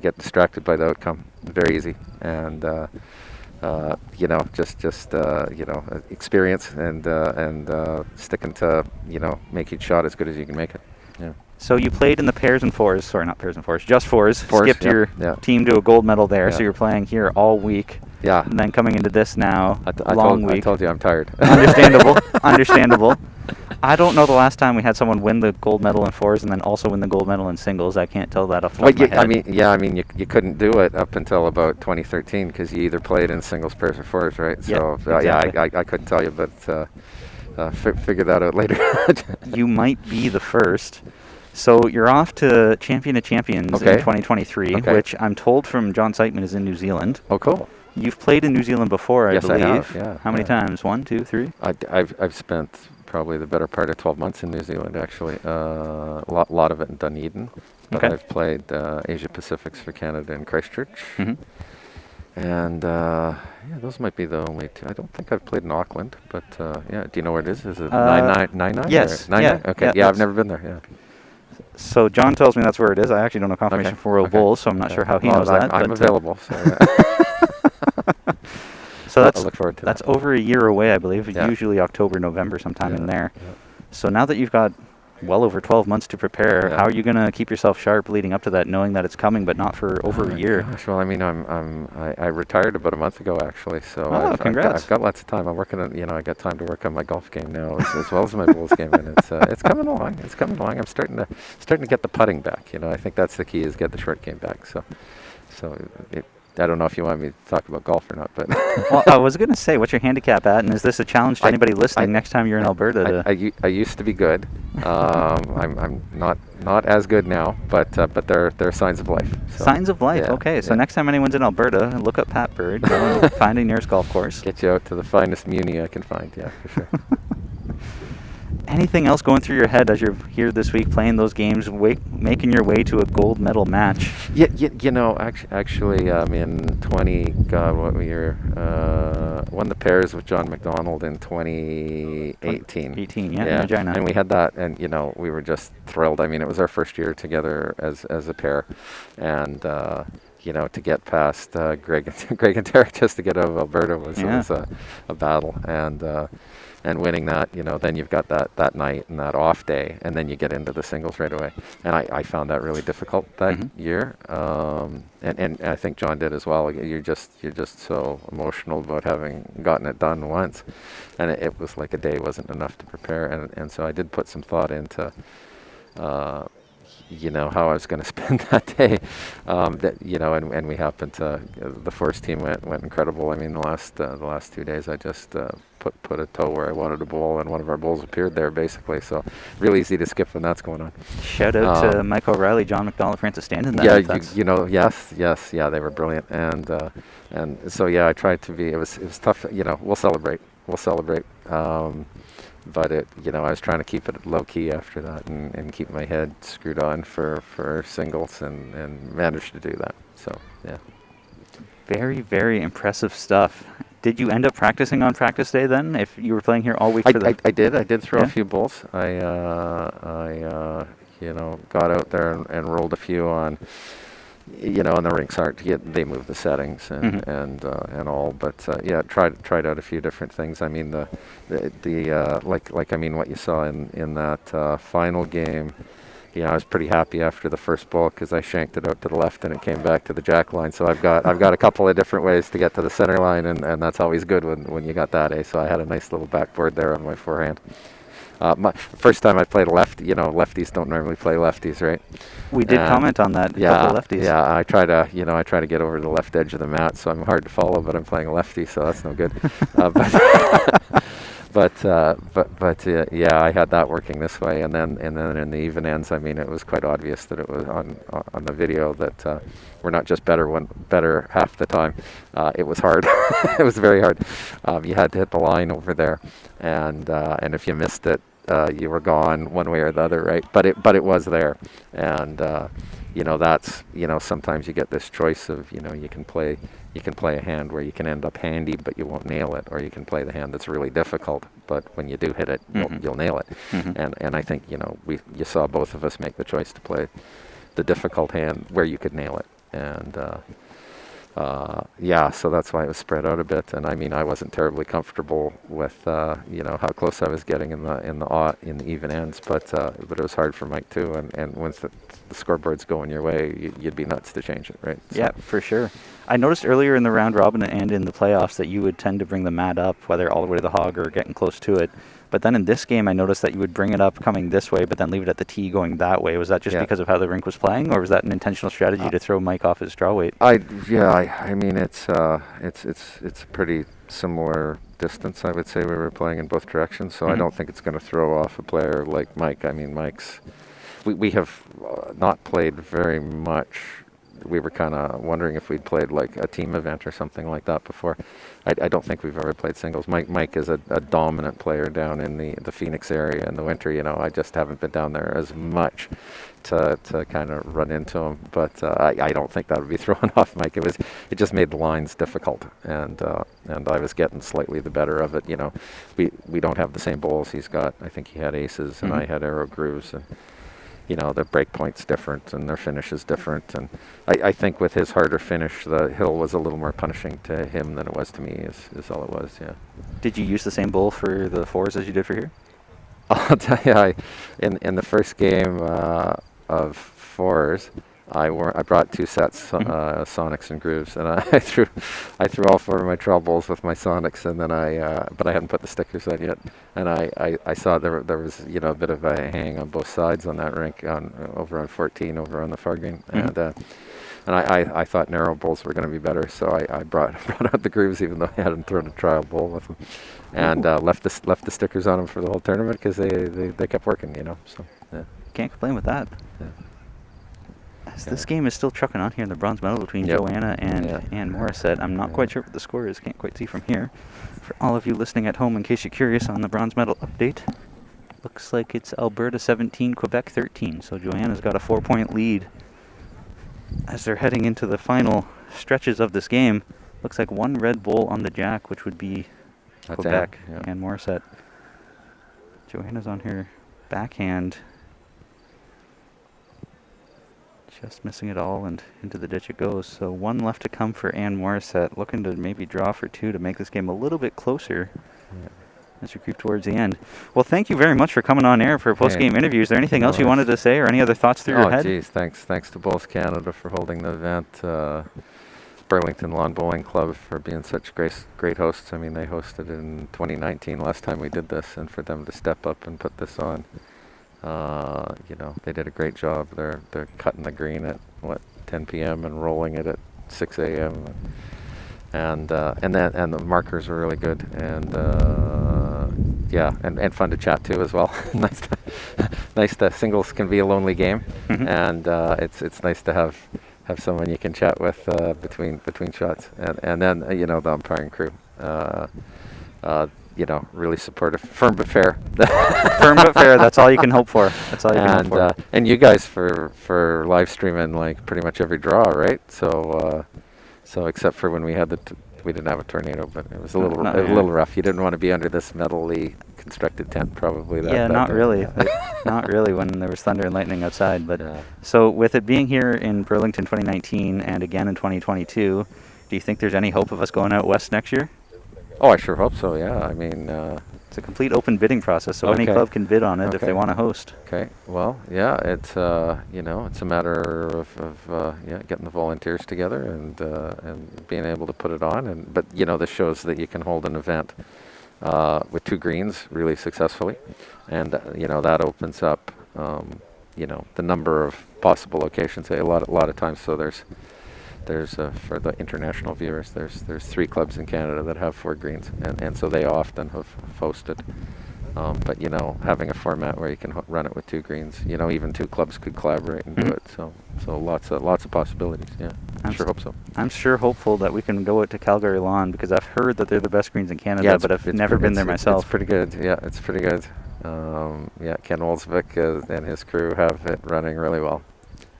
get distracted by the outcome. Very easy, and you know, just you know, experience and sticking to, you know, make each shot as good as you can make it. Yeah. So you played in the pairs and fours, sorry, not pairs and fours, just fours. Skipped yeah, your yeah. team to a gold medal there, Yeah. so you're playing here all week. Yeah. And then coming into this now, I long week. told you I'm tired. Understandable, understandable. I don't know the last time we had someone win the gold medal in fours and then also win the gold medal in singles. I can't tell that off the top of my head. I mean, you couldn't do it up until about 2013 because you either played in singles, pairs, or fours, right? So exactly. I couldn't tell you, but figure that out later. You might be the first. So you're off to Champion of Champions in Okay. 2023, Okay. which I'm told from John Seitman is in New Zealand. Oh, cool. You've played in New Zealand before, I Yes, I believe. have, yeah, How many yeah. times? 1, 2, 3? I've spent probably the better part of 12 months in New Zealand, actually. A lot of it in Dunedin. But Okay. I've played Asia Pacifics for Canada in Christchurch. Mhm. And yeah, those might be the only two. I don't think I've played in Auckland, but yeah. Do you know where it is? Is it 99? yes, Or 99? yeah, Okay. yeah, Yeah, I've that's- never been there. Yeah. So John tells me that's where it is. I actually don't know confirmation Okay, for Royal okay. Bulls, so I'm not sure how he Well, knows I'm, that. I'm but, available. So, yeah. So I that's look forward to that's that. over a year away, I believe. Yeah. Usually October, November, sometime in Yeah, there. yeah. So now that you've got well over 12 months to prepare, Yeah. how are you going to keep yourself sharp leading up to that, knowing that it's coming, but not for over Oh a my year? Gosh, well, I mean, I retired about a month ago, actually. So Oh, congrats. I've got lots of time. I'm working on, you know, I got time to work on my golf game now as well as my Bulls game, and it's coming along. It's coming along. I'm starting to get the putting back. You know, I think that's the key, is get the short game back. So I don't know if you want me to talk about golf or not, but Well, I was going to say, what's your handicap at, and is this a challenge to I- anybody listening I- next time you're in Alberta? I used to be good. I'm not as good now, but there are signs of life. So Signs of life. yeah, Okay, so yeah. next time anyone's in Alberta, look up Pat Bird, go and find a nearest golf course. Get you out to the finest muni I can find. Yeah, for sure. Anything else going through your head as you're here this week playing those games, making your way to a gold medal match? Yeah, you know, actually, in 20, God, what year? Won the pairs with John McDonald in 2018. 18, yeah, in Regina. And we had that, and you know, we were just thrilled. I mean, it was our first year together as a pair, and you know, to get past Greg and Derek just to get out of Alberta was a battle, and winning that, you know, then you've got that night and that off day, and then you get into the singles right away. And I found that really difficult that year, and I think John did as well. You're just so emotional about having gotten it done once, and it was like a day wasn't enough to prepare, and so I did put some thought into you know, how I was going to spend that day, that, you know, and we happened to, the first team went incredible. I mean, the last 2 days I just put a toe where I wanted a bowl, and one of our bowls appeared there basically. So really easy to skip when that's going on. Shout out to Mike O'Reilly, John McDonald, Francis Standen. Yeah, you know, yes, yeah, they were brilliant, and so yeah, I tried to be. It was tough. You know, we'll celebrate. But you know, I was trying to keep it low key after that, and keep my head screwed on for singles, and managed to do that. So yeah. Very, very impressive stuff. Did you end up practicing on practice day then? If you were playing here all week for the... I did throw Yeah? a few bowls. I you know, got out there and rolled a few on. You know, and the rinks aren't yet. They move the settings and all, but yeah, tried out a few different things. I mean, the like I mean, what you saw in that final game. You know, I was pretty happy after the first ball because I shanked it out to the left and it came back to the jack line. So I've got a couple of different ways to get to the center line, and that's always good when you got that. So I had a nice little backboard there on my forehand. My first time I played a lefty. You know, lefties don't normally play lefties, right? We did comment on that. Yeah, couple of lefties. yeah. I try to get over to the left edge of the mat, so I'm hard to follow. But I'm playing a lefty, so that's no good. But yeah, I had that working this way, and then in the even ends, I mean, it was quite obvious that it was on the video that we're not just better half the time. It was hard. It was very hard. You had to hit the line over there, and if you missed it, you were gone one way or the other, right? But it was there, and that's sometimes you get this choice of you can play a hand where you can end up handy, but you won't nail it, or you can play the hand that's really difficult, but when you do hit it, you'll nail it. And I think you saw both of us make the choice to play the difficult hand where you could nail it, and so that's why it was spread out a bit. And I mean, I wasn't terribly comfortable with how close I was getting in the even ends, but it was hard for Mike too. And once the scoreboard's going your way, you'd be nuts to change it, right? So. Yeah, for sure. I noticed earlier in the round robin and in the playoffs that you would tend to bring the mat up, whether all the way to the hog or getting close to it. But then in this game, I noticed that you would bring it up coming this way, but then leave it at the tee going that way. Was that just because of how the rink was playing, or was that an intentional strategy to throw Mike off his draw weight? I mean, it's a pretty similar distance, I would say. We were playing in both directions, so I don't think it's going to throw off a player like Mike. I mean, we have not played very much. We were kind of wondering if we'd played like a team event or something like that before. I don't think we've ever played singles. Mike is a dominant player down in the Phoenix area in the winter. I just haven't been down there as much to kind of run into him. But I don't think that would be throwing off Mike. It just made the lines difficult, and I was getting slightly the better of it. We don't have the same bowls he's got. I think he had aces and I had arrow grooves, and the break point's different and their finish is different. And I think with his harder finish, the hill was a little more punishing to him than it was to me, is all it was, yeah. Did you use the same bowl for the fours as you did for here? I'll tell you, in the first game of fours, I brought 2 sets, Sonics and Grooves, and I threw all 4 of my trawl bowls with my Sonics, and then but I hadn't put the stickers on yet, and I saw there was a bit of a hang on both sides on that rink over on 14 over on the far green, and I thought narrow bowls were going to be better, so I brought out the Grooves even though I hadn't thrown a trial bowl with them, and left the stickers on them for the whole tournament because they kept working, so yeah. Can't complain with that. Yeah. This game is still trucking on here in the bronze medal between Joanna and Ann Morissette. I'm not quite sure what the score is. Can't quite see from here. For all of you listening at home, in case you're curious on the bronze medal update, looks like it's Alberta 17, Quebec 13. So Joanna's got a 4-point lead as they're heading into the final stretches of this game. Looks like 1 red bowl on the jack, which would be Quebec. Ann Morissette. Joanna's on her backhand. Just missing it all, and into the ditch it goes. So 1 left to come for Ann Morissette, looking to maybe draw for 2 to make this game a little bit closer as we creep towards the end. Well, thank you very much for coming on air for a post-game interview. Is there anything else you wanted to say, or any other thoughts through your head? Oh, geez, thanks to Bowls Canada for holding the event. Burlington Lawn Bowling Club for being such great hosts. I mean, they hosted in 2019, last time we did this, and for them to step up and put this on. They did a great job. They're cutting the green at 10 p.m. and rolling it at 6 a.m. and the markers were really good, and and fun to chat to as well. nice to singles can be a lonely game, and it's nice to have someone you can chat with between shots, and then the umpiring crew. Really supportive, firm but fair. Firm but fair. That's all you can hope for. That's all you can hope for. And you guys for live streaming like pretty much every draw, right? So except for when we had we didn't have a tornado, but it was a little rough. You didn't want to be under this metally constructed tent, probably. Not really. Not really when there was thunder and lightning outside. But so with it being here in Burlington 2019 and again in 2022, do you think there's any hope of us going out west next year? Oh, I sure hope so, yeah. I mean... it's a complete open bidding process, so any club can bid on it if they want to host. Okay, well, yeah, it's, it's a matter of getting the volunteers together and being able to put it on. But, this shows that you can hold an event with 2 greens really successfully. And, that opens up, the number of possible locations. A lot of times, so there's for the international viewers, there's 3 clubs in Canada that have 4 greens, and so they often have hosted. But having a format where you can run it with 2 greens, even 2 clubs could collaborate and do it. So lots of possibilities. Yeah, I sure hope so. I'm sure hopeful that we can go out to Calgary Lawn, because I've heard that they're the best greens in Canada, but I've never been there myself. It's pretty good. Yeah, it's pretty good. yeah, Ken Olsvik and his crew have it running really well,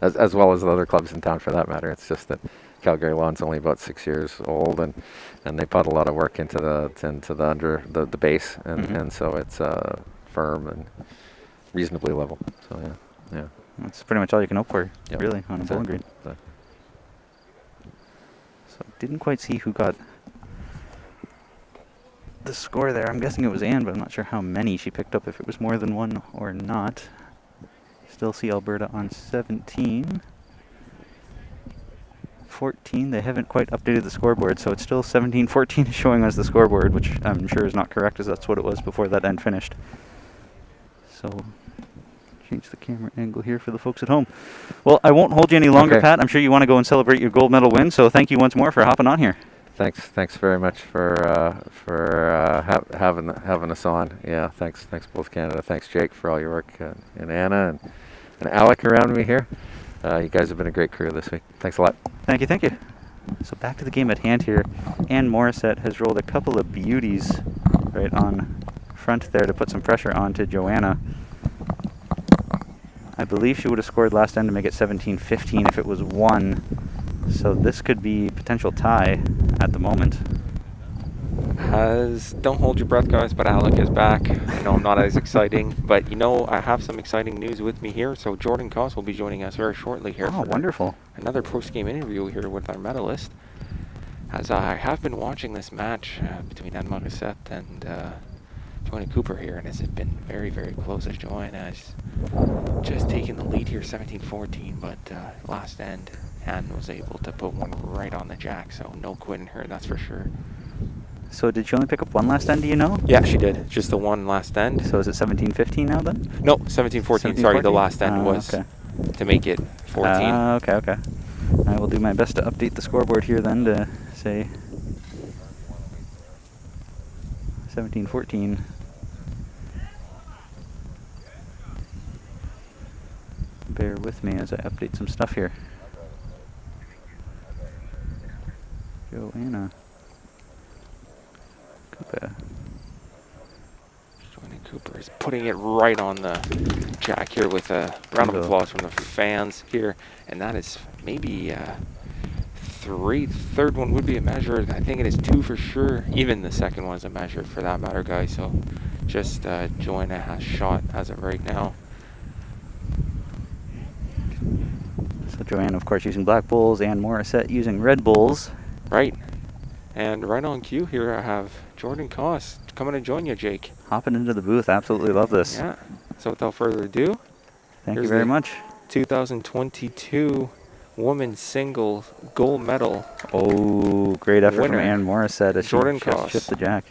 as well as the other clubs in town for that matter. It's just that Calgary Lawn's only about 6 years old, and they put a lot of work into the base, and so it's firm and reasonably level. So yeah. That's pretty much all you can hope for, Yep. really, on a bowling green. So- So didn't quite see who got the score there. I'm guessing it was Anne, but I'm not sure how many she picked up, if it was more than one or not. Still see Alberta on 17. 14, they haven't quite updated the scoreboard, so it's still 17-14 showing as the scoreboard, which I'm sure is not correct, as that's what it was before that end finished. So, change the camera angle here for the folks at home. Well, I won't hold you any longer, Okay. Pat. I'm sure you want to go and celebrate your gold medal win, so thank you once more for hopping on here. Thanks very much for having us on. Yeah, thanks both Canada. Thanks Jake for all your work, and Anna and Alec around me here. You guys have been a great crew this week. Thanks a lot. Thank you. So back to the game at hand here. Anne Morissette has rolled a couple of beauties right on front there to put some pressure onto Joanna. I believe she would have scored last end to make it 17-15 if it was 1. So this could be potential tie at the moment. Don't hold your breath, guys, but Alec is back. I know I'm not as exciting, but I have some exciting news with me here. So Jordan Koss will be joining us very shortly here. Oh, for wonderful. Another post-game interview here with our medalist. As I have been watching this match between Anne Morissette and Joanna Cooper here, and it's been very, very close as Joanna has just taken the lead here 17-14, but last end Anne was able to put one right on the jack, so no quitting her, that's for sure. So did she only pick up one last end, do you know? Yeah, she did. Just the one last end. So is it 17-15 now then? No, 17-14. Sorry, the last end was okay. to make it 14. Okay. I will do my best to update the scoreboard here then to say 17-14. Bear with me as I update some stuff here. Joanna Cooper. Joanna Cooper is putting it right on the jack here with a round of Bingo. applause from the fans here. And that is maybe third one would be a measure. I think it is 2 for sure. Even the second one is a measure for that matter, guys. So just Joanna has shot as of right now. So Joanna, of course, using black bowls, and Morissette using red bowls. Right. And right on cue here, I have Jordan Koss coming to join you, Jake. Hopping into the booth, absolutely love this. Yeah. So without further ado, Thank you here's very the much. 2022 women's singles gold medal. Oh, great effort Winner, from Anne Morissette as Jordan she just Koss. shipped the jack.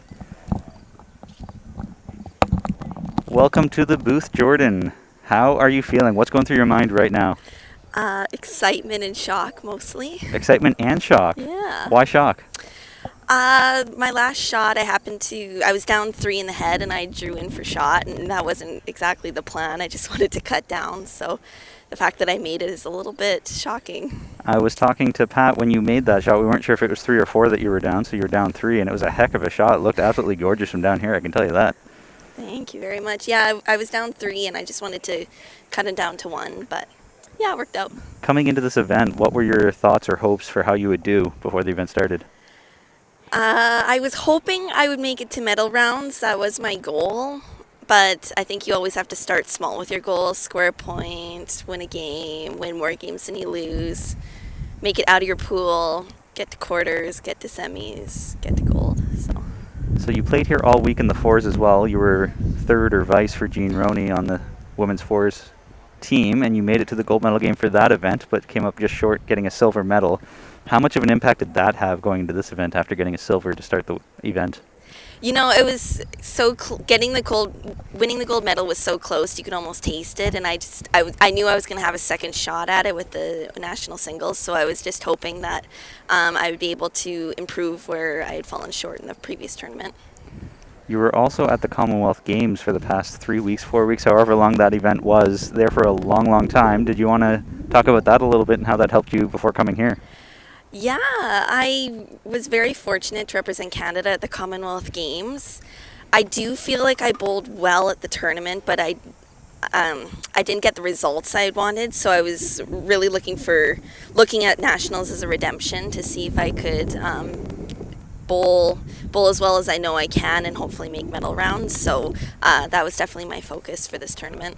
Welcome to the booth, Jordan. How are you feeling? What's going through your mind right now? Excitement and shock mostly. Excitement and shock. Yeah. Why shock? My last shot, I was down 3 in the head and I drew in for shot, and that wasn't exactly the plan. I just wanted to cut down, so the fact that I made it is a little bit shocking. I was talking to Pat when you made that shot. We weren't sure if it was 3 or 4 that you were down, so you were down 3, and it was a heck of a shot. It looked absolutely gorgeous from down here, I can tell you that. Thank you very much. Yeah, I was down 3 and I just wanted to cut it down to 1, but yeah, it worked out. Coming into this event, what were your thoughts or hopes for how you would do before the event started? I was hoping I would make it to medal rounds. That was my goal. But I think you always have to start small with your goals. Score a point, win a game, win more games than you lose. Make it out of your pool, get to quarters, get to semis, get to gold. So you played here all week in the fours as well. You were third or vice for Jean Roney on the women's fours team, and you made it to the gold medal game for that event, but came up just short getting a silver medal. How much of an impact did that have going into this event after getting a silver to start the event? You know, it was so winning the gold medal was so close. You could almost taste it, and I knew I was going to have a second shot at it with the national singles. So I was just hoping that I would be able to improve where I had fallen short in the previous tournament. You were also at the Commonwealth Games for the past 3 weeks, 4 weeks, however long that event was, there for a long, long time. Did you want to talk about that a little bit and how that helped you before coming here? Yeah, I was very fortunate to represent Canada at the Commonwealth Games. I do feel like I bowled well at the tournament, but I didn't get the results I wanted, so I was really looking at nationals as a redemption to see if I could bowl as well as I know I can and hopefully make medal rounds. So that was definitely my focus for this tournament.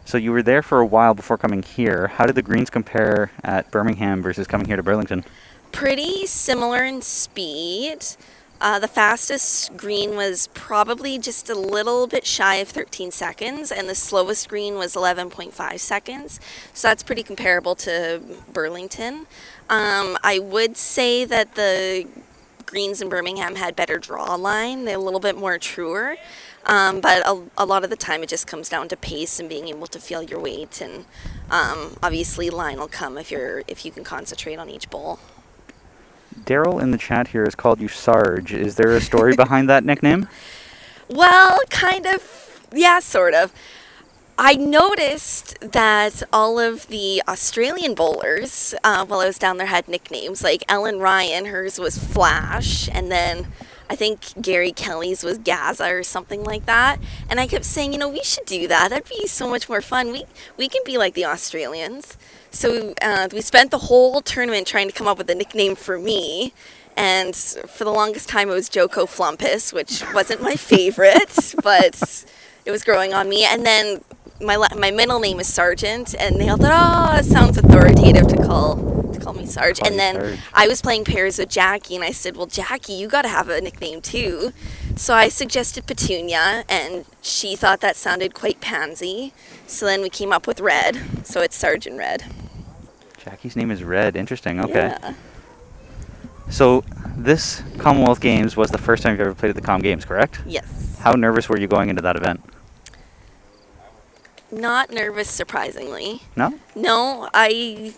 So you were there for a while before coming here. How did the greens compare at Birmingham versus coming here to Burlington? Pretty similar in speed. The fastest green was probably just a little bit shy of 13 seconds, and the slowest green was 11.5 seconds. So that's pretty comparable to Burlington. I would say that the greens in Birmingham had better draw line. They're a little bit more truer. But a lot of the time it just comes down to pace and being able to feel your weight, and obviously line will come if you can concentrate on each bowl. Daryl in the chat here has called you Sarge. Is there a story behind that nickname? Well, kind of, yeah, sort of. I noticed that all of the Australian bowlers, while I was down there, had nicknames. Like Ellen Ryan, hers was Flash, and then I think Gary Kelly's was Gaza or something like that. And I kept saying, we should do that. That'd be so much more fun. We can be like the Australians. So we spent the whole tournament trying to come up with a nickname for me. And for the longest time, it was Joko Flumpus, which wasn't my favorite, but it was growing on me. And then my middle name is Sargent, and they all thought, it sounds authoritative to call me Sarge. And then Sarge. I was playing pairs with Jackie, and I said, well, Jackie, you got to have a nickname too. So I suggested Petunia, and she thought that sounded quite pansy. So then we came up with Red, so it's Sergeant Red. Jackie's name is Red. Interesting. Okay. Yeah. So this Commonwealth Games was the first time you've ever played at the Com Games, correct? Yes. How nervous were you going into that event? Not nervous, surprisingly. No? No, I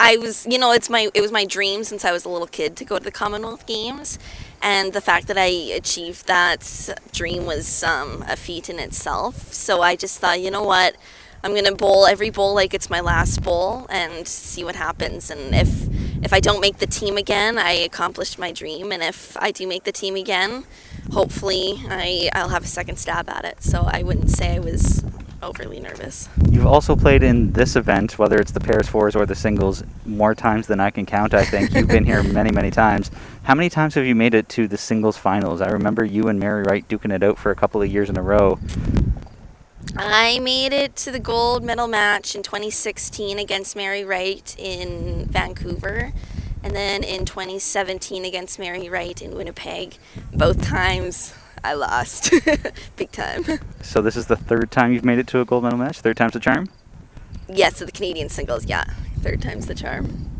was, it was my dream since I was a little kid to go to the Commonwealth Games, and the fact that I achieved that dream was a feat in itself. So I just thought, you know what, I'm gonna bowl every bowl like it's my last bowl and see what happens. And if I don't make the team again, I accomplished my dream, and if I do make the team again, hopefully I'll have a second stab at it. So I wouldn't say I was overly nervous. You've also played in this event, whether it's the pairs, fours, or the singles, more times than I can count, I think. You've been here many, many times. How many times have you made it to the singles finals? I remember you and Mary Wright duking it out for a couple of years in a row. I made it to the gold medal match in 2016 against Mary Wright in Vancouver, and then in 2017 against Mary Wright in Winnipeg. Both times I lost. Big time. So this is the third time you've made it to a gold medal match? Third time's the charm? Yes, so the Canadian singles, yeah. Third time's the charm.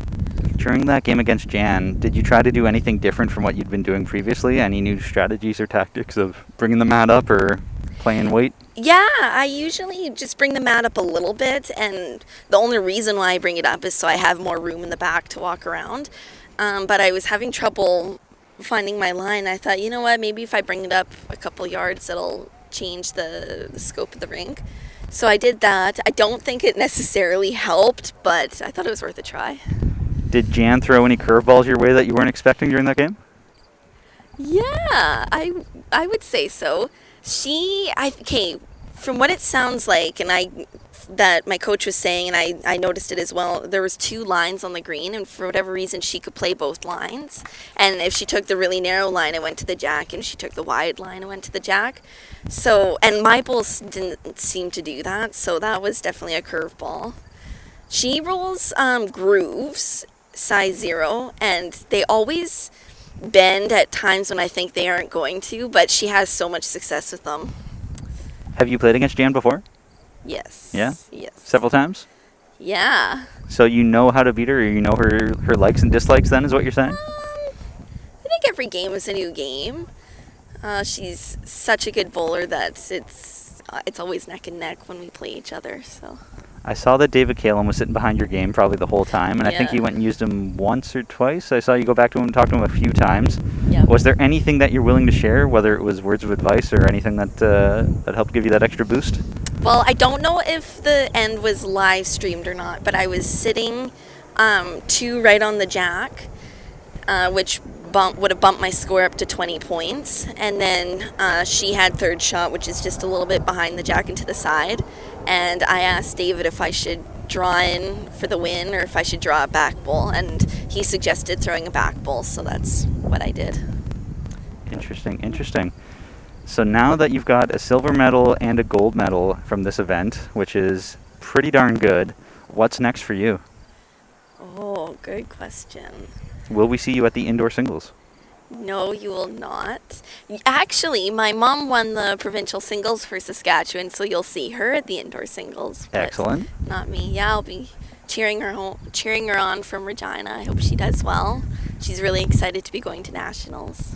During that game against Jan, did you try to do anything different from what you'd been doing previously? Any new strategies or tactics of bringing the mat up or playing weight? Yeah, I usually just bring the mat up a little bit, and the only reason why I bring it up is so I have more room in the back to walk around. But I was having trouble finding my line. I thought, you know what, maybe if I bring it up a couple yards, it'll change the scope of the rink. So I did that. I don't think it necessarily helped, but I thought it was worth a try. Did Jan throw any curveballs your way that you weren't expecting during that game? Yeah, I would say so. From what it sounds like, and that my coach was saying, and I noticed it as well, there was two lines on the green, and for whatever reason she could play both lines. And if she took the really narrow line, it went to the jack, and if she took the wide line, it went to the jack. So, and my bowls didn't seem to do that, so that was definitely a curveball. She rolls grooves, size 0, and they always bend at times when I think they aren't going to, but she has so much success with them. Have you played against Jan before? Yes. Yeah? Yes. Several times? Yeah. So you know how to beat her, or you know her likes and dislikes then, is what you're saying? I think every game is a new game. She's such a good bowler that it's always neck and neck when we play each other, so. I saw that David Kalem was sitting behind your game probably the whole time, and I think Yeah. you went and used him once or twice. I saw you go back to him and talk to him a few times. Yeah. Was there anything that you're willing to share, whether it was words of advice or anything that helped give you that extra boost? Well, I don't know if the end was live streamed or not, but I was sitting 2 right on the jack, which would have bumped my score up to 20 points. And then she had third shot, which is just a little bit behind the jack and to the side. And I asked David if I should draw in for the win or if I should draw a back bowl. And he suggested throwing a back bowl, so that's what I did. Interesting, interesting. So now that you've got a silver medal and a gold medal from this event, which is pretty darn good, what's next for you? Oh, good question. Will we see you at the indoor singles? No, you will not. Actually, my mom won the provincial singles for Saskatchewan, so you'll see her at the indoor singles. but Excellent. Not me. Yeah, I'll be cheering her on from Regina. I hope she does well. She's really excited to be going to nationals.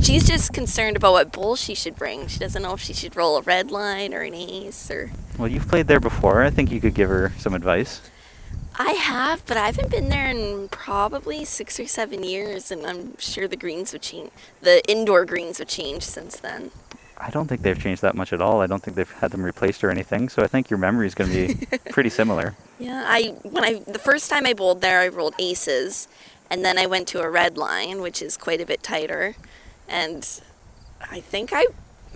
She's just concerned about what bowl she should bring. She doesn't know if she should roll a red line or an ace or. Well, you've played there before. I think you could give her some advice. I have, but I haven't been there in probably 6 or 7 years, and I'm sure the greens would change. The indoor greens would change since then. I don't think they've changed that much at all. I don't think they've had them replaced or anything. So I think your memory is going to be pretty similar. Yeah, the first time I bowled there, I rolled aces, and then I went to a red line, which is quite a bit tighter, and I think I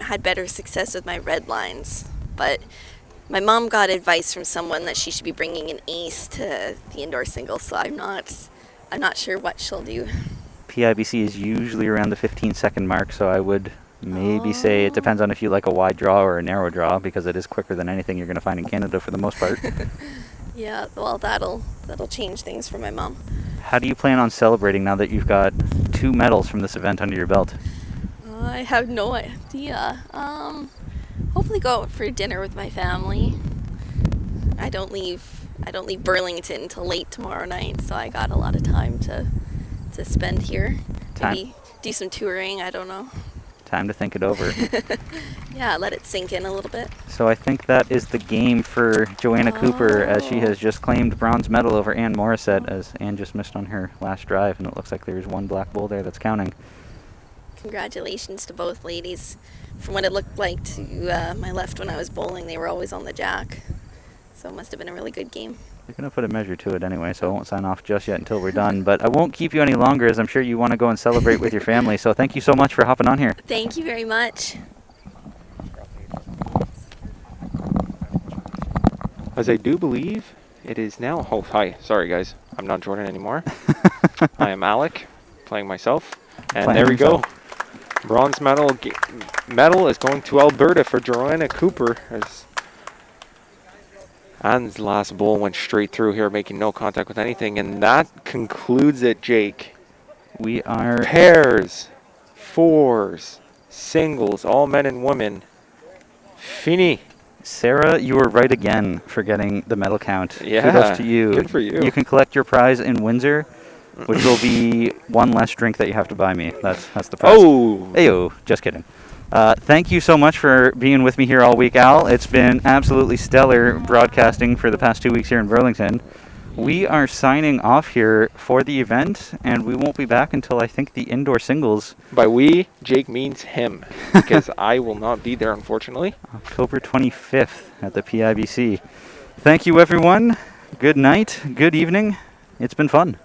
had better success with my red lines, but my mom got advice from someone that she should be bringing an ace to the indoor singles, so I'm not sure what she'll do. PIBC is usually around the 15-second mark, so I would maybe say it depends on if you like a wide draw or a narrow draw, because it is quicker than anything you're going to find in Canada for the most part. Yeah, well, that'll change things for my mom. How do you plan on celebrating now that you've got 2 medals from this event under your belt? I have no idea. Hopefully go out for dinner with my family. I don't leave Burlington until late tomorrow night, so I got a lot of time to spend here. Maybe do some touring, I don't know. Time to think it over. Yeah, let it sink in a little bit. So I think that is the game for Joanna Cooper, as she has just claimed bronze medal over Anne Morissette, as Anne just missed on her last drive, and it looks like there's one black bowl there that's counting. Congratulations to both ladies. From what it looked like to my left when I was bowling, they were always on the jack. So it must have been a really good game. We're going to put a measure to it anyway, so I won't sign off just yet until we're done. But I won't keep you any longer, as I'm sure you want to go and celebrate with your family. So thank you so much for hopping on here. Thank you very much. As I do believe it is now. Oh, hi. Sorry, guys. I'm not Jordan anymore. I am Alec, playing myself. And Playing there we himself. go. Bronze medal is going to Alberta for Joanna Cooper. As Anne's last bowl went straight through here, making no contact with anything. And that concludes it, Jake. We are Pairs, fours, singles, all men and women. Fini. Sarah, you were right again for getting the medal count. Yeah, kudos to you. good for you. You can collect your prize in Windsor, which will be one less drink that you have to buy me. That's the prize. Oh! Ayo, just kidding. Thank you so much for being with me here all week, Al. It's been absolutely stellar broadcasting for the past 2 weeks here in Burlington. We are signing off here for the event, and we won't be back until I think the indoor singles. By we, Jake means him, because I will not be there, unfortunately. October 25th at the PIBC. Thank you, everyone. Good night. Good evening. It's been fun.